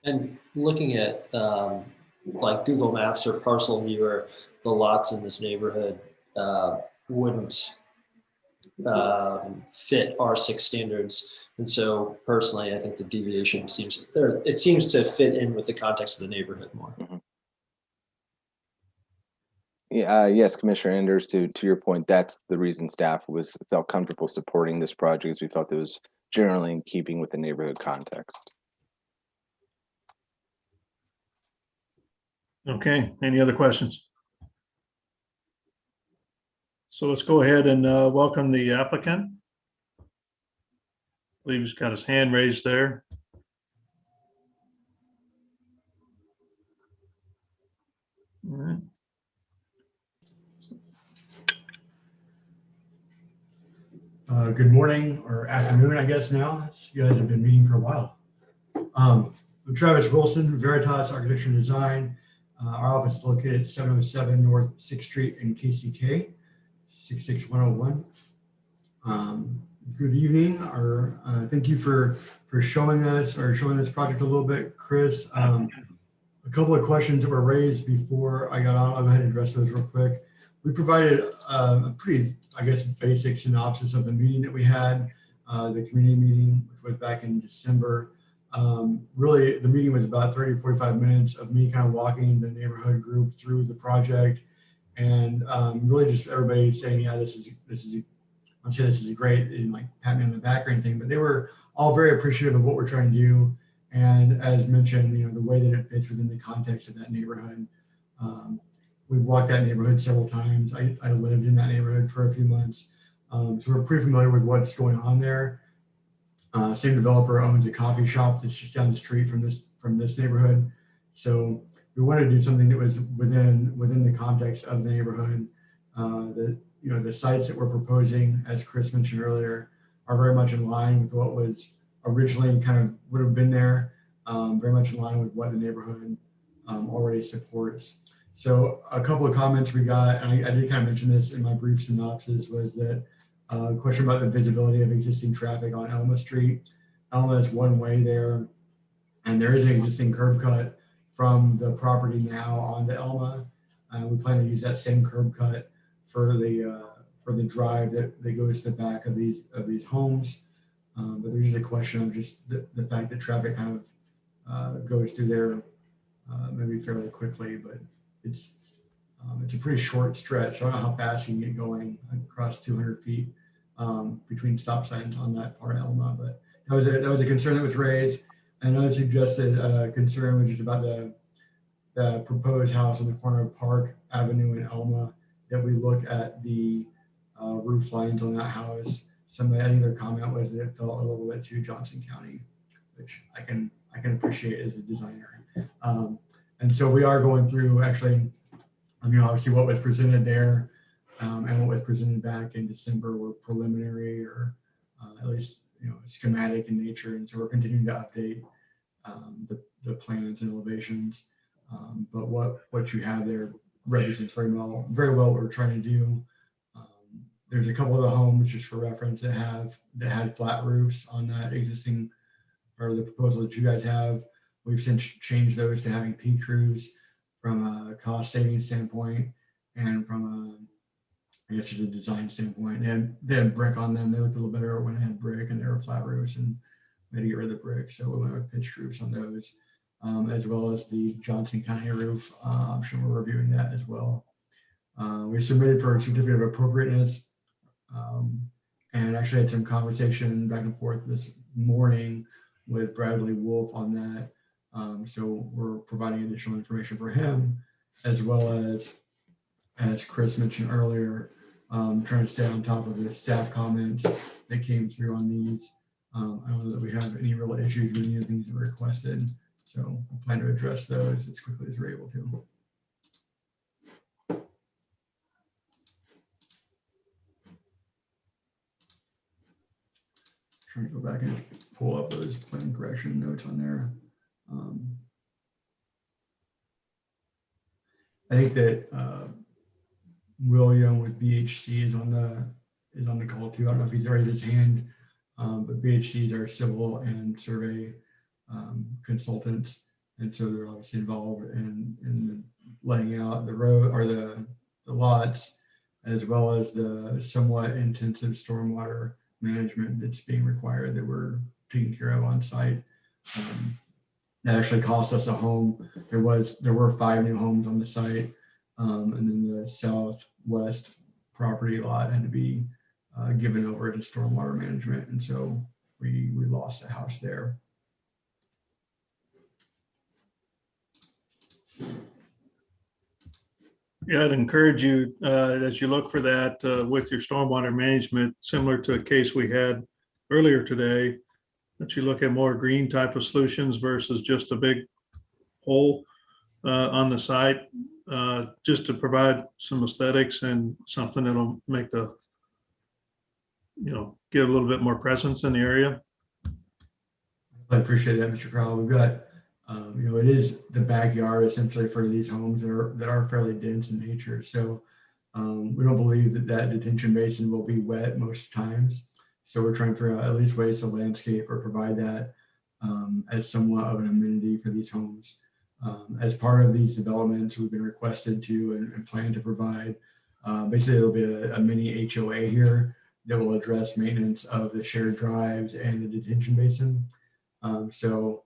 And looking at like Google Maps or Parcel Viewer, the lots in this neighborhood wouldn't fit R6 standards. And so personally, I think the deviation seems to fit in with the context of the neighborhood more. Yeah, yes, Commissioner Enders, to your point, that's the reason staff felt comfortable supporting this project, as we felt it was generally in keeping with the neighborhood context. Okay, any other questions? So let's go ahead and welcome the applicant. I believe he's got his hand raised there. All right. Good morning or afternoon, I guess now. You guys have been meeting for a while. I'm Travis Wilson, Veritas Architecture and Design. Our office is located at 707 North 6th Street in KCK, 66101. Good evening, or thank you for showing us or showing this project a little bit, Chris. A couple of questions that were raised before I got on. I'll go ahead and address those real quick. We provided a pretty, I guess, basic synopsis of the meeting that we had, the community meeting, which was back in December. Really, the meeting was about 30 to 45 minutes of me kind of walking the neighborhood group through the project, and really just everybody saying, yeah, this is I'd say this is great, and like pat me on the back or anything, but they were all very appreciative of what we're trying to do. And as mentioned, the way that it fits within the context of that neighborhood. We've walked that neighborhood several times. I lived in that neighborhood for a few months. So we're pretty familiar with what's going on there. Same developer owns a coffee shop that's just down the street from this neighborhood. So we wanted to do something that was within the context of the neighborhood. The sites that we're proposing, as Chris mentioned earlier, are very much in line with what was originally kind of would have been there, very much in line with what the neighborhood already supports. So a couple of comments we got, and I did kind of mention this in my brief synopsis, was that question about the visibility of existing traffic on Elma Street. Elma is one way there, and there is an existing curb cut from the property now onto Elma. We plan to use that same curb cut for the drive that goes to the back of these homes. But there's just a question of just the fact that traffic kind of goes through there maybe fairly quickly, but it's a pretty short stretch. I don't know how fast you can get going across 200 feet between stop signs on that part of Elma, but that was a concern that was raised. Another suggested concern was just about the proposed house on the corner of Park Avenue in Elma, that we look at the roof lines on that house. I think their comment was that it felt a little bit too Johnson County, which I can appreciate as a designer. And so we are going through actually, obviously what was presented there and what was presented back in December were preliminary or at least schematic in nature. And so we're continuing to update the plans and elevations. But what you have there represents very well what we're trying to do. There's a couple of the homes, just for reference, that had flat roofs on that existing, or the proposal that you guys have. We've since changed those to having peaked roofs from a cost saving standpoint and from I guess just a design standpoint. They had brick on them. They looked a little better when they had brick, and they were flat roofs, and we had to get rid of the brick. So we went with pitched roofs on those, as well as the Johnson County roof. I'm sure we're reviewing that as well. We submitted for a certificate of appropriateness, and actually had some conversation back and forth this morning with Bradley Wolf on that. So we're providing additional information for him, as well as Chris mentioned earlier, trying to stay on top of the staff comments that came through on these. I don't know that we have any real issues with any of the things that were requested. So we plan to address those as quickly as we're able to. Trying to go back and pull up those plan correction notes on there. I think that William with BHC is on the call too. I don't know if he's raised his hand, but BHC is our civil and survey consultants, and so they're obviously involved in the laying out the road or the lots, as well as the somewhat intensive stormwater management that's being required that we're taking care of on site. That actually cost us a home. There were 5 new homes on the site, and then the southwest property lot had to be given over to stormwater management, and so we lost a house there. Yeah, I'd encourage you as you look for that with your stormwater management, similar to a case we had earlier today, that you look at more green type of solutions versus just a big hole on the site, just to provide some aesthetics and something that'll make the, get a little bit more presence in the area. I appreciate that, Mr. Crowell. We've got, it is the backyard essentially for these homes that are fairly dense in nature. So we don't believe that detention basin will be wet most times. So we're trying to figure out at least ways to landscape or provide that as somewhat of an amenity for these homes. As part of these developments, we've been requested to and plan to provide, basically there'll be a mini HOA here that will address maintenance of the shared drives and the detention basin. So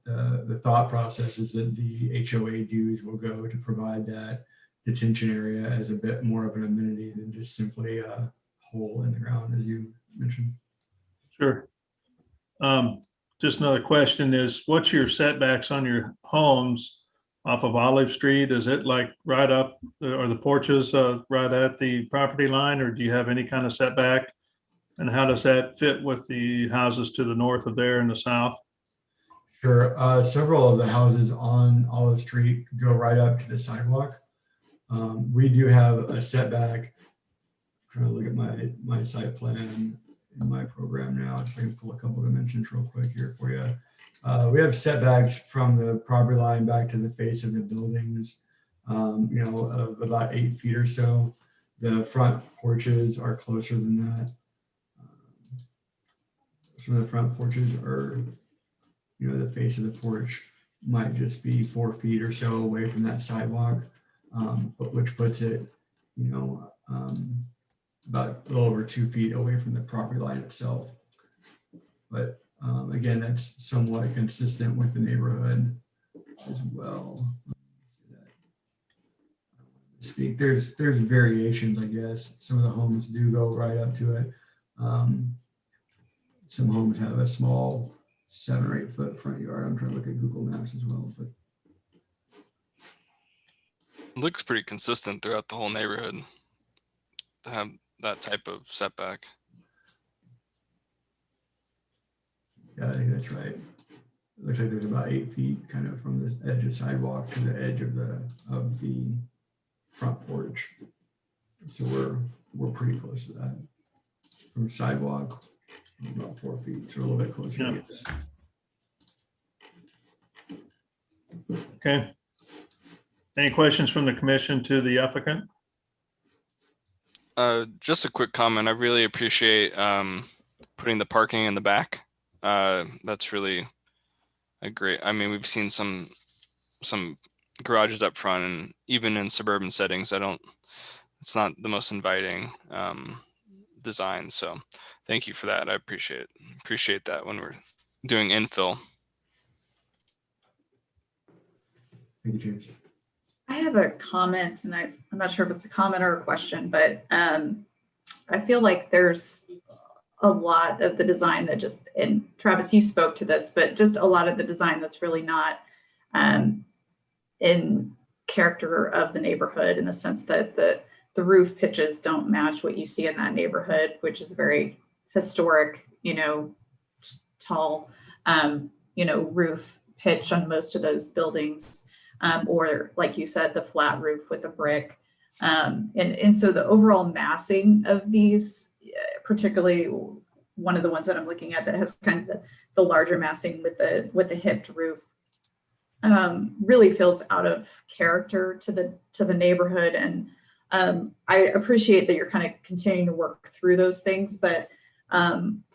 the thought process is that the HOA dues will go to provide that detention area as a bit more of an amenity than just simply a hole in the ground, as you mentioned. Sure. Just another question is, what's your setbacks on your homes off of Olive Street? Is it like right up, or the porches right at the property line, or do you have any kind of setback? And how does that fit with the houses to the north of there and the south? Sure. Several of the houses on Olive Street go right up to the sidewalk. We do have a setback. I'm trying to look at my site plan in my program now, so I can pull a couple of dimensions real quick here for you. We have setbacks from the property line back to the face of the buildings, of about 8 feet or so. The front porches are closer than that. Some of the front porches are, the face of the porch might just be 4 feet or so away from that sidewalk, but which puts it, about a little over 2 feet away from the property line itself. But again, that's somewhat consistent with the neighborhood as well. There's variations, I guess. Some of the homes do go right up to it. Some homes have a small 7 or 8 foot front yard. I'm trying to look at Google Maps as well, but It looks pretty consistent throughout the whole neighborhood to have that type of setback. yeah, I think that's right. It looks like there's about 8 feet kind of from the edge of the sidewalk to the edge of the front porch, So we're pretty close to that. From sidewalk, about 4 feet, so a little bit closer. Yeah. Yes. Okay. Any questions from the commission to the applicant? Just a quick comment. I really appreciate putting the parking in the back. That's really a great. I mean, we've seen some garages up front, and even in suburban settings, it's not the most inviting design. So, thank you for that. I appreciate that when we're doing infill. Thank you, James. I have a comment, and I'm not sure if it's a comment or a question, but I feel like there's a lot of the design that just, and Travis, you spoke to this, but just a lot of the design that's really not in character of the neighborhood, in the sense that the roof pitches don't match what you see in that neighborhood, which is very historic, tall, roof pitch on most of those buildings. Or like you said, the flat roof with the brick. And so the overall massing of these, particularly one of the ones that I'm looking at that has kind of the larger massing with the hipped roof, really feels out of character to the neighborhood. And I appreciate that you're kind of continuing to work through those things, but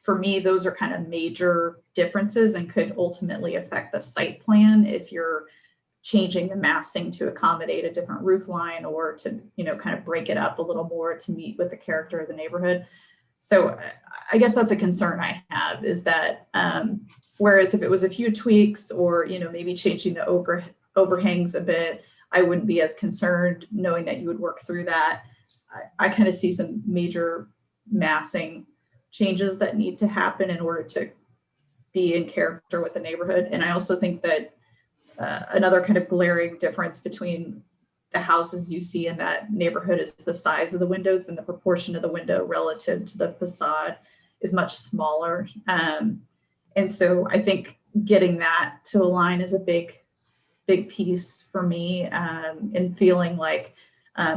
for me, those are kind of major differences and could ultimately affect the site plan if you're changing the massing to accommodate a different roof line, or to, kind of break it up a little more to meet with the character of the neighborhood. So I guess that's a concern I have, is that whereas if it was a few tweaks or, maybe changing the overhangs a bit, I wouldn't be as concerned, knowing that you would work through that. I kind of see some major massing changes that need to happen in order to be in character with the neighborhood. And I also think that another kind of glaring difference between the houses you see in that neighborhood is the size of the windows, and the proportion of the window relative to the facade is much smaller. And so I think getting that to align is a big piece for me, and feeling like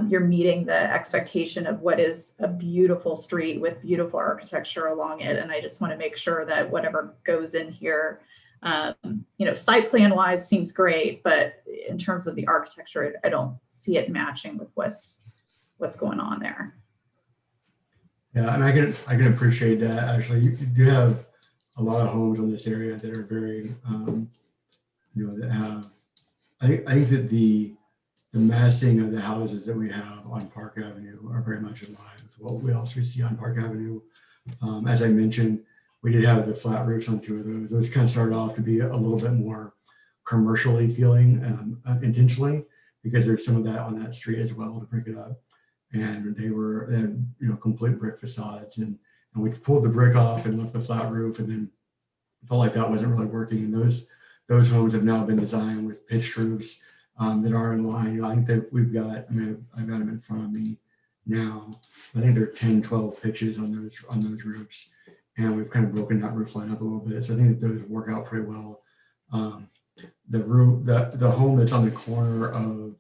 you're meeting the expectation of what is a beautiful street with beautiful architecture along it. And I just want to make sure that whatever goes in here, site plan wise seems great, but in terms of the architecture, I don't see it matching with what's going on there. Yeah, and I can appreciate that. Actually, you do have a lot of homes in this area that are very, that have. I think that the massing of the houses that we have on Park Avenue are very much in line with what we also see on Park Avenue. As I mentioned, we did have the flat roofs on 2 of those. Those kind of started off to be a little bit more commercially feeling, intentionally, because there's some of that on that street as well to break it up. And they had complete brick facades, and we pulled the brick off and left the flat roof, and then felt like that wasn't really working. And those homes have now been designed with pitched roofs that are in line. I think that we've got, I've got them in front of me now. I think there are 10, 12 pitches on those roofs. And we've kind of broken that roof line up a little bit. So I think that those work out pretty well. The home that's on the corner of,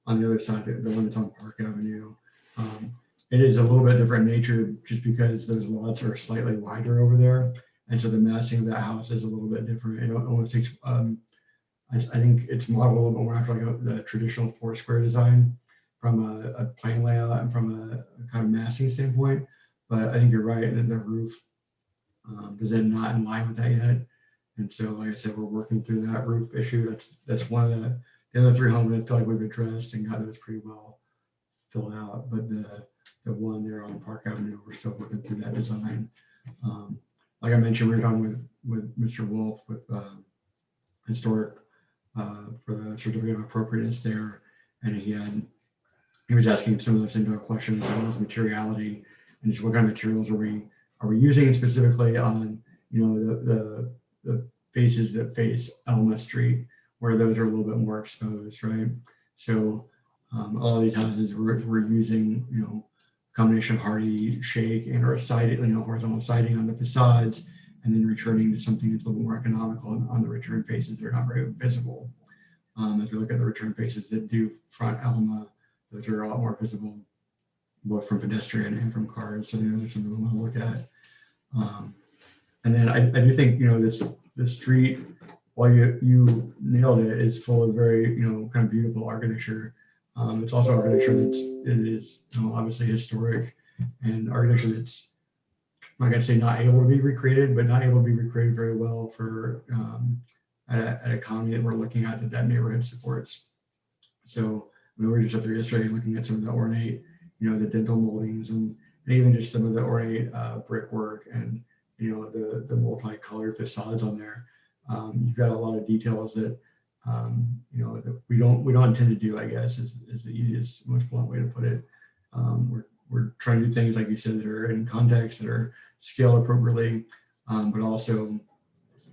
on the other side, the one that's on Park Avenue, it is a little bit different nature just because those lots are slightly wider over there. And so the massing of that house is a little bit different. It almost takes, I think it's modeled a little bit more after like the traditional 4-square design from a plan layout and from a kind of massing standpoint. But I think you're right, and the roof is not in line with that yet. And so, like I said, we're working through that roof issue. That's one of the other 3 homes I feel like we've addressed and got those pretty well filled out. But the one there on Park Avenue, we're still working through that design. Like I mentioned, we were talking with Mr. Wolf with historic for the certificate of appropriateness there, and he was asking some of those indoor questions as well as materiality. And just what kind of materials are we using specifically on the faces that face Elma Street, where those are a little bit more exposed, right? So all of these houses we're using a combination of hardy shake and or siding, horizontal siding on the facades, and then returning to something that's a little more economical on the return faces. They're not very visible. As we look at the return faces that do front Elma, those are a lot more visible. both from pedestrian and from cars. So there's something we want to look at. And then I do think, the street, while you nailed it, it's full of very, kind of beautiful architecture. It's also architecture it is obviously historic, and architecture that's, I'm not going to say not able to be recreated, but not able to be recreated very well for at a county that we're looking at that neighborhood supports. So we were just up there yesterday looking at some of the ornate, the dental moldings and even just some of the ornate brickwork and the multicolored facades on there. You've got a lot of details that that we don't intend to do, I guess, is the easiest, most blunt way to put it. We're trying to do things, like you said, that are in context, that are scaled appropriately, but also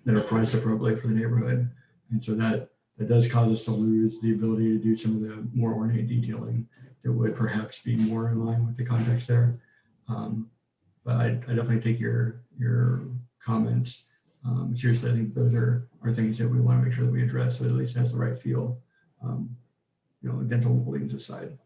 that are priced appropriately for the neighborhood. And so that does cause us to lose the ability to do some of the more ornate detailing that would perhaps be more in line with the context there. But I definitely take your comments seriously. I think those are things that we want to make sure that we address, so it at least has the right feel, dental moldings aside.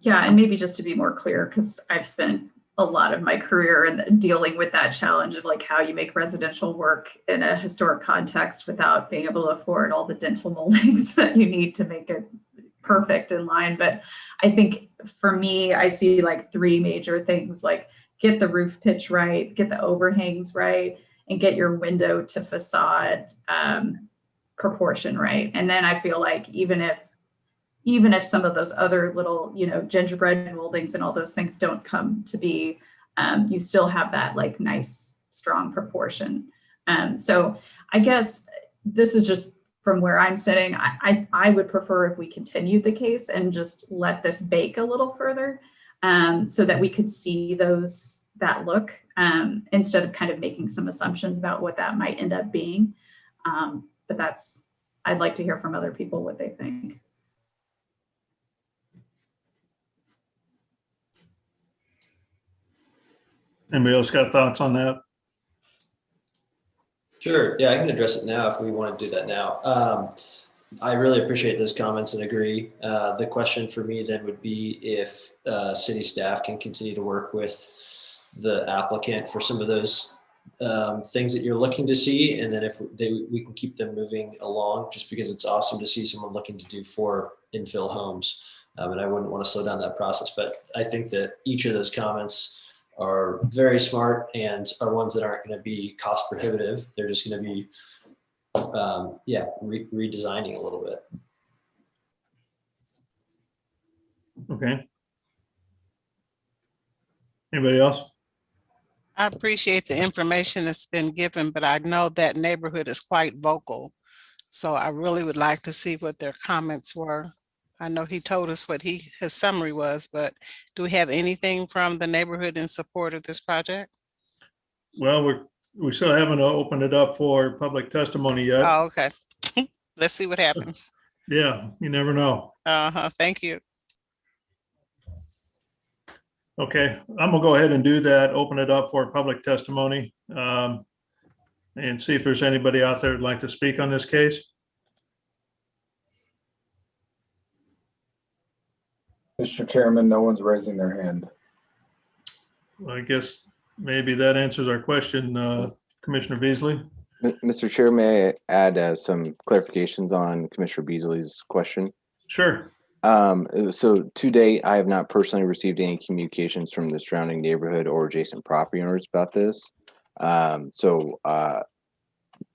Yeah, and maybe just to be more clear, because I've spent a lot of my career in dealing with that challenge of like how you make residential work in a historic context without being able to afford all the dental moldings that you need to make it perfect in line. But I think for me, I see like three major things: like get the roof pitch right, get the overhangs right, and get your window to facade proportion right. And then I feel like even if some of those other little, gingerbread moldings and all those things don't come to be, you still have that like nice, strong proportion. So I guess this is just from where I'm sitting. I would prefer if we continued the case and just let this bake a little further, so that we could see that look, instead of kind of making some assumptions about what that might end up being. But I'd like to hear from other people what they think. Anybody else got thoughts on that? Sure. Yeah, I can address it now if we want to do that now. I really appreciate those comments and agree. The question for me then would be if city staff can continue to work with the applicant for some of those things that you're looking to see, and then if we can keep them moving along, just because it's awesome to see someone looking to do 4 infill homes. And I wouldn't want to slow down that process, but I think that each of those comments are very smart and are ones that aren't going to be cost prohibitive. They're just going to be, redesigning a little bit. Okay. Anybody else? I appreciate the information that's been given, but I know that neighborhood is quite vocal. So I really would like to see what their comments were. I know he told us what his summary was, but do we have anything from the neighborhood in support of this project? Well, we still haven't opened it up for public testimony yet. Oh, okay. Let's see what happens. Yeah, you never know. Thank you. Okay, I'm gonna go ahead and do that, open it up for public testimony, and see if there's anybody out there who'd like to speak on this case. Mr. Chairman, no one's raising their hand. Well, I guess maybe that answers our question, Commissioner Beasley. Mr. Chair, may I add some clarifications on Commissioner Beasley's question? Sure. So to date, I have not personally received any communications from the surrounding neighborhood or adjacent property owners about this.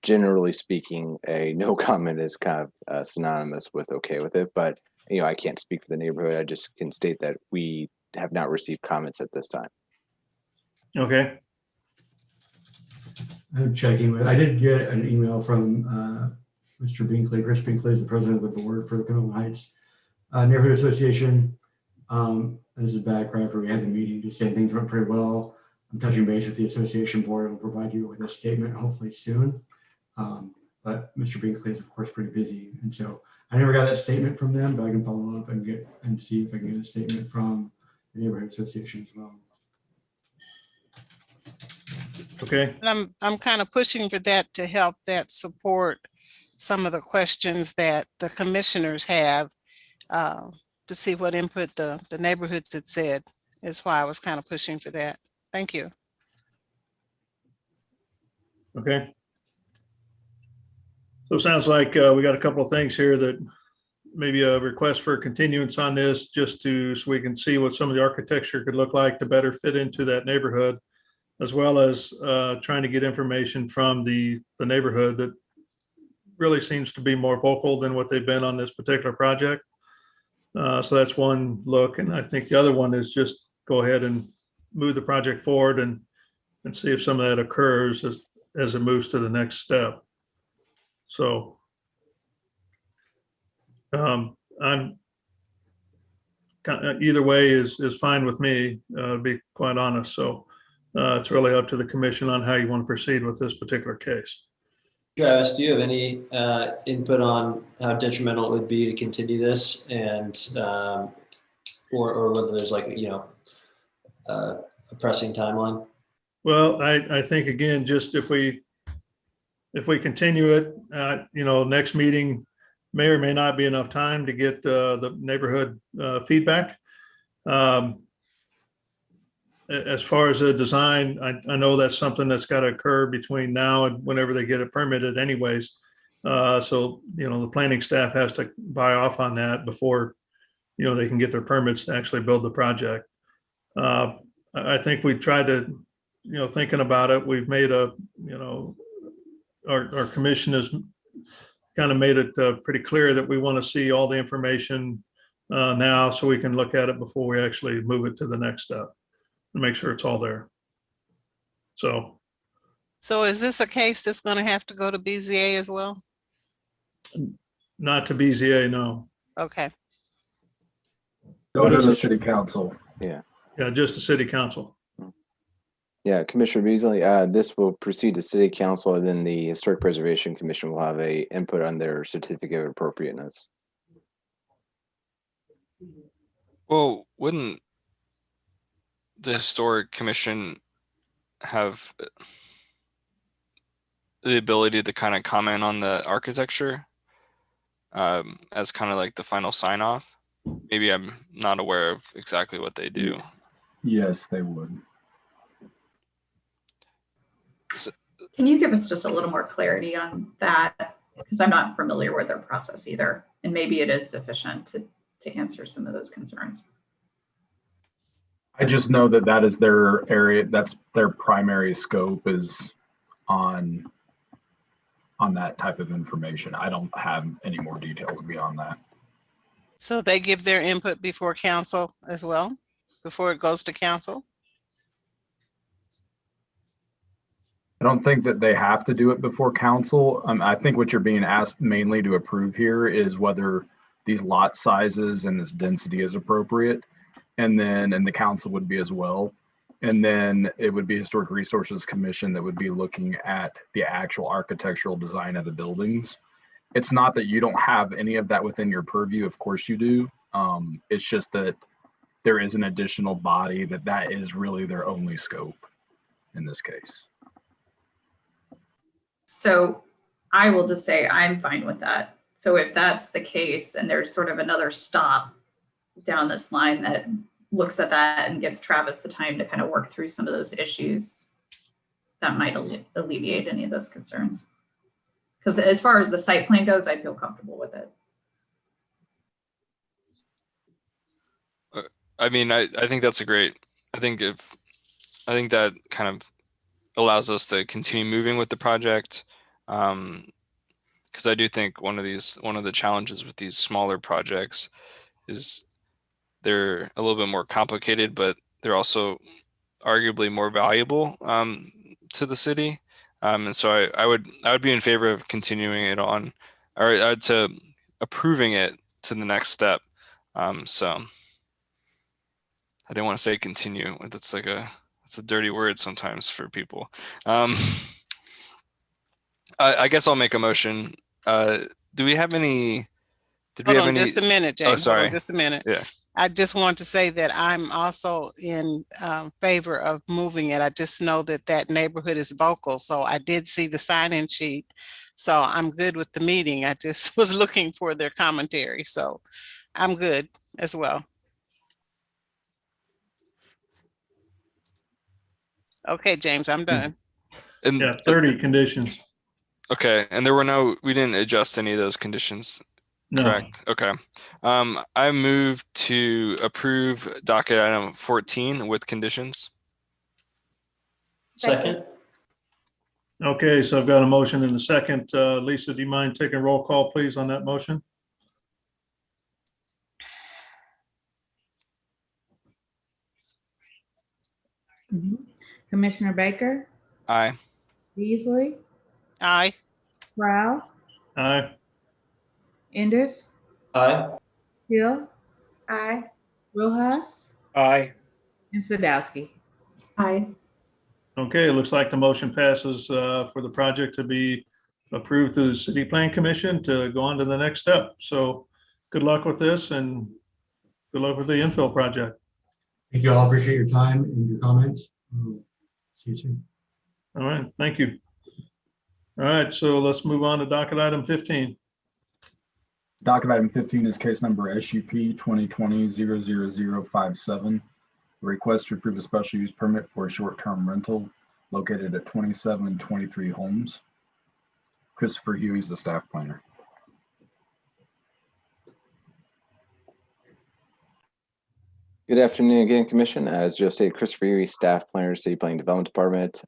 Generally speaking, a no comment is kind of synonymous with okay with it, but I can't speak for the neighborhood. I just can state that we have not received comments at this time. Okay. I'm checking with, I did get an email from Mr. Binkley. Chris Binkley is the president of the board for the Pendleton Heights Neighborhood Association. This is back right after we had the meeting, just saying things went pretty well. I'm touching base with the association board and will provide you with a statement hopefully soon. But Mr. Binkley is of course pretty busy. And so I never got that statement from them, but I can follow up and see if I can get a statement from the neighborhood association as well. Okay. And I'm kind of pushing for that to help that support some of the questions that the commissioners have to see what input the neighborhoods had said. Is why I was kind of pushing for that. Thank you. Okay. So it sounds like we got a couple of things here that maybe a request for continuance on this, just so we can see what some of the architecture could look like to better fit into that neighborhood, as well as trying to get information from the neighborhood that really seems to be more vocal than what they've been on this particular project. So that's one look. And I think the other one is just go ahead and move the project forward and see if some of that occurs as it moves to the next step. So I'm either way is fine with me, to be quite honest. So it's really up to the commission on how you want to proceed with this particular case. Travis, do you have any input on how detrimental it would be to continue this, and or whether there's like a pressing timeline? Well, I think again, just if we continue it, next meeting may or may not be enough time to get the neighborhood feedback. As far as the design, I know that's something that's got to occur between now and whenever they get it permitted anyways. So, the planning staff has to buy off on that before, they can get their permits to actually build the project. I think we tried to, thinking about it, we've made our commission has kind of made it pretty clear that we want to see all the information now so we can look at it before we actually move it to the next step and make sure it's all there. So is this a case that's going to have to go to BZA as well? Not to BZA, no. Okay. Go to the city council. Yeah. Yeah, just the city council. Yeah, Commissioner Beasley, this will proceed to City Council, and then the Historic Preservation Commission will have a input on their certificate of appropriateness. Well, wouldn't the Historic Commission have the ability to kind of comment on the architecture as kind of like the final sign off? Maybe I'm not aware of exactly what they do. Yes, they would. Can you give us just a little more clarity on that? Because I'm not familiar with their process either. And maybe it is sufficient to answer some of those concerns. I just know that is their area. That's their primary scope is on that type of information. I don't have any more details beyond that. So they give their input before council as well, before it goes to council? I don't think that they have to do it before council. I think what you're being asked mainly to approve here is whether these lot sizes and this density is appropriate. And the council would be as well. And then it would be Historic Resources Commission that would be looking at the actual architectural design of the buildings. It's not that you don't have any of that within your purview. Of course you do. It's just that there is an additional body that is really their only scope in this case. So I will just say I'm fine with that. So if that's the case and there's sort of another stop down this line that looks at that and gives Travis the time to kind of work through some of those issues, that might alleviate any of those concerns. Because as far as the site plan goes, I feel comfortable with it. I mean, I think that's a great, I think that kind of allows us to continue moving with the project. Because I do think one of the challenges with these smaller projects is they're a little bit more complicated, but they're also arguably more valuable to the city. And so I would be in favor of continuing it on, or to approving it to the next step. So I didn't want to say continue. It's a dirty word sometimes for people. I guess I'll make a motion. Do we have any? Hold on just a minute, James. Oh, sorry. Hold on just a minute. Yeah. I just want to say that I'm also in favor of moving it. I just know that neighborhood is vocal. So I did see the sign-in sheet. So I'm good with the meeting. I just was looking for their commentary. So I'm good as well. Okay, James, I'm done. And Yeah, 30 conditions. okay, and we didn't adjust any of those conditions, No. correct? Okay. I move to approve docket item 14 with conditions. Second. Okay, so I've got a motion and a second. Lisa, do you mind taking a roll call, please, on that motion? Commissioner Baker, Aye. Beasley, Aye. Proud, Aye. Enders, Aye. Hill. Aye. Rojas Aye. and Sadowski. Aye. Okay, it looks like the motion passes for the project to be approved through the City Plan Commission to go on to the next step. So good luck with this and good luck with the infill project. Thank you all. Appreciate your time and your comments. See you soon. All right, thank you. All right, so let's move on to docket item 15. Docket item 15 is case number SUP 2020-00057. A request to approve a special use permit for a short-term rental located at 2723 Holmes. Christopher Huey is the staff planner. Good afternoon again, Commission. As Joe stated, Christopher Erie, staff planner, City Planning Development Department.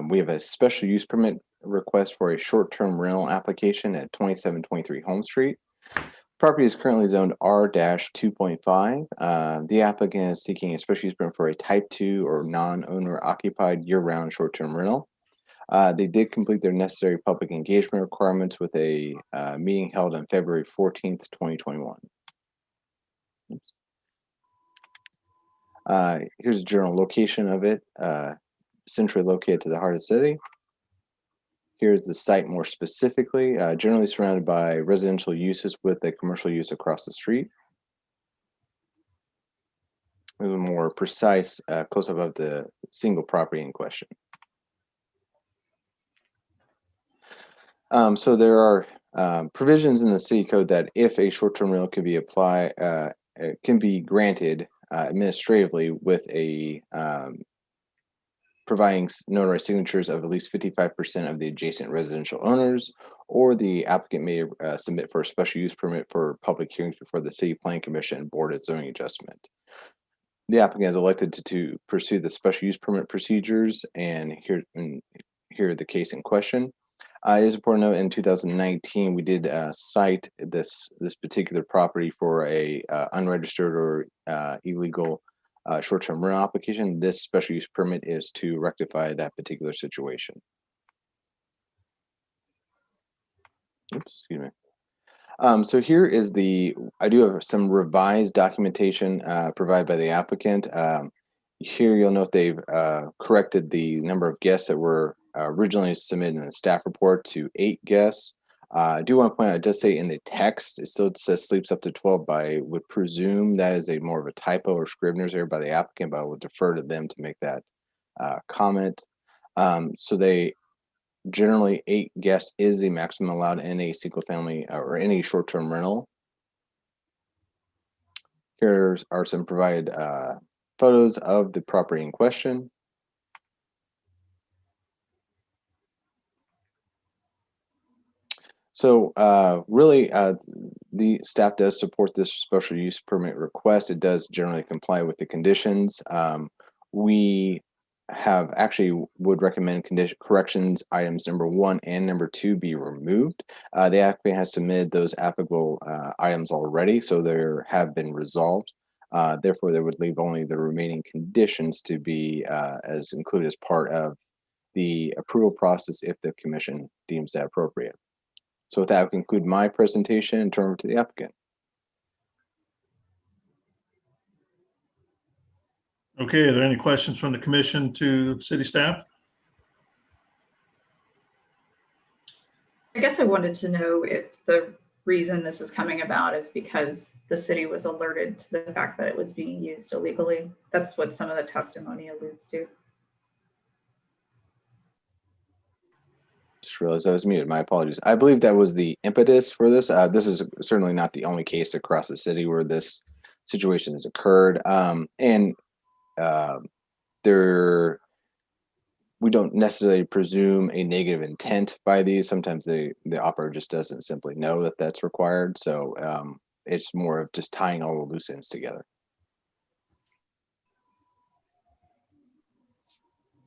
We have a special use permit request for a short-term rental application at 2723 Home Street. Property is currently zoned R-2.5. The applicant is seeking a special use permit for a type 2 or non-owner occupied year-round short-term rental. They did complete their necessary public engagement requirements with a meeting held on February 14th, 2021. Here's a general location of it, centrally located to the heart of the city. Here's the site more specifically, generally surrounded by residential uses with a commercial use across the street. A little more precise close-up of the single property in question. So there are provisions in the city code that if a short-term rental can be can be granted administratively with a providing notarized signatures of at least 55% of the adjacent residential owners, or the applicant may submit for a special use permit for public hearings before the City Planning Commission and Board of Zoning Adjustment. The applicant has elected to pursue the special use permit procedures, and here the case in question. It is important to note in 2019 we did cite this particular property for a unregistered or illegal short-term rental application. This special use permit is to rectify that particular situation. Oops, excuse me. So here is I do have some revised documentation provided by the applicant. Here you'll note they've corrected the number of guests that were originally submitted in the staff report to 8 guests. I do want to point out, it does say in the text, it still says sleeps up to 12, but I would presume that is more of a typo or Scrivener's error by the applicant, but I will defer to them to make that comment. So they generally 8 guests is the maximum allowed in a single family or any short-term rental. Here are some provided photos of the property in question. So really, the staff does support this special use permit request. It does generally comply with the conditions. We have actually would recommend corrections items number 1 and number 2 be removed. The applicant has submitted those applicable items already, so they have been resolved. Therefore, they would leave only the remaining conditions to be as included as part of the approval process if the commission deems that appropriate. So with that, I'll conclude my presentation and turn over to the applicant. Okay, are there any questions from the commission to city staff? I guess I wanted to know if the reason this is coming about is because the city was alerted to the fact that it was being used illegally. That's what some of the testimony alludes to. just realized I was muted. My apologies. I believe that was the impetus for this. This is certainly not the only case across the city where this situation has occurred. There, we don't necessarily presume a negative intent by these. Sometimes the operator just doesn't simply know that that's required. So it's more of just tying all the loose ends together.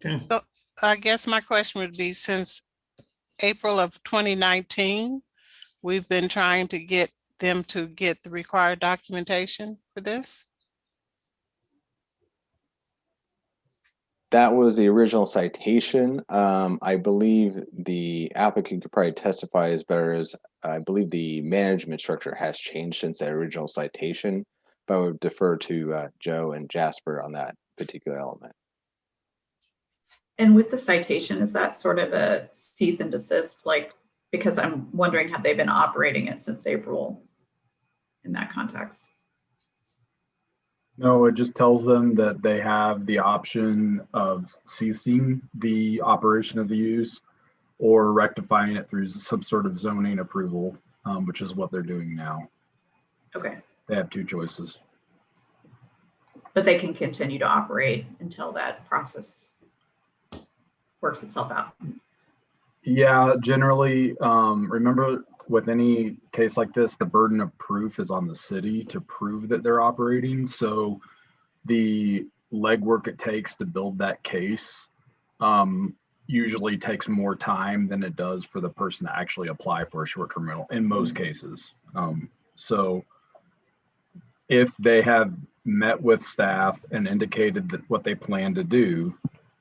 Okay. So I guess my question would be, since April of 2019, we've been trying to get them to get the required documentation for this? That was the original citation. I believe the applicant could probably testify as better as I believe the management structure has changed since the original citation, but I would defer to Joe and Jasper on that particular element. And with the citation, is that sort of a cease and desist? Like, because I'm wondering, have they been operating it since April in that context? No, it just tells them that they have the option of ceasing the operation of the use or rectifying it through some sort of zoning approval, which is what they're doing now. Okay. They have two choices. But they can continue to operate until that process works itself out. Yeah, generally, remember with any case like this, the burden of proof is on the city to prove that they're operating. So the legwork it takes to build that case usually takes more time than it does for the person to actually apply for a short-term rental in most cases. So if they have met with staff and indicated that what they plan to do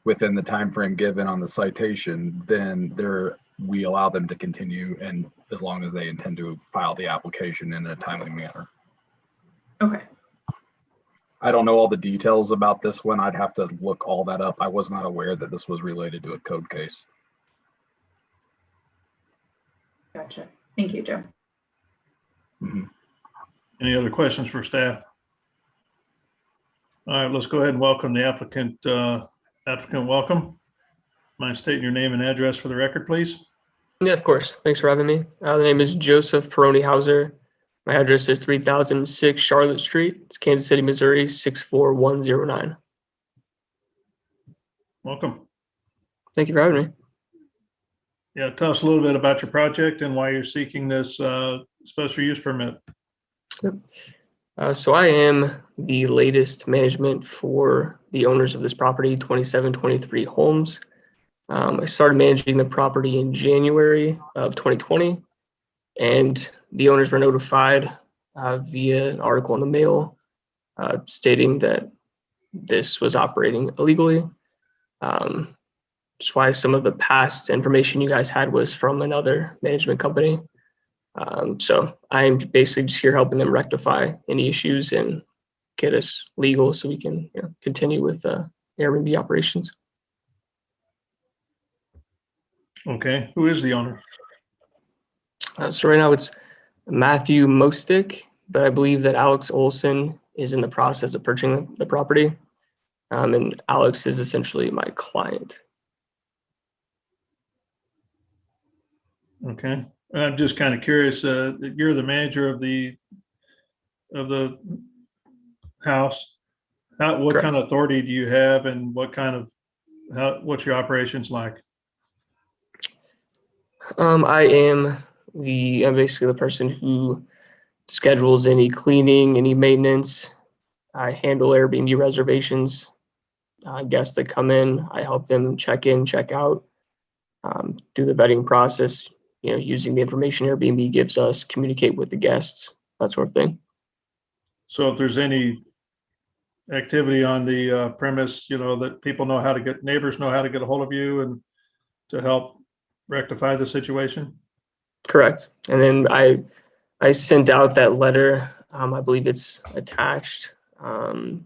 within the time frame given on the citation, then we allow them to continue, and as long as they intend to file the application in a timely manner. Okay. I don't know all the details about this one. I'd have to look all that up. I was not aware that this was related to a code case. Gotcha. Thank you, Joe. Mm-hmm. Any other questions for staff? All right, let's go ahead and welcome the applicant. Applicant, welcome. Mind stating your name and address for the record, please? Yeah, of course. Thanks for having me. The name is Joseph Peroni Hauser. My address is 3006 Charlotte Street. It's Kansas City, Missouri, 64109. Welcome. Thank you for having me. Yeah, tell us a little bit about your project and why you're seeking this special use permit. Yep. So I am the latest management for the owners of this property, 2723 Holmes. I started managing the property in January of 2020, and the owners were notified via an article in the mail stating that this was operating illegally. That's why some of the past information you guys had was from another management company. So I'm basically just here helping them rectify any issues and get us legal so we can continue with Airbnb operations. Okay, who is the owner? So right now it's Matthew Mostick, but I believe that Alex Olson is in the process of purchasing the property. And Alex is essentially my client. Okay, I'm just kind of curious. You're the manager of the house. What Correct. kind of authority do you have, and what's your operations like? I am I'm basically the person who schedules any cleaning, any maintenance. I handle Airbnb reservations. Guests that come in, I help them check in, check out, do the vetting process, using the information Airbnb gives us, communicate with the guests, that sort of thing. So if there's any activity on the premise, that neighbors know how to get a hold of you and to help rectify the situation? Correct. And then I sent out that letter. I believe it's attached in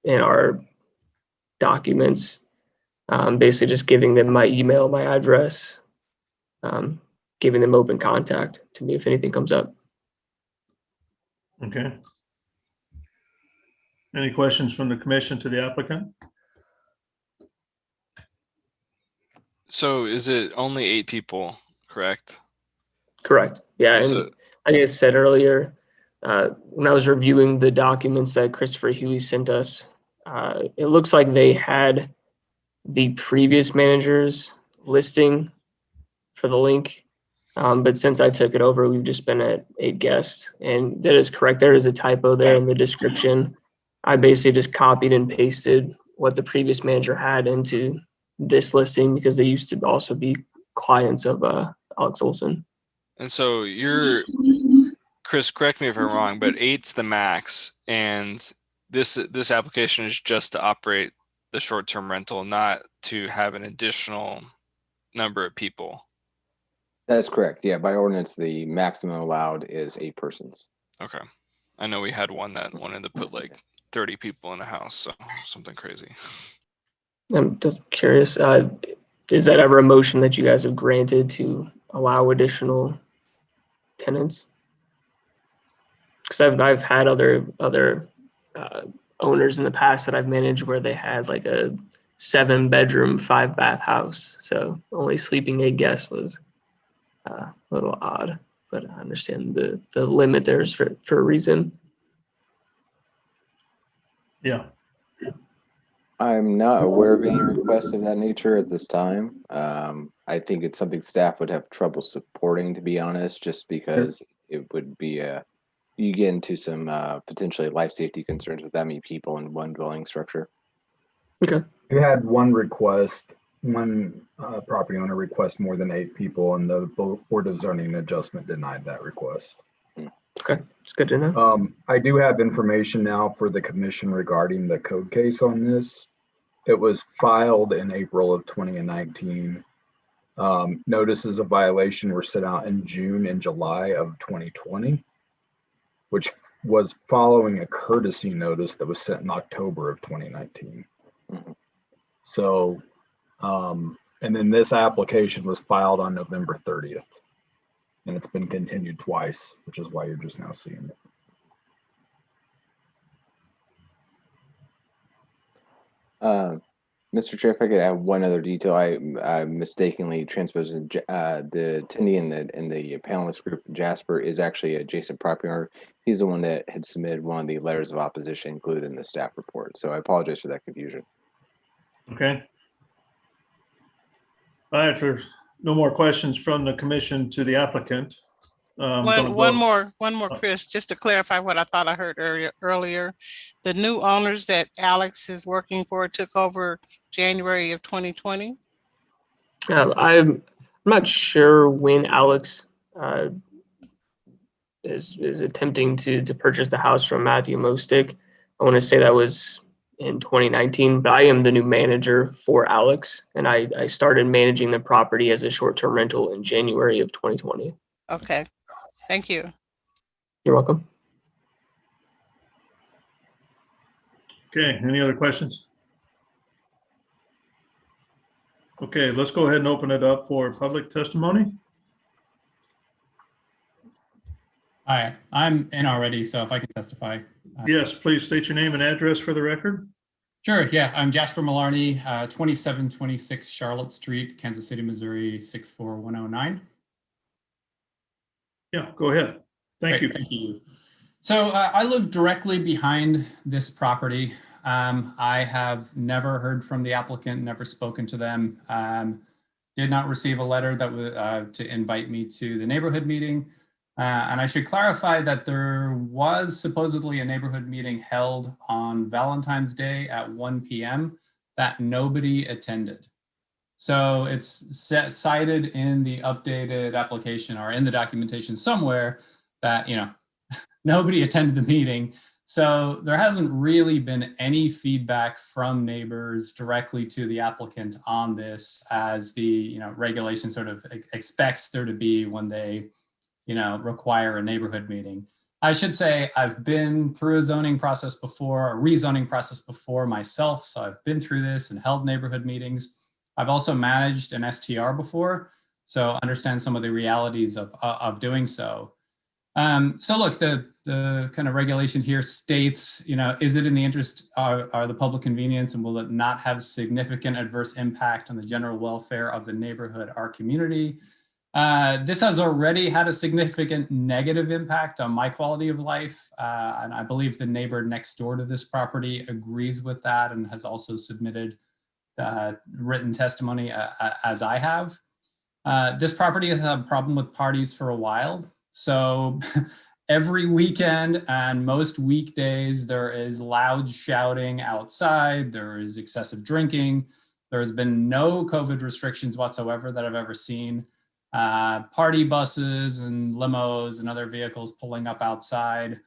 our documents, basically just giving them my email, my address, giving them open contact to me if anything comes up. Okay. Any questions from the commission to the applicant? So is it only 8 people, correct? Correct. Yeah, and So, like I said earlier, when I was reviewing the documents that Christopher Huey sent us, it looks like they had the previous manager's listing for the link. But since I took it over, we've just been at 8 guests. And that is correct. There is a typo there in the description. I basically just copied and pasted what the previous manager had into this listing because they used to also be clients of Alex Olson. and so you're, Chris, correct me if I'm wrong, but 8's the max, and this application is just to operate the short-term rental, not to have an additional number of people. That's correct. Yeah, by ordinance, the maximum allowed is 8 persons. Okay. I know we had one that wanted to put like 30 people in a house, so something crazy. I'm just curious, is that ever a motion that you guys have granted to allow additional tenants? Because I've had other owners in the past that I've managed where they had like a 7-bedroom, 5-bath house. So only sleeping 8 guests was a little odd, but I understand the limit there is for a reason. Yeah. I'm not aware of any requests of that nature at this time. I think it's something staff would have trouble supporting, to be honest, just because it would be you get into some potentially life safety concerns with that many people in one dwelling structure. Okay. You had one request, one property owner request more than 8 people, and the Board of Zoning Adjustment denied that request. Okay, it's good to know. I do have information now for the commission regarding the code case on this. It was filed in April of 2019. Notices of violation were sent out in June and July of 2020, which was following a courtesy notice that was sent in October of 2019. So, and then this application was filed on November 30th, and it's been continued twice, which is why you're just now seeing it. Mr. Chair, if I could add one other detail, I mistakenly transposed the attendee in the panelist group. Jasper is actually a adjacent property owner. He's the one that had submitted one of the letters of opposition included in the staff report. So I apologize for that confusion. Okay. All right, if there's no more questions from the commission to the applicant. One more, Chris, just to clarify what I thought I heard earlier. The new owners that Alex is working for took over January of 2020. I'm not sure when Alex is attempting to purchase the house from Matthew Mostick. I want to say that was in 2019, but I am the new manager for Alex, and I started managing the property as a short-term rental in January of 2020. Okay, thank you. You're welcome. Okay, any other questions? Okay, let's go ahead and open it up for public testimony. Hi, I'm in already, so if I can testify. Yes, please state your name and address for the record. Sure, yeah, I'm Jasper Malarney, 2726 Charlotte Street, Kansas City, Missouri, 64109. Yeah, go ahead. Thank you. Thank you. So I live directly behind this property. I have never heard from the applicant, never spoken to them. Did not receive a letter that was to invite me to the neighborhood meeting. And I should clarify that there was supposedly a neighborhood meeting held on Valentine's Day at 1 p.m. that nobody attended. So it's cited in the updated application or in the documentation somewhere that, you know, nobody attended the meeting. So there hasn't really been any feedback from neighbors directly to the applicant on this, as the regulation sort of expects there to be when they require a neighborhood meeting. I should say I've been through a zoning process before, a rezoning process before myself. So I've been through this and held neighborhood meetings. I've also managed an STR before, so understand some of the realities of doing so. So look, the the kind of regulation here states, is it in the interest are the public convenience, and will it not have significant adverse impact on the general welfare of the neighborhood, our community? This has already had a significant negative impact on my quality of life. And I believe the neighbor next door to this property agrees with that and has also submitted written testimony as I have. This property has had a problem with parties for a while. So every weekend and most weekdays, there is loud shouting outside. There is excessive drinking. There has been no COVID restrictions whatsoever that I've ever seen. Party buses and limos and other vehicles pulling up outside,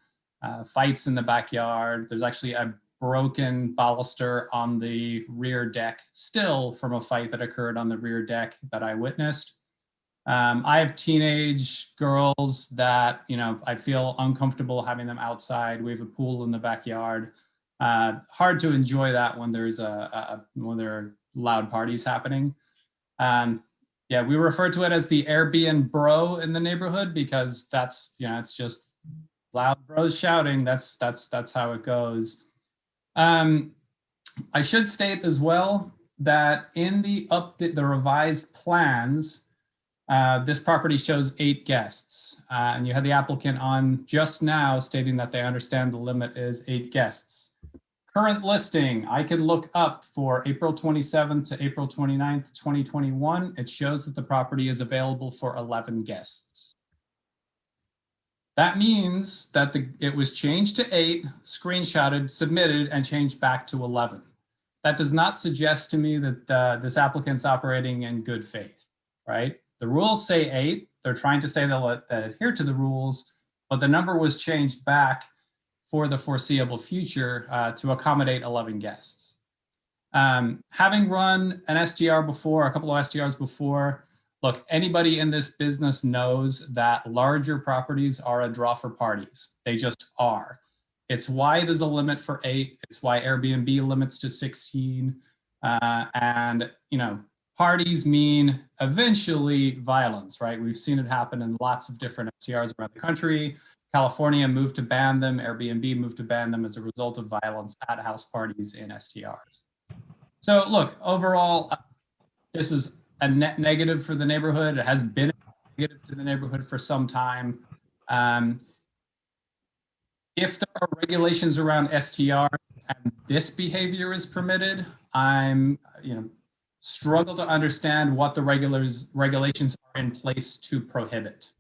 fights in the backyard. There's actually a broken baluster on the rear deck still from a fight that occurred on the rear deck that I witnessed. I have teenage girls that, I feel uncomfortable having them outside. We have a pool in the backyard. Hard to enjoy that when there's when there are loud parties happening. Yeah, we refer to it as the Airbnb bro in the neighborhood because that's, it's just loud bros shouting. That's how it goes. I should state as well that in the revised plans, this property shows 8 guests, and you had the applicant on just now stating that they understand the limit is 8 guests. Current listing, I can look up for April 27th to April 29th, 2021. It shows that the property is available for 11 guests. That means that it was changed to 8, screenshotted, submitted, and changed back to 11. That does not suggest to me that this applicant's operating in good faith, right? The rules say 8. They're trying to say they'll adhere to the rules, but the number was changed back for the foreseeable future to accommodate 11 guests. Having run an STR before, a couple of STRs before, look, anybody in this business knows that larger properties are a draw for parties. They just are. It's why there's a limit for 8. It's why Airbnb limits to 16. And, parties mean eventually violence, right? We've seen it happen in lots of different STRs around the country. California moved to ban them. Airbnb moved to ban them as a result of violence at house parties in STRs. So look, overall, this is a net negative for the neighborhood. It has been a negative to the neighborhood for some time. If there are regulations around STR and this behavior is permitted, I'm, struggle to understand what the regulations are in place to prohibit.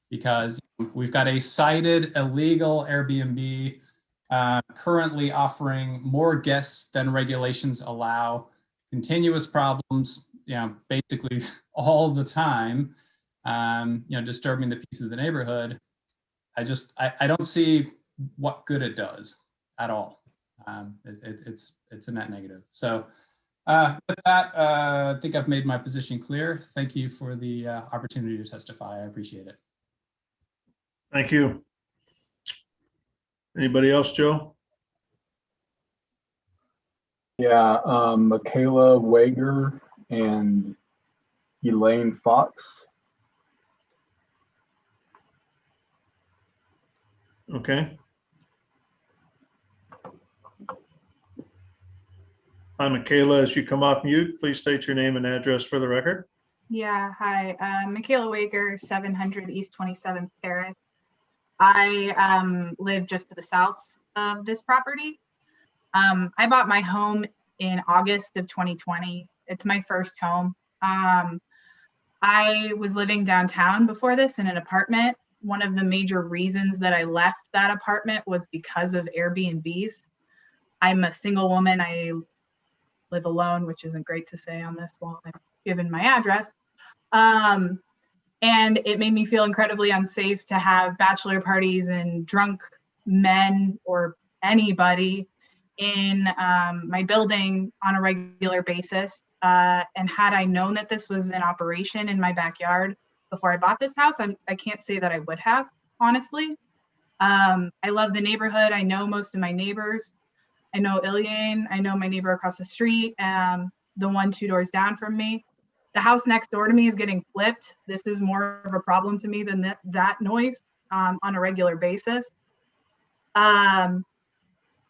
Because we've got a cited illegal Airbnb currently offering more guests than regulations allow, continuous problems, basically all the time, disturbing the peace of the neighborhood. I don't see what good it does at all. It's a net negative. So with that, I think I've made my position clear. Thank you for the opportunity to testify. I appreciate it. Thank you. Anybody else, Joe? Yeah, Michaela Wager and Elaine Fox. Okay. Hi, Michaela. As you come off mute, please state your name and address for the record. Yeah, hi. Michaela Wager, 700 East 27th Terrace. I live just to the south of this property. I bought my home in August of 2020. It's my first home. I was living downtown before this in an apartment. One of the major reasons that I left that apartment was because of Airbnbs. I'm a single woman. I live alone, which isn't great to say on this while I'm given my address. And it made me feel incredibly unsafe to have bachelor parties and drunk men or anybody in my building on a regular basis. And had I known that this was in operation in my backyard before I bought this house, I can't say that I would have, honestly. I love the neighborhood. I know most of my neighbors. I know Iliane. I know my neighbor across the street, the one 2 doors down from me. The house next door to me is getting flipped. This is more of a problem to me than that noise on a regular basis. I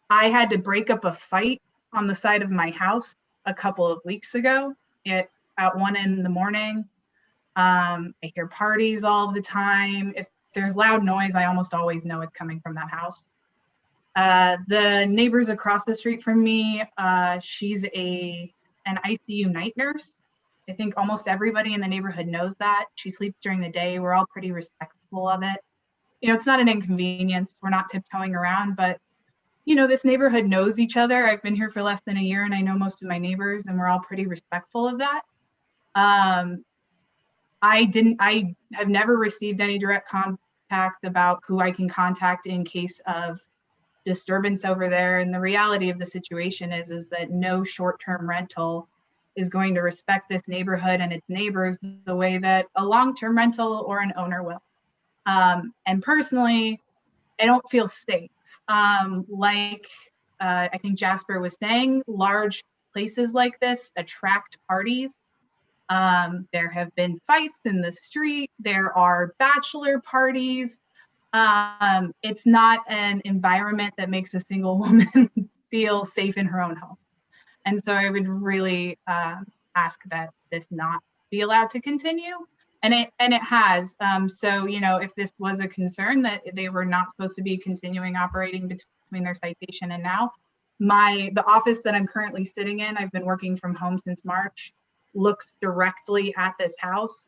had to break up a fight on the side of my house a couple of weeks ago at 1 in the morning. I hear parties all the time. If there's loud noise, I almost always know it's coming from that house. The neighbors across the street from me, she's an ICU night nurse. I think almost everybody in the neighborhood knows that. She sleeps during the day. We're all pretty respectful of it. You know, it's not an inconvenience. We're not tiptoeing around, but you know, this neighborhood knows each other. I've been here for less than a year and I know most of my neighbors and we're all pretty respectful of that. I have never received any direct contact about who I can contact in case of disturbance over there. And the reality of the situation is that no short-term rental is going to respect this neighborhood and its neighbors the way that a long-term rental or an owner will. And personally, I don't feel safe. I think Jasper was saying, large places like this attract parties. There have been fights in the street. There are bachelor parties. It's not an environment that makes a single woman feel safe in her own home. And so I would really ask that this not be allowed to continue. And it has. So, you know, if this was a concern that they were not supposed to be continuing operating between their citation and now, the office that I'm currently sitting in, I've been working from home since March, looks directly at this house.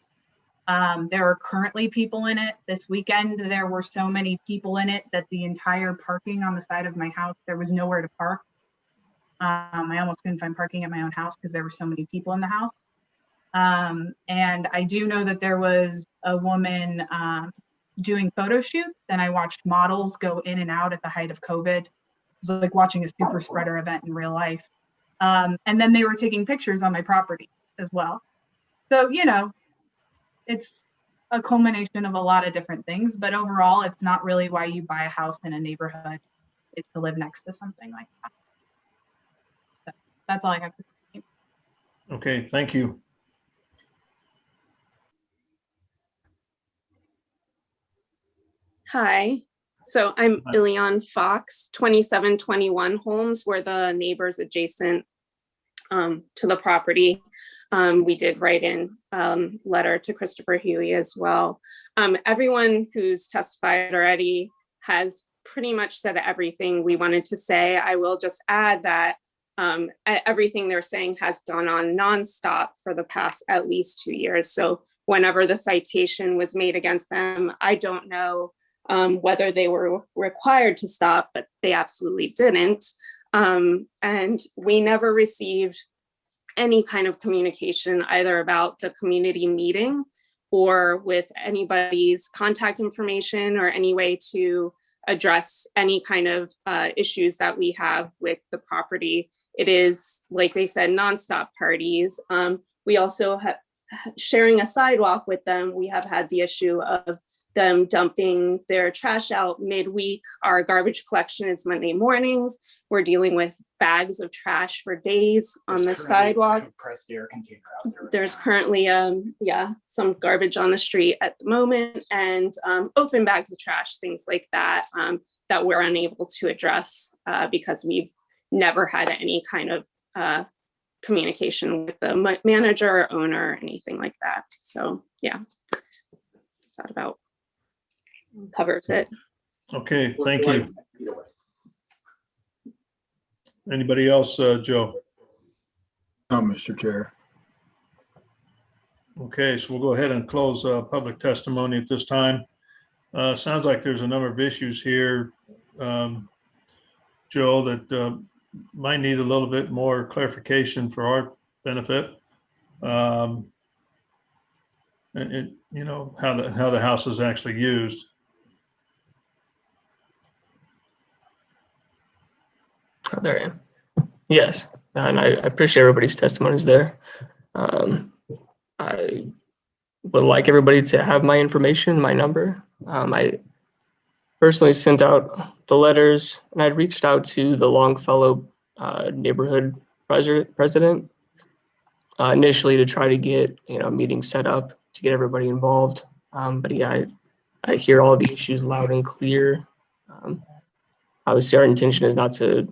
There are currently people in it. This weekend, there were so many people in it that the entire parking on the side of my house, there was nowhere to park. I almost couldn't find parking at my own house because there were so many people in the house. And I do know that there was a woman doing photo shoots, and I watched models go in and out at the height of COVID. It was like watching a super spreader event in real life. And then they were taking pictures on my property as well. So, you know, it's a culmination of a lot of different things, but overall, it's not really why you buy a house in a neighborhood. It's to live next to something like that. So that's all I have to say. Okay, thank you. Hi, so I'm Ilion Fox, 2721 Holmes. We're the neighbors adjacent to the property. We did write in letter to Christopher Huey as well. Everyone who's testified already has pretty much said everything we wanted to say. I will just add that everything they're saying has gone on nonstop for the past at least 2 years. So whenever the citation was made against them, I don't know whether they were required to stop, but they absolutely didn't. And we never received any kind of communication either about the community meeting or with anybody's contact information or any way to address any kind of issues that we have with the property. It is, like they said, nonstop parties. We also have sharing a sidewalk with them. We have had the issue of them dumping their trash out midweek. Our garbage collection is Monday mornings. We're dealing with bags of trash for days on the sidewalk. Compressed air container out there. There's currently, some garbage on the street at the moment, and open bags of trash, things like that, that we're unable to address because we've never had any kind of communication with the manager or owner or anything like that. So yeah, that about covers it. Okay, thank you. Anybody else, Joe? No, Mr. Chair. Okay, so we'll go ahead and close public testimony at this time. Sounds like there's a number of issues here, Joe, that might need a little bit more clarification for our benefit. And you know, how the house is actually used. Oh, there I am. Yes, and I appreciate everybody's testimonies there. I would like everybody to have my information, my number. I personally sent out the letters, and I reached out to the Longfellow neighborhood president initially to try to get a meeting set up to get everybody involved. But yeah, I hear all the issues loud and clear. Obviously, our intention is not to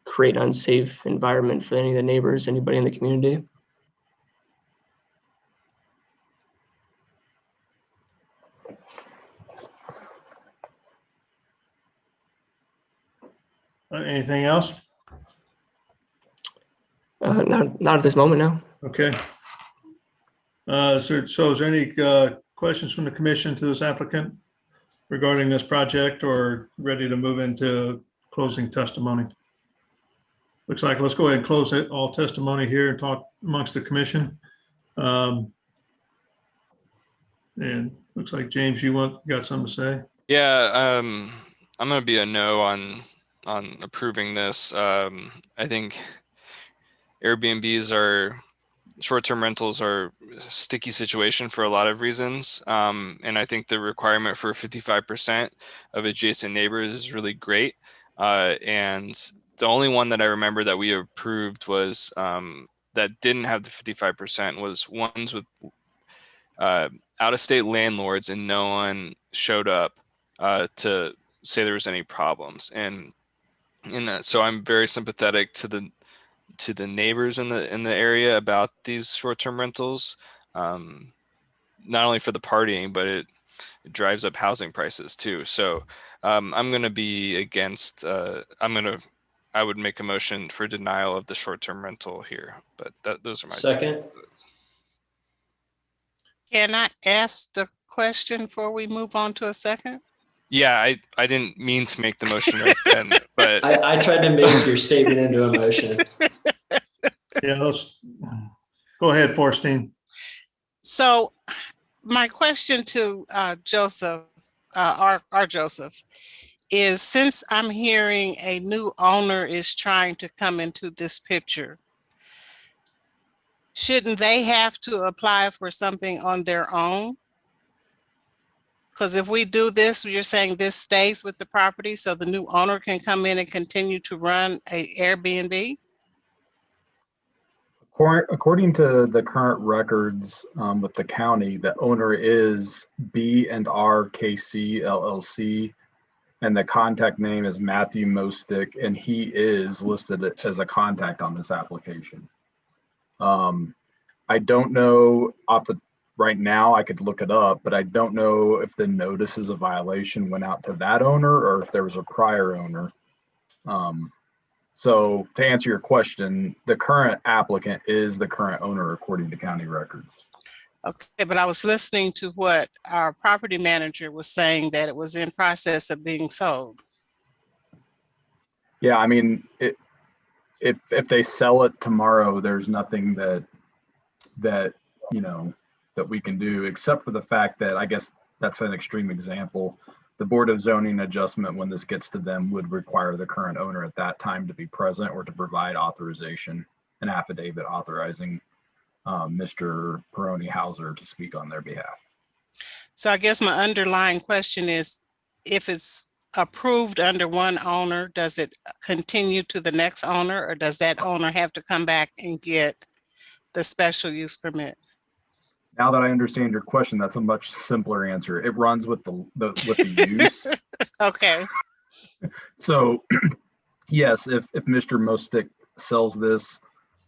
create an unsafe environment for any of the neighbors, anybody in the community. Anything else? Not at this moment, no. Okay. So is there any questions from the commission to this applicant regarding this project, or ready to move into closing testimony? Looks like let's go ahead and close it, all testimony here, and talk amongst the commission. And looks like James, you got something to say? Yeah, I'm gonna be a no on approving this. I think Airbnbs are short-term rentals are a sticky situation for a lot of reasons. And I think the requirement for 55% of adjacent neighbors is really great. And the only one that I remember that we approved was that didn't have the 55% was ones with out-of-state landlords, and no one showed up to say there was any problems. And in that, so I'm very sympathetic to the neighbors in the area about these short-term rentals, not only for the partying, but it drives up housing prices too. So I'm going to be against. I would make a motion for denial of the short-term rental here. But those are my second. Can I ask the question before we move on to a second? Yeah, I didn't mean to make the motion right then, but I tried to make your statement into a motion. Yeah, let's go ahead, Forstein. So my question to Joseph, our Joseph, is since I'm hearing a new owner is trying to come into this picture, shouldn't they have to apply for something on their own? Because if we do this, you're saying this stays with the property so the new owner can come in and continue to run a Airbnb? According to the current records with the county, the owner is B&R KC LLC, and the contact name is Matthew Mostick, and he is listed as a contact on this application. I don't know right now, I could look it up, but I don't know if the notices of violation went out to that owner or if there was a prior owner. So to answer your question, the current applicant is the current owner according to county records. Okay, but I was listening to what our property manager was saying, that it was in process of being sold. Yeah, I mean, if they sell it tomorrow, there's nothing that that we can do, except for the fact that, I guess that's an extreme example. The Board of Zoning Adjustment, when this gets to them, would require the current owner at that time to be present or to provide authorization, an affidavit authorizing Mr. Peroni Hauser to speak on their behalf. So I guess my underlying question is, if it's approved under one owner, does it continue to the next owner, or does that owner have to come back and get the special use permit? Now that I understand your question, that's a much simpler answer. It runs with the use. Okay. So yes, if Mr. Mostick sells this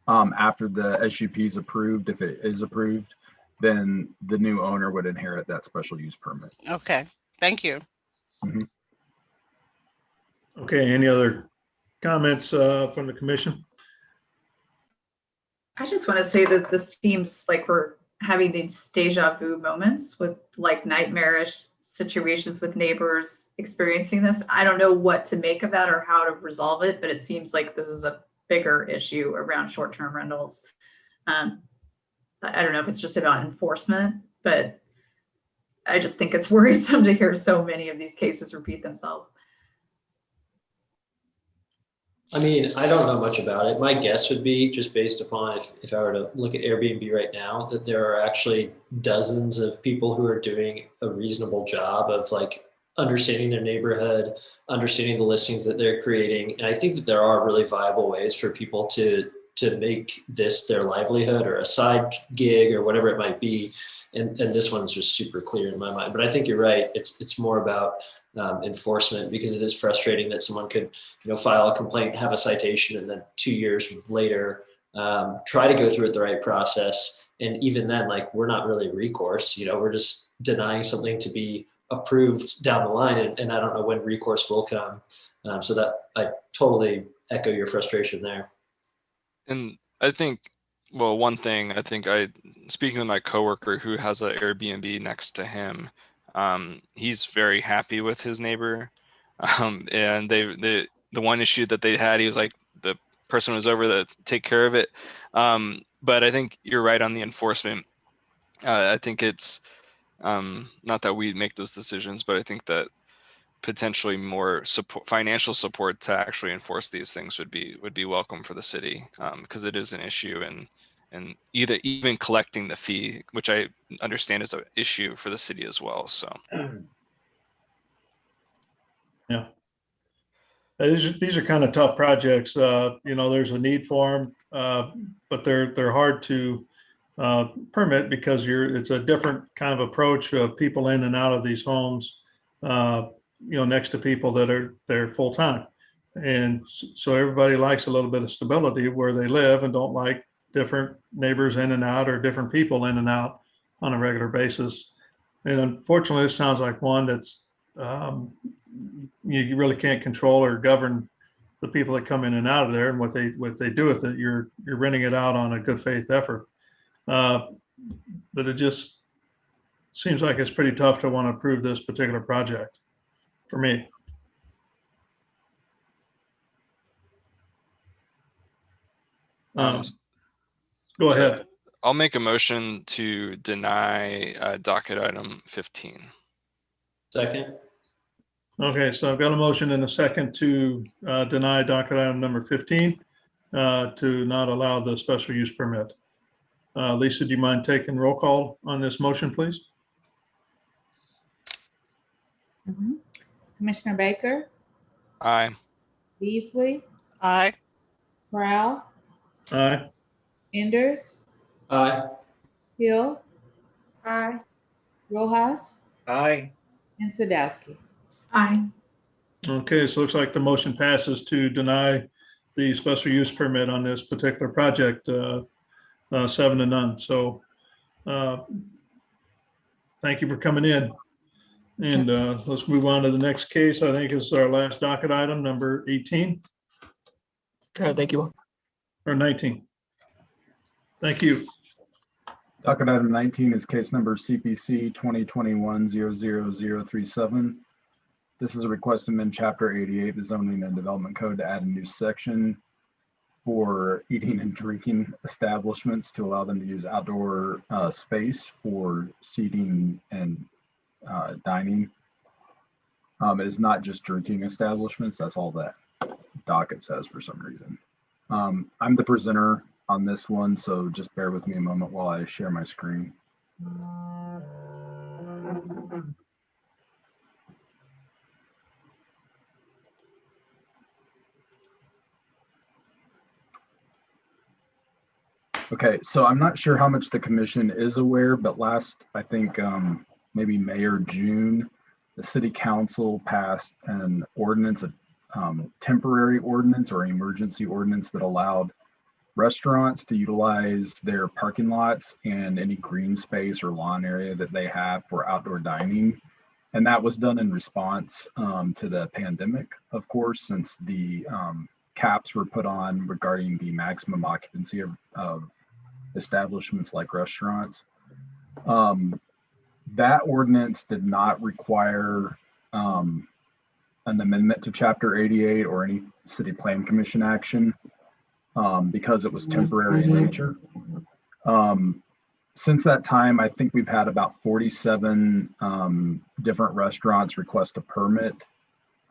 after the SUP is approved, if it is approved, then the new owner would inherit that special use permit. Okay, thank you. Mm-hmm. Okay, any other comments from the commission? I just want to say that this seems like we're having these deja vu moments with like nightmarish situations with neighbors experiencing this. I don't know what to make of that or how to resolve it, but it seems like this is a bigger issue around short-term rentals. I don't know if it's just about enforcement, but I just think it's worrisome to hear so many of these cases repeat themselves. I mean, I don't know much about it. My guess would be, just based upon if I were to look at Airbnb right now, that there are actually dozens of people who are doing a reasonable job of like understanding their neighborhood, understanding the listings that they're creating. And I think that there are really viable ways for people to make this their livelihood or a side gig or whatever it might be. And this one's just super clear in my mind. But I think you're right. It's more about enforcement, because it is frustrating that someone could, file a complaint, have a citation, and then 2 years later, try to go through it the right process. And even then, like, we're not really recourse, we're just denying something to be approved down the line. And I don't know when recourse will come. So that I totally echo your frustration there. And I think, well, one thing I think speaking to my coworker who has an Airbnb next to him, he's very happy with his neighbor. And the one issue that they had, he was like, the person was over to take care of it. But I think you're right on the enforcement. I think it's not that we make those decisions, but I think that potentially more support, financial support to actually enforce these things would be welcome for the city, because it is an issue, and even collecting the fee, which I understand is an issue for the city as well. So yeah, these are kind of tough projects. There's a need for them, but they're hard to permit because it's a different kind of approach of people in and out of these homes. Next to people that are there full time. And so everybody likes a little bit of stability where they live and don't like different neighbors in and out or different people in and out on a regular basis. And unfortunately, this sounds like one that's you really can't control or govern the people that come in and out of there and what they do with it. You're renting it out on a good faith effort. But it just seems like it's pretty tough to want to approve this particular project for me. Go ahead. I'll make a motion to deny docket item 15. Second. Okay, so I've got a motion and a second to deny docket item number 15 to not allow the special use permit. Lisa, do you mind taking roll call on this motion, please? Mm-hmm. Commissioner Baker, Aye. Beasley, Aye. Prowl, Aye. Enders, Aye. Hill, aye, Rojas, Aye. and Sadowski. Aye. Okay, so it looks like the motion passes to deny the special use permit on this particular project, 7-0. So thank you for coming in. And let's move on to the next case. I think is our last docket item, number 18. Thank you. Or 19. Thank you. Docket item 19 is case number CPC 2021-00037. This is a request to amend Chapter 88, the Zoning and Development Code, to add a new section for eating and drinking establishments to allow them to use outdoor space for seating and dining. It is not just drinking establishments. That's all that docket says for some reason. I'm the presenter on this one, so just bear with me a moment while I share my screen. Okay, so I'm not sure how much the commission is aware, but last, I think maybe May or June, the city council passed an ordinance, a temporary ordinance or emergency ordinance that allowed restaurants to utilize their parking lots and any green space or lawn area that they have for outdoor dining. And that was done in response to the pandemic, of course, since the caps were put on regarding the maximum occupancy of establishments like restaurants. That ordinance did not require an amendment to Chapter 88 or any city plan commission action because it was temporary in nature. Since that time, I think we've had about 47 different restaurants request a permit.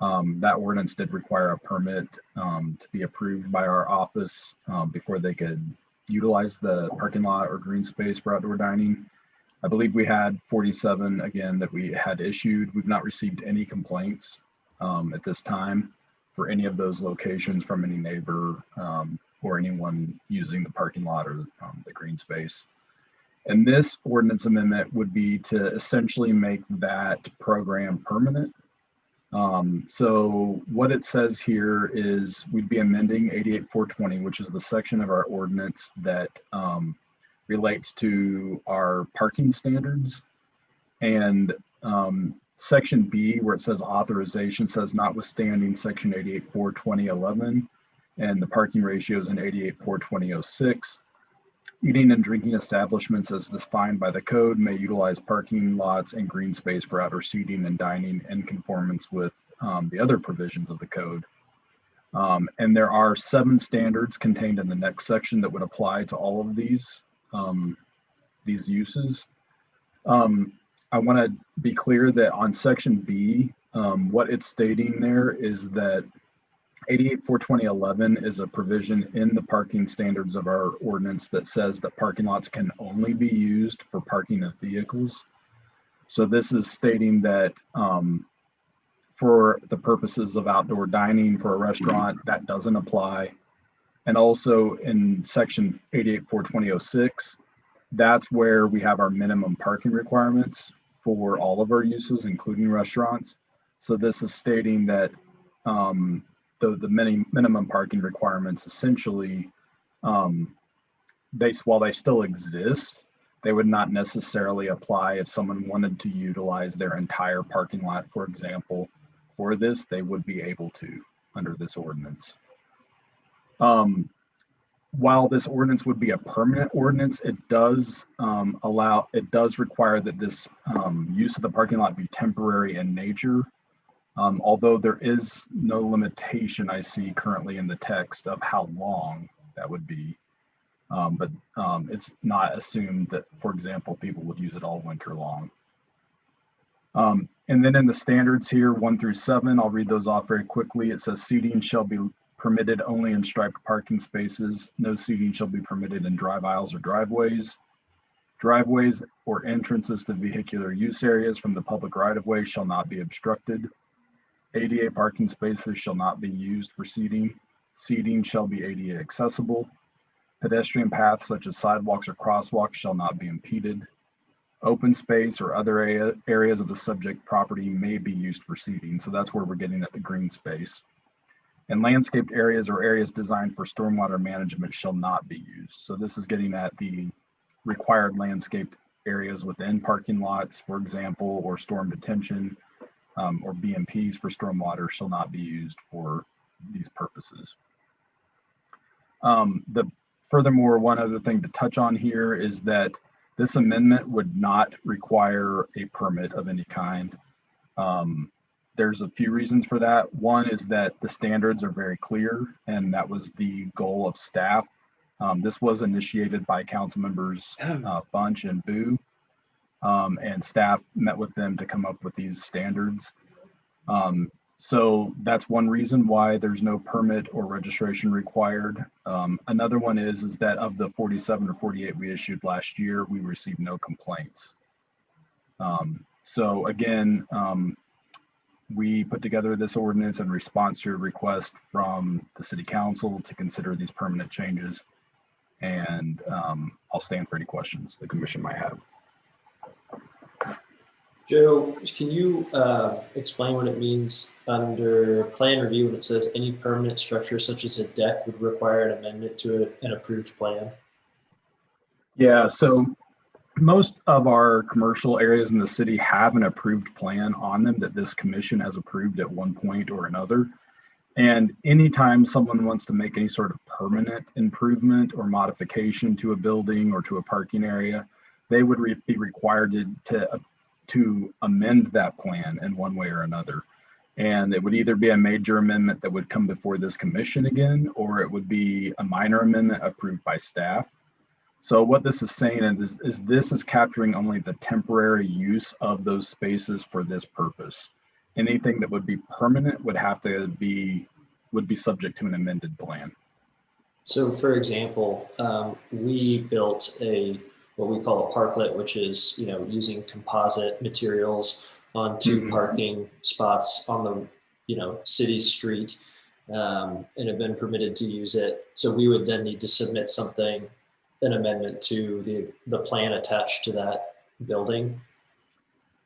That ordinance did require a permit to be approved by our office before they could utilize the parking lot or green space for outdoor dining. I believe we had 47 again that we had issued. We've not received any complaints at this time for any of those locations from any neighbor or anyone using the parking lot or the green space. And this ordinance amendment would be to essentially make that program permanent. So what it says here is we'd be amending 88-420, which is the section of our ordinance that relates to our parking standards. And section B, where it says authorization, says notwithstanding section 88-420-11 and the parking ratios in 88-420-06. Eating and drinking establishments as defined by the code may utilize parking lots and green space for outdoor seating and dining in conformance with the other provisions of the code. And there are 7 standards contained in the next section that would apply to all of these uses. I want to be clear that on section B, what it's stating there is that 88-420-11 is a provision in the parking standards of our ordinance that says that parking lots can only be used for parking of vehicles. So this is stating that for the purposes of outdoor dining for a restaurant, that doesn't apply. And also in section 88-420-06, that's where we have our minimum parking requirements for all of our uses, including restaurants. So this is stating that the minimum parking requirements essentially, while they still exist, they would not necessarily apply if someone wanted to utilize their entire parking lot, for example. For this, they would be able to under this ordinance. While this ordinance would be a permanent ordinance, it does require that this use of the parking lot be temporary in nature. Although there is no limitation I see currently in the text of how long that would be. But it's not assumed that, for example, people would use it all winter long. And then in the standards here, 1 through 7, I'll read those off very quickly. It says seating shall be permitted only in striped parking spaces. No seating shall be permitted in drive aisles or driveways. Driveways or entrances to vehicular use areas from the public right-of-way shall not be obstructed. ADA parking spaces shall not be used for seating. Seating shall be ADA accessible. Pedestrian paths such as sidewalks or crosswalks shall not be impeded. Open space or other areas of the subject property may be used for seating. So that's where we're getting at the green space. And landscaped areas or areas designed for stormwater management shall not be used. So this is getting at the required landscaped areas within parking lots, for example, or storm detention, or BMPs for stormwater shall not be used for these purposes. Furthermore, one other thing to touch on here is that this amendment would not require a permit of any kind. There's a few reasons for that. One is that the standards are very clear, and that was the goal of staff. This was initiated by council members Bunch and Boo, and staff met with them to come up with these standards. So that's one reason why there's no permit or registration required. Another one is that of the 47 or 48 we issued last year, we received no complaints. So again, we put together this ordinance in response to a request from the city council to consider these permanent changes. And I'll stand for any questions the commission might have. Joe, can you explain what it means under plan review when it says any permanent structure such as a deck would require an amendment to an approved plan? Yeah, so most of our commercial areas in the city have an approved plan on them that this commission has approved at one point or another. And anytime someone wants to make any sort of permanent improvement or modification to a building or to a parking area, they would be required to amend that plan in one way or another. And it would either be a major amendment that would come before this commission again, or it would be a minor amendment approved by staff. So what this is saying is this is capturing only the temporary use of those spaces for this purpose. Anything that would be permanent would be subject to an amended plan. So for example, we built what we call a parklet, which is, using composite materials on 2 parking spots on the, city street, and have been permitted to use it. So we would then need to submit an amendment to the plan attached to that building.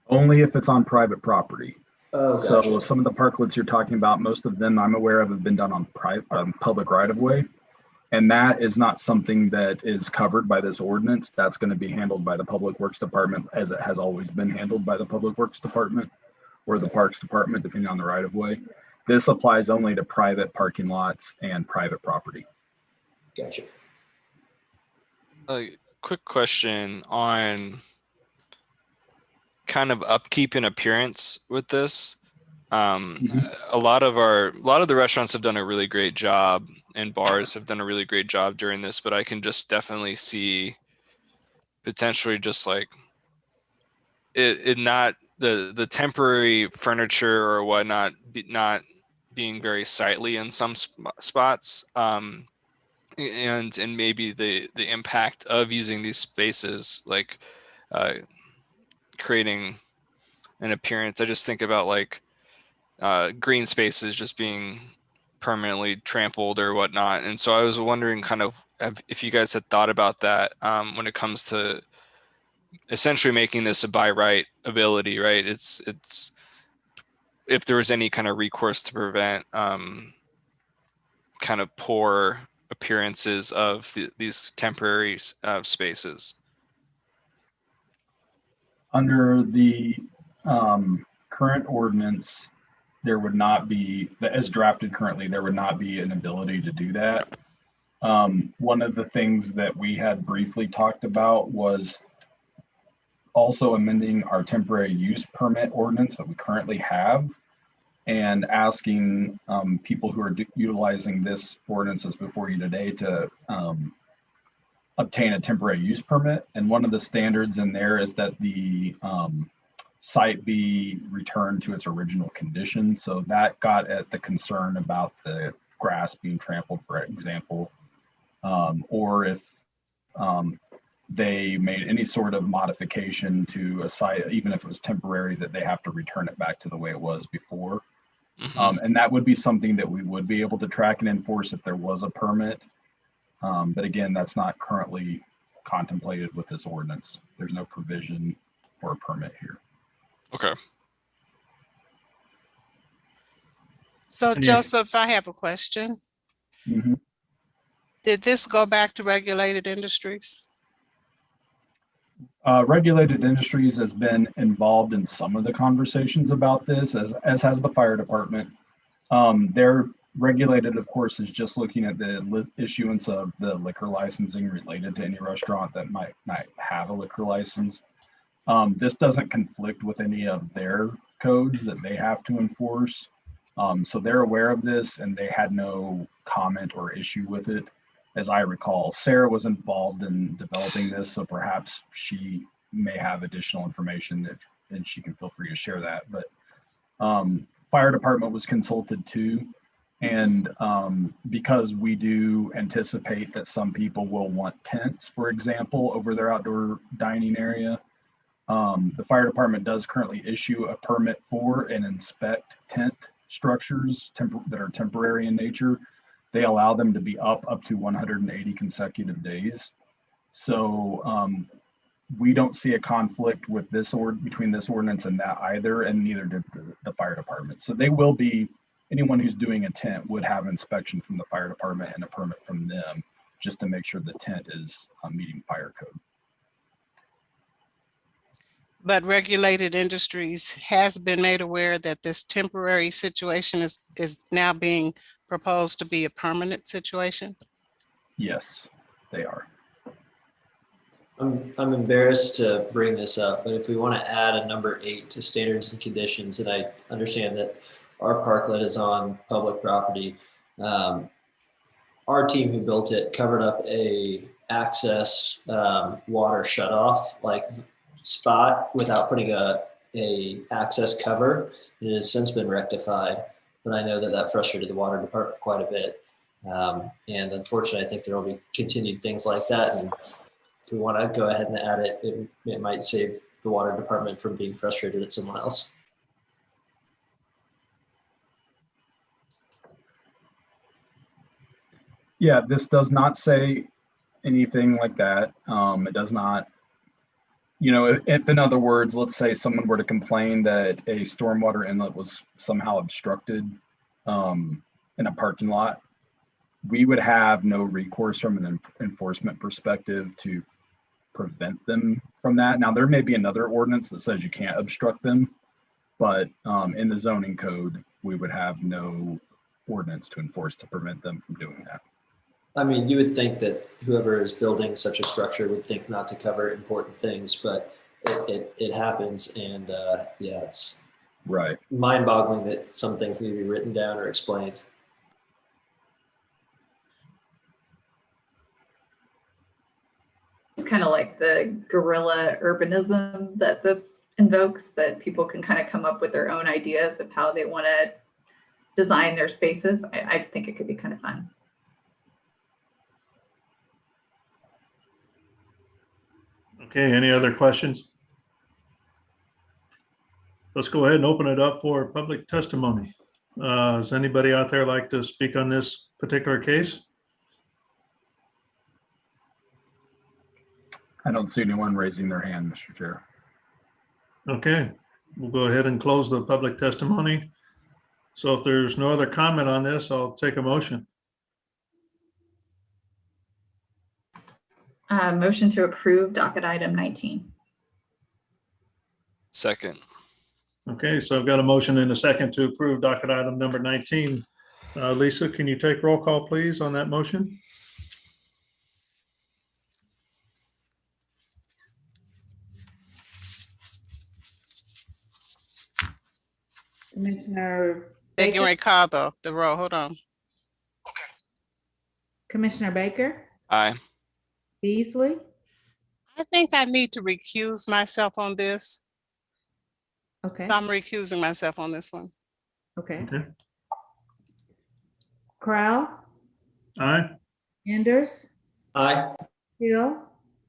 Only if it's on private property. Oh, So gotcha. some of the parklets you're talking about, most of them I'm aware of have been done on public right of way. And that is not something that is covered by this ordinance. That's going to be handled by the Public Works Department, as it has always been handled by the Public Works Department or the Parks Department, depending on the right of way. This applies only to private parking lots and private property. Gotcha. A quick question on kind of upkeep and appearance with this. A lot of the restaurants have done a really great job, and bars have done a really great job during this, but I can just definitely see potentially just like it not the temporary furniture or whatnot not being very sightly in some spots, and maybe the impact of using these spaces, like creating an appearance. I just think about like green spaces just being permanently trampled or whatnot. And so I was wondering kind of if you guys had thought about that when it comes to essentially making this a by right ability, right? It's if there was any kind of recourse to prevent kind of poor appearances of these temporary spaces. Under the current ordinance, there would not be, as drafted currently, there would not be an ability to do that. One of the things that we had briefly talked about was also amending our temporary use permit ordinance that we currently have, and asking people who are utilizing this ordinance as before you today to obtain a temporary use permit. And one of the standards in there is that the site be returned to its original condition. So that got at the concern about the grass being trampled, for example, or if they made any sort of modification to a site, even if it was temporary, that they have to return it back to the way it was before. And that would be something that we would be able to track and enforce if there was a permit. But again, that's not currently contemplated with this ordinance. There's no provision for a permit here. Okay. So Joseph, I have a question. Mm-hmm. Did this go back to regulated industries? Regulated Industries has been involved in some of the conversations about this, as has the fire department. They're regulated, of course, is just looking at the issuance of the liquor licensing related to any restaurant that might have a liquor license. This doesn't conflict with any of their codes that they have to enforce. So they're aware of this and they had no comment or issue with it. As I recall, Sarah was involved in developing this, so perhaps she may have additional information and she can feel free to share that. But fire department was consulted too. And because we do anticipate that some people will want tents, for example, over their outdoor dining area, the fire department does currently issue a permit for and inspect tent structures that are temporary in nature. They allow them to be up to 180 consecutive days. So we don't see a conflict with this between this ordinance and that either, and neither did the fire department. So they will be, anyone who's doing a tent would have inspection from the fire department and a permit from them, just to make sure the tent is meeting fire code. But regulated industries has been made aware that this temporary situation is now being proposed to be a permanent situation? Yes, they are. I'm embarrassed to bring this up, but if we want to add a number 8 to standards and conditions, and I understand that our parklet is on public property, our team who built it covered up a access water shutoff like spot without putting a access cover, and it has since been rectified. But I know that frustrated the water department quite a bit. And unfortunately, I think there will be continued things like that. And if we want to go ahead and add it, it might save the water department from being frustrated at someone else. Yeah, this does not say anything like that. It does not if in other words, let's say someone were to complain that a stormwater inlet was somehow obstructed in a parking lot, we would have no recourse from an enforcement perspective to prevent them from that. Now, there may be another ordinance that says you can't obstruct them, but in the zoning code, we would have no ordinance to enforce to prevent them from doing that. I mean, you would think that whoever is building such a structure would think not to cover important things, but it happens. And yeah, it's right mind-boggling that some things need to be written down or explained. It's kind of like the guerrilla urbanism that this invokes, that people can kind of come up with their own ideas of how they want to design their spaces. I think it could be kind of fun. Okay, any other questions? Let's go ahead and open it up for public testimony. Does anybody out there like to speak on this particular case? I don't see anyone raising their hand, Mr. Chair. Okay, we'll go ahead and close the public testimony. So if there's no other comment on this, I'll take a motion. Motion to approve docket item 19. Second. Okay, so I've got a motion and a second to approve docket item number 19. Lisa, can you take roll call, please, on that motion? Commissioner They can Baker? recall the roll. Hold on. Commissioner Baker? Aye. Beasley? I think I need to recuse myself on this. Okay, I'm recusing myself on this one. okay. Okay. Crowell? Aye. Enders? Aye. Hill?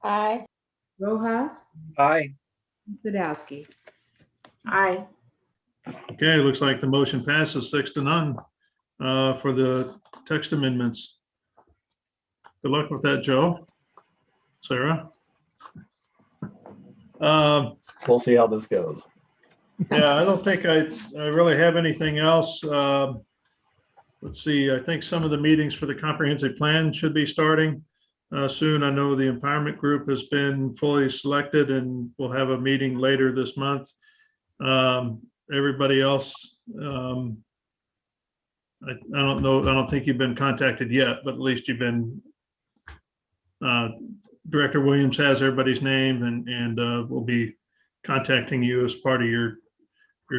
Aye. Rojas? Aye. Sadowski? Aye. Okay, looks like the motion passes 6-0 for the text amendments. Good luck with that, Joe. Sarah? We'll see how this goes. Yeah, I don't think I really have anything else. Let's see, I think some of the meetings for the comprehensive plan should be starting soon. I know the empowerment group has been fully selected and we'll have a meeting later this month. Everybody else, I don't know, I don't think you've been contacted yet, but at least you've been, Director Williams has everybody's name and we'll be contacting you as part of your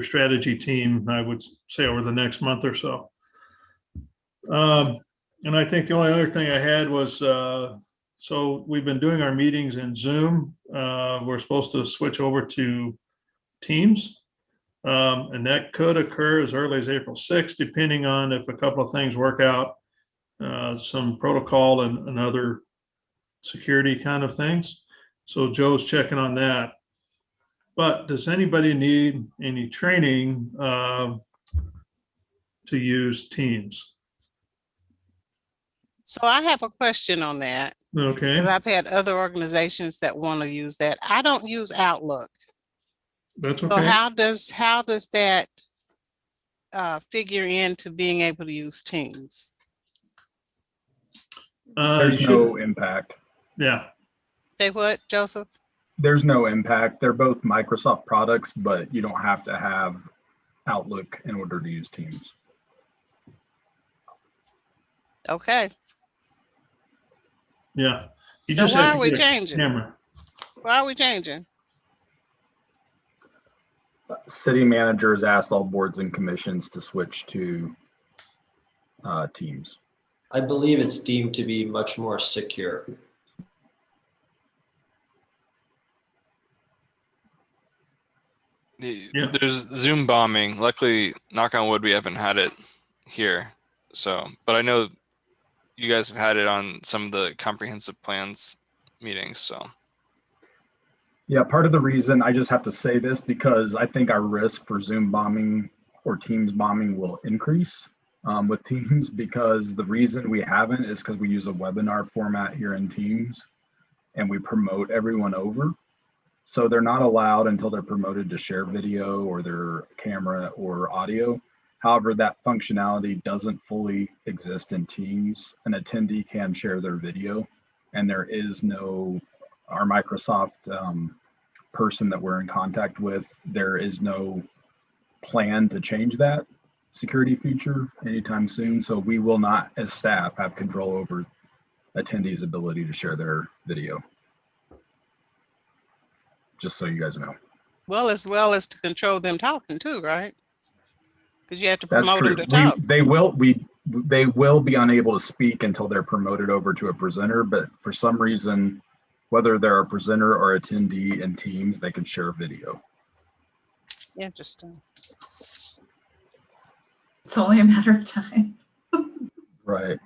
strategy team, I would say over the next month or so. And I think the only other thing I had was, so we've been doing our meetings in Zoom. We're supposed to switch over to Teams. And that could occur as early as April 6th, depending on if a couple of things work out, some protocol and other security kind of things. So Joe's checking on that. But does anybody need any training to use Teams? So I have a question on that. Okay. 'Cause I've had other organizations that want to use that. I don't use Outlook. That's So okay. how does that figure into being able to use Teams? There's You no should- impact. Yeah. Say what, Joseph? There's no impact. They're both Microsoft products, but you don't have to have Outlook in order to use Teams. Okay. Yeah. You So just why have are to we get a changing? camera. Why are we changing? City manager has asked all boards and commissions to switch to Teams. I believe it's deemed to be much more secure. Yeah. There's Zoom bombing. Luckily, knock on wood, we haven't had it here. So, but I know you guys have had it on some of the comprehensive plans meetings. So, Yeah, part of the reason I just have to say this because I think our risk for Zoom bombing or Teams bombing will increase with Teams, because the reason we haven't is because we use a webinar format here in Teams and we promote everyone over. So they're not allowed until they're promoted to share video or their camera or audio. However, that functionality doesn't fully exist in Teams. An attendee can share their video, and there is no, our Microsoft person that we're in contact with, there is no plan to change that security feature anytime soon. So we will not, as staff, have control over attendees' ability to share their video. Just so you guys know. Well as to control them talking too, right? Because you have to That's promote true. them to talk. They will be unable to speak until they're promoted over to a presenter, but for some reason, whether they're a presenter or attendee in Teams, they can share video. Interesting. It's only a matter of time. Right.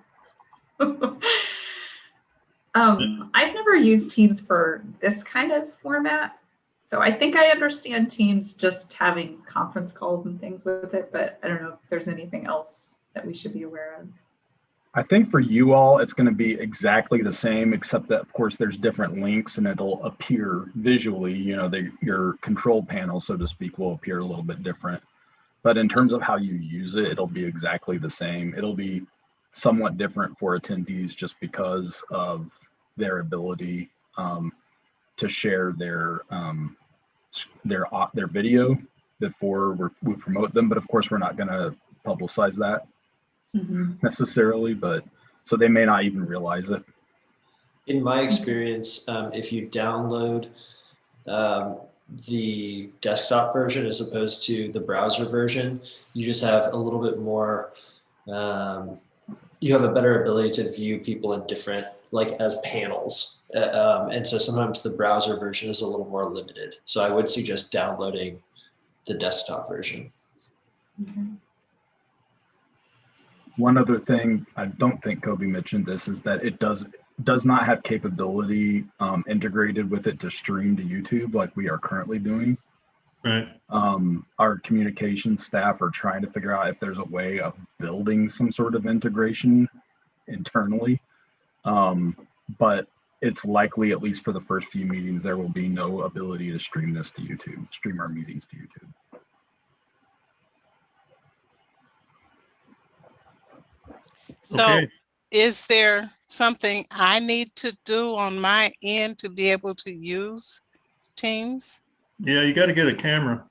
I've never used Teams for this kind of format. So I think I understand Teams just having conference calls and things with it, but I don't know if there's anything else that we should be aware of. I think for you all, it's going to be exactly the same, except that, of course, there's different links and it'll appear visually, you know, your control panel, so to speak, will appear a little bit different. But in terms of how you use it, it'll be exactly the same. It'll be somewhat different for attendees just because of their ability to share their video before we promote them. But of course, we're not going to publicize that necessarily, but so they may not even realize it. In my experience, if you download the desktop version as opposed to the browser version, you just have a little bit more, you have a better ability to view people in different, like as panels. And so sometimes the browser version is a little more limited. So I would suggest downloading the desktop version. One other thing, I don't think Kobe mentioned this, is that it does not have capability integrated with it to stream to YouTube like we are currently doing. Right. Our communications staff are trying to figure out if there's a way of building some sort of integration internally. But it's likely, at least for the first few meetings, there will be no ability to stream this to YouTube, stream our meetings to YouTube. So Okay. is there something I need to do on my end to be able to use Teams? Yeah, you got to get a camera.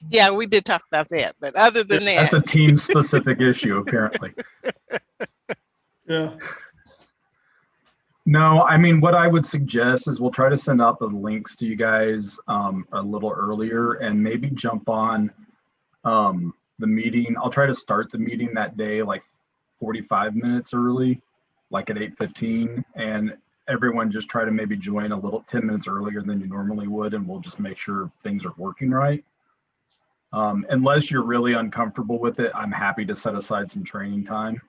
Yeah, we did talk about that, but other than that. That's a team-specific issue, apparently. Yeah. No, I mean, what I would suggest is we'll try to send out the links to you guys a little earlier and maybe jump on the meeting. I'll try to start the meeting that day like 45 minutes early, like at 8:15, and everyone just try to maybe join a little 10 minutes earlier than you normally would, and we'll just make sure things are working right. Unless you're really uncomfortable with it, I'm happy to set aside some training time.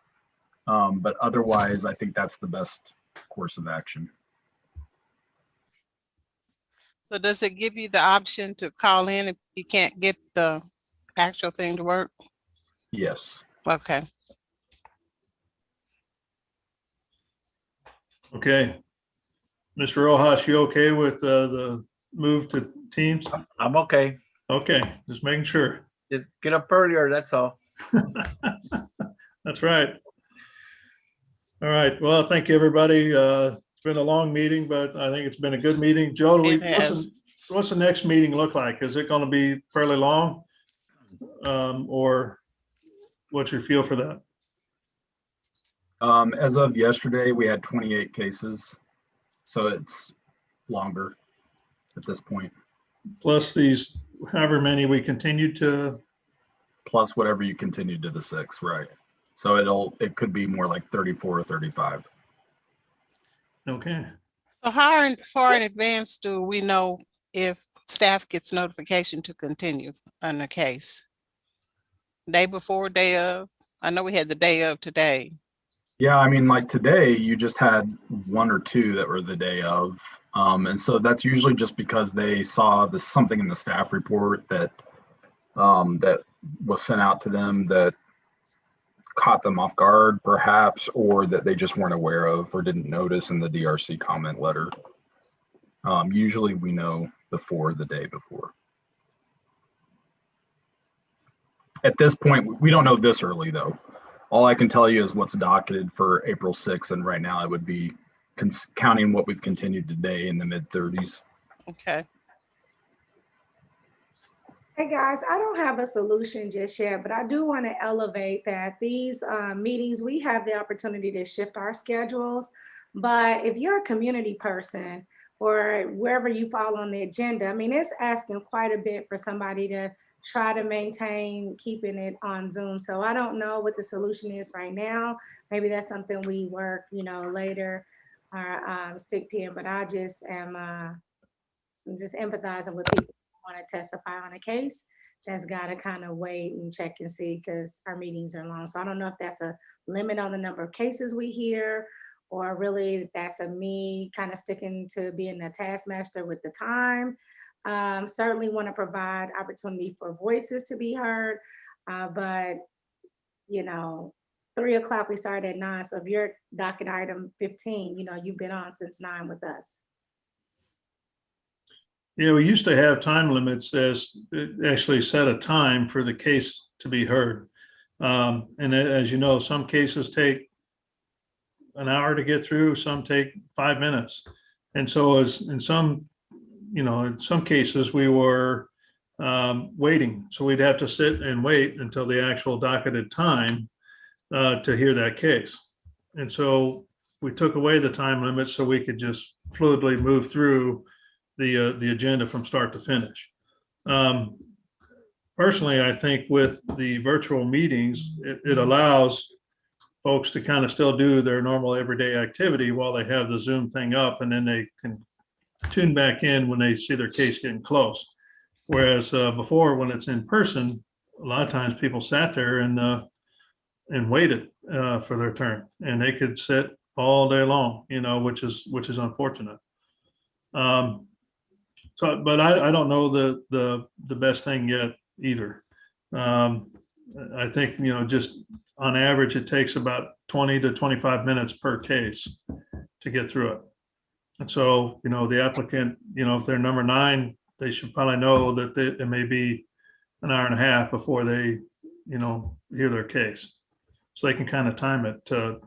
But otherwise, I think that's the best course of action. So does it give you the option to call in if you can't get the actual thing to work? Yes. Okay. Okay. Mr. Rojas, you okay with the move to Teams? I'm okay. Okay, just making sure. Just get up earlier, that's all. That's right. All right. Well, thank you, everybody. It's been a long meeting, but I think it's been a good meeting. Joe, what's the next meeting look like? Is it going to be fairly long? Or what's your feel for that? As of yesterday, we had 28 cases, so it's longer at this point. Plus these, however many we continue to. Plus whatever you continue to the 6, right? So it could be more like 34 or 35. Okay. So how far in advance do we know if staff gets notification to continue on the case? Day before, day of? I know we had the day of today. Yeah, I mean, like today, you just had 1 or 2 that were the day of. And so that's usually just because they saw something in the staff report that that was sent out to them that caught them off guard perhaps, or that they just weren't aware of or didn't notice in the DRC comment letter. Usually we know before the day before. At this point, we don't know this early though. All I can tell you is what's docketed for April 6th. And right now it would be counting what we've continued today in the mid-30s. Okay. Hey guys, I don't have a solution just yet, but I do want to elevate that these meetings, we have the opportunity to shift our schedules. But if you're a community person or wherever you fall on the agenda, I mean, it's asking quite a bit for somebody to try to maintain keeping it on Zoom. So I don't know what the solution is right now. Maybe that's something we work, later or stick pin, but I just am I'm just empathizing with people who want to testify on a case that's got to kind of wait and check and see because our meetings are long. So I don't know if that's a limit on the number of cases we hear, or really that's a me kind of sticking to being a taskmaster with the time. Certainly want to provide opportunity for voices to be heard, but 3 o'clock we started at 9. So if you're docket item 15, you've been on since 9 with us. Yeah, we used to have time limits as it actually set a time for the case to be heard. And as you know, some cases take an hour to get through, some take 5 minutes. And so as in some cases we were waiting. So we'd have to sit and wait until the actual docketed time to hear that case. And so we took away the time limit so we could just fluidly move through the agenda from start to finish. Personally, I think with the virtual meetings, it allows folks to kind of still do their normal everyday activity while they have the Zoom thing up, and then they can tune back in when they see their case getting close. Whereas before, when it's in person, a lot of times people sat there and waited for their turn, and they could sit all day long, which is unfortunate. But I don't know the best thing yet either. I think, just on average, it takes about 20 to 25 minutes per case to get through it. And so, the applicant, if they're number 9, they should probably know that it may be an hour and a half before they, hear their case. So they can kind of time it to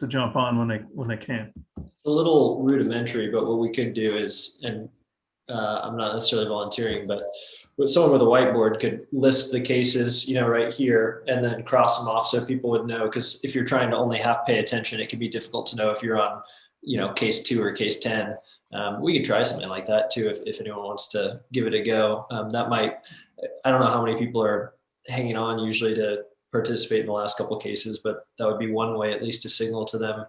jump on when they can. It's a little rudimentary, but what we could do is, and I'm not necessarily volunteering, but someone with a whiteboard could list the cases, right here, and then cross them off so people would know. Because if you're trying to only half pay attention, it can be difficult to know if you're on, case 2 or case 10. We could try something like that too, if anyone wants to give it a go. That might, I don't know how many people are hanging on usually to participate in the last couple of cases, but that would be one way at least to signal to them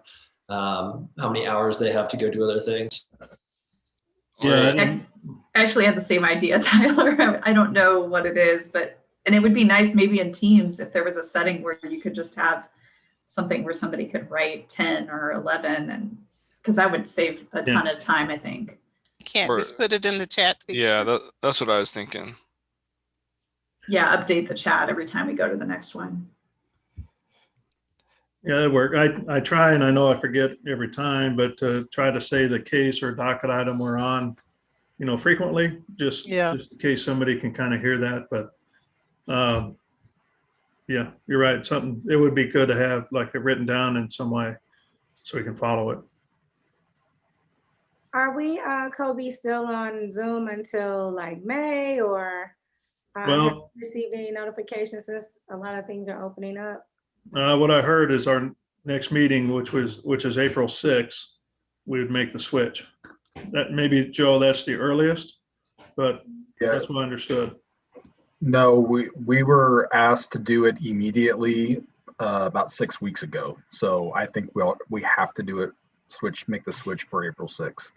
how many hours they have to go do other things. Yeah. I actually had the same idea, Tyler. I don't know what it is, and it would be nice maybe in Teams if there was a setting where you could just have something where somebody could write 10 or 11, and because that would save a ton of time, I think. Can't just put it in the chat feature. Yeah, that's what I was thinking. Yeah, update the chat every time we go to the next one. Yeah, that work. I try, and I know I forget every time, but try to say the case or docket item we're on, frequently, just in case somebody can kind of hear that. But yeah, you're right. It would be good to have like it written down in some way so we can follow it. Are we, Kobe, still on Zoom until like May, or have you received any notifications since a lot of things are opening up? What I heard is our next meeting, which is April 6th, we would make the switch. That maybe, Joe, that's the earliest, but that's what I understood. No, we were asked to do it immediately about 6 weeks ago. So I think we have to do it, make the switch for April 6th.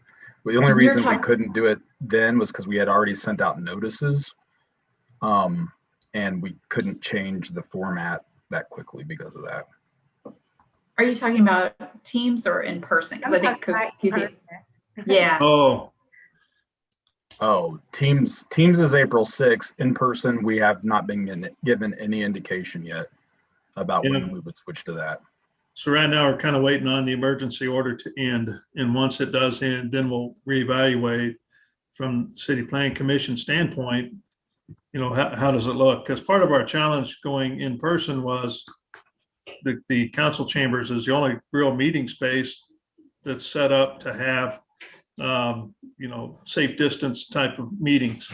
The only reason we couldn't do it then was because we had already sent out notices, and we couldn't change the format that quickly because of that. Are you talking about Teams or in person? Because I think yeah. Oh, Teams is April 6th. In person, we have not been given any indication yet. about Yeah. when we would switch to that. So right now, we're kind of waiting on the emergency order to end. And once it does end, then we'll reevaluate from City Planning Commission standpoint, you know, how does it look? Because part of our challenge going in person was the council chambers is the only real meeting space that's set up to have, you know, safe distance type of meetings.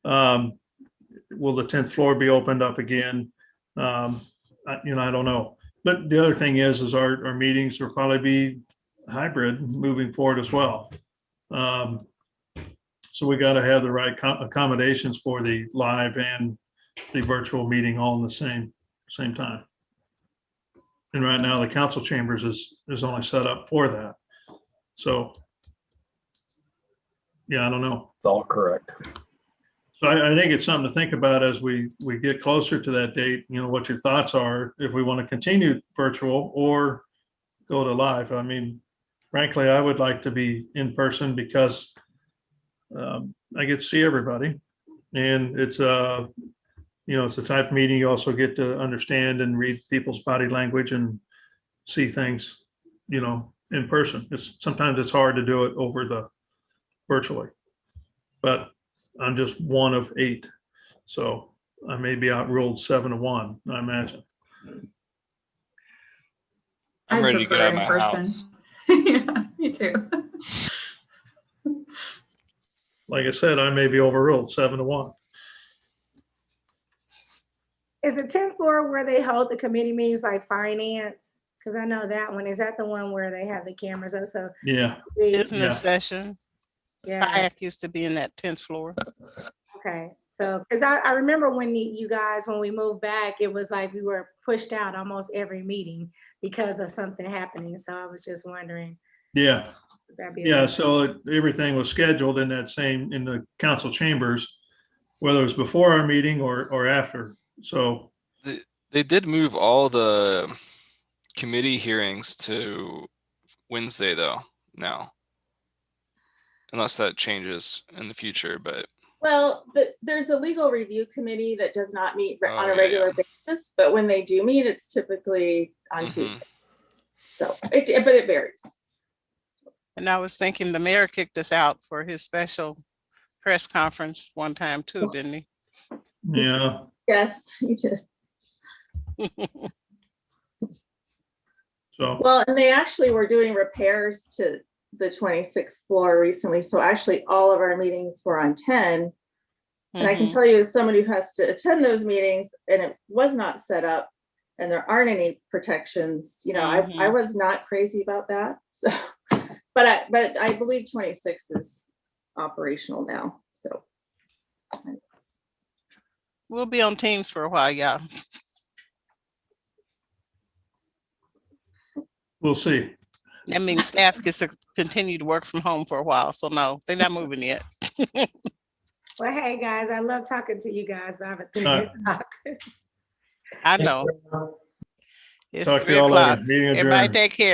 Will the 10th floor be opened up again? You know, I don't know. But the other thing is our meetings will probably be hybrid moving forward as well. So we got to have the right accommodations for the live and the virtual meeting all in the same time. And right now, the council chambers is only set up for that. So, yeah, I don't know. It's all correct. So I think it's something to think about as we get closer to that date, you know, what your thoughts are, if we want to continue virtual or go to live. I mean, frankly, I would like to be in person because I get to see everybody, and it's you know, it's a type of meeting you also get to understand and read people's body language and see things, you know, in person. Sometimes it's hard to do it over the virtually, but I'm just one of 8. So I may be outruled 7-1, I imagine. I'm ready to get out of my person. house. Yeah, me too. Like I said, I may be overruled 7-1. Is the 10th floor where they hold the committee meetings like finance? Because I know that one. Is that the one where they have the cameras up? So Yeah. Business session. Yeah. Kayak used to be in that 10th floor. Okay. So, because I remember when you guys, when we moved back, it was like we were pushed out almost every meeting because of something happening. So I was just wondering. Yeah. would that be Yeah. okay? So everything was scheduled in in the council chambers, whether it was before our meeting or after. So They did move all the committee hearings to Wednesday though now, unless that changes in the future. But Well, there's a legal review committee that does not meet on a yeah, regular basis, but when they do meet, it's typically on Mhm. Tuesday. So, but it varies. And I was thinking the mayor kicked us out for his special press conference one time too, didn't he? yeah. Yes, you did. So Well, and they actually were doing repairs to the 26th floor recently. So actually all of our meetings were on 10. And I can tell you as somebody who has to attend those meetings and it was not set up and there aren't any protections, you know, I was not crazy about that. So, but I believe 26 is operational now. So We'll be on Teams for a while, y'all. we'll see. That means staff gets to continue to work from home for a while. So no, they're not moving yet. Well, hey guys, I love talking to you guys, but I have a 3 Alright. o'clock. I know. It's Talk to 3 y'all later. o'clock. Meeting Everybody adjourned. take care.